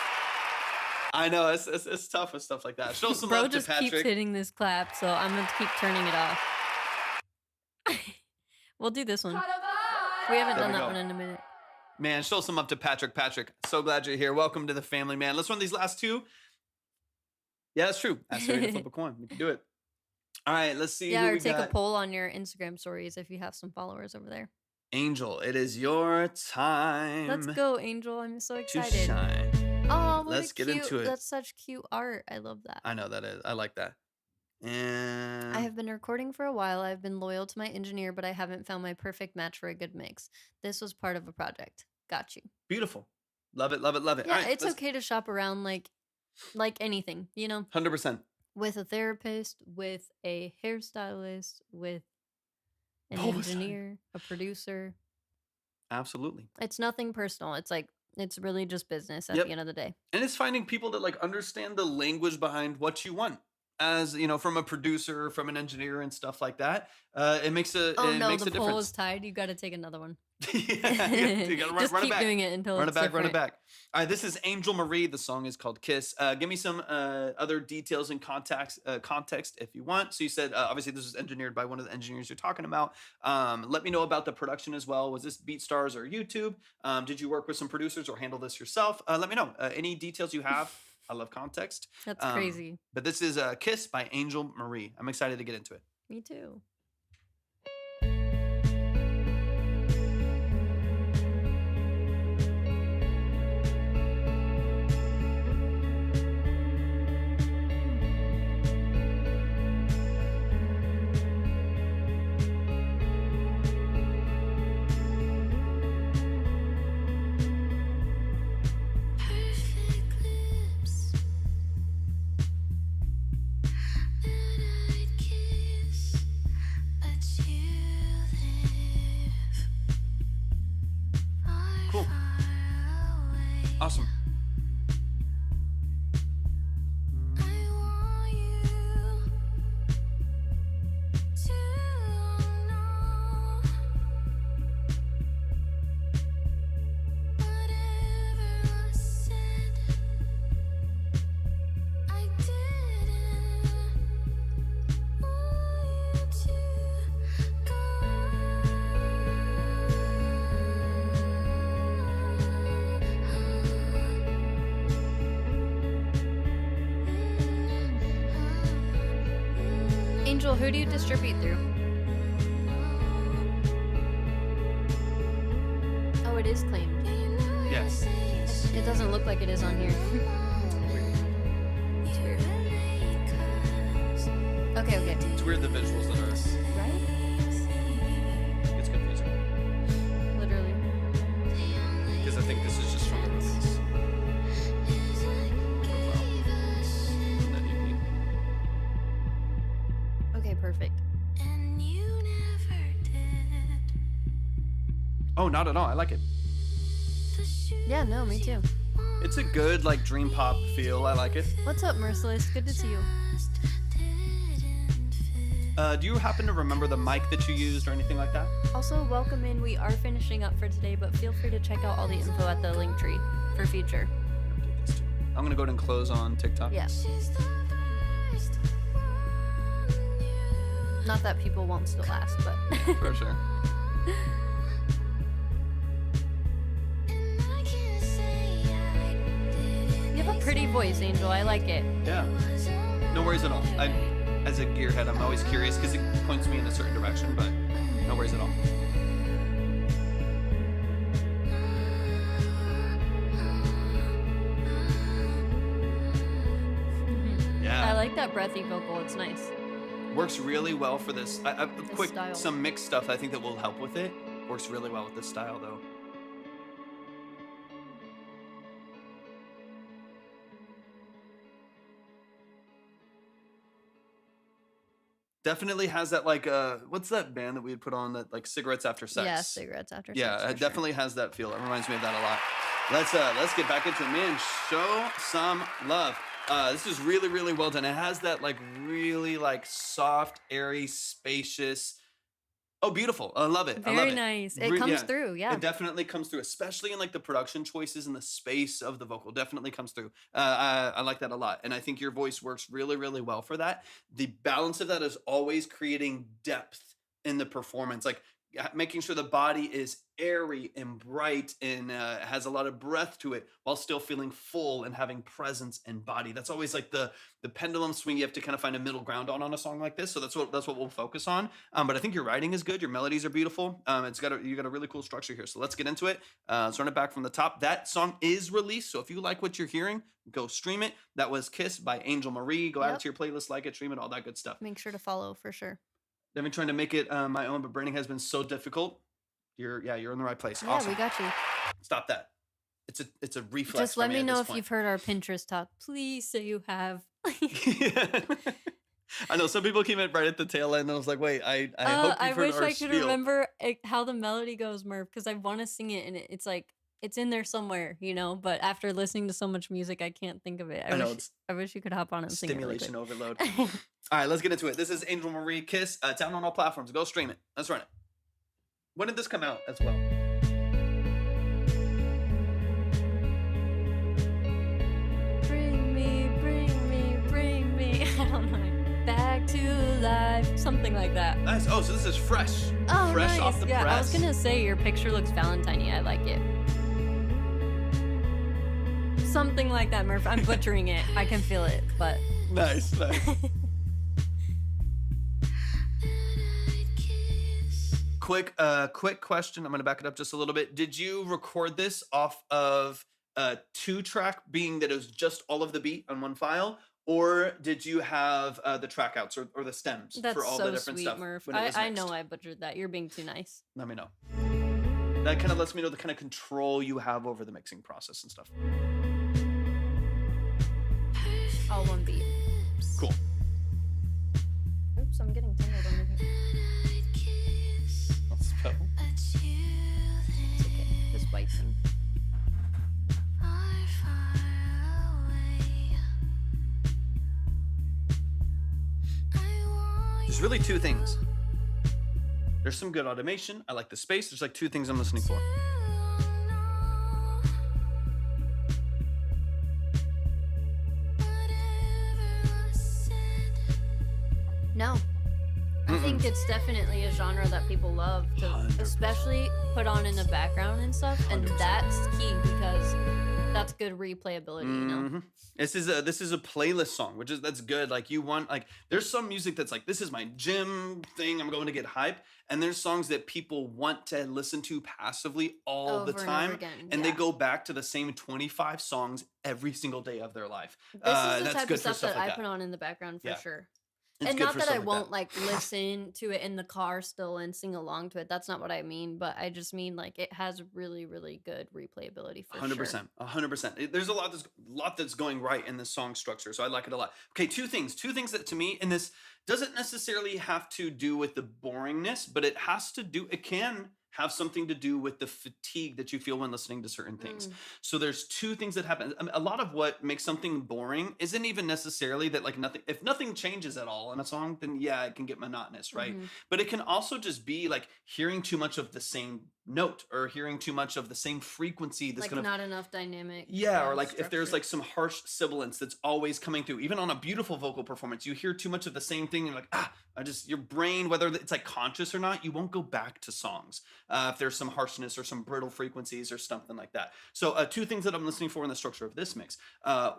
[SPEAKER 1] I know it's tough with stuff like that. Show some love to Patrick.
[SPEAKER 2] Bro just keeps hitting this clap, so I'm going to keep turning it off. We'll do this one. We haven't done that one in a minute.
[SPEAKER 1] Man, show some love to Patrick. Patrick, so glad you're here. Welcome to the family, man. Let's run these last two. Yeah, that's true. Ask Harry to flip a coin. We can do it. All right, let's see.
[SPEAKER 2] Yeah,
[SPEAKER 1] who
[SPEAKER 2] or
[SPEAKER 1] we
[SPEAKER 2] take
[SPEAKER 1] got.
[SPEAKER 2] a poll on your Instagram stories if you have some followers over there.
[SPEAKER 1] Angel, it is your time.
[SPEAKER 2] Let's go, Angel. I'm so
[SPEAKER 1] to
[SPEAKER 2] excited.
[SPEAKER 1] shine.
[SPEAKER 2] Oh,
[SPEAKER 1] Let's get into it.
[SPEAKER 2] That's such cute art. I love that.
[SPEAKER 1] I know that is. I like that. And
[SPEAKER 2] I have been recording for a while. I've been loyal to my engineer, but I haven't found my perfect match for a good mix. This was part of a project. Got you.
[SPEAKER 1] Beautiful. Love it, love it, love it.
[SPEAKER 2] Yeah,
[SPEAKER 1] All right,
[SPEAKER 2] it's okay to shop around like anything, you know?
[SPEAKER 1] 100%.
[SPEAKER 2] With a therapist, with a hairstylist, with an
[SPEAKER 1] What was that?
[SPEAKER 2] engineer, a producer.
[SPEAKER 1] Absolutely.
[SPEAKER 2] It's nothing personal. It's like, it's really just business at
[SPEAKER 1] Yep.
[SPEAKER 2] the end of the day.
[SPEAKER 1] And it's finding people that like understand the language behind what you want. As you know, from a producer, from an engineer, and stuff like that, it makes a
[SPEAKER 2] Oh
[SPEAKER 1] it
[SPEAKER 2] no,
[SPEAKER 1] makes
[SPEAKER 2] the
[SPEAKER 1] a
[SPEAKER 2] poll
[SPEAKER 1] difference.
[SPEAKER 2] is tied. You got to take another one.
[SPEAKER 1] Yeah, you gotta
[SPEAKER 2] Just
[SPEAKER 1] run
[SPEAKER 2] keep
[SPEAKER 1] it back.
[SPEAKER 2] doing it until
[SPEAKER 1] Run it
[SPEAKER 2] it's
[SPEAKER 1] back, run it
[SPEAKER 2] different.
[SPEAKER 1] back. All right, this is Angel Marie. The song is called Kiss. Give me some other details and context if you want. So you said obviously this was engineered by one of the engineers you're talking about. Let me know about the production as well. Was this BeatStars or YouTube? Did you work with some producers or handle this yourself? Let me know any details you have. I love context.
[SPEAKER 2] That's crazy.
[SPEAKER 1] But this is Kiss by Angel Marie. I'm excited to get into it.
[SPEAKER 2] Me too.
[SPEAKER 4] Perfect lips that I'd kiss
[SPEAKER 2] Angel, who do you distribute through? Oh, it is claimed.
[SPEAKER 1] Yes.
[SPEAKER 2] It doesn't look like it is on here. It's weird. Okay, okay.
[SPEAKER 1] It's weird the visuals that are.
[SPEAKER 2] Right?
[SPEAKER 1] It's confusing.
[SPEAKER 2] Literally.
[SPEAKER 1] Because I think this is just from the release. Profile. From that EP.
[SPEAKER 2] Okay, perfect.
[SPEAKER 1] Oh, not at all. I like it.
[SPEAKER 2] Yeah, no, me too.
[SPEAKER 1] It's a good like dream pop feel. I like it.
[SPEAKER 2] What's up, Merciless? Good to see you.
[SPEAKER 1] Do you happen to remember the mic that you used or anything like that?
[SPEAKER 2] Also, welcome in. We are finishing up for today, but feel free to check out all the info at the link tree for future.
[SPEAKER 1] Update this too. I'm gonna go ahead and close on TikTok.
[SPEAKER 2] Yeah. Not that people won't still ask, but.
[SPEAKER 1] For sure.
[SPEAKER 2] You have a pretty voice, Angel. I like it.
[SPEAKER 1] Yeah. No worries at all. As a gearhead, I'm always curious because it points me in a certain direction, but no worries at all. Yeah.
[SPEAKER 2] I like that breathy vocal. It's nice.
[SPEAKER 1] Works really well for this. Quick,
[SPEAKER 2] style.
[SPEAKER 1] some mixed stuff I think that will help with it. Works really well with this style though. Definitely has that like what's that band that we had put on that like cigarettes after sex?
[SPEAKER 2] Yeah, cigarettes after sex.
[SPEAKER 1] Yeah,
[SPEAKER 2] for
[SPEAKER 1] it
[SPEAKER 2] sure.
[SPEAKER 1] definitely has that feel. It reminds me of that a lot. Let's get back into it, man. Show some love. This is really, really well done. It has that like really like soft, airy, spacious. Oh, beautiful. I love it. I love
[SPEAKER 2] Very
[SPEAKER 1] it.
[SPEAKER 2] nice. It comes through, yeah.
[SPEAKER 1] It definitely comes through, especially in like the production choices and the space of the vocal. Definitely comes through. I like that a lot, and I think your voice works really, really well for that. The balance of that is always creating depth in the performance, like making sure the body is airy and bright and has a lot of breath to it while still feeling full and having presence and body. That's always like the pendulum swing you have to kind of find a middle ground on a song like this. So that's what we'll focus on. But I think your writing is good. Your melodies are beautiful. You got a really cool structure here. So let's get into it. Let's run it back from the top. That song is released. So if you like what you're hearing, go stream it. That was Kiss by Angel Marie. Go add it to your playlist, like it, stream it, all that good stuff.
[SPEAKER 2] Make sure to follow for sure.
[SPEAKER 1] I've been trying to make it my own, but branding has been so difficult. You're in the right place.
[SPEAKER 2] Yeah,
[SPEAKER 1] Awesome.
[SPEAKER 2] we got you.
[SPEAKER 1] Stop that. It's a reflex.
[SPEAKER 2] Just
[SPEAKER 1] for
[SPEAKER 2] let me
[SPEAKER 1] at
[SPEAKER 2] know
[SPEAKER 1] this
[SPEAKER 2] if
[SPEAKER 1] point.
[SPEAKER 2] you've heard our Pinterest talk. Please say you have.
[SPEAKER 1] I know some people came in right at the tail end, and I was like, "Wait, I hope
[SPEAKER 2] I
[SPEAKER 1] you've heard
[SPEAKER 2] wish
[SPEAKER 1] our
[SPEAKER 2] I could
[SPEAKER 1] spiel."
[SPEAKER 2] remember how the melody goes, Murph, because I want to sing it, and it's like it's in there somewhere, But after listening to so much music, I can't think of it. I wish you could hop on and sing it. Really
[SPEAKER 1] Stimulation
[SPEAKER 2] quick.
[SPEAKER 1] overload. All right, let's get into it. This is Angel Marie Kiss. It's out on all platforms. Go stream it. Let's run it. When did this come out as well?
[SPEAKER 2] Bring me. I don't know. Back to life. Something like that.
[SPEAKER 1] Nice. Oh, so this is fresh.
[SPEAKER 2] Oh,
[SPEAKER 1] fresh
[SPEAKER 2] nice.
[SPEAKER 1] off the
[SPEAKER 2] yeah,
[SPEAKER 1] press.
[SPEAKER 2] I was gonna say your picture looks Valentine-y. I like it. Something like that, Murph. I'm butchering it. I can feel it, but
[SPEAKER 1] Nice. Quick question. I'm gonna back it up just a little bit. Did you record this off of a 2-track, being that it was just all of the beat on one file, or did you have the track outs or the stems
[SPEAKER 2] that's
[SPEAKER 1] for all
[SPEAKER 2] so
[SPEAKER 1] the different
[SPEAKER 2] sweet,
[SPEAKER 1] stuff?
[SPEAKER 2] Murph.
[SPEAKER 1] when it was
[SPEAKER 2] I
[SPEAKER 1] mixed?
[SPEAKER 2] know I butchered that. You're being too nice.
[SPEAKER 1] Let me know. That kind of lets me know the kind of control you have over the mixing process and stuff.
[SPEAKER 2] All one beat.
[SPEAKER 1] Cool.
[SPEAKER 2] Oops, I'm getting tangled under here.
[SPEAKER 1] Let's go.
[SPEAKER 2] It's okay. This white thing.
[SPEAKER 1] There's really two things. There's some good automation. I like the space. There's like two things I'm listening for.
[SPEAKER 2] No. I think it's definitely a genre that people love to
[SPEAKER 1] 100%.
[SPEAKER 2] especially put on in the background and stuff. And
[SPEAKER 1] 100%.
[SPEAKER 2] that's key because that's good replayability, you know.
[SPEAKER 1] Mhm. This is a playlist song, that's good. Like you want like there's some music that's like this is my gym thing. I'm going to get hype, and there's songs that people want to listen to passively all the
[SPEAKER 2] Over and over
[SPEAKER 1] time,
[SPEAKER 2] again,
[SPEAKER 1] and they
[SPEAKER 2] yeah.
[SPEAKER 1] go back to the same 25 songs every single day of their life.
[SPEAKER 2] This is the
[SPEAKER 1] That's
[SPEAKER 2] type
[SPEAKER 1] good
[SPEAKER 2] of
[SPEAKER 1] for
[SPEAKER 2] stuff that
[SPEAKER 1] like
[SPEAKER 2] I
[SPEAKER 1] that.
[SPEAKER 2] put on in the background for
[SPEAKER 1] Yeah.
[SPEAKER 2] sure.
[SPEAKER 1] It's
[SPEAKER 2] And
[SPEAKER 1] good
[SPEAKER 2] not
[SPEAKER 1] for
[SPEAKER 2] that I
[SPEAKER 1] stuff
[SPEAKER 2] won't
[SPEAKER 1] like
[SPEAKER 2] like listen to it in the car still and sing along to it. That's not what I mean, but I just mean like it has really, really good replayability for sure.
[SPEAKER 1] 100%, 100%. There's a lot that's going right in this song structure, so I like it a lot. Okay, two things that to me in this doesn't necessarily have to do with the boringness, but it can have something to do with the fatigue that you feel when listening to certain things.
[SPEAKER 2] Mm.
[SPEAKER 1] So there's two things that happen. I mean, a lot of what makes something boring isn't even necessarily that like nothing. If nothing changes at all in a song, then yeah, it can get monotonous, right?
[SPEAKER 2] Mhm.
[SPEAKER 1] But it can also just be like hearing too much of the same note or hearing too much of the same frequency that's
[SPEAKER 2] Like
[SPEAKER 1] gonna
[SPEAKER 2] not enough dynamic.
[SPEAKER 1] yeah, or like if there's
[SPEAKER 2] structure.
[SPEAKER 1] like some harsh sibilance that's always coming through, even on a beautiful vocal performance, you hear too much of the same thing. And you're like, your brain, whether it's like conscious or not, you won't go back to songs if there's some harshness or some brittle frequencies or something like that. So two things that I'm listening for in the structure of this mix.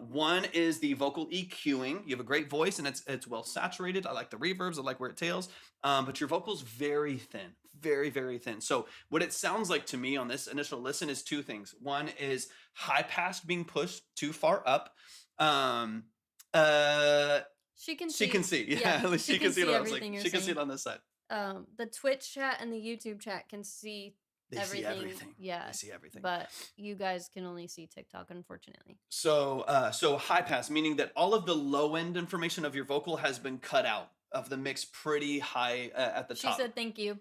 [SPEAKER 1] One is the vocal EQing. You have a great voice and it's well saturated. I like the reverbs. I like where it tails. But your vocal's very thin, very, very thin. So what it sounds like to me on this initial listen is two things. One is high pass being pushed too far up.
[SPEAKER 2] She can
[SPEAKER 1] She can see. Yeah, at least she can see it. I was like,
[SPEAKER 2] everything you're
[SPEAKER 1] she can see it
[SPEAKER 2] saying.
[SPEAKER 1] on this side.
[SPEAKER 2] The Twitch chat and the YouTube chat can see
[SPEAKER 1] They
[SPEAKER 2] everything.
[SPEAKER 1] see everything.
[SPEAKER 2] Yeah.
[SPEAKER 1] They see everything.
[SPEAKER 2] But you guys can only see TikTok, unfortunately.
[SPEAKER 1] So high pass, meaning that all of the low end information of your vocal has been cut out of the mix pretty high at the
[SPEAKER 2] She
[SPEAKER 1] top.
[SPEAKER 2] said thank you.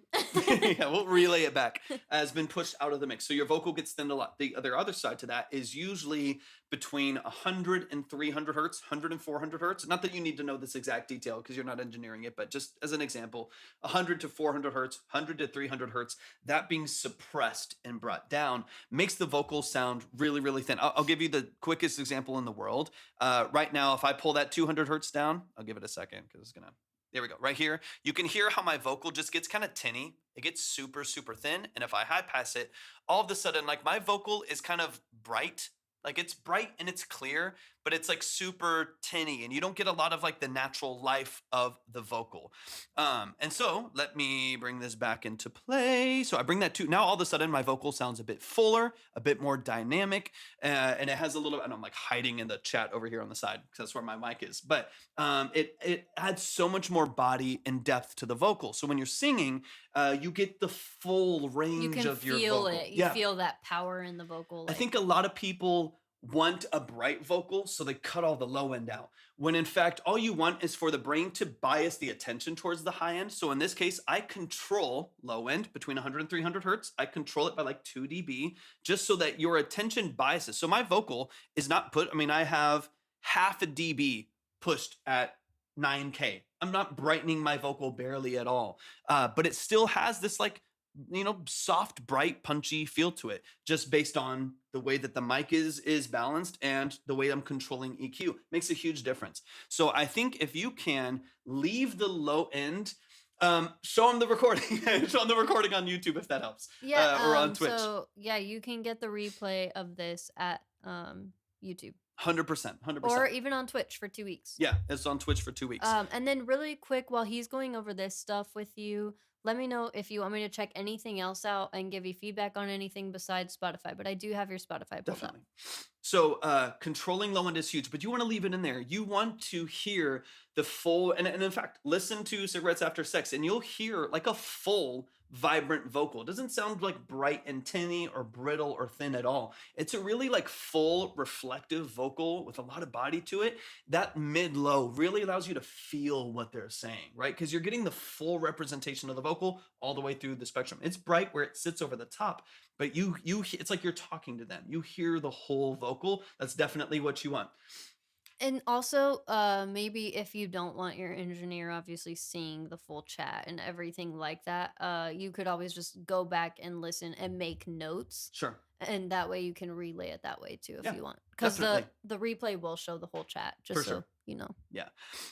[SPEAKER 1] Yeah, we'll relay it back. Has been pushed out of the mix. So your vocal gets thinned a lot. The other side to that is usually between 100 and 300 hertz, 100 and 400 hertz. Not that you need to know this exact detail because you're not engineering it, but just as an example, 100 to 400 hertz, 100 to 300 hertz, that being suppressed and brought down makes the vocal sound really, really thin. I'll give you the quickest example in the world. Right now, if I pull that 200 hertz down, I'll give it a second because it's going to... There we go. Right here, you can hear how my vocal just gets kind of tinny. It gets super, super thin. And if I high pass it, all of a sudden, like my vocal is kind of bright. Like it's bright and it's clear, but it's like super tinny and you don't get a lot of like the natural life of the vocal. And so let me bring this back into play. So I bring that to, now all of a sudden my vocal sounds a bit fuller, a bit more dynamic, and it has a little, and I'm like hiding in the chat over here on the side because that's where my mic is. But it adds so much more body and depth to the vocal. So when you're singing, you get the full range
[SPEAKER 2] You can
[SPEAKER 1] of your
[SPEAKER 2] feel
[SPEAKER 1] vocal.
[SPEAKER 2] it. You feel that power in the vocal.
[SPEAKER 1] I think a lot of people want a bright vocal, so they cut all the low end out. When in fact, all you want is for the brain to bias the attention towards the high end. So in this case, I control low end between 100 and 300 hertz. I control it by like 2 dB, just so that your attention biases. So my vocal is not put, I mean, I have half a dB pushed at 9K. I'm not brightening my vocal barely at all. But it still has this like, soft, bright, punchy feel to it, just based on the way that the mic is balanced and the way I'm controlling EQ. Makes a huge difference. So I think if you can leave the low end, show them the recording. Show them the recording on YouTube if that helps.
[SPEAKER 2] Yeah,
[SPEAKER 1] or on Twitch.
[SPEAKER 2] So yeah, you can get the replay of this at YouTube
[SPEAKER 1] 100%.
[SPEAKER 2] or even on Twitch for 2 weeks.
[SPEAKER 1] Yeah, it's on Twitch for 2 weeks.
[SPEAKER 2] And then really quick, while he's going over this stuff with you, let me know if you want me to check anything else out and give you feedback on anything besides Spotify. But I do have your Spotify pulled
[SPEAKER 1] Definitely. So controlling low end is huge, but you want to leave it in there. You want to hear the full, and in fact, listen to Cigarettes After Sex, and you'll hear like a full, vibrant vocal. It doesn't sound like bright and tinny or brittle or thin at all. It's a really like full, reflective vocal with a lot of body to it. That mid-low really allows you to feel what they're saying, right? Because you're getting the full representation of the vocal all the way through the spectrum. It's bright where it sits over the top, but it's like you're talking to them. You hear the whole vocal. That's definitely what you want.
[SPEAKER 2] And also, maybe if you don't want your engineer obviously seeing the full chat and everything like that, you could always just go back and listen and make notes.
[SPEAKER 1] Sure.
[SPEAKER 2] And that way you can relay it that way too if
[SPEAKER 1] Yeah,
[SPEAKER 2] you want. Because
[SPEAKER 1] definitely.
[SPEAKER 2] the replay will show the whole chat, just
[SPEAKER 1] For
[SPEAKER 2] so
[SPEAKER 1] sure.
[SPEAKER 2] you know.
[SPEAKER 1] Yeah.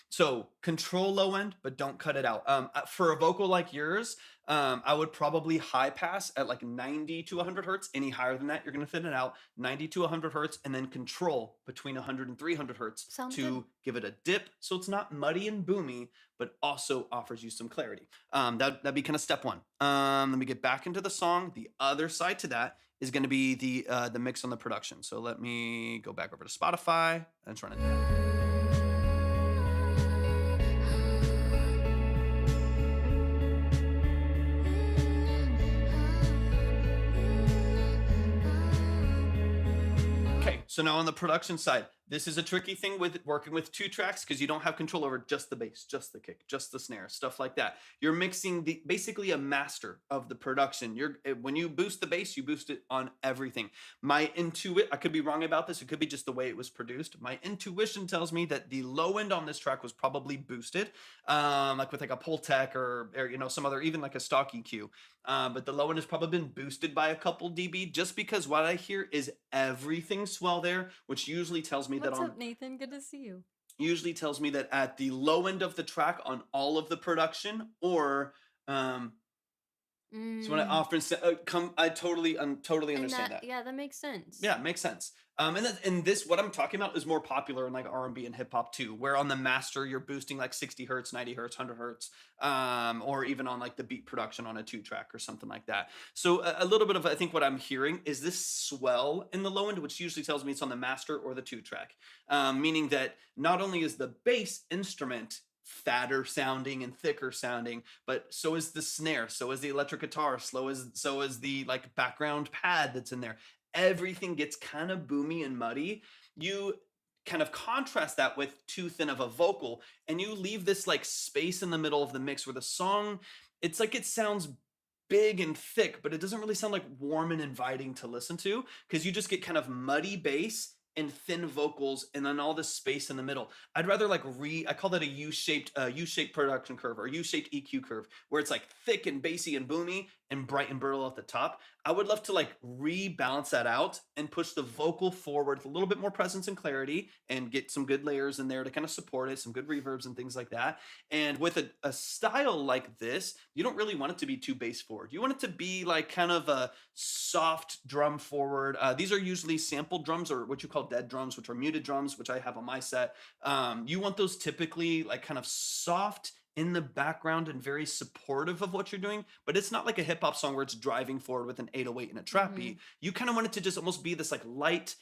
[SPEAKER 1] So control low end, but don't cut it out. For a vocal like yours, I would probably high pass at like 90 to 100 hertz. Any higher than that, you're going to thin it out. 90 to 100 hertz, and then control between 100 and 300 hertz
[SPEAKER 2] Sounds
[SPEAKER 1] to
[SPEAKER 2] good.
[SPEAKER 1] give it a dip, so it's not muddy and boomy, but also offers you some clarity. That'd be kind of step one. Let me get back into the song. The other side to that is going to be the mix on the production. So let me go back over to Spotify and run it. Okay, so now on the production side, this is a tricky thing with working with 2 tracks because you don't have control over just the bass, just the kick, just the snare, stuff like that. You're mixing basically a master of the production. When you boost the bass, you boost it on everything. I could be wrong about this. It could be just the way it was produced. My intuition tells me that the low end on this track was probably boosted, like with like a Pultec or some other, even like a stock EQ. But the low end has probably been boosted by a couple dB, just because what I hear is everything swell there, which usually tells me
[SPEAKER 2] What's up, Nathan? Good to see you.
[SPEAKER 1] Usually tells me that at the low end of the track on all of the production, or so when I often say, I totally understand that.
[SPEAKER 2] Yeah, that makes sense.
[SPEAKER 1] Yeah, it makes sense. And this, what I'm talking about, is more popular in like R&B and hip hop too, where on the master you're boosting like 60 hertz, 90 hertz, 100 hertz, or even on like the beat production on a 2-track or something like that. So a little bit of, I think what I'm hearing is this swell in the low end, which usually tells me it's on the master or the 2-track, meaning that not only is the bass instrument fatter sounding and thicker sounding, but so is the snare, so is the electric guitar, so is the like background pad that's in there. Everything gets kind of boomy and muddy. You kind of contrast that with too thin of a vocal, and you leave this like space in the middle of the mix where the song, it's like it sounds big and thick, but it doesn't really sound like warm and inviting to listen to, because you just get kind of muddy bass and thin vocals, and then all this space in the middle. I'd rather like I call that a U-shaped production curve, or U-shaped EQ curve, where it's like thick and bassy and boomy and bright and brittle at the top. I would love to like rebalance that out and push the vocal forward with a little bit more presence and clarity, and get some good layers in there to kind of support it, some good reverbs and things like that. And with a style like this, you don't really want it to be too bass forward. You want it to be like kind of a soft drum forward. These are usually sampled drums, or what you call dead drums, which are muted drums, which I have on my set. You want those typically like kind of soft in the background and very supportive of what you're doing, but it's not like a hip hop song where it's driving forward with an 808 and a trap beat. You kind of want it to just almost be this like light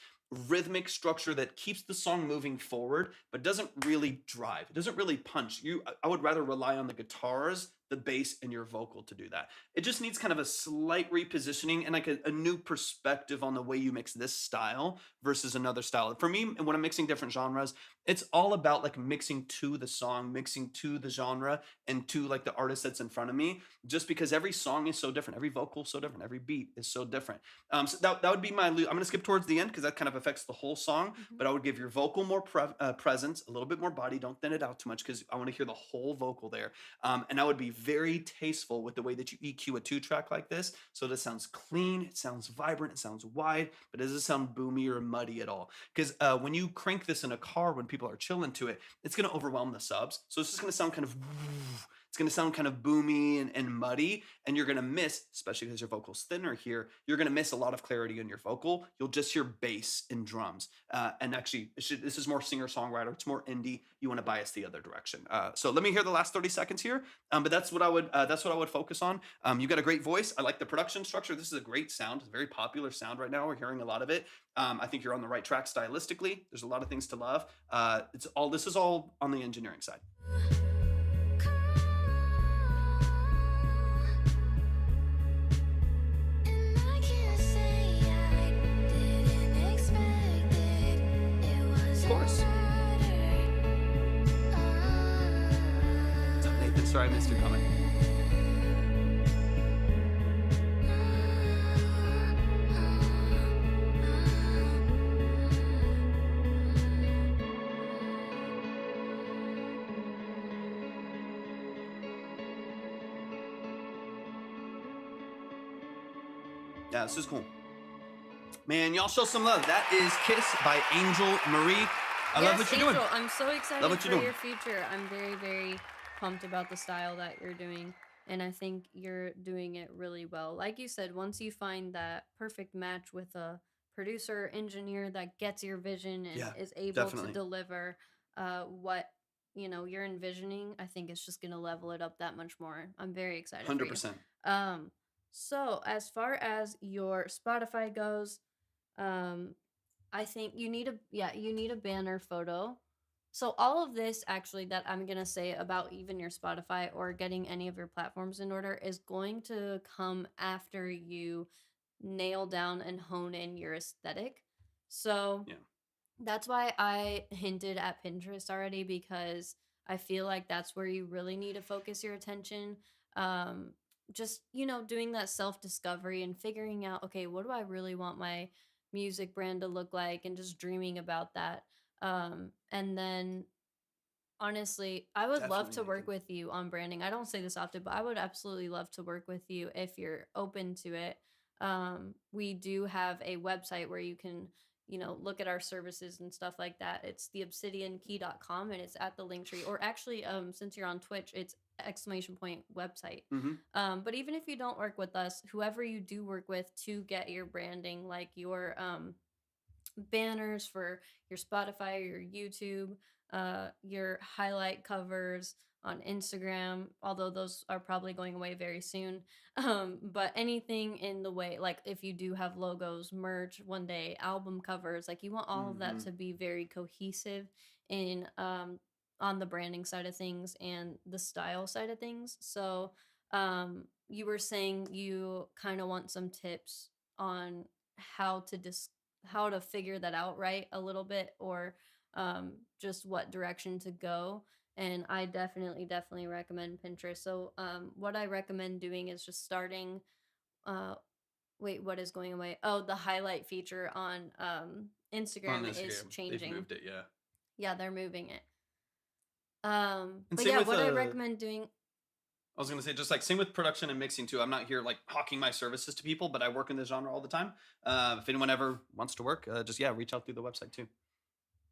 [SPEAKER 1] rhythmic structure that keeps the song moving forward, but doesn't really drive. It doesn't really punch. I would rather rely on the guitars, the bass, and your vocal to do that. It just needs kind of a slight repositioning and like a new perspective on the way you mix this style versus another style. For me, and when I'm mixing different genres, it's all about like mixing to the song, mixing to the genre, and to like the artist that's in front of me, just because every song is so different, every vocal is so different, every beat is so different. So that would be I'm going to skip towards the end because that kind of affects the whole song, but I would give your vocal more presence, a little bit more body. Don't thin it out too much because I want to hear the whole vocal there. And I would be very tasteful with the way that you EQ a 2-track like this, so that it sounds clean, it sounds vibrant, it sounds wide, but it doesn't sound boomy or muddy at all. Because when you crank this in a car when people are chilling to it, it's going to overwhelm the subs. So it's just going to sound kind of, it's going to sound kind of boomy and muddy, and you're going to miss, especially because your vocal's thinner here, you're going to miss a lot of clarity in your vocal. You'll just hear bass and drums. And actually, this is more singer-songwriter. It's more indie. You want to bias the other direction. So let me hear the last 30 seconds here. But that's what I would focus on. You've got a great voice. I like the production structure. This is a great sound. It's a very popular sound right now. We're hearing a lot of it. I think you're on the right track stylistically. There's a lot of things to love. This is all on the engineering side. Of course. What's up, Nathan? Sorry I missed your comment. Yeah, this is cool. Man, y'all show some love. That is Kiss by Angel Marie. I love what you're
[SPEAKER 2] Angel,
[SPEAKER 1] doing.
[SPEAKER 2] I'm so excited
[SPEAKER 1] Love what
[SPEAKER 2] for
[SPEAKER 1] you're doing.
[SPEAKER 2] your future. I'm very, very pumped about the style that you're doing. and I think you're doing it really well. Like you said, once you find that perfect match with a producer engineer that gets your vision and
[SPEAKER 1] Yeah,
[SPEAKER 2] is able to
[SPEAKER 1] definitely.
[SPEAKER 2] deliver what you're envisioning, I think it's just gonna level it up that much more. I'm very excited for you.
[SPEAKER 1] 100%.
[SPEAKER 2] Um, so as far as your Spotify goes, um, I think you need a banner photo. So all of this actually that I'm gonna say about even your Spotify or getting any of your platforms in order is going to come after you nail down and hone in your aesthetic. So
[SPEAKER 1] Yeah.
[SPEAKER 2] that's why I hinted at Pinterest already, because I feel like that's where you really need to focus your attention. Um, just, doing that self discovery and figuring out, okay, what do I really want my music brand to look like, and just dreaming about that. And then honestly, I would love
[SPEAKER 1] Definitely
[SPEAKER 2] to work
[SPEAKER 1] making.
[SPEAKER 2] with you on branding. I don't say this often, but I would absolutely love to work with you if you're open to it. We do have a website where you can, look at our services and stuff like that. It's theobsidiankey.com, and it's at the link tree. Or actually, since you're on Twitch, it's exclamation point website.
[SPEAKER 1] Mm-hmm.
[SPEAKER 2] But even if you don't work with us, whoever you do work with to get your branding, like your banners for your Spotify, your YouTube, your highlight covers on Instagram, although those are probably going away very soon. But anything in the way, like if you do have logos, merch one day, album covers, like you want all of that
[SPEAKER 1] Mm-hmm.
[SPEAKER 2] to be very cohesive in on the branding side of things and the style side of things. So you were saying you kind of want some tips on how to how to figure that out right a little bit, or just what direction to go. And I definitely recommend Pinterest. So what I recommend doing is just starting uh wait, what is going away? Oh, the highlight feature on
[SPEAKER 1] On
[SPEAKER 2] Instagram is
[SPEAKER 1] Instagram, they've
[SPEAKER 2] changing.
[SPEAKER 1] moved it. Yeah.
[SPEAKER 2] Yeah, they're moving it.
[SPEAKER 1] And
[SPEAKER 2] But
[SPEAKER 1] same
[SPEAKER 2] yeah,
[SPEAKER 1] with
[SPEAKER 2] what I recommend doing.
[SPEAKER 1] I was gonna say, just like same with production and mixing too. I'm not here like hawking my services to people, but I work in this genre all the time. If anyone ever wants to work, just reach out through the website too.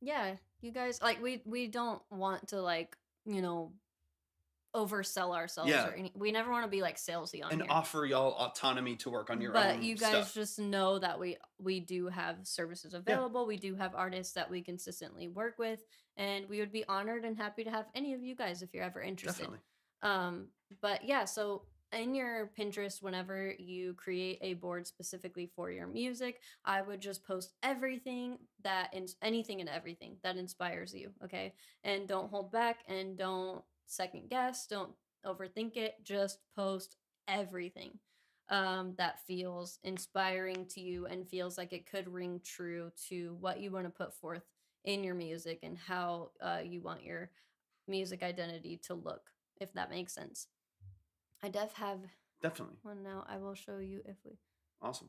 [SPEAKER 2] Yeah, you guys, like, we don't want to, like, oversell ourselves,
[SPEAKER 1] Yeah,
[SPEAKER 2] or we never want to be like salesy on
[SPEAKER 1] and
[SPEAKER 2] here.
[SPEAKER 1] offer y'all autonomy to work on your
[SPEAKER 2] But
[SPEAKER 1] own
[SPEAKER 2] you guys
[SPEAKER 1] stuff.
[SPEAKER 2] just know that we do have services available. We do have artists that we consistently work with, and we would be honored and happy to have any of you guys if you're ever interested.
[SPEAKER 1] Definitely.
[SPEAKER 2] But yeah, so in your Pinterest, whenever you create a board specifically for your music, I would just post everything anything and everything that inspires you, okay? And don't hold back, and don't second guess, don't overthink it. Just post everything that feels inspiring to you and feels like it could ring true to what you want to put forth in your music, and how you want your music identity to look, if that makes sense. I have
[SPEAKER 1] Definitely.
[SPEAKER 2] one now. I will show you if we.
[SPEAKER 1] Awesome.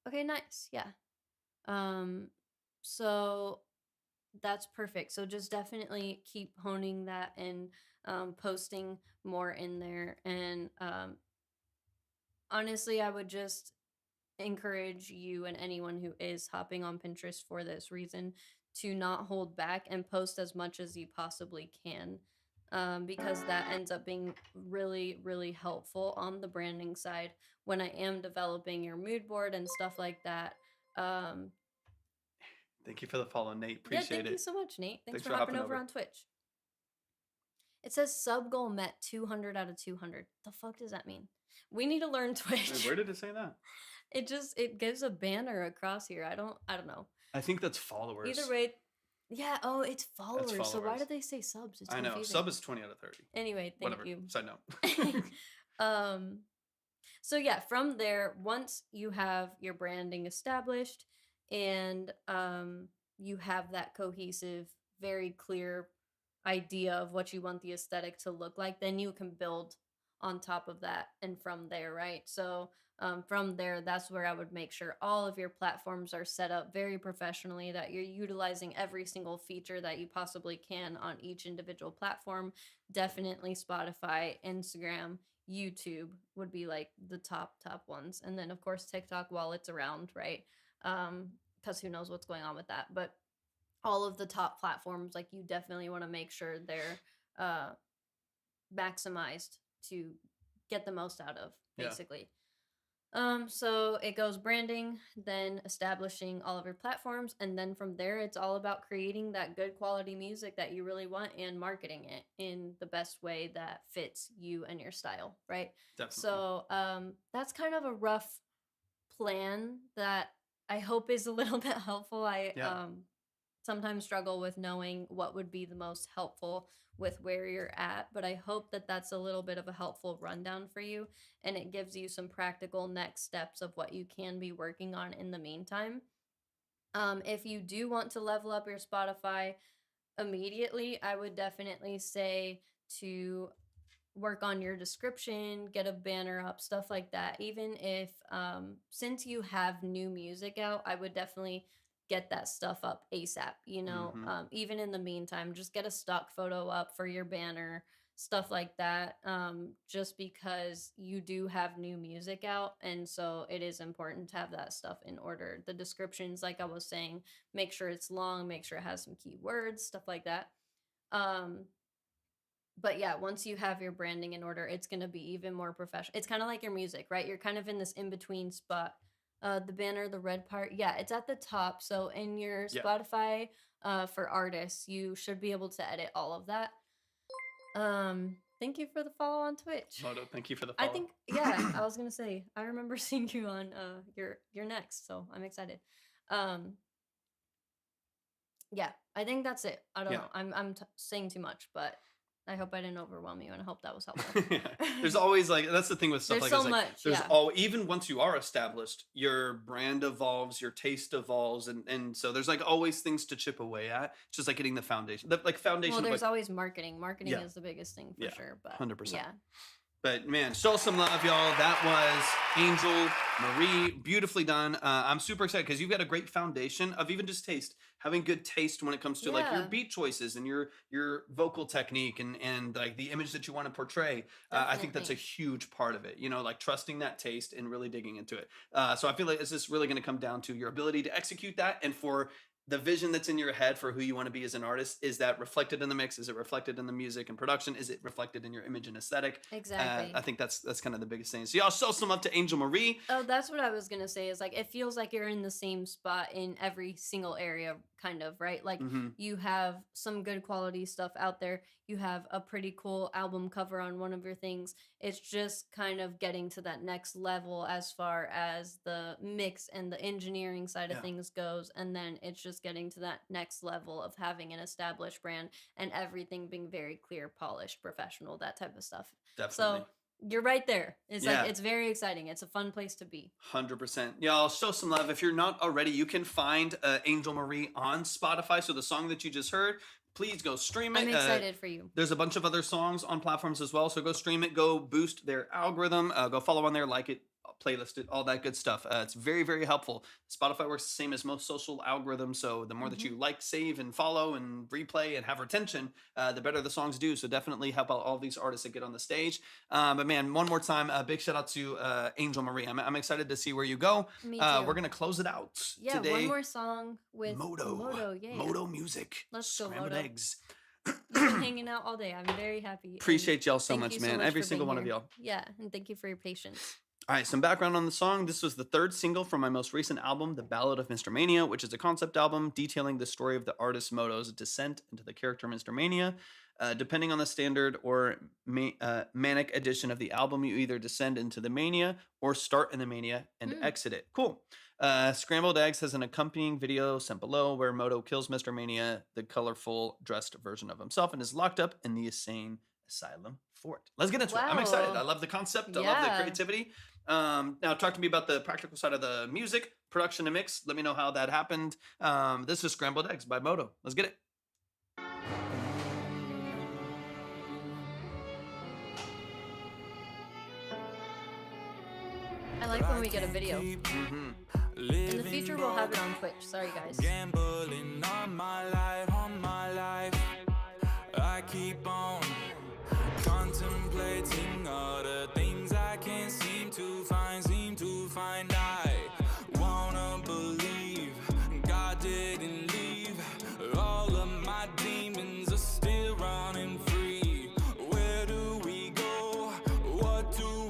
[SPEAKER 2] Okay, nice. Yeah. So that's perfect. So just definitely keep honing that, and posting more in there. And honestly, I would just encourage you and anyone who is hopping on Pinterest for this reason to not hold back and post as much as you possibly can, because that ends up being really, really helpful on the branding side when I am developing your mood board and stuff like that. Um,
[SPEAKER 1] Thank you for the follow, Nate.
[SPEAKER 2] yeah,
[SPEAKER 1] Appreciate
[SPEAKER 2] thank you
[SPEAKER 1] it.
[SPEAKER 2] so much, Nate. Thanks
[SPEAKER 1] Thanks
[SPEAKER 2] for
[SPEAKER 1] for
[SPEAKER 2] hopping
[SPEAKER 1] hopping
[SPEAKER 2] over
[SPEAKER 1] over.
[SPEAKER 2] on Twitch. It says sub goal met 200 out of 200. The fuck does that mean? We need to learn Twitch.
[SPEAKER 1] Wait, where did it say that?
[SPEAKER 2] It gives a banner across here. I don't know.
[SPEAKER 1] I think that's followers.
[SPEAKER 2] Either way, yeah. Oh, it's followers. So why
[SPEAKER 1] followers.
[SPEAKER 2] did they say subs? It's
[SPEAKER 1] I know.
[SPEAKER 2] confusing.
[SPEAKER 1] Sub is 20 out of 30.
[SPEAKER 2] Anyway, thank
[SPEAKER 1] Whatever.
[SPEAKER 2] you.
[SPEAKER 1] Side note.
[SPEAKER 2] So yeah, from there, once you have your branding established, and you have that cohesive, very clear idea of what you want the aesthetic to look like, then you can build on top of that, and from there, right? So from there, that's where I would make sure all of your platforms are set up very professionally, that you're utilizing every single feature that you possibly can on each individual platform. Definitely Spotify, Instagram, YouTube would be like the top ones, and then of course TikTok while it's around, right? Because who knows what's going on with that. But all of the top platforms, like, you definitely want to make sure they're maximized to get the most out of,
[SPEAKER 1] Yeah.
[SPEAKER 2] basically. So it goes branding, then establishing all of your platforms, and then from there it's all about creating that good quality music that you really want and marketing it in the best way that fits you and your style, right?
[SPEAKER 1] Definitely.
[SPEAKER 2] So that's kind of a rough plan that I hope is a little bit helpful. I
[SPEAKER 1] Yeah.
[SPEAKER 2] sometimes struggle with knowing what would be the most helpful with where you're at, but I hope that that's a little bit of a helpful rundown for you and it gives you some practical next steps of what you can be working on in the meantime. If you do want to level up your Spotify immediately, I would definitely say to work on your description, get a banner up, stuff like that. Even if since you have new music out, I would definitely get that stuff up ASAP, you know.
[SPEAKER 1] Mhm.
[SPEAKER 2] Even in the meantime, just get a stock photo up for your banner, stuff like that. Just because you do have new music out, and so it is important to have that stuff in order. The descriptions, like I was saying, make sure it's long, make sure it has some keywords, stuff like that. um but yeah, once you have your branding in order, it's going to be even more professional. It's kind of like your music, right? You're kind of in this in between spot. The banner, the red part, yeah, it's at the top. So in your
[SPEAKER 1] Yeah.
[SPEAKER 2] Spotify for artists, you should be able to edit all of that. Thank you for the follow on Twitch.
[SPEAKER 1] Moto, thank you for the
[SPEAKER 2] I
[SPEAKER 1] follow.
[SPEAKER 2] think, yeah, I was gonna say, I remember seeing you on your next, so I'm excited. Yeah, I think that's it. I don't
[SPEAKER 1] Yeah.
[SPEAKER 2] know. I'm saying too much, but I hope I didn't overwhelm you, and I hope that was helpful.
[SPEAKER 1] There's always like that's the thing with stuff
[SPEAKER 2] There's
[SPEAKER 1] like
[SPEAKER 2] so
[SPEAKER 1] this. Like,
[SPEAKER 2] much,
[SPEAKER 1] there's
[SPEAKER 2] yeah.
[SPEAKER 1] all even once you are established, your brand evolves, your taste evolves, and so there's like always things to chip away at. It's just like getting the foundation. The like foundation.
[SPEAKER 2] Well,
[SPEAKER 1] of,
[SPEAKER 2] there's
[SPEAKER 1] like,
[SPEAKER 2] always marketing. Marketing
[SPEAKER 1] Yeah.
[SPEAKER 2] is the biggest thing for
[SPEAKER 1] Yeah,
[SPEAKER 2] sure. But
[SPEAKER 1] 100%.
[SPEAKER 2] yeah,
[SPEAKER 1] But man, show some love, y'all. That was Angel Marie, beautifully done. I'm super excited because you've got a great foundation of even just taste, having good taste when it comes to like your
[SPEAKER 2] Yeah.
[SPEAKER 1] beat choices and your vocal technique and like the image that you want to portray. I think that's a
[SPEAKER 2] Definitely.
[SPEAKER 1] huge part of it. You know, like trusting that taste and really digging into it. So I feel like it's just really going to come down to your ability to execute that and for the vision that's in your head for who you want to be as an artist. Is that reflected in the mix? Is it reflected in the music and production? Is it reflected in your image and aesthetic?
[SPEAKER 2] Exactly.
[SPEAKER 1] I think that's kind of the biggest thing. So y'all show some love to Angel Marie.
[SPEAKER 2] Oh, that's what I was gonna say. Is like it feels like you're in the same spot in every single area, kind of, right? Like
[SPEAKER 1] Mhm.
[SPEAKER 2] you have some good quality stuff out there. You have a pretty cool album cover on one of your things. It's just kind of getting to that next level as far as the mix and the engineering side
[SPEAKER 1] Yeah.
[SPEAKER 2] of things goes, and then it's just getting to that next level of having an established brand and everything being very clear, polished, professional, that type of stuff.
[SPEAKER 1] Definitely.
[SPEAKER 2] So you're right there. It's
[SPEAKER 1] Yeah.
[SPEAKER 2] like it's very exciting. It's a fun place to be.
[SPEAKER 1] 100%. Y'all show some love. If you're not already, you can find Angel Marie on Spotify. So the song that you just heard, please go stream it.
[SPEAKER 2] I'm excited for you.
[SPEAKER 1] There's a bunch of other songs on platforms as well. So go stream it, go boost their algorithm, go follow on there, like it, playlist it, all that good stuff. It's very, very helpful. Spotify works the same as most social algorithms. So the more that you like, save, and follow, and replay, and have retention, the better the songs do. So definitely help out all these artists that get on the stage. But man, one more time, a big shout out to Angel Marie. I'm excited to see where you go.
[SPEAKER 2] Me too.
[SPEAKER 1] We're gonna close it out
[SPEAKER 2] Yeah,
[SPEAKER 1] today.
[SPEAKER 2] one more song with
[SPEAKER 1] Moto.
[SPEAKER 2] Yeah.
[SPEAKER 1] Moto music.
[SPEAKER 2] Let's go,
[SPEAKER 1] Scrambled
[SPEAKER 2] Moto.
[SPEAKER 1] eggs.
[SPEAKER 2] You've been hanging out all day. I'm very happy. and
[SPEAKER 1] Appreciate y'all so
[SPEAKER 2] thank
[SPEAKER 1] much,
[SPEAKER 2] you
[SPEAKER 1] man. Every
[SPEAKER 2] for
[SPEAKER 1] single
[SPEAKER 2] being
[SPEAKER 1] one of
[SPEAKER 2] here.
[SPEAKER 1] y'all.
[SPEAKER 2] Yeah, and thank you for your patience.
[SPEAKER 1] All right, some background on the song. This was the third single from my most recent album, The Ballad of Mr. Mania, which is a concept album detailing the story of the artist Moto's descent into the character Mr. Mania. Depending on the standard or manic edition of the album, you either descend into the mania or start in the mania and exit it. Cool. Scrambled Eggs has an accompanying video sent below where Moto kills Mr. Mania, the colorful dressed version of himself, and is locked up in the insane asylum for it. Let's get into it. I'm excited.
[SPEAKER 2] Wow.
[SPEAKER 1] I love the concept. I love the
[SPEAKER 2] Yeah.
[SPEAKER 1] creativity. Now talk to me about the practical side of the music, production and mix. Let me know how that happened. This is Scrambled Eggs by Moto. Let's get it.
[SPEAKER 2] I like when we get a video.
[SPEAKER 1] Mm-hmm.
[SPEAKER 2] In the future, we'll have it on Twitch. Sorry, guys.
[SPEAKER 4] Gambling on my life, on my life. I keep on contemplating all the things I can't seem to find, I wanna believe God didn't leave. All of my demons are still running free. Where do we go? What do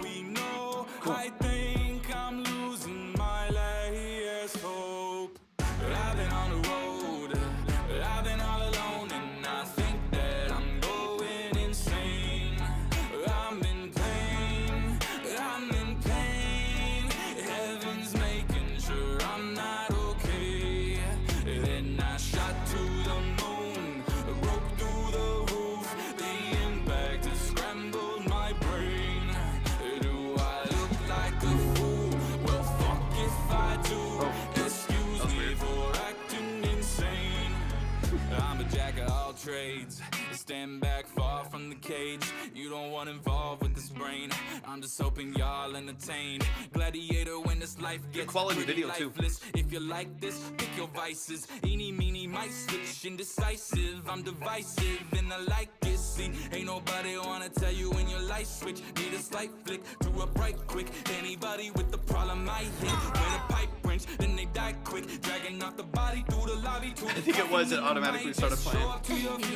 [SPEAKER 4] stand back far from the cage. You don't want involved with this brain. I'm just hoping y'all entertained. Gladiator when this life gets
[SPEAKER 1] quality
[SPEAKER 4] pretty
[SPEAKER 1] video, too.
[SPEAKER 4] lifeless. If you like this, pick your vices. Eeny, meeny, might switch. Indecisive, I'm divisive, and I like it. See, ain't nobody wanna tell you when your light switch. Need a slight flick to a bright quick. Anybody with the problem I hit. When a pipe wrench, then they die quick. Dragging off the body through the lobby to
[SPEAKER 1] I think it was, it automatically started playing.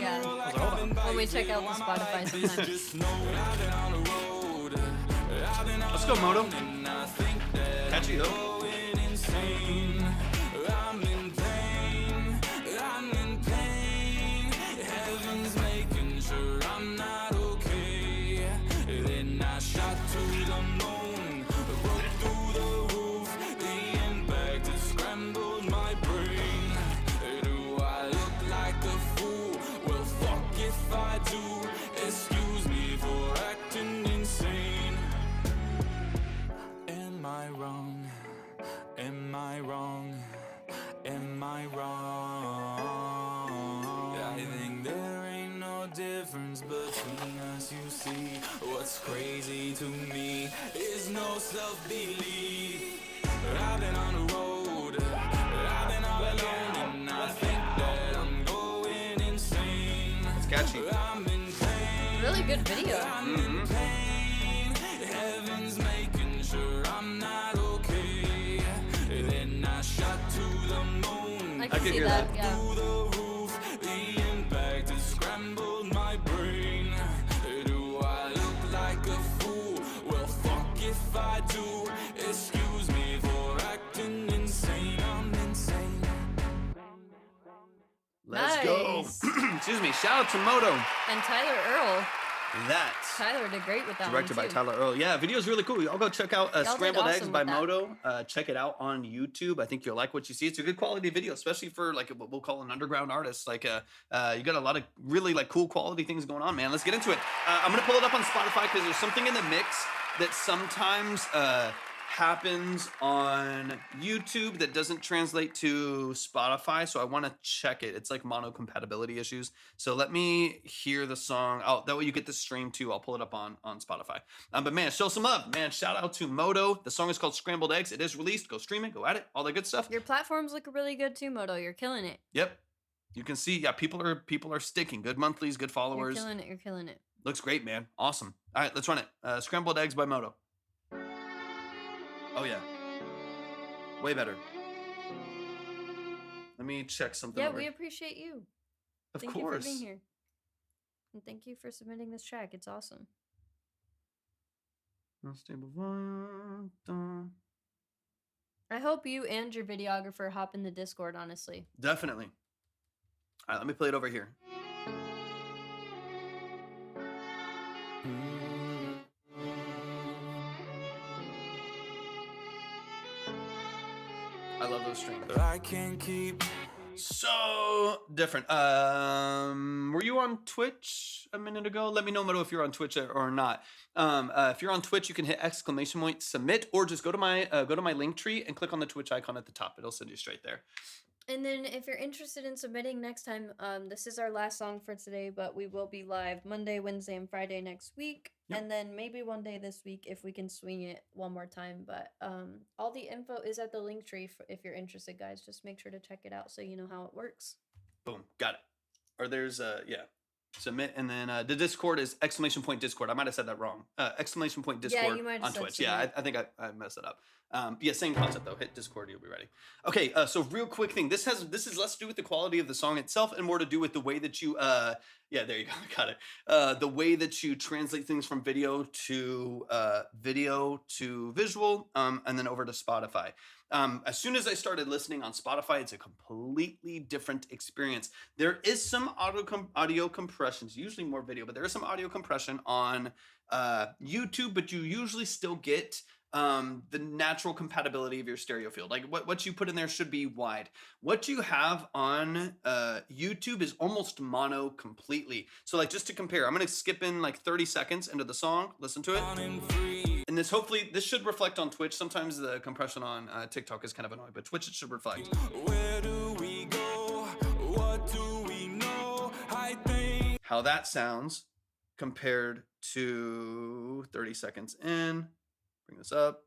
[SPEAKER 2] Yeah.
[SPEAKER 1] Hold on.
[SPEAKER 2] Well, we check out the Spotify sometimes.
[SPEAKER 1] Let's go, Moto. Catchy hook.
[SPEAKER 4] I'm in pain, I'm in pain. Heaven's making sure I'm not okay. Then I shot to the moon, broke through the roof. The impact has scrambled my brain. Do I look like a fool? Well, fuck if I do. Excuse me for acting insane. Am I wrong? Am I wrong? Am I wrong? I think there ain't no difference between us, you see. What's crazy to me is no self-belief. I've been on the road, I've been all alone, and I think that I'm going insane.
[SPEAKER 1] It's catchy.
[SPEAKER 4] I'm in pain.
[SPEAKER 2] Really good video.
[SPEAKER 4] I'm in pain. Heaven's making sure I'm not okay. Then I shot to the moon.
[SPEAKER 2] I
[SPEAKER 1] I
[SPEAKER 2] can
[SPEAKER 1] can
[SPEAKER 2] see
[SPEAKER 1] hear
[SPEAKER 2] that.
[SPEAKER 1] that.
[SPEAKER 2] Yeah.
[SPEAKER 4] Through the roof, the impact has scrambled my brain. Do I look like a fool? Well, fuck if I do. Excuse me for acting insane. I'm insane.
[SPEAKER 1] Let's go.
[SPEAKER 2] Nice.
[SPEAKER 1] Excuse me. Shout out to Moto.
[SPEAKER 2] And Tyler Earl.
[SPEAKER 1] That's
[SPEAKER 2] Tyler did great with that
[SPEAKER 1] directed
[SPEAKER 2] one
[SPEAKER 1] by
[SPEAKER 2] too.
[SPEAKER 1] Tyler Earl. Yeah, video's really cool. Y'all go check out
[SPEAKER 2] Y'all did
[SPEAKER 1] Scrambled Eggs
[SPEAKER 2] awesome
[SPEAKER 1] by
[SPEAKER 2] with that.
[SPEAKER 1] Moto. Check it out on YouTube. I think you'll like what you see. It's a good quality video, especially for like what we'll call an underground artist. Like you got a lot of really like cool quality things going on, man. Let's get into it. I'm gonna pull it up on Spotify because there's something in the mix that sometimes happens on YouTube that doesn't translate to Spotify, so I want to check it. It's like mono compatibility issues. So let me hear the song. Oh, that way you get the stream too. I'll pull it up on Spotify. But man, show some love, man. Shout out to Moto. The song is called Scrambled Eggs. It is released. Go stream it. Go at it. All that good stuff.
[SPEAKER 2] Your platforms look really good too, Moto. You're killing it.
[SPEAKER 1] Yep. You can see, yeah, people are sticking. Good monthlies, good followers.
[SPEAKER 2] You're killing it. You're killing it.
[SPEAKER 1] Looks great, man. Awesome. All right, let's run it. Scrambled Eggs by Moto. Oh yeah. Way better. Let me check something.
[SPEAKER 2] Yeah,
[SPEAKER 1] over.
[SPEAKER 2] we appreciate you.
[SPEAKER 1] Of
[SPEAKER 2] Thank
[SPEAKER 1] course.
[SPEAKER 2] you for being here. And thank you for submitting this track. It's awesome.
[SPEAKER 1] Unstable volume. Dun.
[SPEAKER 2] I hope you and your videographer hop in the Discord, honestly.
[SPEAKER 1] Definitely. All right, let me play it over here. I love those strings.
[SPEAKER 4] I can't keep.
[SPEAKER 1] So different. Were you on Twitch a minute ago? Let me know, Moto, if you're on Twitch or not. If you're on Twitch, you can hit !submit submit, or just go to my link tree and click on the Twitch icon at the top. It'll send you straight there.
[SPEAKER 2] And then if you're interested in submitting next time, this is our last song for today, but we will be live Monday, Wednesday, and Friday next week.
[SPEAKER 1] Yep.
[SPEAKER 2] And then maybe one day this week if we can swing it one more time. But all the info is at the link tree if you're interested, guys. Just make sure to check it out so you know how it works.
[SPEAKER 1] Boom, got it. Or there's submit, and then the Discord is !Discord. I might have said that wrong. !Discord
[SPEAKER 2] Yeah, you might have
[SPEAKER 1] on
[SPEAKER 2] said
[SPEAKER 1] Twitch. Yeah,
[SPEAKER 2] submit.
[SPEAKER 1] I think I messed it up. Yeah, same concept though. Hit Discord, you'll be ready. Okay, so real quick thing. This is less to do with the quality of the song itself and more to do with the way that you yeah, there you go, got it. The way that you translate things from video to visual, and then over to Spotify. As soon as I started listening on Spotify, it's a completely different experience. There is some audio compressions, usually more video, but there is some audio compression on YouTube, but you usually still get the natural compatibility of your stereo field. Like what you put in there should be wide. What you have on YouTube is almost mono completely. So like just to compare, I'm gonna skip in like 30 seconds into the song, listen to it. And this should reflect on Twitch. Sometimes the compression on TikTok is kind of annoying, but Twitch it should reflect.
[SPEAKER 4] Where do we go? What do we know? I think
[SPEAKER 1] how that sounds compared to 30 seconds in. Bring this up.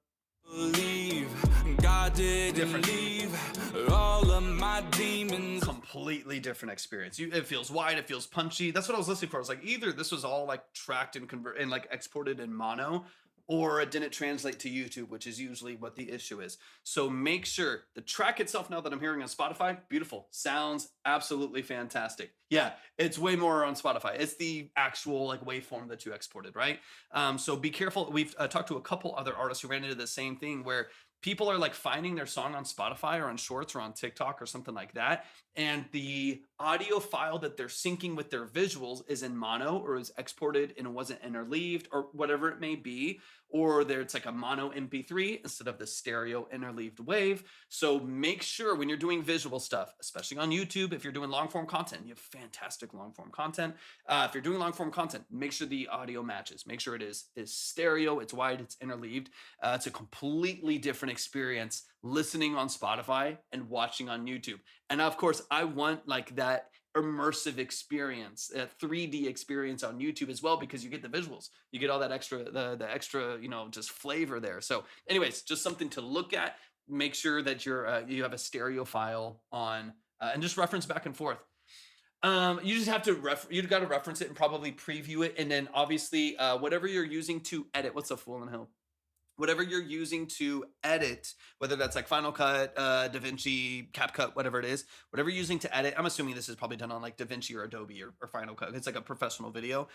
[SPEAKER 4] Believe God didn't
[SPEAKER 1] Different.
[SPEAKER 4] leave all of my demons.
[SPEAKER 1] Completely different experience. It feels wide, it feels punchy. That's what I was listening for. I was like, either this was all like tracked and and like exported in mono, or it didn't translate to YouTube, which is usually what the issue is. So make sure the track itself, now that I'm hearing on Spotify, beautiful. Sounds absolutely fantastic. Yeah, it's way more on Spotify. It's the actual like waveform that you exported, right? So be careful. We've talked to a couple other artists who ran into the same thing where people are like finding their song on Spotify or on Shorts or on TikTok or something like that, and the audio file that they're syncing with their visuals is in mono or is exported and it wasn't interleaved or whatever it may be, or it's like a mono MP3 instead of the stereo interleaved wave. So make sure when you're doing visual stuff, especially on YouTube, if you're doing long form content, you have fantastic long form content. If you're doing long form content, make sure the audio matches. Make sure it is stereo, it's wide, it's interleaved. It's a completely different experience listening on Spotify and watching on YouTube. And of course, I want like that immersive experience, a 3D experience on YouTube as well, because you get the visuals, you get all that extra, the extra, just flavor there. So anyways, just something to look at. Make sure that you have a stereo file on, and just reference back and forth. You just have to you got to reference it and probably preview it, and then obviously whatever you're using to edit. What's up, Fallen Hill? Whatever you're using to edit, whether that's like Final Cut, DaVinci, CapCut, whatever it is, whatever you're using to edit. I'm assuming this is probably done on like DaVinci or Adobe or Final Cut. It's like a professional video.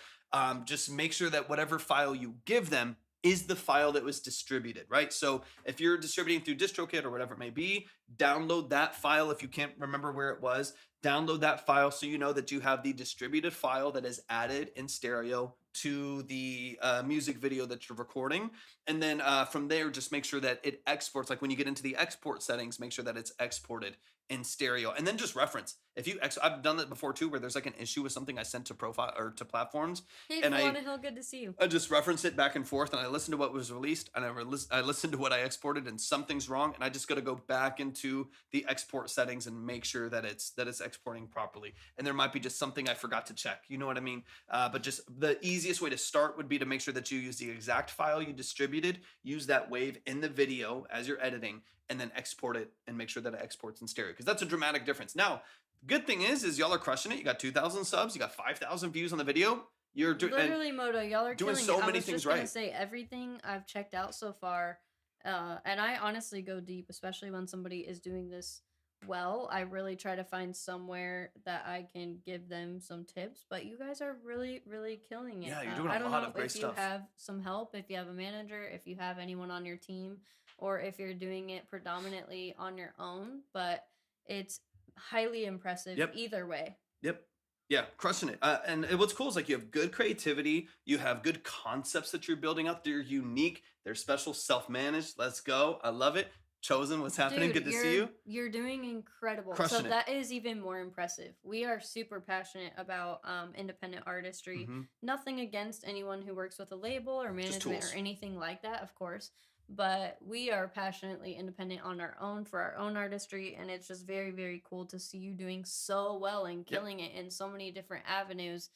[SPEAKER 1] Just make sure that whatever file you give them is the file that was distributed, right? So if you're distributing through DistroKid or whatever it may be, download that file. If you can't remember where it was, download that file so you know that you have the distributed file that is added in stereo to the music video that you're recording. And then from there, just make sure that it exports. Like when you get into the export settings, make sure that it's exported in stereo, and then just reference. If you, I've done that before too, where there's like an issue with something I sent to profile or to platforms,
[SPEAKER 2] Hey,
[SPEAKER 1] and
[SPEAKER 2] Fallen Hill, good to see you.
[SPEAKER 1] I just reference it back and forth, and I listen to what was released, and I listened to what I exported, and something's wrong, and I just got to go back into the export settings and make sure that it's exporting properly. And there might be just something I forgot to check. You know what I mean? But just the easiest way to start would be to make sure that you use the exact file you distributed, use that wave in the video as you're editing, and then export it and make sure that it exports in stereo, because that's a dramatic difference. Now, good thing is y'all are crushing it. You got 2,000 subs, you got 5,000 views on the video. You're
[SPEAKER 2] Literally, Moto, y'all are
[SPEAKER 1] doing
[SPEAKER 2] killing
[SPEAKER 1] so
[SPEAKER 2] it.
[SPEAKER 1] many
[SPEAKER 2] I was
[SPEAKER 1] things
[SPEAKER 2] just gonna
[SPEAKER 1] right.
[SPEAKER 2] say everything I've checked out so far, and I honestly go deep, especially when somebody is doing this well. I really try to find somewhere that I can give them some tips, but you guys are really, really killing it.
[SPEAKER 1] Yeah, you're doing
[SPEAKER 2] I
[SPEAKER 1] a
[SPEAKER 2] don't
[SPEAKER 1] lot
[SPEAKER 2] know
[SPEAKER 1] of great
[SPEAKER 2] if
[SPEAKER 1] stuff.
[SPEAKER 2] you have some help, if you have a manager, if you have anyone on your team, or if you're doing it predominantly on your own, but it's highly impressive either way.
[SPEAKER 1] Yep. Yeah, crushing it. And what's cool is like you have good creativity, you have good concepts that you're building out. They're unique, they're special, self-managed. Let's go. I love it. Chosen, what's happening?
[SPEAKER 2] Dude,
[SPEAKER 1] Good to see you.
[SPEAKER 2] You're doing incredible.
[SPEAKER 1] Crushing
[SPEAKER 2] So
[SPEAKER 1] it.
[SPEAKER 2] that is even more impressive. We are super passionate about independent artistry.
[SPEAKER 1] Mhm.
[SPEAKER 2] Nothing against anyone who works with a label or management
[SPEAKER 1] tools.
[SPEAKER 2] or anything like that, of course. But we are passionately independent on our own for our own artistry, and it's just very, very cool to see you doing so well and killing it in so many different avenues,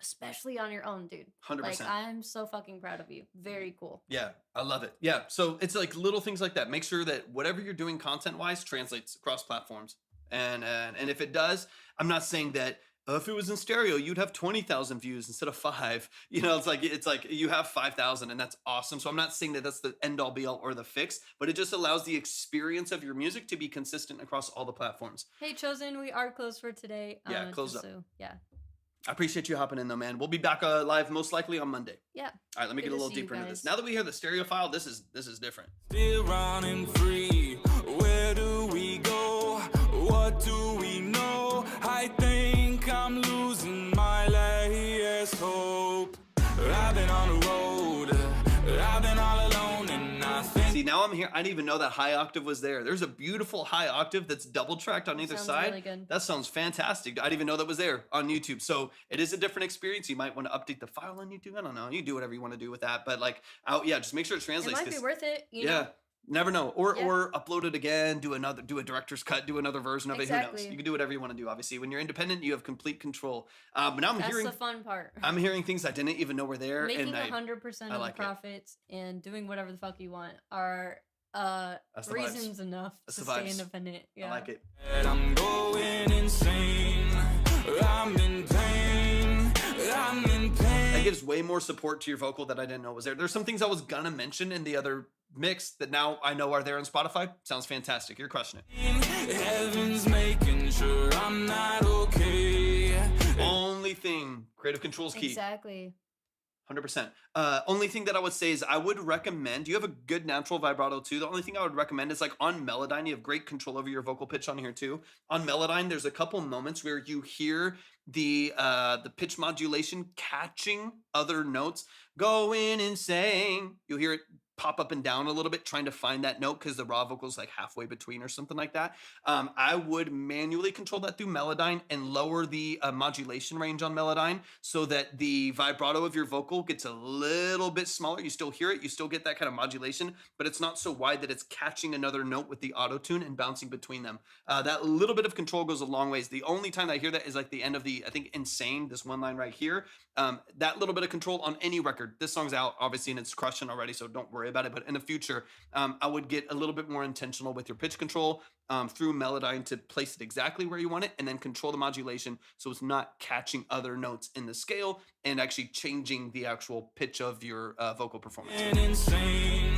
[SPEAKER 2] especially on your own, dude.
[SPEAKER 1] 100%.
[SPEAKER 2] Like, I'm so fucking proud of you. Very cool.
[SPEAKER 1] Yeah, I love it. Yeah, so it's like little things like that. Make sure that whatever you're doing content-wise translates across platforms. And if it does, I'm not saying that if it was in stereo, you'd have 20,000 views instead of 5. You know, it's like you have 5,000, and that's awesome. So I'm not saying that that's the end all be all or the fix, but it just allows the experience of your music to be consistent across all the platforms.
[SPEAKER 2] Hey, Chosen, we are closed for today.
[SPEAKER 1] Yeah, close up.
[SPEAKER 2] So, yeah.
[SPEAKER 1] I appreciate you hopping in though, man. We'll be back live most likely on Monday.
[SPEAKER 2] Yeah.
[SPEAKER 1] All right, let me
[SPEAKER 2] Good
[SPEAKER 1] get a
[SPEAKER 2] to
[SPEAKER 1] little
[SPEAKER 2] see you
[SPEAKER 1] deeper into this.
[SPEAKER 2] guys.
[SPEAKER 1] Now that we hear the stereo file, this is different.
[SPEAKER 4] Still running free. Where do we go? What do we know? I think I'm losing my last hope. I've been on the road. I've been all alone, and I think.
[SPEAKER 1] See, now I'm here. I didn't even know that high octave was there. There's a beautiful high octave that's double tracked on either
[SPEAKER 2] Sounds
[SPEAKER 1] side.
[SPEAKER 2] really good.
[SPEAKER 1] That sounds fantastic. I didn't even know that was there on YouTube. So it is a different experience. You might want to update the file on YouTube. I don't know. You do whatever you want to do with that. But like, just make sure it
[SPEAKER 2] It
[SPEAKER 1] translates.
[SPEAKER 2] might be
[SPEAKER 1] 'cause-
[SPEAKER 2] worth it. You
[SPEAKER 1] yeah.
[SPEAKER 2] know?
[SPEAKER 1] Never know. Or
[SPEAKER 2] Yeah.
[SPEAKER 1] or upload it again, do a director's cut, do another version of it. Who knows?
[SPEAKER 2] Exactly.
[SPEAKER 1] You can do whatever you want to do. Obviously, when you're independent, you have complete control. But now
[SPEAKER 2] That's the fun part.
[SPEAKER 1] I'm hearing things I didn't even know were there,
[SPEAKER 2] Making
[SPEAKER 1] and
[SPEAKER 2] 100%
[SPEAKER 1] I
[SPEAKER 2] of
[SPEAKER 1] like it.
[SPEAKER 2] the profits and doing whatever the fuck you want are
[SPEAKER 1] That's the vibes.
[SPEAKER 2] reasons enough
[SPEAKER 1] That's
[SPEAKER 2] to
[SPEAKER 1] the
[SPEAKER 2] stay
[SPEAKER 1] vibes.
[SPEAKER 2] independent. Yeah.
[SPEAKER 1] I like it.
[SPEAKER 4] I'm going insane. I'm in pain. I'm in pain.
[SPEAKER 1] That gives way more support to your vocal that I didn't know was there. There's some things I was gonna mention in the other mix that now I know are there on Spotify. Sounds fantastic. You're crushing it.
[SPEAKER 4] Heaven's making sure I'm not okay.
[SPEAKER 1] Only thing, creative control's key.
[SPEAKER 2] Exactly.
[SPEAKER 1] 100%. Only thing that I would say is I would recommend, you have a good natural vibrato too. The only thing I would recommend is like on Melodyne, you have great control over your vocal pitch on here too. On Melodyne, there's a couple moments where you hear the pitch modulation catching other notes, going insane. You'll hear it pop up and down a little bit trying to find that note because the raw vocal is like halfway between or something like that. I would manually control that through Melodyne and lower the modulation range on Melodyne so that the vibrato of your vocal gets a little bit smaller. You still hear it, you still get that kind of modulation, but it's not so wide that it's catching another note with the auto tune and bouncing between them. That little bit of control goes a long ways. The only time I hear that is like the end of the, I think, Insane, this one line right here. That little bit of control on any record. This song's out, obviously, and it's crushing already, so don't worry about it. But in the future, I would get a little bit more intentional with your pitch control through Melodyne to place it exactly where you want it, and then control the modulation so it's not catching other notes in the scale and actually changing the actual pitch of your vocal performance.
[SPEAKER 4] Insane.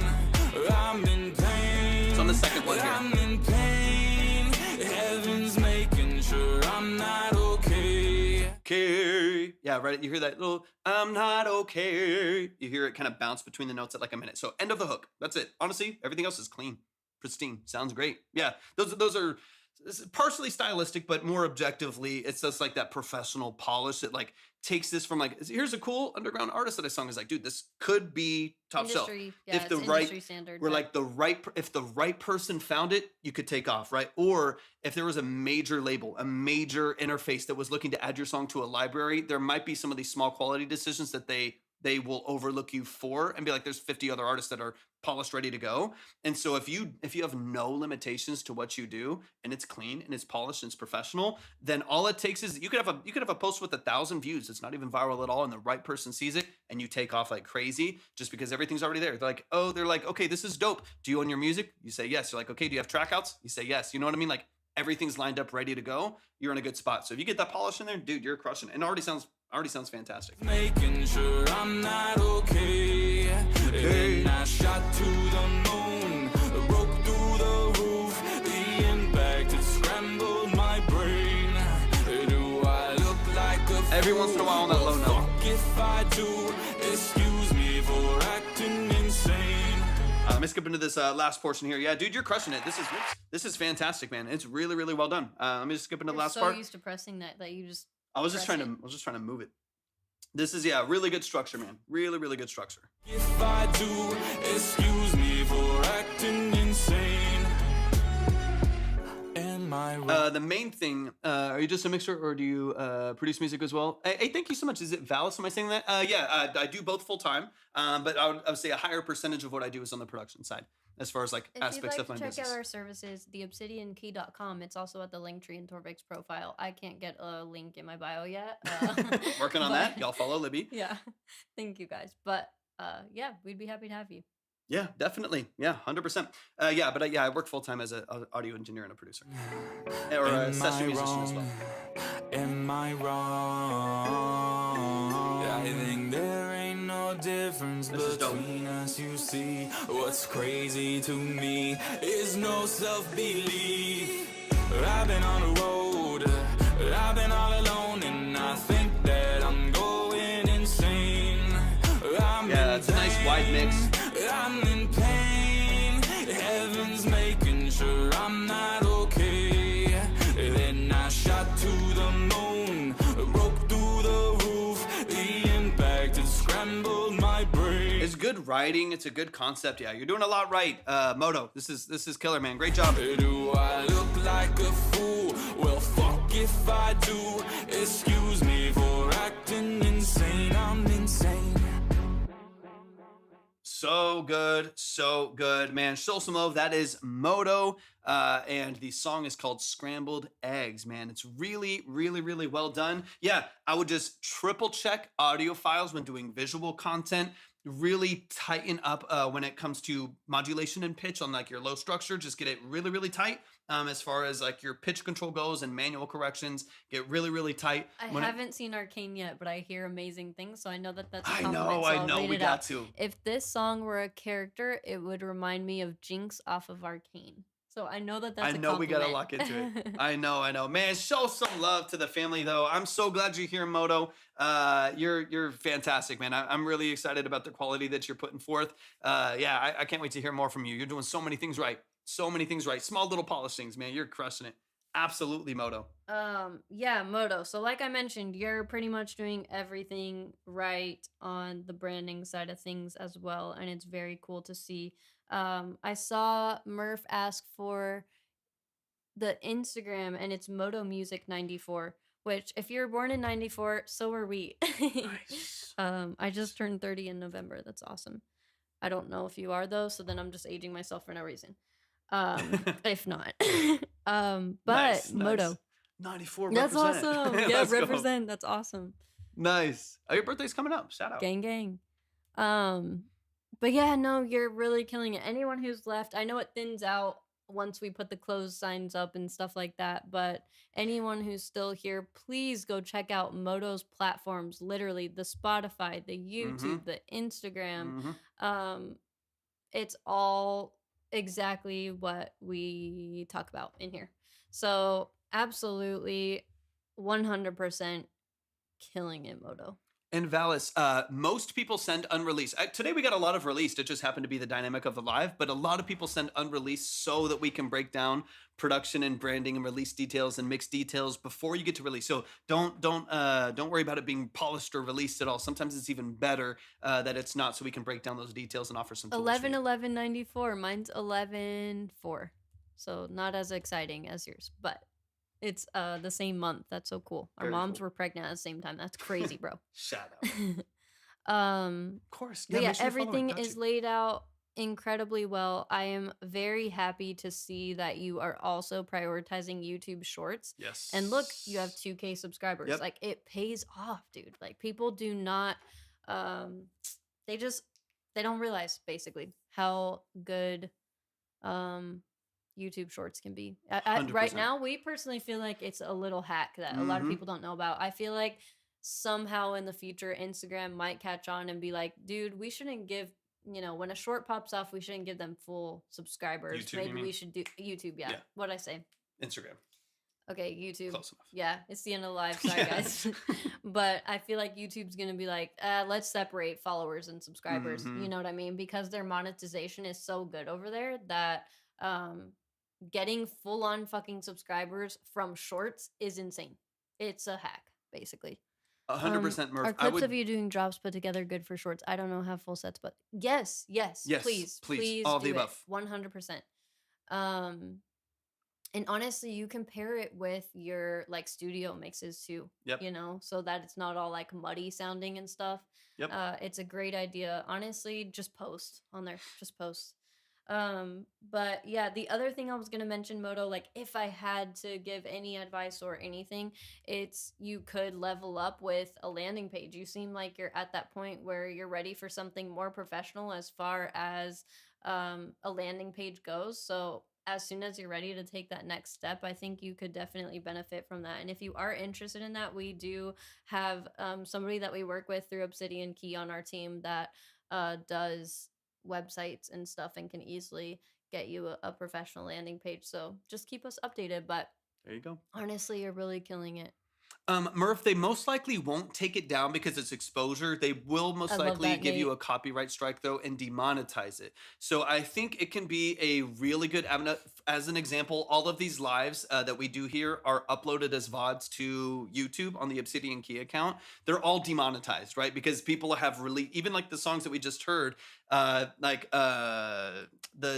[SPEAKER 4] I'm in pain.
[SPEAKER 1] So on the second one
[SPEAKER 4] I'm
[SPEAKER 1] here.
[SPEAKER 4] in pain. Heaven's making sure I'm not okay.
[SPEAKER 1] Okay. Yeah, right. You hear that little, I'm not okay. You hear it kind of bounce between the notes at like a minute. So end of the hook. That's it. Honestly, everything else is clean, pristine. Sounds great. Yeah, those are partially stylistic, but more objectively, it's just like that professional polish that like takes this from like, here's a cool underground artist that I sung. Is like, dude, this could be top shelf.
[SPEAKER 2] Industry, yeah,
[SPEAKER 1] If the
[SPEAKER 2] it's
[SPEAKER 1] right-
[SPEAKER 2] industry standard.
[SPEAKER 1] We're
[SPEAKER 2] but-
[SPEAKER 1] like if the right person found it, you could take off, right? Or if there was a major label, a major interface that was looking to add your song to a library, there might be some of these small quality decisions that they will overlook you for and be like, there's 50 other artists that are polished, ready to go. And so if you have no limitations to what you do and it's clean and it's polished and it's professional, then all it takes is you could have a post with 1,000 views. It's not even viral at all, and the right person sees it and you take off like crazy just because everything's already there. They're like, okay, this is dope. Do you own your music? You say yes. You're like, okay, do you have track outs? You say yes. You know what I mean? Like everything's lined up, ready to go. You're in a good spot. So if you get that polish in there, dude, you're crushing it. And it already sounds fantastic.
[SPEAKER 4] Making sure I'm not okay. Then I shot to the moon, broke through the roof. The impact had scrambled my brain. Do I look like a
[SPEAKER 1] Every once in a while on that low note.
[SPEAKER 4] Fuck if I do. Excuse me for acting insane.
[SPEAKER 1] Let me skip into this last portion here. Yeah, dude, you're crushing it. This is fantastic, man. It's really, really well done. Let me just skip into the
[SPEAKER 2] You're
[SPEAKER 1] last
[SPEAKER 2] so
[SPEAKER 1] part.
[SPEAKER 2] used to pressing that you just.
[SPEAKER 1] I was just
[SPEAKER 2] press
[SPEAKER 1] trying to move it. This is really good structure, man. Really, really good structure.
[SPEAKER 4] If I do, excuse me for acting insane. Am I right?
[SPEAKER 1] The main thing, are you just a mixer or do you produce music as well? Hey, thank you so much. Is it Valis? Am I saying that? Yeah, I do both full time. But I would say a higher percentage of what I do is on the production side, as far as like
[SPEAKER 2] If you'd
[SPEAKER 1] aspects
[SPEAKER 2] like
[SPEAKER 1] of my
[SPEAKER 2] to check
[SPEAKER 1] business.
[SPEAKER 2] out our services, theobsidiankey.com. It's also at the Linktree and Torvik's profile. I can't get a link in my bio yet.
[SPEAKER 1] Working on that.
[SPEAKER 2] but-
[SPEAKER 1] Y'all follow Libby.
[SPEAKER 2] Yeah, thank you guys. But yeah, we'd be happy to have you.
[SPEAKER 1] Yeah, definitely. Yeah, 100%. I work full time as an audio engineer and a producer, or a
[SPEAKER 4] Am
[SPEAKER 1] session
[SPEAKER 4] I
[SPEAKER 1] musician as well.
[SPEAKER 4] wrong? Am I wrong? I think there ain't no difference
[SPEAKER 1] This is dope.
[SPEAKER 4] between us, you see. What's crazy to me is no self-belief. I've been on the road, I've been all alone, and I think that I'm going insane.
[SPEAKER 1] Yeah, it's a nice wide mix.
[SPEAKER 4] I'm in pain. Heaven's making sure I'm not okay. Then I shot to the moon, broke through the roof. The impact had scrambled my brain.
[SPEAKER 1] It's good writing. It's a good concept. Yeah, you're doing a lot right, Moto. This is killer, man. Great job.
[SPEAKER 4] Do I look like a fool? Well, fuck if I do. Excuse me for acting insane. I'm insane.
[SPEAKER 1] So good, man. Show some love. That is Moto, and the song is called Scrambled Eggs, man. It's really, really, really well done. Yeah, I would just triple check audio files when doing visual content. Really tighten up when it comes to modulation and pitch on like your low structure. Just get it really, really tight. As far as like your pitch control goes and manual corrections, get really, really tight.
[SPEAKER 2] I haven't seen Arcane yet, but I hear amazing things, so I know that that's a
[SPEAKER 1] I
[SPEAKER 2] compliment.
[SPEAKER 1] know,
[SPEAKER 2] So I'll rate
[SPEAKER 1] we
[SPEAKER 2] it
[SPEAKER 1] got
[SPEAKER 2] out.
[SPEAKER 1] to.
[SPEAKER 2] If this song were a character, it would remind me of Jinx off of Arcane. So I know that that's
[SPEAKER 1] I
[SPEAKER 2] a
[SPEAKER 1] know we gotta
[SPEAKER 2] compliment.
[SPEAKER 1] lock into it. I know. Man, show some love to the family though. I'm so glad you're here, Moto. You're fantastic, man. I'm really excited about the quality that you're putting forth. Yeah, I can't wait to hear more from you. You're doing so many things right. So many things right. Small little polishings, man. You're crushing it. Absolutely, Moto.
[SPEAKER 2] Yeah, Moto. So like I mentioned, you're pretty much doing everything right on the branding side of things as well, and it's very cool to see. I saw Murph ask for the Instagram, and it's Moto Music 94, which if you were born in 94, so were we.
[SPEAKER 1] Nice.
[SPEAKER 2] I just turned 30 in November. That's awesome. I don't know if you are though, so then I'm just aging myself for no reason. If not. But
[SPEAKER 1] Nice,
[SPEAKER 2] Moto.
[SPEAKER 1] nice. 94
[SPEAKER 2] That's
[SPEAKER 1] represent.
[SPEAKER 2] awesome. Yeah,
[SPEAKER 1] Let's go.
[SPEAKER 2] represent. That's awesome.
[SPEAKER 1] Nice. Oh, your birthday's coming up. Shout out.
[SPEAKER 2] Gang gang. But yeah, no, you're really killing it. Anyone who's left, I know it thins out once we put the closed signs up and stuff like that, but anyone who's still here, please go check out Moto's platforms, literally the Spotify, the YouTube, the Instagram. It's all exactly what we talk about in here. So absolutely 100% killing it, Moto.
[SPEAKER 1] And Valis, most people send unreleased. Today we got a lot of released. It just happened to be the dynamic of the live, but a lot of people send unreleased so that we can break down production and branding and release details and mix details before you get to release. So don't worry about it being polished or released at all. Sometimes it's even better that it's not, so we can break down those details and offer some tools.
[SPEAKER 2] 11/11/94. Mine's 11/4, so not as exciting as yours, but it's the same month. That's so cool. Our
[SPEAKER 1] Very
[SPEAKER 2] moms
[SPEAKER 1] cool.
[SPEAKER 2] were pregnant at the same time. That's crazy, bro.
[SPEAKER 1] Shout out. Of course.
[SPEAKER 2] But yeah,
[SPEAKER 1] make sure you're following.
[SPEAKER 2] everything
[SPEAKER 1] Got
[SPEAKER 2] is
[SPEAKER 1] you.
[SPEAKER 2] laid out incredibly well. I am very happy to see that you are also prioritizing YouTube Shorts.
[SPEAKER 1] Yes.
[SPEAKER 2] And look, you have 2K subscribers.
[SPEAKER 1] Yep.
[SPEAKER 2] Like, it pays off, dude. Like, people do not they don't realize basically how good YouTube Shorts can be. Right
[SPEAKER 1] 100%.
[SPEAKER 2] now, we personally feel like it's a little hack that a lot of people don't know about. I feel like somehow in the future, Instagram might catch on and be like, dude, we shouldn't give, when a short pops off, we shouldn't give them full subscribers.
[SPEAKER 1] YouTube, you
[SPEAKER 2] Maybe
[SPEAKER 1] mean?
[SPEAKER 2] we should do YouTube. Yeah.
[SPEAKER 1] Yeah.
[SPEAKER 2] What'd I say?
[SPEAKER 1] Instagram.
[SPEAKER 2] Okay, YouTube.
[SPEAKER 1] Close enough.
[SPEAKER 2] Yeah, it's the end of the live. Sorry, guys. But I feel like YouTube's going to be like, let's separate followers and subscribers. You know what I mean? Because their monetization is so good over there that getting full-on fucking subscribers from shorts is insane. It's a hack, basically.
[SPEAKER 1] 100% Murph.
[SPEAKER 2] Are clips of you doing drops put together good for shorts? I don't know how full sets, but yes,
[SPEAKER 1] Yes,
[SPEAKER 2] please
[SPEAKER 1] all of
[SPEAKER 2] do
[SPEAKER 1] the
[SPEAKER 2] it.
[SPEAKER 1] above.
[SPEAKER 2] 100%. And honestly, you can pair it with your like studio mixes too.
[SPEAKER 1] Yep.
[SPEAKER 2] So that it's not all like muddy sounding and stuff.
[SPEAKER 1] Yep.
[SPEAKER 2] It's a great idea. Honestly, just post on there. Just post. But yeah, the other thing I was gonna mention, Moto, like if I had to give any advice or anything, it's you could level up with a landing page. You seem like you're at that point where you're ready for something more professional as far as a landing page goes. So as soon as you're ready to take that next step, I think you could definitely benefit from that. And if you are interested in that, we do have somebody that we work with through Obsidian Key on our team that does websites and stuff and can easily get you a professional landing page. So just keep us updated. But
[SPEAKER 1] There you go.
[SPEAKER 2] honestly, you're really killing it.
[SPEAKER 1] Murph, they most likely won't take it down because it's exposure. They will most
[SPEAKER 2] I love
[SPEAKER 1] likely
[SPEAKER 2] that,
[SPEAKER 1] give you
[SPEAKER 2] Nate.
[SPEAKER 1] a copyright strike, though, and demonetize it. So I think it can be a really good avenue. As an example, all of these lives that we do here are uploaded as VODs to YouTube on the Obsidian Key account. They're all demonetized, right? Because people have really, even like the songs that we just heard, the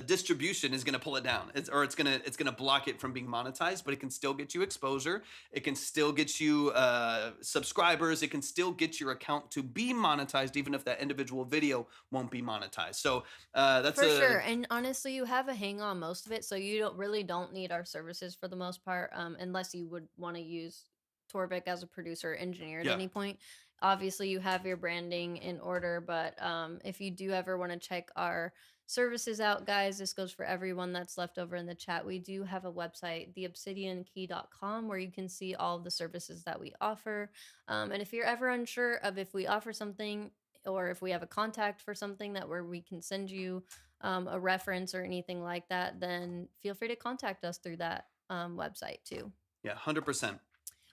[SPEAKER 1] distribution is going to pull it down. It's going to block it from being monetized, but it can still get you exposure. It can still get you you subscribers. It can still get your account to be monetized, even if that individual video won't be monetized. So that's
[SPEAKER 2] For sure. And honestly, you have a hang on most of it, so you don't need our services for the most part, unless you would want to use Torvik as a producer or engineer at
[SPEAKER 1] Yeah.
[SPEAKER 2] any point. Obviously, you have your branding in order, but if you do ever want to check our services out, guys, this goes for everyone that's left over in the chat. We do have a website, theobsidiankey.com, where you can see all of the services that we offer. And if you're ever unsure of if we offer something or if we have a contact for something that where we can send you a reference or anything like that, then feel free to contact us through that website too.
[SPEAKER 1] Yeah, 100%.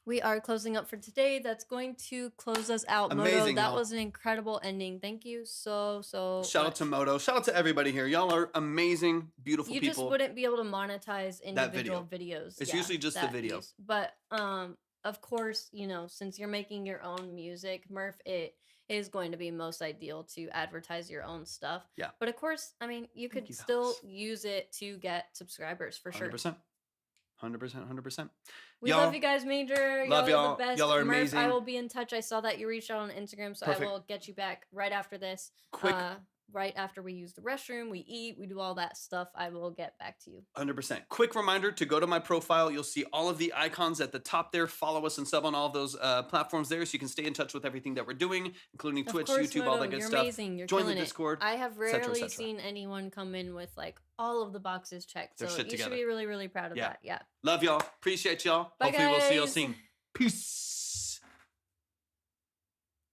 [SPEAKER 2] We are closing up for today. That's going to close us out.
[SPEAKER 1] Amazing,
[SPEAKER 2] Moto, that
[SPEAKER 1] y'all.
[SPEAKER 2] was an incredible ending. Thank you so
[SPEAKER 1] Shout out to Moto. Shout out to everybody here. Y'all are amazing, beautiful
[SPEAKER 2] You
[SPEAKER 1] people.
[SPEAKER 2] just wouldn't be able to monetize individual
[SPEAKER 1] video.
[SPEAKER 2] videos.
[SPEAKER 1] It's usually just the
[SPEAKER 2] that
[SPEAKER 1] video.
[SPEAKER 2] piece. But of course, you know, since you're making your own music, Murph, it is going to be most ideal to advertise your own stuff.
[SPEAKER 1] Yeah.
[SPEAKER 2] But of course, I mean, you could
[SPEAKER 1] you,
[SPEAKER 2] still
[SPEAKER 1] Alex.
[SPEAKER 2] use it to get subscribers for sure.
[SPEAKER 1] 100%. 100%.
[SPEAKER 2] We
[SPEAKER 1] Y'all,
[SPEAKER 2] love you guys, Major.
[SPEAKER 1] love
[SPEAKER 2] y'all.
[SPEAKER 1] y'all.
[SPEAKER 2] Are the best.
[SPEAKER 1] Y'all are
[SPEAKER 2] Murph,
[SPEAKER 1] amazing.
[SPEAKER 2] I will be in touch. I saw that you reached out on Instagram, so
[SPEAKER 1] Perfect.
[SPEAKER 2] I will get you back right after this.
[SPEAKER 1] Quick.
[SPEAKER 2] Right after we use the restroom, we eat, we do all that stuff. I will get back to you.
[SPEAKER 1] 100%. Quick reminder to go to my profile. You'll see all of the icons at the top there. Follow us and sub on all of those platforms there so you can stay in touch with everything that we're doing, including
[SPEAKER 2] Of
[SPEAKER 1] Twitch,
[SPEAKER 2] course,
[SPEAKER 1] YouTube,
[SPEAKER 2] Moto,
[SPEAKER 1] all that good
[SPEAKER 2] you're
[SPEAKER 1] stuff.
[SPEAKER 2] amazing. You're
[SPEAKER 1] Join the
[SPEAKER 2] killing
[SPEAKER 1] Discord.
[SPEAKER 2] it. I have
[SPEAKER 1] et cetera, et
[SPEAKER 2] rarely
[SPEAKER 1] cetera.
[SPEAKER 2] seen anyone come in with like all of the boxes checked.
[SPEAKER 1] Their
[SPEAKER 2] So
[SPEAKER 1] shit
[SPEAKER 2] you
[SPEAKER 1] together.
[SPEAKER 2] should be really, really proud of
[SPEAKER 1] Yeah.
[SPEAKER 2] that. Yeah.
[SPEAKER 1] Love y'all. Appreciate y'all.
[SPEAKER 2] Bye,
[SPEAKER 1] Hopefully we'll see y'all
[SPEAKER 2] guys.
[SPEAKER 1] soon. Peace.